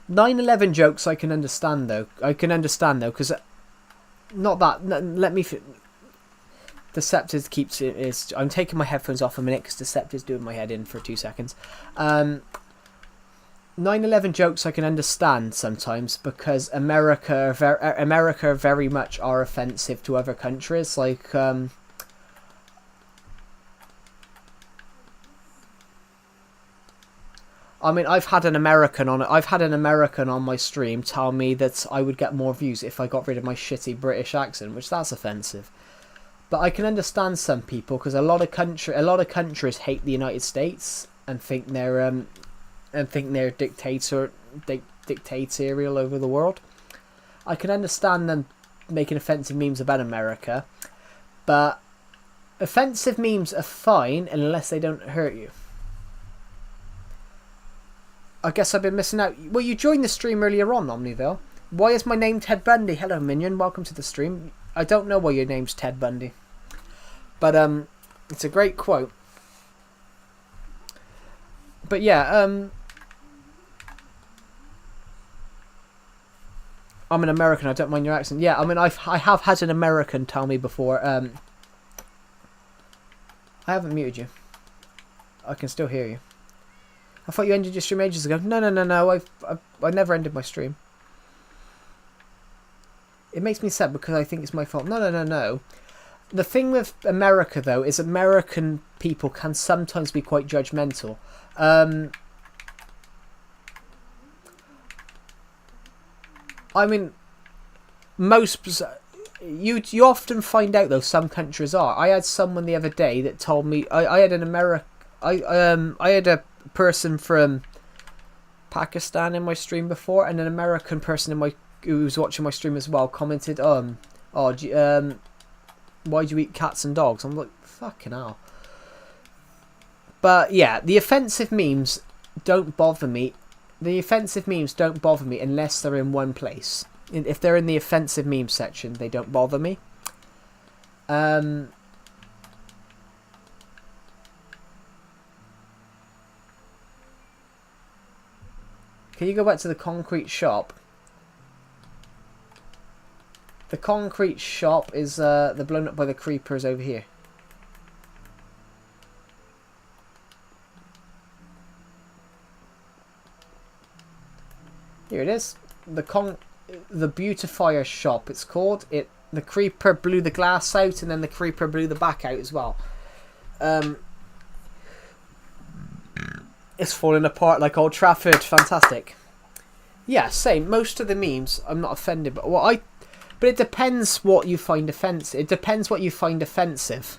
9/11 jokes I can understand though. Because not that. Let me. Deceptive keeps it. I'm taking my headphones off a minute because Deceptive's doing my head in for 2 seconds. 9/11 jokes I can understand sometimes because America very much are offensive to other countries. Like I mean, I've had an American on my stream tell me that I would get more views if I got rid of my shitty British accent, which that's offensive. But I can understand some people because a lot of countries hate the United States and think they're dictatorial over the world. I can understand them making offensive memes about America, but offensive memes are fine unless they don't hurt you. I guess I've been missing out. Well, you joined the stream earlier on, Omniville. Why is my name Ted Bundy? Hello, Minion. Welcome to the stream. I don't know why your name's Ted Bundy. But, it's a great quote. But, yeah, I'm an American. I don't mind your accent. Yeah, I mean, I have had an American tell me before. I haven't muted you. I can still hear you. I thought you ended your stream ages ago. No. I never ended my stream. It makes me sad because I think it's my fault. No. The thing with America, though, is American people can sometimes be quite judgmental. I mean, you often find out though some countries are. I had someone the other day that told me I had a person from Pakistan in my stream before, and an American person who was watching my stream as well commented, why do you eat cats and dogs? I'm like, fucking hell. But yeah, the offensive memes don't bother me. Unless they're in one place. If they're in the offensive meme section, they don't bother me. Can you go back to the concrete shop? The concrete shop is they're blown up by the creepers over here. Here it is. The beautifier shop. It's called it. The creeper blew the glass out, and then the creeper blew the back out as well. It's falling apart like Old Trafford. Fantastic. Yeah, same. Most of the memes, I'm not offended, but But it depends what you find offensive. It depends what you find offensive.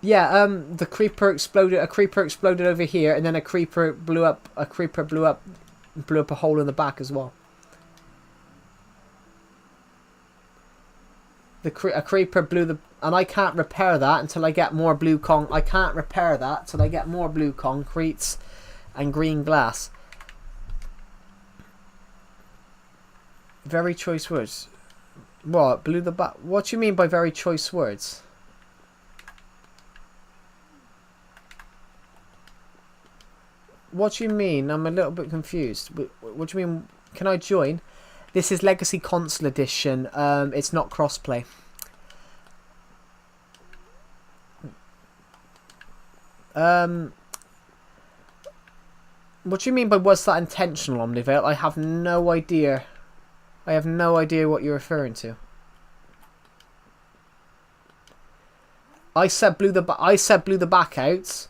Yeah, the creeper exploded. A creeper exploded over here, and then a creeper blew up. Blew up a hole in the back as well. a creeper blew the... And I can't repair that until I get more blue con... I can't repair that till I get more blue concretes and green glass. Very choice words. What? Blew the back... What do you mean by very choice words? What do you mean? I'm a little bit confused. What do you mean? Can I join? This is Legacy Console Edition. It's not crossplay. What do you mean by was that intentional, Omniville? I have no idea. I have no idea what you're referring to. I said blew the back out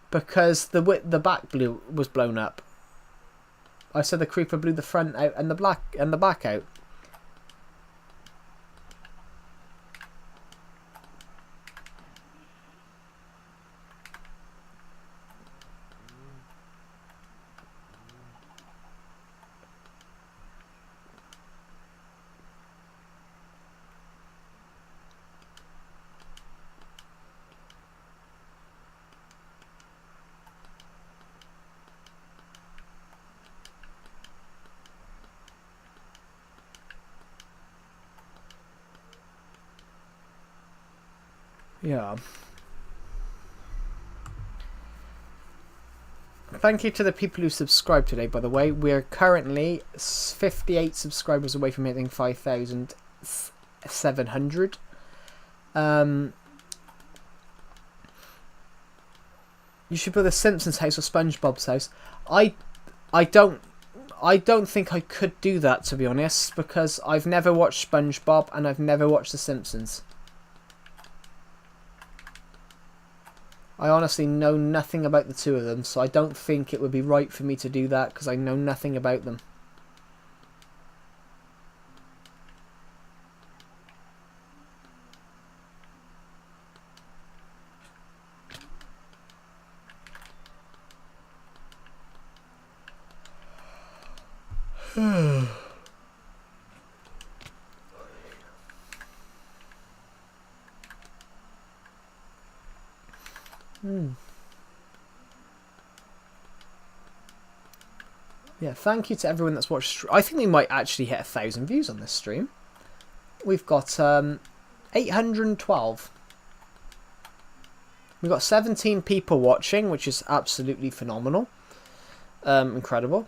because the back was blown up. I said the creeper blew the front out and the back out. Yeah. Thank you to the people who subscribed today, by the way. We're currently 58 subscribers away from hitting 5,700. You should build a Simpsons house or SpongeBob's house. I don't think I could do that, to be honest, because I've never watched SpongeBob and I've never watched The Simpsons. I honestly know nothing about the two of them, so I don't think it would be right for me to do that because I know nothing about them. Yeah, thank you to everyone that's watched. I think we might actually hit 1,000 views on this stream. We've got 812. We've got 17 people watching, which is absolutely phenomenal. Incredible.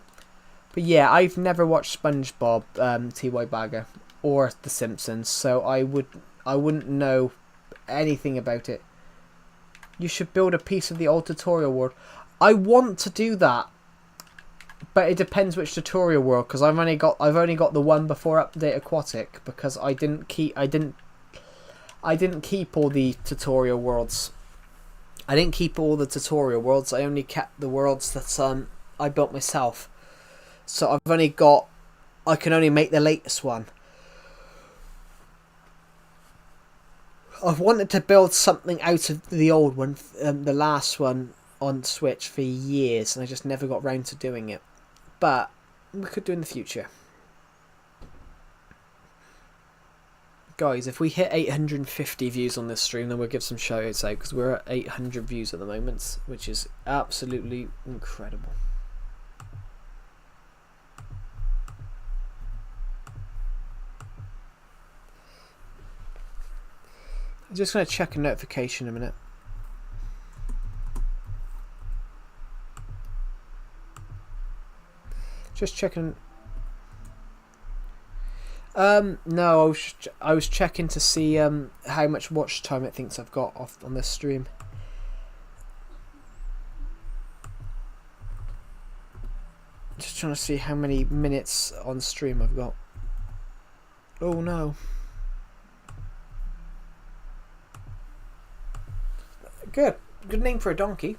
But yeah, I've never watched SpongeBob, T.Y. Bagger, or The Simpsons, so I wouldn't know anything about it. You should build a piece of the old tutorial world. I want to do that, but it depends which tutorial world, because I've only got the one before Update Aquatic, because I didn't keep all the tutorial worlds. I didn't keep all the tutorial worlds. I only kept the worlds that I built myself. So I can only make the latest one. I've wanted to build something out of the old one, the last one on Switch, for years, and I just never got round to doing it. But we could do in the future. Guys, if we hit 850 views on this stream, then we'll give some shout-outs out, because we're at 800 views at the moment, which is absolutely incredible. I'm just going to check a notification in a minute. Just checking. No, I was checking to see how much watch time it thinks I've got off on this stream. Just trying to see how many minutes on stream I've got. Oh no. Good name for a donkey.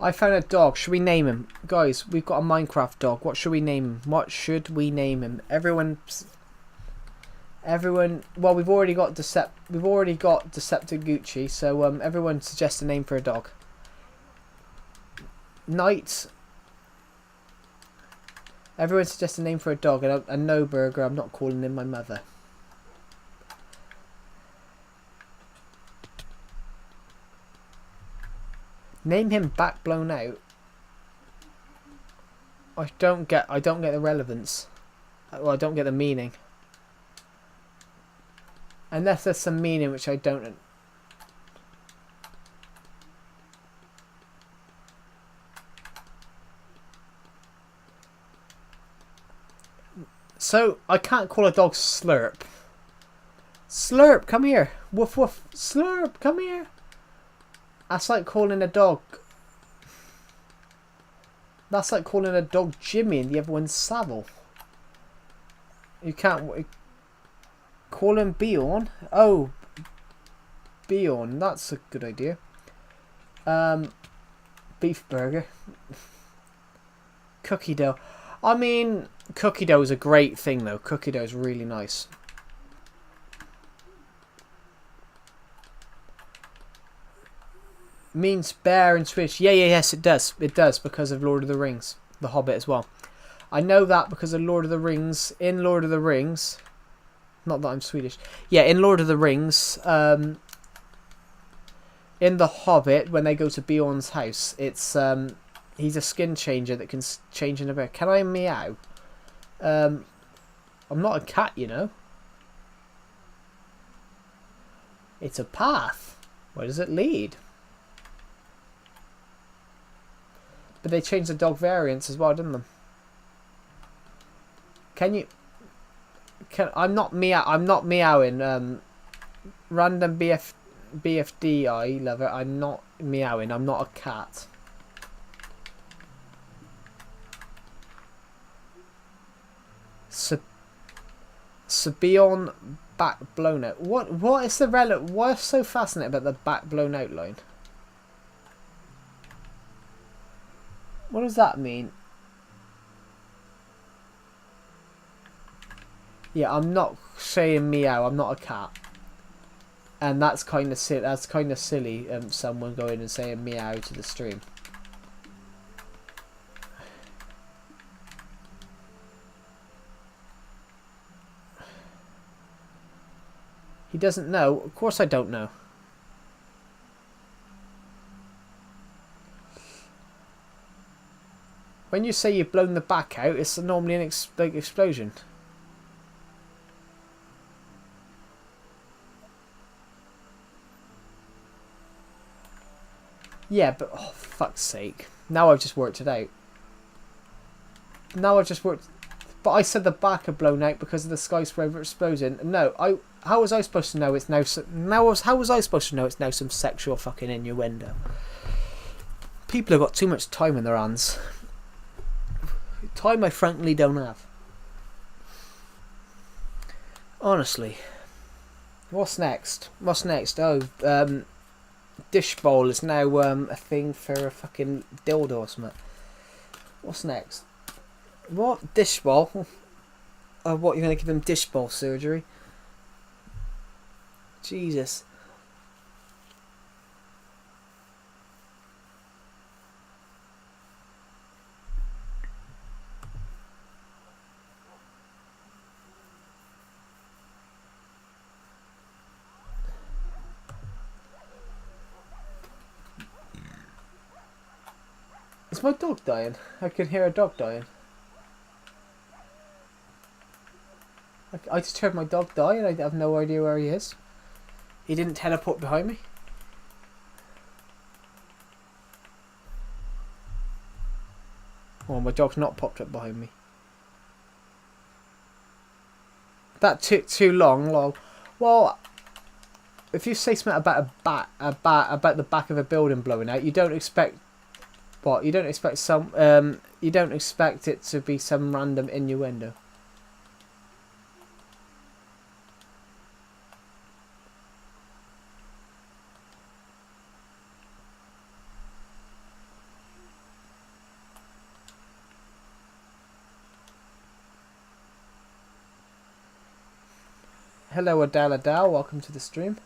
I found a dog. Should we name him? Guys, we've got a Minecraft dog. What should we name him? What should we name him? Everyone, well, we've already got Deceptive Gucci, so everyone suggest a name for a dog. Knight. Everyone suggests a name for a dog, and a no burger. I'm not calling him my mother. Name him Back Blown Out. I don't get the relevance. Well, I don't get the meaning. Unless there's some meaning which I don't. So I can't call a dog Slurp. Slurp, come here. Woof woof. Slurp, come here. That's like calling a dog. That's like calling a dog Jimmy and the other one's Savile. You can't call him Bjorn. Oh, Bjorn. That's a good idea. Beef burger. Cookie dough. I mean, cookie dough is a great thing though. Cookie dough is really nice. Means bear in Swedish. Yes, it does. It does because of Lord of the Rings, The Hobbit as well. I know that because of Lord of the Rings. In Lord of the Rings, not that I'm Swedish. Yeah, in Lord of the Rings, in The Hobbit, when they go to Bjorn's house, it's he's a skin changer that can change in a bear. Can I meow? I'm not a cat, you know. It's a path. Where does it lead? But they changed the dog variants as well, didn't they? Can you? I'm not meowing. Random BFDI lover. I'm not meowing. I'm not a cat. So beyond back blown out. What is the what's so fascinating about the back blown out line? What does that mean? Yeah, I'm not saying meow. I'm not a cat, and that's kind of silly. That's kind of silly. Someone going and saying meow to the stream. He doesn't know. Of course, I don't know. When you say you've blown the back out, it's normally an explosion. Yeah, but oh, fuck's sake. Now I've just worked it out. But I said the back had blown out because of the skyscraper explosion. No, how was I supposed to know it's now? How was I supposed to know it's now some sexual fucking innuendo? People have got too much time in their hands. Time I frankly don't have. Honestly. What's next? Oh, dish bowl is now a thing for a fucking dildo or something. What's next? What? Dish bowl? Oh, what, you're going to give him dish bowl surgery? Jesus. Is my dog dying? I can hear a dog dying. I just heard my dog die and I have no idea where he is. He didn't teleport behind me. Oh, my dog's not popped up behind me. That took too long, lol. Well, if you say something about about the back of a building blowing out, you don't expect what? You don't expect you don't expect it to be some random innuendo. Hello Adele, welcome to the stream.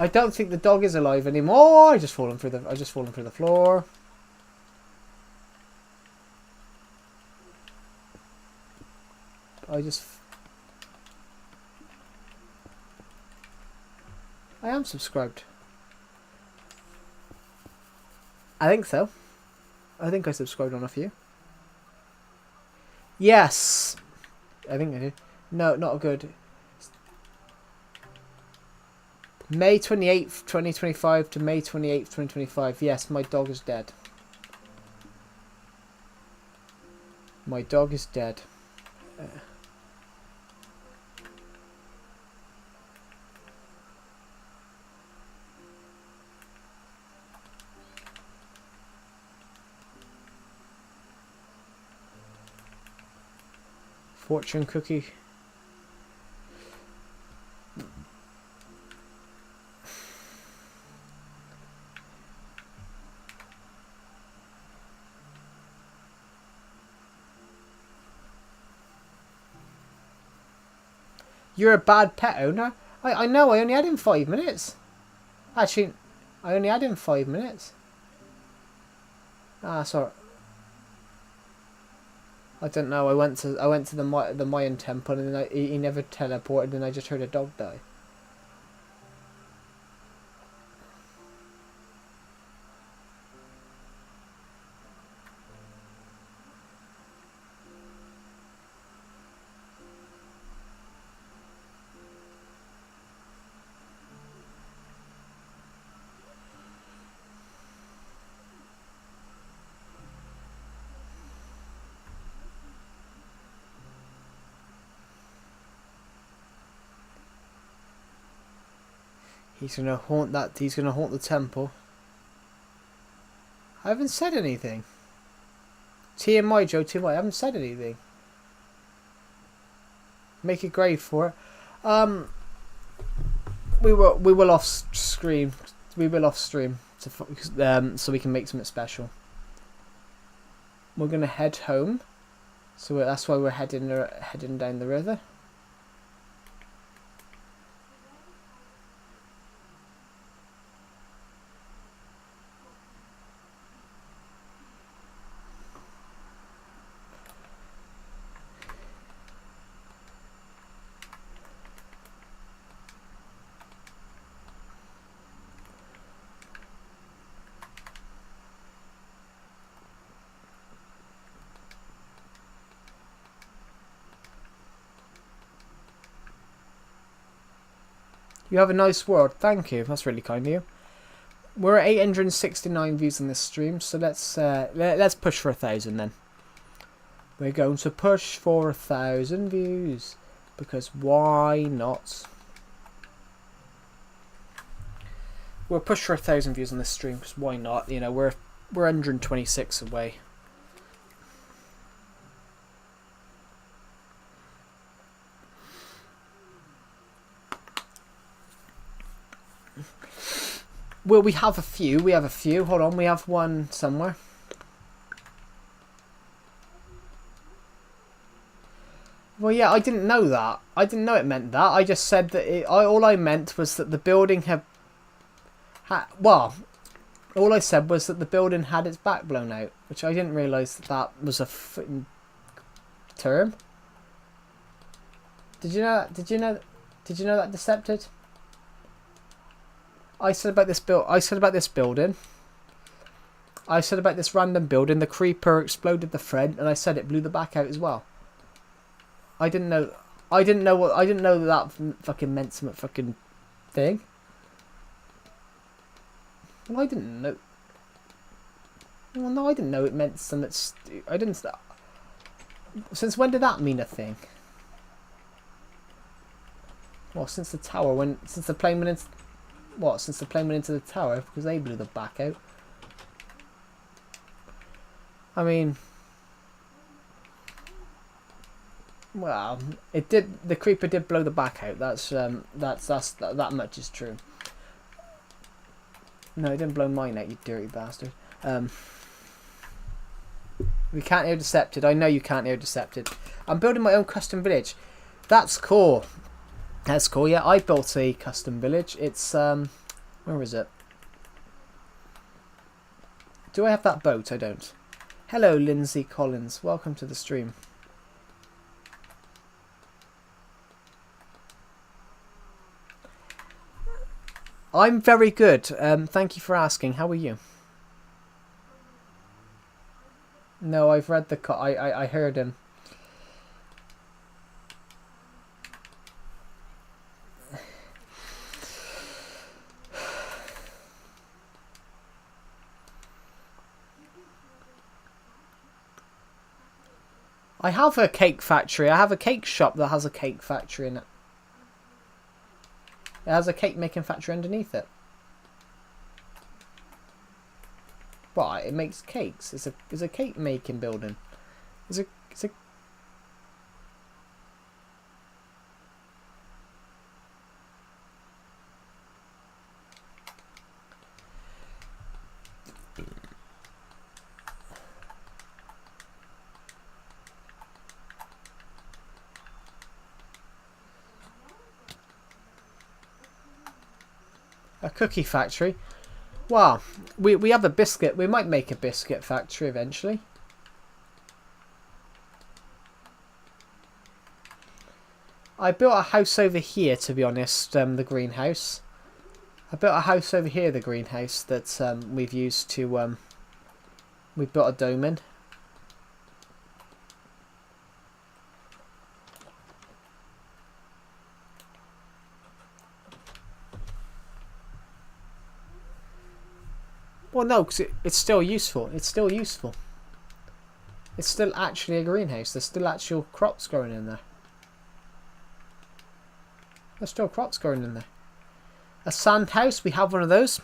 I don't think the dog is alive anymore. I just fallen through the floor. I am subscribed. I think so. I think I subscribed on a few. Yes. I think I did. No, not good. May 28th, 2025 to May 28th, 2025. Yes, my dog is dead. My dog is dead. Fortune cookie. You're a bad pet owner. I know, I only had him 5 minutes. Actually, I only had him 5 minutes. Ah, sorry. I don't know. I went to the Mayan temple and then he never teleported and I just heard a dog die. He's gonna haunt that. He's gonna haunt the temple. I haven't said anything. TMI, Joe. TMI. I haven't said anything. Make a grave for it. We will off stream. We will off stream so we can make something special. We're gonna head home, so that's why we're heading down the river. You have a nice world. Thank you. That's really kind of you. We're at 869 views on this stream, so let's push for 1,000 then. We're going to push for 1,000 views because why not? We'll push for 1,000 views on this stream because why not? You know, we're 126 away. Well, we have a few. Hold on, we have one somewhere. Well, yeah, I didn't know that. I didn't know it meant that. I just said that all I meant was that the building well, all I said was that the building had its back blown out, which I didn't realise that was a term. Did you know that? Did you know that, Decepted? I said about this building. I said about this random building. The creeper exploded the front, and I said it blew the back out as well. I didn't know that fucking meant some fucking thing. Well, I didn't know. Well, no, I didn't know it meant something. I didn't. Since when did that mean a thing? Well, since the plane went into. What, since the plane went into the tower, because they blew the back out. I mean, well, it did. The creeper did blow the back out. That much is true. No, it didn't blow mine out, you dirty bastard. We can't hear Decepted. I know you can't hear Decepted. I'm building my own custom village. That's cool. That's cool. Yeah, I built a custom village. It's Where is it? Do I have that boat? I don't. Hello, Lindsay Collins. Welcome to the stream. I'm very good. Thank you for asking. How are you? No, I've read the... I heard him. I have a cake factory. I have a cake shop that has a cake factory in it. It has a cake making factory underneath it. Why? It makes cakes. It's a cake making building. It's a cookie factory. Wow, we have a biscuit. We might make a biscuit factory eventually. I built a house over here, to be honest, the greenhouse. I built a house over here, the greenhouse, that we've used to... we've built a dome in. Well, no, because it's still useful. It's still useful. It's still actually a greenhouse. There's still actual crops growing in there. There's still crops growing in there. A sand house. We have one of those.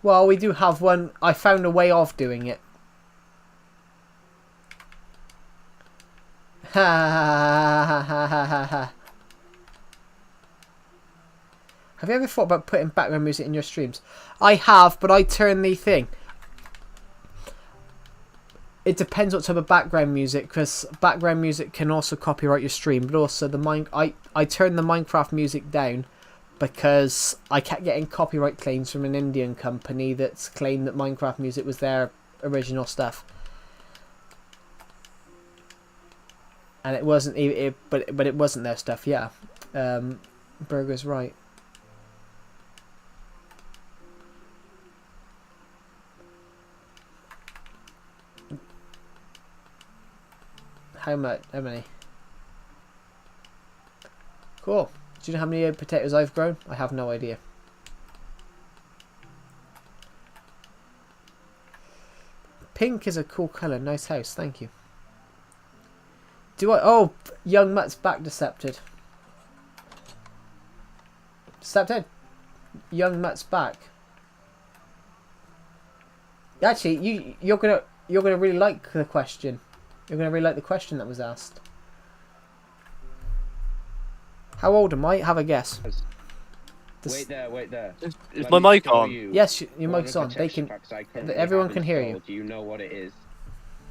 Well, we do have one. I found a way of doing it. Ha ha ha ha ha ha. Have you ever thought about putting background music in your streams? I have, but I turn the thing. It depends what type of background music, because background music can also copyright your stream, but also I turned the Minecraft music down because I kept getting copyright claims from an Indian company that's claimed that Minecraft music was their original stuff. And it wasn't, but it wasn't their stuff. Yeah, Burger's right. How much? How many? Cool. Do you know how many potatoes I've grown? I have no idea. Pink is a cool colour. Nice house. Thank you. Do I? Oh, young Mutt's back, Decepted. Decepted. Young Mutt's back. Actually, you're gonna really like the question. You're gonna really like the question that was asked. How old am I? Have a guess. Wait there. Is my mic on? Yes, your mic's on. They can. Everyone can hear you. Do you know what it is?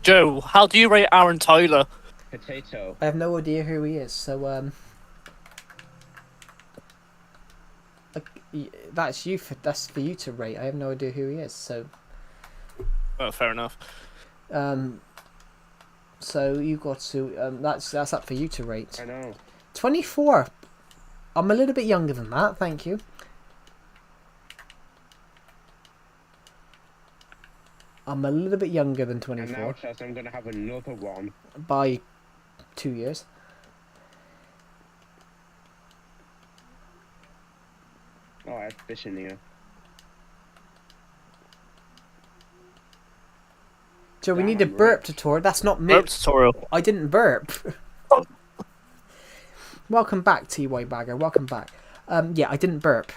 Joe, how do you rate Aaron Tyler? Potato. I have no idea who he is, so that's for you to rate. I have no idea who he is, so. Oh, fair enough. So you got to that's up for you to rate. I know. 24. I'm a little bit younger than that, thank you. I'm a little bit younger than 24. And now it says I'm gonna have another one. By 2 years. Oh, I have fish in here. So we need a burp tutorial. That's not me. Burp tutorial. I didn't burp. Welcome back, TY Bagger. Welcome back. Yeah, I didn't burp.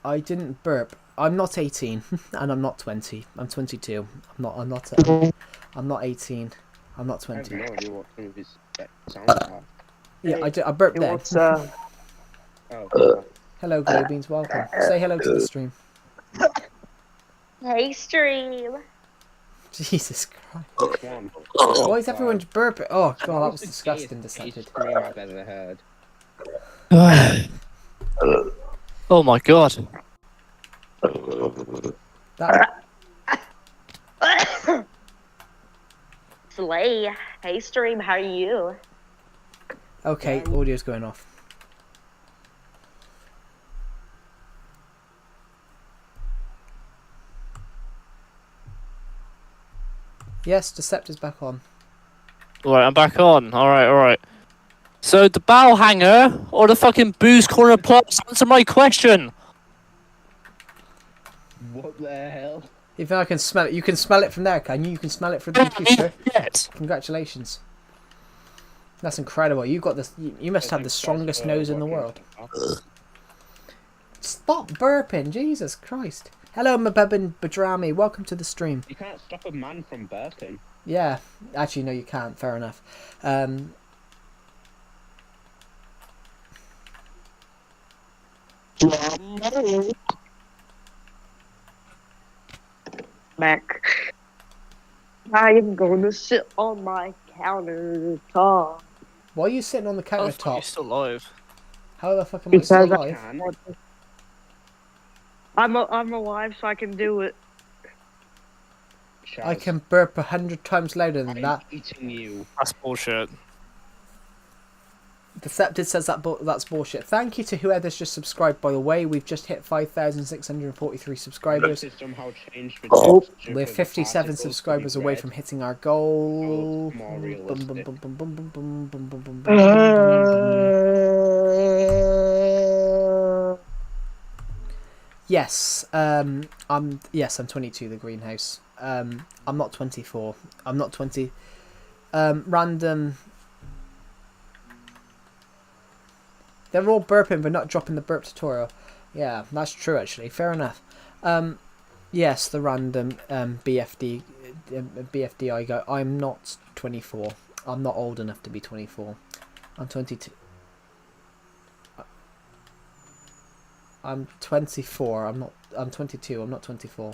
I didn't burp. I'm not 18, and I'm not 20. I'm 22. I'm not 18. I'm not 20. I have no idea what some of his sounds are. Yeah, I burped there. Oh. Hello, Glowbeans. Welcome. Say hello to the stream. Hey, stream. Jesus Christ. Which one? Why is everyone burping? Oh god, that was the disgusting. gayest Decepted. scream I've ever heard. Oh my god. That Slay. Hey, stream. How are you? okay. Audio's going off. Yes, Deceptor's back on. Alright, I'm back on. Alright. So the bow hanger or the fucking booze corner plus? Answer my question. What the hell? Even I can smell it. You can smell it from there, can you? You can smell it from the computer. Shit. Congratulations. That's incredible. You've got this. You must have the strongest nose in the world. Stop burping, Jesus Christ. Hello, Mabebin Badrami. Welcome to the stream. You can't stop a man from burping. Yeah, actually, no, you can't. Fair enough. Mac. I am gonna sit on my countertop. Why are you sitting on the You're countertop? still alive. How the fuck am I still Because alive? Can. I'm alive, so I can do it. I Shaz, can burp 100 times louder than I'm that. eating you. That's bullshit. Decepted says that's bullshit. Thank you to whoever's just subscribed, by the way. We've just hit 5,643 The subscribers. system how changed for Oh, texture we're for the 57 particles to be subscribers away red. from hitting our goal. Oh, more realistic. Yes, I'm 22. The greenhouse. I'm not 24. I'm not 20. Random. They're all burping, but not dropping the burp tutorial. Yeah, that's true actually. Fair enough. Yes, the random BFDI guy. I'm not 24. I'm not old enough to be 24. I'm 22. I'm 24. I'm 22. I'm not 24.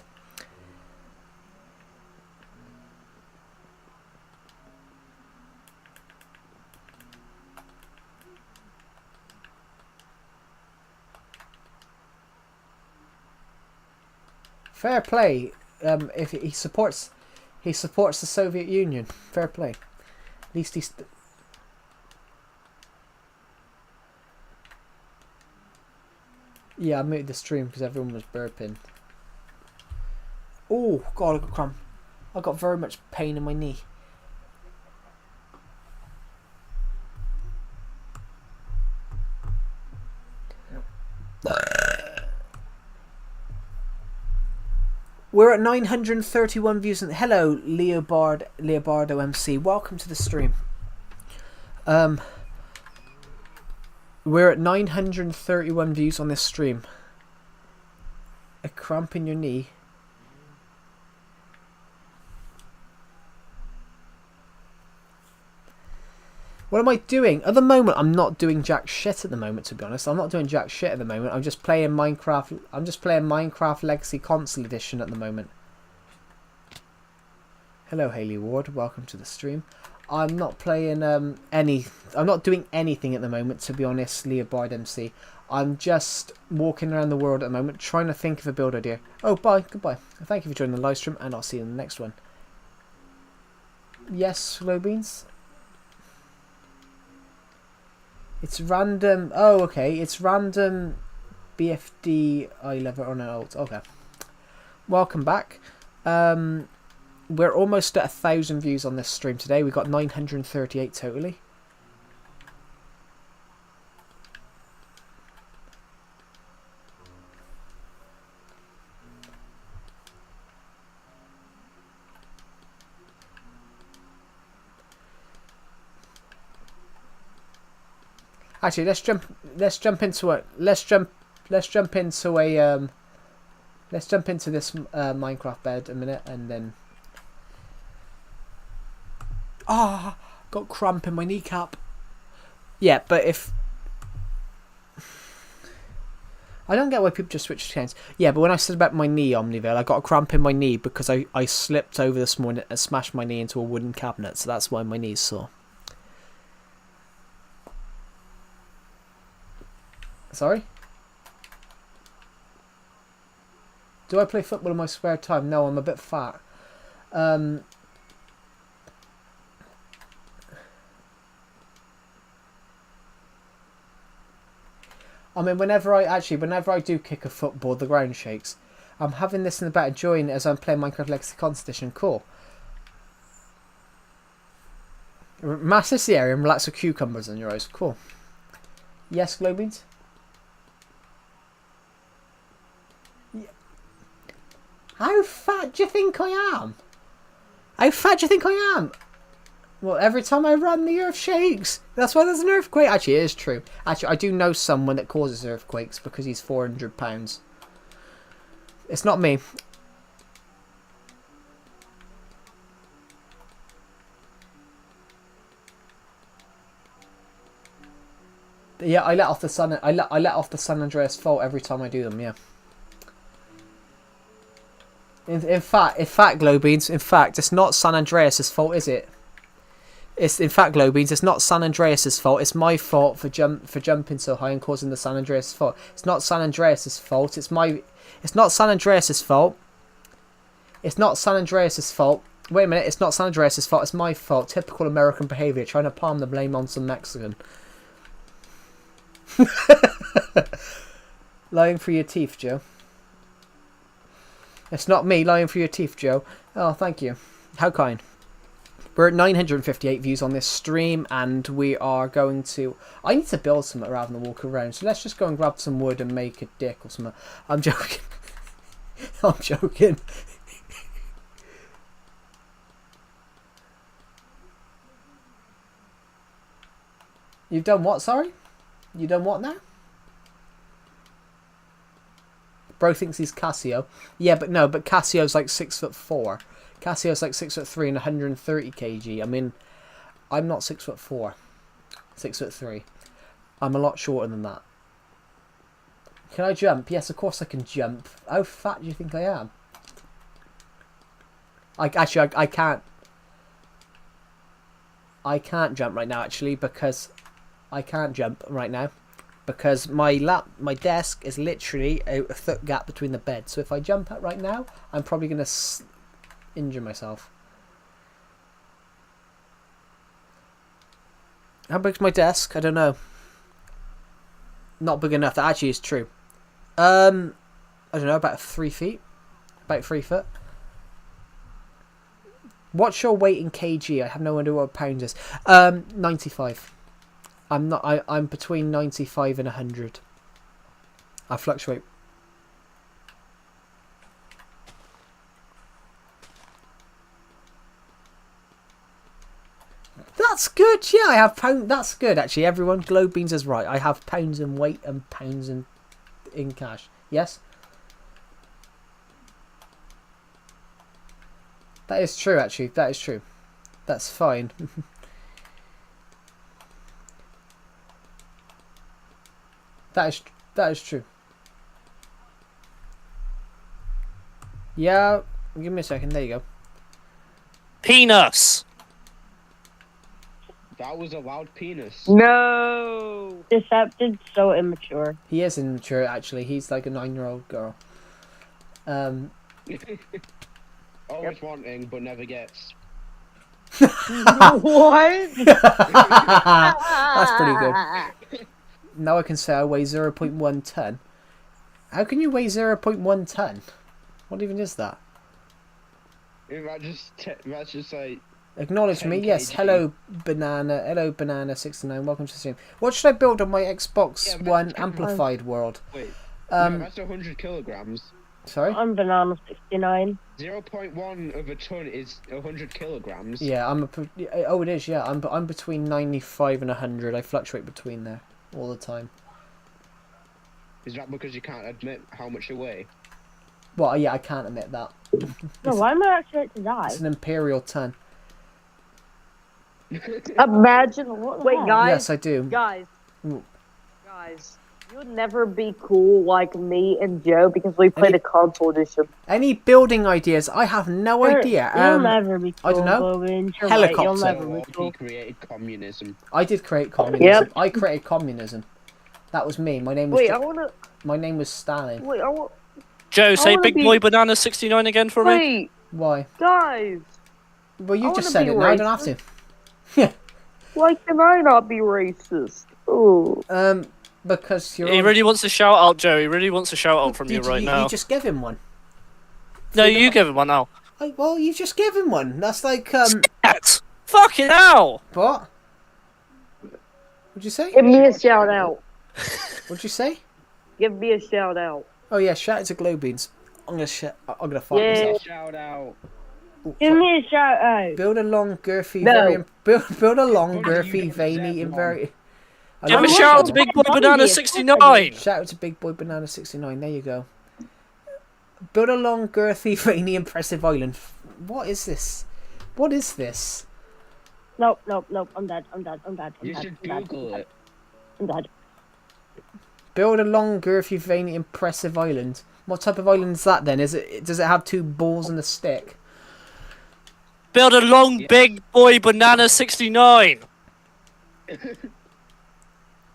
Fair play. If he supports the Soviet Union. Fair play. At least he's. Yeah, I muted the stream because everyone was burping. Oh god, I got cramp. I got very much pain in my knee. We're at 931 views. And hello, Leobardo MC. Welcome to the stream. We're at 931 views on this stream. A cramp in your knee. What am I doing? At the moment, I'm not doing jack shit at the moment, to be honest. I'm not doing jack shit at the moment. I'm just playing Minecraft. I'm just playing Minecraft Legacy Console Edition at the moment. Hello, Haley Ward. Welcome to the stream. I'm not playing I'm not doing anything at the moment, to be honest, Leobard MC. I'm just walking around the world at the moment, trying to think of a build idea. Oh, bye. Goodbye. Thank you for joining the live stream, and I'll see you in the next one. Yes, Low Beans? It's random. Oh, okay. It's random BFDI level on an alt. Okay. Welcome back. We're almost at 1,000 views on this stream today. We got 938 totally. Actually, let's jump into this Minecraft bed a minute, and then got cramp in my kneecap. Yeah, but if I don't get why people just switch chains. Yeah, but when I said about my knee, Omniville, I got a cramp in my knee because I slipped over this morning and smashed my knee into a wooden cabinet, so that's why my knee's sore. Sorry? Do I play football in my spare time? No, I'm a bit fat. I mean, whenever I do kick a football, the ground shakes. I'm having this in the back, enjoying it as I'm playing Minecraft Lexicons Edition. Cool. Massage the area and relax the cucumbers on your eyes. Cool. Yes, Glowbeans? Yeah. How fat do you think I am? How fat do you think I am? Well, every time I run, the earth shakes. That's why there's an earthquake. Actually, it is true. Actually, I do know someone that causes earthquakes because he's 400 pounds. It's not me. Yeah, I let off the San. I let off the San Andreas fault every time I do them. Yeah. In fact, Glowbeans. In fact, it's not San Andreas's fault, is it? It's in fact, Glowbeans. It's not San Andreas's fault. It's my fault for jumping so high and causing the San Andreas fault. It's not San Andreas's fault. It's not San Andreas's fault. It's not San Andreas's fault. Wait a minute. It's not San Andreas's fault. It's my fault. Typical American behavior. Trying to palm the blame on some Mexican. Lying for your teeth, Joe. It's not me lying for your teeth, Joe. Oh, thank you. How kind. We're at 958 views on this stream, and we are going to... I need to build something rather than walk around, so let's just go and grab some wood and make a dick or something. I'm joking. I'm joking. You've done what, sorry? You done what now? Bro thinks he's Casio. Yeah, but no, but Casio's like 6'4". Casio's like 6'3" and 130 kg. I mean, I'm not 6'4", 6'3". I'm a lot shorter than that. Can I jump? Yes, of course I can jump. How fat do you think I am? I can't. I can't jump right now actually because I can't jump right now because my desk is literally a foot gap between the beds. So if I jump out right now, I'm probably gonna injure myself. How big's my desk? I don't know. Not big enough. That actually is true. I don't know, about 3 feet. About 3 foot. What's your weight in kg? I have no idea what pounds is. 95. I'm between 95 and 100. I fluctuate. That's good. Yeah, I have pound. That's good actually. Everyone, Glowbeans is right. I have pounds in weight and pounds in cash. Yes. That is true actually. That is true. That's fine. that is true. Yeah, give me a second. There you go. Penis. That was a loud penis. No. Decepted, so immature. He is immature actually. He's like a 9-year-old girl. Always wanting, but never gets. What? That's pretty good. Now I can say I weigh 0.1 ton. How can you weigh 0.1 ton? What even is that? That's just like... Acknowledge me, 10 yes. kg. Hello, Banana. Hello, Banana69. Welcome to the stream. What should I build on my Xbox One Amplified world? Wait, no, that's 100 kilograms. Sorry? I'm Banana 69. 0.1 of a ton is 100 kilograms. Yeah, oh, it is. Yeah, I'm between 95 and 100. I fluctuate between there all the time. Is that because you can't admit how much you weigh? Well, yeah, I can't admit that. No, why am I actually about to die? It's an imperial ton. Imagine what? Wait, guys. Yes, I do. Guys. Ooh. Guys. You'll never be cool like me and Joe because we played a console edition. Any building ideas? I have no idea. You'll never be cool, I don't know. Glowbeans. You're Helicopter. right, you'll never be He cool. created communism. I did create communism. Yep. I created communism. That was me. My name was. Wait, I wanna. My name was Stalin. Wait, I want. Joe, say wanna Big be- Boy Banana 69 again for me. Wait, Why? guys. Well, you I just wanna said be it. Now I don't have to. Why can I not be racist? Oh. Because you're. He really wants a shout out, Joe. He really wants a shout out from you right now. You just give him one. No, you give him one now. Well, you just give him one. That's like Scat! Fucking hell! What? What'd you say? Give me a shout out. What'd you say? Give me a shout out. Oh yeah, shout out to Glowbeans. I'm gonna fight Yeah. myself. Shout out. Ooh, Give me a shout out. Build a long, girthy, No. very build a long, What do girthy, you veiny, and represent, very. I Give don't a know. shout out to Big Boy Banana 69! Shout out to Big Boy Banana 69. There you go. Build a long, girthy, veiny, impressive island. What is this? What is this? Nope. I'm dead. You should Google it. I'm dead. Build a long, girthy, veiny, impressive island. What type of island is that then? Does it have two balls and a stick? Build a long Big Boy Banana 69!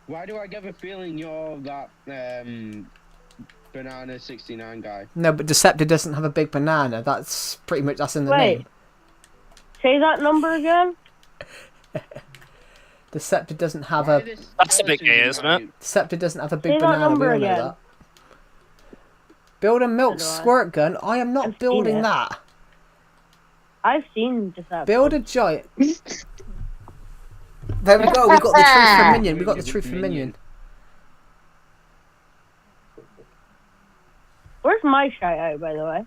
Why do I get the feeling you're that Banana 69 guy? No, but Deceptor doesn't have a big banana. That's pretty much in the Wait. name. Say that number again. Deceptor doesn't have Why a this That's a big person A, isn't it? Deceptor doesn't have a big Say that banana. We number all know again. that. Build a milk So do I. squirt gun. I am not I've seen building it. that. I've seen Deception. Build a giant. There we go. We got the truth from Minion. We got the truth from Minion. Where's my shout out, by the way?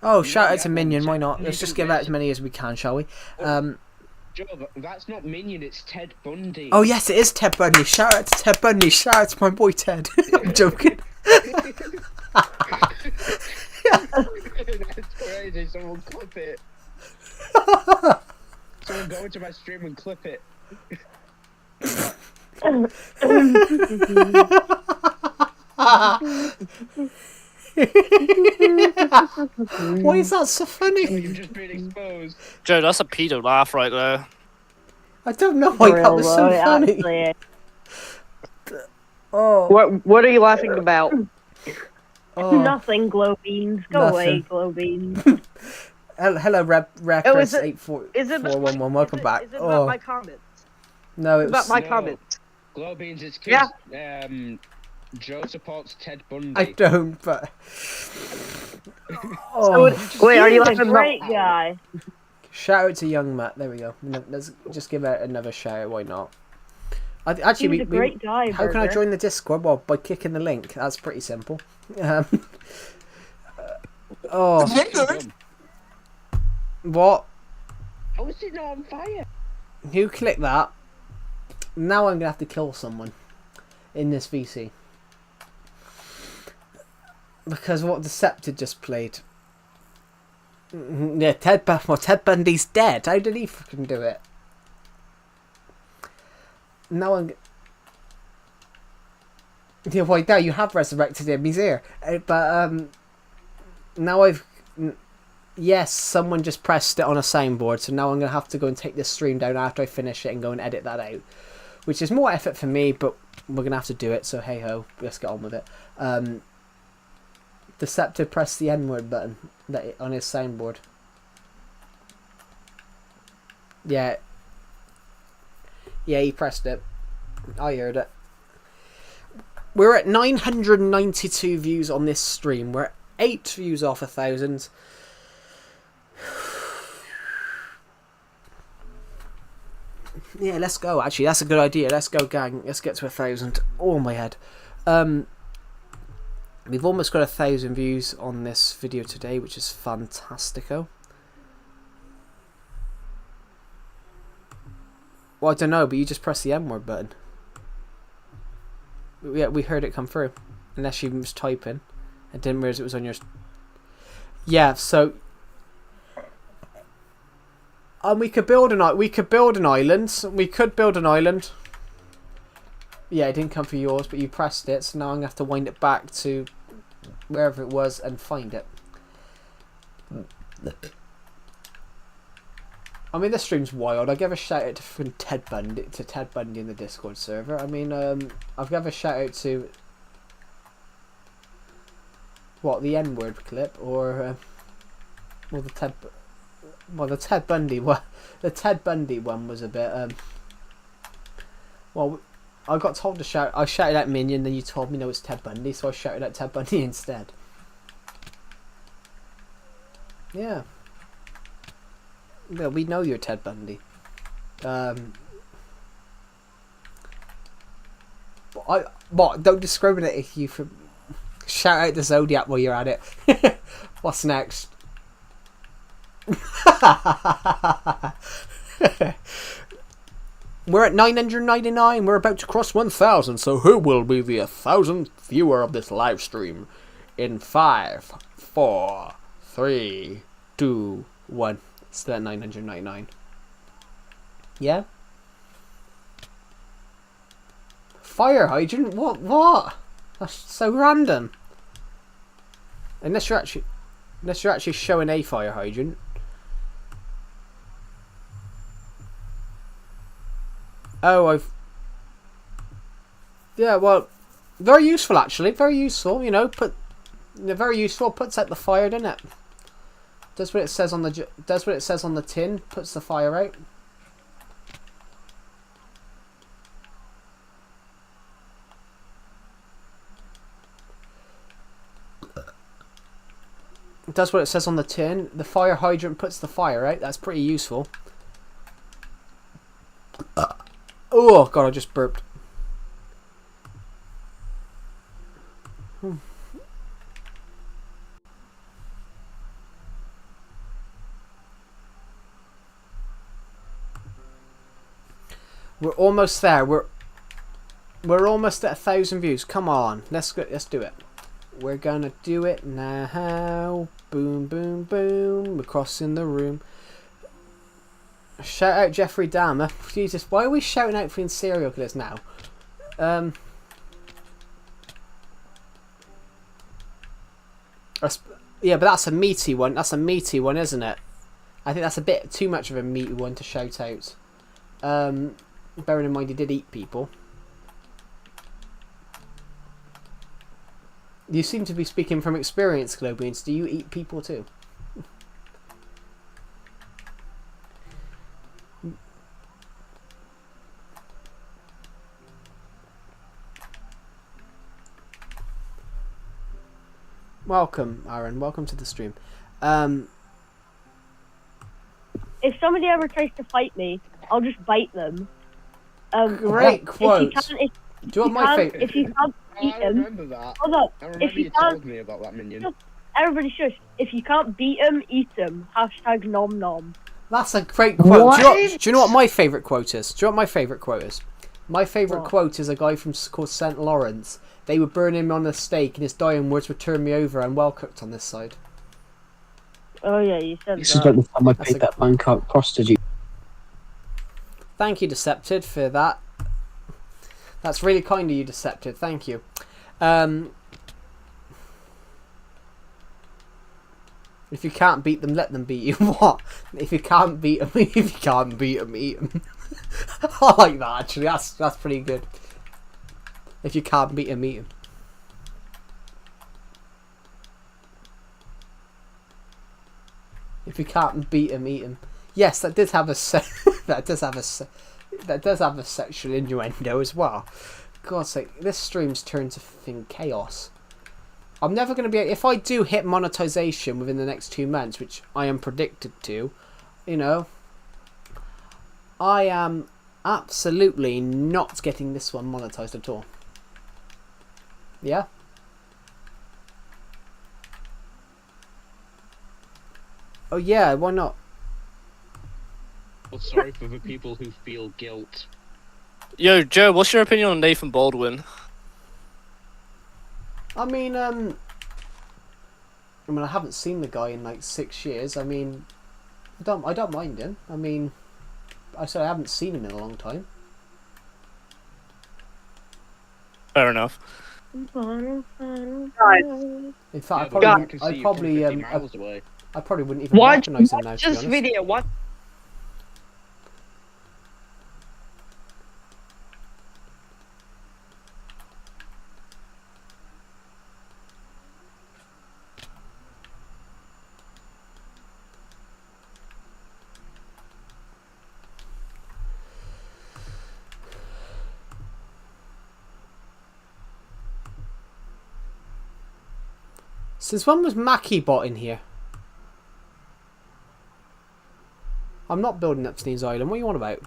Oh, shout out to Minion. Why not? Let's just give out as many as we can, shall we? Joe, that's not Minion, it's Ted Bundy. Oh yes, it is Ted Bundy. Shout out to Ted Bundy. Shout out to my boy Ted. I'm joking. That's crazy, someone clip it. Someone go into my stream and clip it. Why is that so funny? You've just been exposed. Joe, that's a pedo laugh right there. I don't know why that was so funny. Oh, What are you laughing about? oh. Nothing, Glowbeans. Go away, Glowbeans. Hello, Oh, Chris is it- 84411. Welcome back. Is it Oh about my comments? no, it About was. my No. comments. Glowbeans, it's Yeah. because Joe supports Ted Bundy. I don't, but. Oh, Oh, wait, are you He's laughing a about? Great guy. shout out to Young Matt. There we go. Let's just give out another shout out. Why not? Actually, He's a great guy. how can I Burger. join the Discord? Well, by clicking the link. That's pretty simple. Oh, what? How is it not on fire? Who clicked that? Now I'm gonna have to kill someone in this VC because what Deceptor just played. Yeah, Ted Bundy's dead. How did he fucking do it? Now I'm. Yeah, why now you have resurrected him. He's here, but now I've. Yes, someone just pressed it on a soundboard, so now I'm going to have to go and take this stream down after I finish it and go and edit that out. Which is more effort for me, but we're going to have to do it, so hey ho, let's get on with it. Deceptor pressed the N-word button on his soundboard. Yeah. Yeah, he pressed it. I heard it. We're at 992 views on this stream. We're at 8 views off 1,000. Yeah, let's go. Actually, that's a good idea. Let's go, gang. Let's get to 1,000. Oh, my head. We've almost got 1,000 views on this video today, which is fantastico. Well, I don't know, but you just press the M-word button. Yeah, we heard it come through. Unless you was typing. I didn't realize it was on your... Yeah, so... we could build an island. We could build an island. Yeah, it didn't come through yours, but you pressed it, so now I'm going to have to wind it back to wherever it was and find it. I mean, this stream's wild. I give a shout out to Ted Bundy in the Discord server. I mean, I've given a shout out to what, the N-word clip, or well, the Ted Bundy one. The Ted Bundy one was a bit well, I got told to shout. I shouted out Minion, then you told me no, it's Ted Bundy, so I shouted out Ted Bundy instead. Yeah. Yeah, we know you're Ted Bundy. Don't discriminate if you from. Shout out the Zodiac while you're at it. What's next? We're at 999. We're about to cross 1,000. So who will be the 1,000th viewer of this live stream? In 5, 4, 3, 2, 1. Still at 999. Yeah? Fire hydrant? What? That's so random. Unless you're actually showing a fire hydrant. Oh, yeah, well, very useful actually. Very useful, you know. Very useful. Puts out the fire, doesn't it? Does what it says on the tin. Puts the fire out. Does what it says on the tin. The fire hydrant puts the fire out. That's pretty useful. Oh god, I just burped. We're almost there. We're almost at 1,000 views. Come on, let's do it. We're gonna do it now. Boom, boom, boom. We're crossing the room. Shout out Jeffrey Dahmer. Jesus, why are we shouting out for serial killers now? Yeah, but that's a meaty one. That's a meaty one, isn't it? I think that's a bit too much of a meaty one to shout out. Bearing in mind he did eat people. You seem to be speaking from experience, Globians. Do you eat people too? Welcome, Aaron. Welcome to the stream. If somebody ever tries to fight me, I'll just bite them. Great quote. Do you want my favourite? If you can't beat I them, remember that. hold up. I remember you told me about that, Minion. Everybody shush. If you can't beat them, eat them. # nom nom. That's a great quote. Do you know what my favourite quote is? Do you know what my favourite quote is? My favourite quote is a guy called St. Lawrence. They would burn him on a stake, and his dying words would turn me over. I'm well cooked on this side. Oh yeah, you said This is about the time I That's paid that Bangkok prostitute. Thank you, Decepted, for that. That's really kind of you, Decepted. Thank you. If you can't beat them, let them beat you. What? If you can't beat them, eat them. I like that actually. That's pretty good. If you can't beat them, eat them. If you can't beat them, eat them. Yes, that does have a that does have a sexual innuendo as well. God's sake, this stream's turned to fucking chaos. I'm never going to be... If I do hit monetization within the next 2 months, which I am predicted to, you know, I am absolutely not getting this one monetized at all. Yeah? Oh yeah, why not? Well, sorry for the people who feel guilt. Yo, Joe, what's your opinion on Nathan Baldwin? I mean, I haven't seen the guy in like 6 years. I mean, I don't mind him. I mean, I said I haven't seen him in a long time. Fair enough. In fact, God. I probably miles away. I probably wouldn't even Watch recognize him now. To be this honest. video. Watch. Since when was Mackie bot in here? I'm not building Epstein's Island. What are you on about?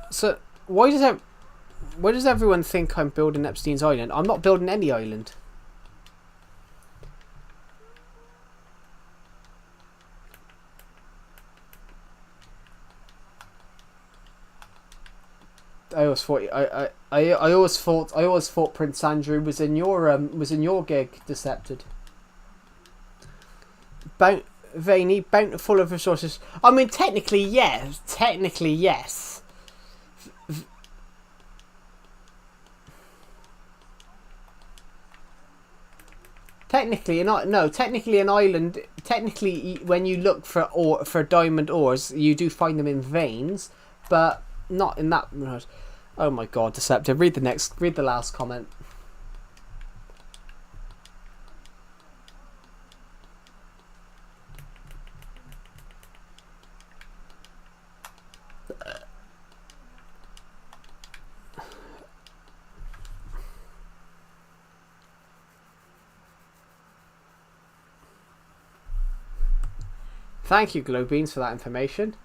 So why does everyone think I'm building Epstein's Island? I'm not building any island. I always thought Prince Andrew was in your gig, Decepted. Veiny, bountiful of resources. I mean, technically yes. Technically yes. Technically an island. Technically, when you look for diamond ores, you do find them in veins, but not in that. Oh my God, Deceptive. Read the last comment. Thank you, Glowbeans, for that information.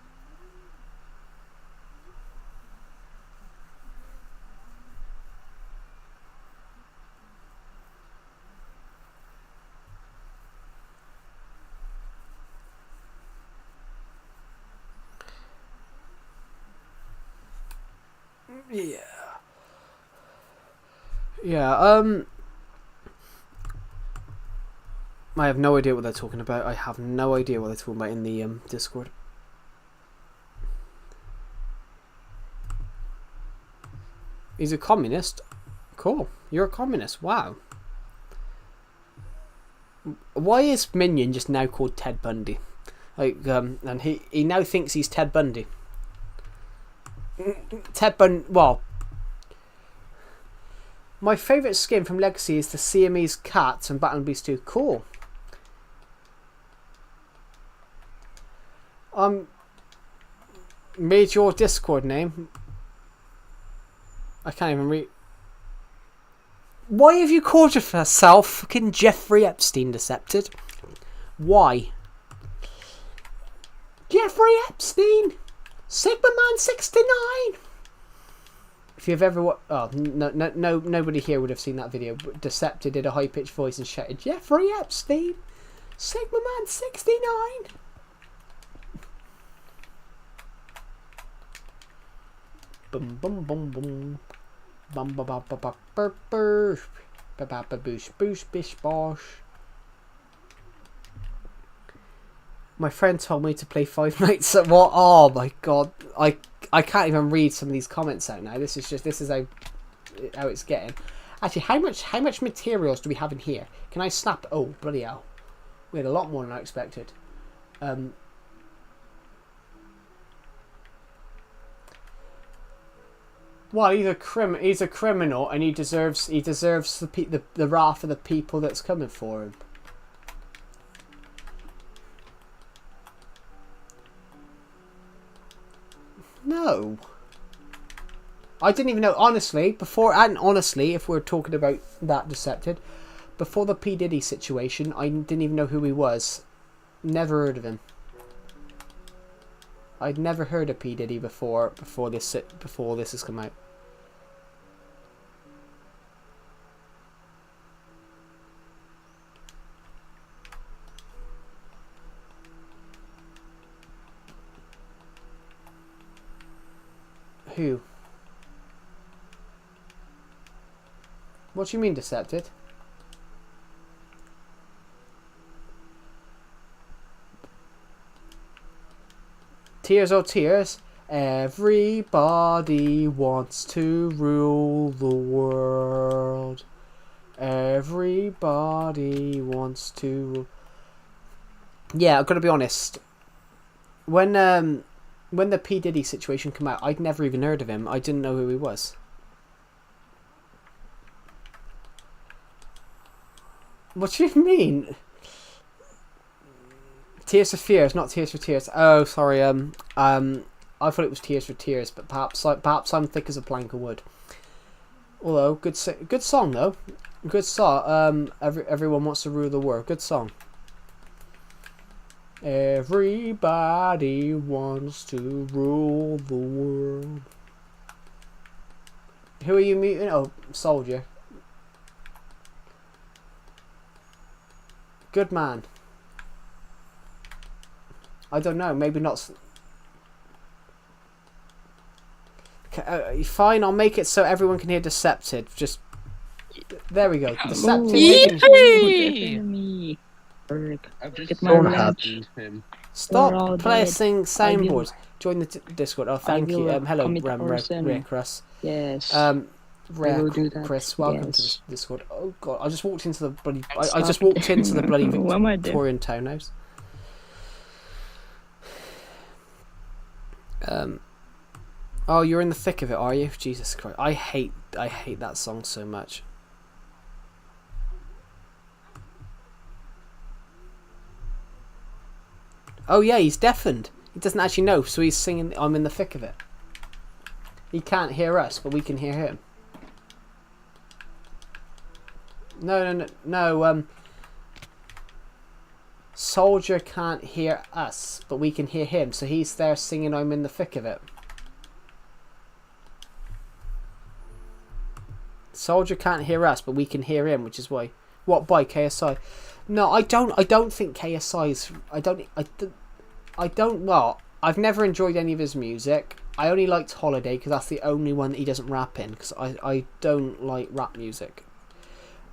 Yeah, I have no idea what they're talking about. I have no idea what they're talking about in the Discord. He's a communist? Cool. You're a communist. Wow. Why is Minion just now called Ted Bundy? Like, and he now thinks he's Ted Bundy. Ted Bundy, well, my favourite skin from Legacy is the Siamese cat and Battle and Beast 2. Cool. Read your Discord name. I can't even read. Why have you called yourself fucking Jeffrey Epstein, Decepted? Why? Jeffrey Epstein! Sigma Man 69! If you've ever nobody here would have seen that video, but Decepted did a high-pitched voice and shouted, Jeffrey Epstein! Sigma Man 69! Boom boom boom boom. Bum ba ba ba ba bur bur. Ba ba ba boosh boosh bish bosh. My friend told me to play Five Nights at what? Oh my God! I can't even read some of these comments out now. This is how it's getting. Actually, how much materials do we have in here? Can I snap? Oh bloody hell! We had a lot more than I expected. Well, he's a criminal, and he deserves the wrath of the people that's coming for him. No, I didn't even know. Honestly, if we're talking about that Decepted, before the P Diddy situation, I didn't even know who he was. Never heard of him. I'd never heard of P Diddy before this has come out. Who? What do you mean, Decepted? Tears or tears? Everybody wants to rule the world. Everybody wants to. Yeah, I've got to be honest. When the P Diddy situation came out, I'd never even heard of him. I didn't know who he was. What do you mean? Tears for Fears, not Tears for Tears. Oh, sorry. I thought it was Tears for Tears, but perhaps I'm thick as a plank of wood. Although good song though, good song. Everyone wants to rule the world. Good song. Everybody wants to rule the world. Who are you muting? Oh, Soldier. Good man. I don't know. Maybe not. Fine, I'll make it so everyone can hear Decepted. Just there we go. Decepted. I've just Get my mentioned him. Stop placing dead. soundboards. Join the Discord. Oh, thank you. Hello, commit arson. Chris. Yes. Rare, do that. Chris, welcome to Yes. the Discord. Oh god, I just walked into the bloody. I just walked into the bloody What am I doing? Victorian townhouse. Oh, you're in the thick of it, are you? Jesus Christ, I hate that song so much. Oh yeah, he's deafened. He doesn't actually know, so he's singing "I'm in the thick of it." He can't hear us, but we can hear him. No. Soldier can't hear us, but we can hear him, so he's there singing "I'm in the thick of it." Soldier can't hear us, but we can hear him, which is why. What, by KSI? No, I don't think KSI's. I don't. Well, I've never enjoyed any of his music. I only liked Holiday because that's the only one that he doesn't rap in. Because I don't like rap music.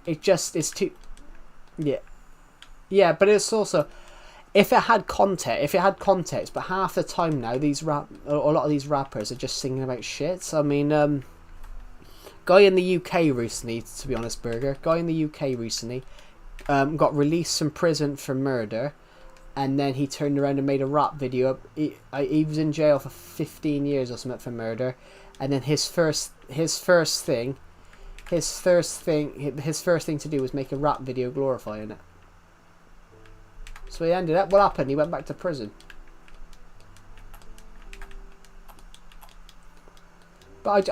It's too. Yeah, but it's also, if it had context, but half the time now a lot of these rappers are just singing about shit. I mean, guy in the UK recently, to be honest, guy in the UK recently, got released from prison for murder, and then he turned around and made a rap video. He was in jail for 15 years or something for murder, and then his first thing to do was make a rap video glorifying it. So he ended up. What happened? He went back to prison. But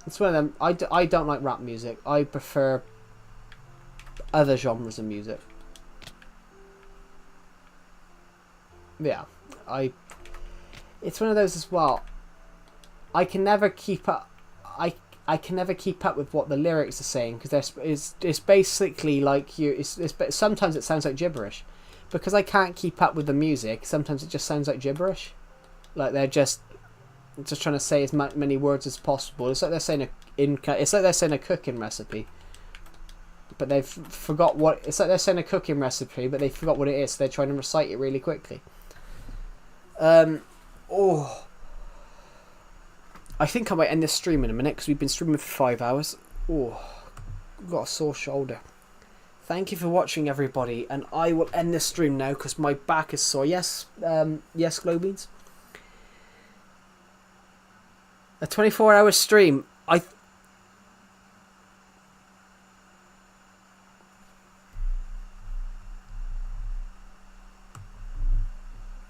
it's one of them. I don't like rap music. I prefer other genres of music. Yeah, it's one of those as well. I can never keep up. I can never keep up with what the lyrics are saying because it's basically like sometimes it sounds like gibberish, because I can't keep up with the music. Sometimes it just sounds like gibberish, like they're just trying to say as many words as possible. It's like they're saying a cooking recipe, but they've forgot what. It's like they're saying a cooking recipe, but they forgot what it is. So they're trying to recite it really quickly. I think I might end this stream in a minute because we've been streaming for 5 hours. Oh, I've got a sore shoulder. Thank you for watching, everybody, and I will end this stream now because my back is sore. Yes, yes, Glowbeans. A 24-hour stream.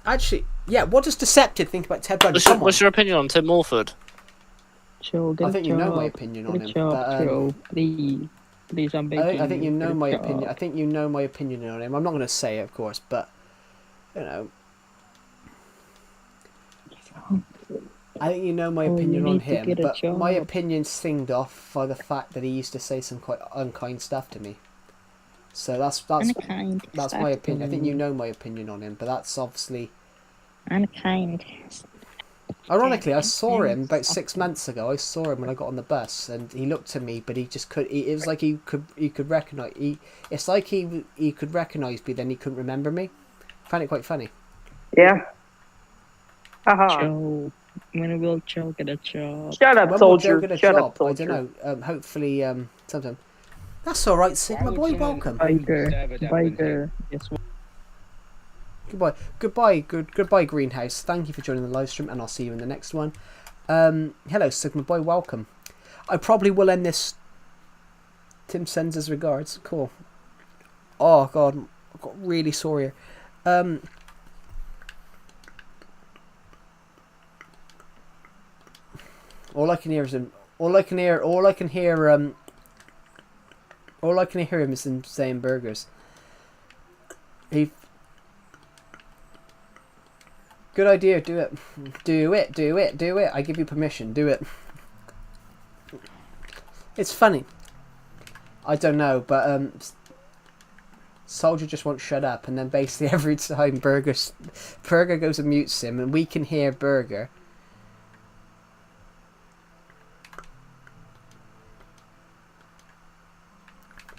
Actually, yeah. What does Decepted think about Ted Bundy? What's your opinion on Tim Morford? Joe, I think you know my opinion on him. Good job, Joe. Please, I'm begging. I think you know my job. opinion. I think you know my opinion on him. I'm not going to say it, of course, but you know, I think you know my opinion you on need to him. get a But job. my opinion's singed off by the fact that he used to say some quite unkind stuff to me. So that's Unkind my stuff opinion. I think you to know my opinion on him, but that's obviously. unkind. Ironically, I saw him about 6 months ago. I saw him when I got on the bus, and he looked at me, but he just could. It was like he could recognize. It's like he could recognize me, then he couldn't remember me. I found it quite funny. Yeah. Haha. Joe, when will Joe get a job? Shut up, When will Joe soldier. get a Shut job? up, I don't soldier. know. Hopefully, sometime. That's all right, Sigma Why would boy. someone- Welcome. Biker, Server definitely. biker. Guess what? Goodbye, Greenhouse. Thank you for joining the live stream, and I'll see you in the next one. Hello, Sigma boy. Welcome. I probably will end this. Tim sends his regards. Cool. Oh God, I got really sore here. All I can hear is him. All I can hear him is him saying burgers. He. Good idea. Do it. Do it. Do it. Do it. I give you permission. Do it. It's funny. I don't know, but Soldier just won't shut up, and then basically every time Burger goes and mutes him, and we can hear Burger.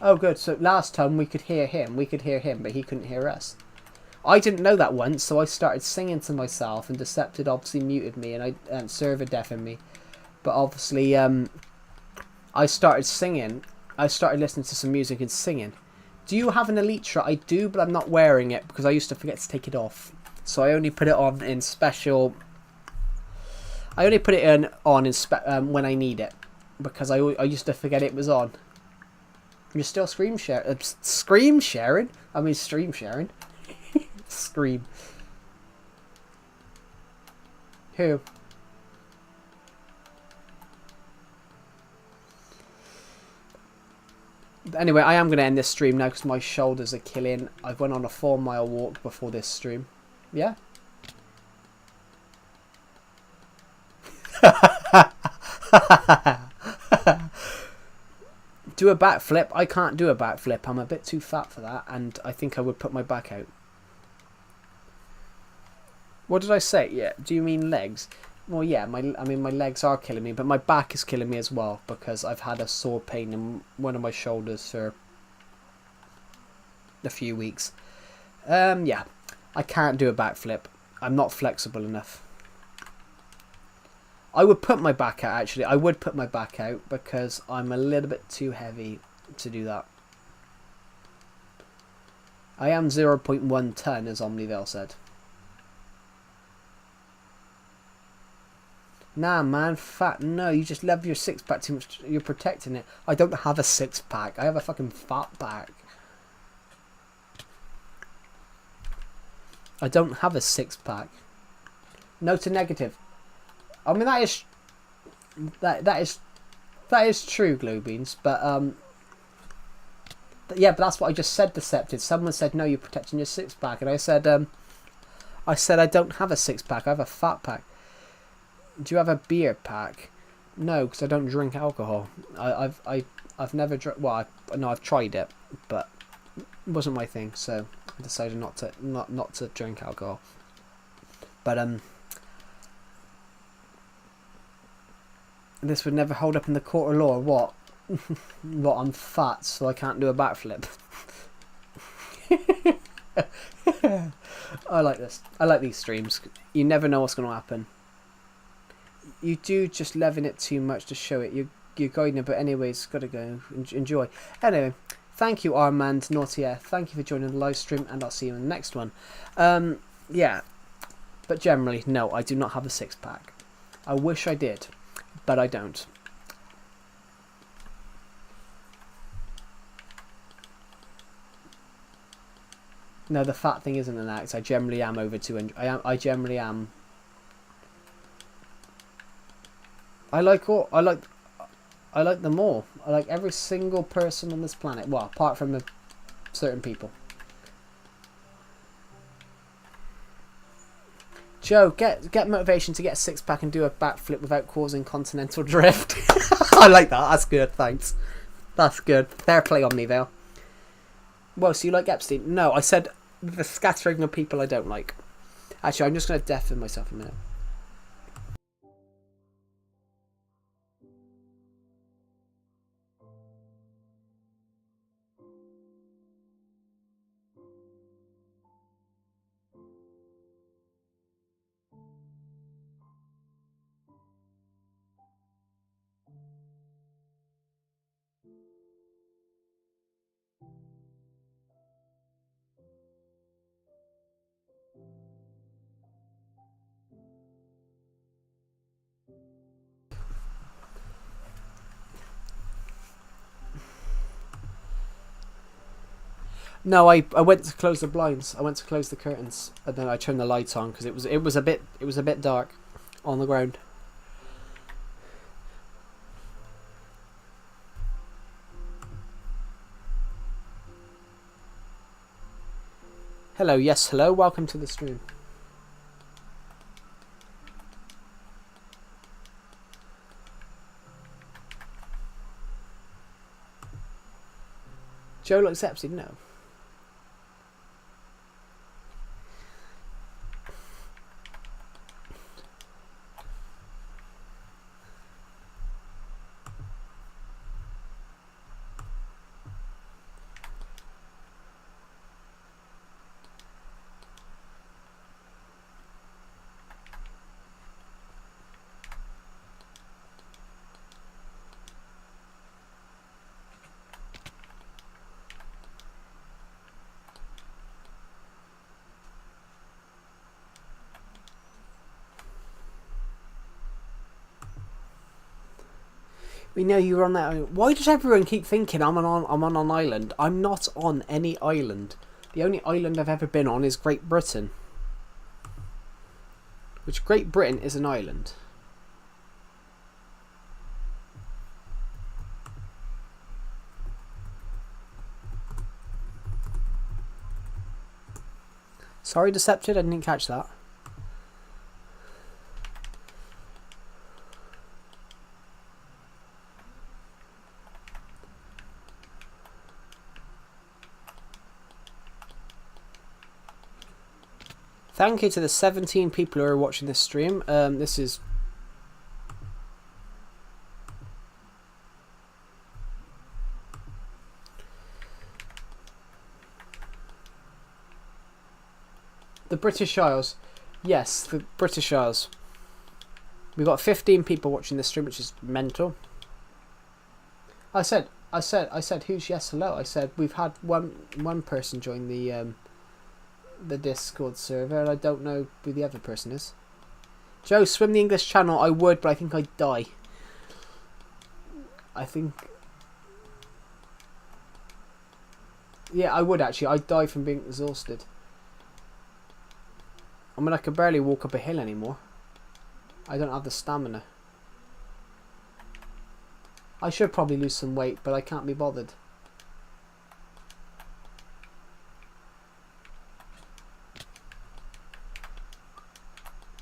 Oh, good. So last time we could hear him, but he couldn't hear us. I didn't know that once, so I started singing to myself, and Decepted obviously muted me, and server deafened me. But obviously, I started singing. I started listening to some music and singing. Do you have an Elytra? I do, but I'm not wearing it because I used to forget to take it off. So I only put it on in special. I only put it on when I need it, because I used to forget it was on. You're still scream sharing? I mean stream sharing. Scream. Who? Anyway, I am going to end this stream now because my shoulders are killing. I went on a 4-mile walk before this stream. Yeah? Do a backflip? I can't do a backflip. I'm a bit too fat for that, and I think I would put my back out. What did I say? Yeah. Do you mean legs? Well, yeah. I mean, my legs are killing me, but my back is killing me as well because I've had a sore pain in one of my shoulders for a few weeks. Yeah. I can't do a backflip. I'm not flexible enough. I would put my back out, actually. I would put my back out because I'm a little bit too heavy to do that. I am 0.1 ton, as Omniville said. Nah, man, fat. No, you just love your six-pack too much. You're protecting it. I don't have a six-pack. I have a fucking fat pack. I don't have a six-pack. No to negative. I mean, that is true, Glowbeans. But yeah, but that's what I just said. Decepted. Someone said no, you're protecting your six-pack, and I said I don't have a six-pack. I have a fat pack. Do you have a beer pack? No, because I don't drink alcohol. I've never drunk. Well, no, I've tried it, but it wasn't my thing. So I decided not to drink alcohol. But this would never hold up in the court of law. What? What? I'm fat, so I can't do a backflip. I like this. I like these streams. You never know what's going to happen. You do just loving it too much to show it. You're guiding it, but anyways, gotta go. Enjoy. Anyway, thank you, Armand Nautier. Thank you for joining the live stream, and I'll see you in the next one. Yeah, but generally, no, I do not have a six-pack. I wish I did, but I don't. No, the fat thing isn't an act. I generally am over 200. I generally am. I like them all. I like every single person on this planet. Well, apart from certain people. Joe, get motivation to get a six-pack and do a backflip without causing continental drift. I like that. That's good. Thanks. That's good. Fair play, Omniville. Well, so you like Epstein? No, I said the scattering of people I don't like. Actually, I'm just going to deafen myself a minute. No, I went to close the blinds. I went to close the curtains, and then I turned the lights on because it was a bit dark on the ground. Hello, yes, hello. Welcome to the stream. Joe looks Epstein. No. We know you were on that island. Why does everyone keep thinking I'm on an island? I'm not on any island. The only island I've ever been on is Great Britain. Which Great Britain is an island. Sorry, Decepted, I didn't catch that. Thank you to the 17 people who are watching this stream. This is... The British Isles. Yes, the British Isles. We've got 15 people watching this stream, which is mental. I said, who's yes, hello? I said, we've had one person join the Discord server, and I don't know who the other person is. Joe, swim the English Channel. I would, but I think I'd die. I think... Yeah, I would actually. I'd die from being exhausted. I mean, I could barely walk up a hill anymore. I don't have the stamina. I should probably lose some weight, but I can't be bothered.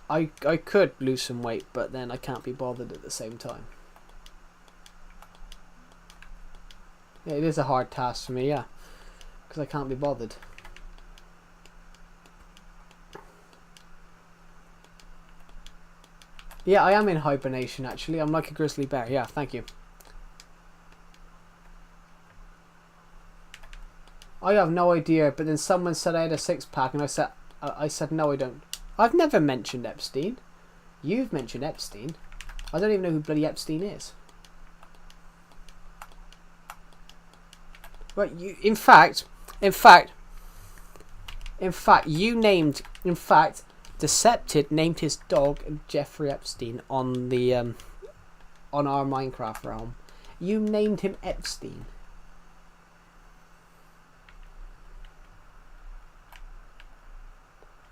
I could lose some weight, but then I can't be bothered at the same time. Yeah, it is a hard task for me, yeah. Because I can't be bothered. Yeah, I am in hibernation, actually. I'm like a grizzly bear. Yeah, thank you. I have no idea, but then someone said I had a six-pack, and I said no, I don't. I've never mentioned Epstein. You've mentioned Epstein. I don't even know who bloody Epstein is. Right, you. In fact, Decepted named his dog Jeffrey Epstein on the on our Minecraft realm. You named him Epstein.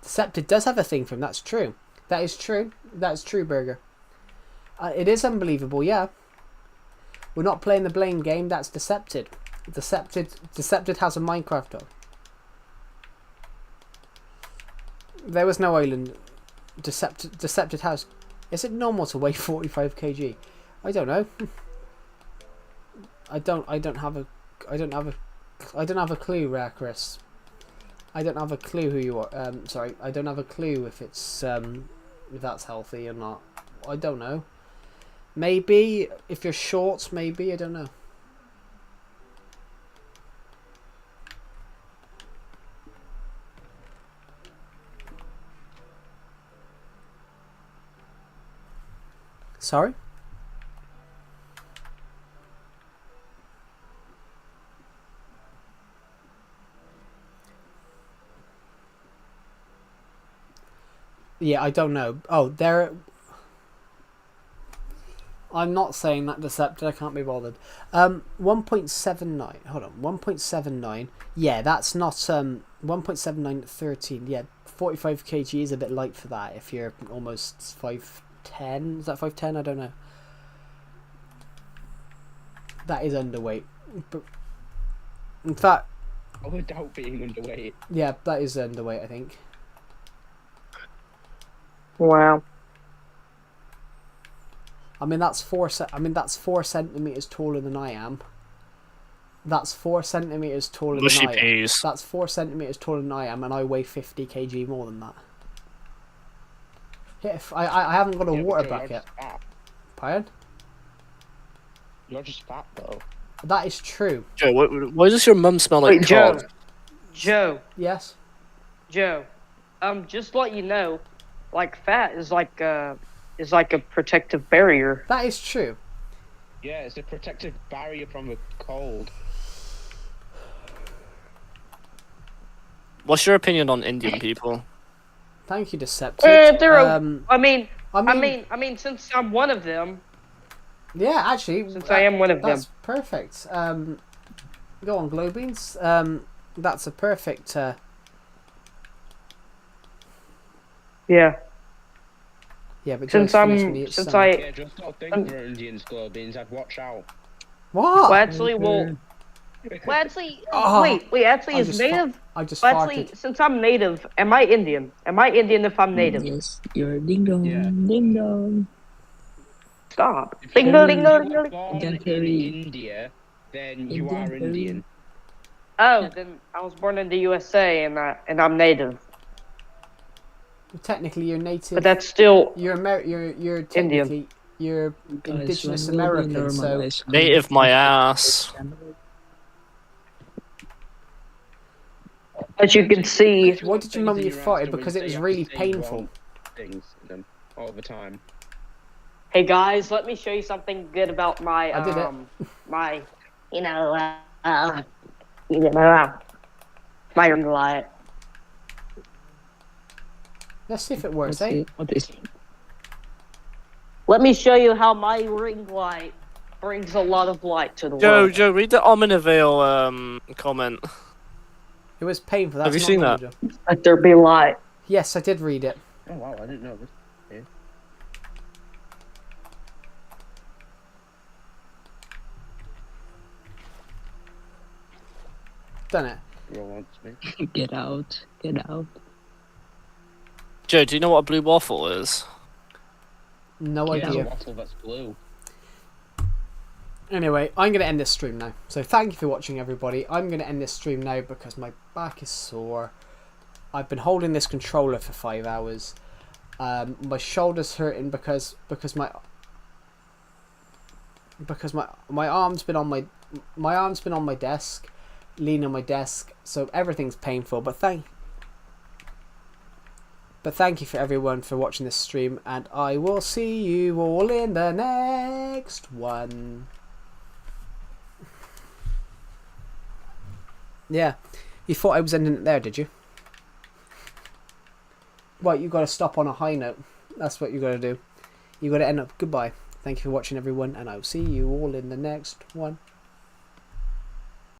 Decepted does have a thing for him. That's true. That is true. That's true, Burger. It is unbelievable. Yeah. We're not playing the blame game. That's Decepted. Decepted has a Minecraft dog. There was no island. Decepted has. Is it normal to weigh 45 kg? I don't know. I don't have a clue, Rare Chris. I don't have a clue who you are. Sorry, I don't have a clue if it's if that's healthy or not. I don't know. Maybe if you're short, maybe, I don't know. Sorry? Yeah, I don't know. Oh, there... I'm not saying that Decepted. I can't be bothered. 1.79. Hold on. 1.79. Yeah, that's not 1.79 at 13. Yeah, 45 kg is a bit light for that. If you're almost 5'10", is that 5'10"? I don't know. That is underweight. But in fact, Without being underweight. yeah, that is underweight. I think. Wow. I mean that's 4 centimeters taller than I am. That's 4 centimeters taller Mushy than I am. peas. That's 4 centimeters taller than I am, and I weigh 50 kg more than that. Yeah, I haven't got a Yeah, but water Joe, back you're yet. just fat. Pardon? You're just fat though. That is true. Joe, why does your mum smell like Wait, Joe. cod? Joe. Yes. Joe. Just to let you know, like fat is like a protective barrier. That is true. Yeah, it's a protective barrier from the cold. What's your opinion on Indian people? Thank you, Decepted. They're. I I mean, mean, since I'm one of them, yeah, actually, since I am one of them. that's perfect. Go on, Glowbeans. That's a perfect. Yeah. Yeah, but Since Joyce finished I'm, when he hit since sun. I, Yeah, just don't think for Indian skull beans. I'd watch out. What? well, actually, well, actually, Oh, wait, actually, I is just native. I just Well, actually, farted. since I'm native, am I Indian? Am I Indian if I'm native? Yes, you're ding dong, Yeah. ding dong. Stop. If Ding you dong, ding dong, ding were dong. born Again, in Harry. India, then you Indian, are Harry. Indian. Oh, then I was born in the USA and I'm native. Technically, you're native. But that's still You're you're technically you're Guys, indigenous when will we American. So normalize Native my ass. as you can see. why did you mum you Things in your farted? answer Because when it was you really have to say painful. wrong things in them all the time. Hey guys, let me show you something good about my I did it. my my ring light. Let's see if it works, What's eh? it? What is it? Let me show you how my ring light brings a lot of light to the Joe, world. Joe, read the Omniville comment. It was painful. That's Have you not seen normal, that? Joe. Let there be light. Yes, I did read it. Oh wow, I didn't know this. Done it. Roll wants me. Get out, get out. Joe, do you know what a blue waffle is? No Yeah, it's a idea. waffle that's blue. Anyway, I'm going to end this stream now. So thank you for watching, everybody. I'm going to end this stream now because my back is sore. I've been holding this controller for 5 hours. My shoulder's hurting because my arm's been on my desk, leaning on my desk. So everything's painful. But thank you for everyone for watching this stream, and I will see you all in the next one. Yeah, you thought I was ending it there, did you? Right, you got to stop on a high note. That's what you got to do. You got to end up. Goodbye. Thank you for watching, everyone, and I'll see you all in the next one.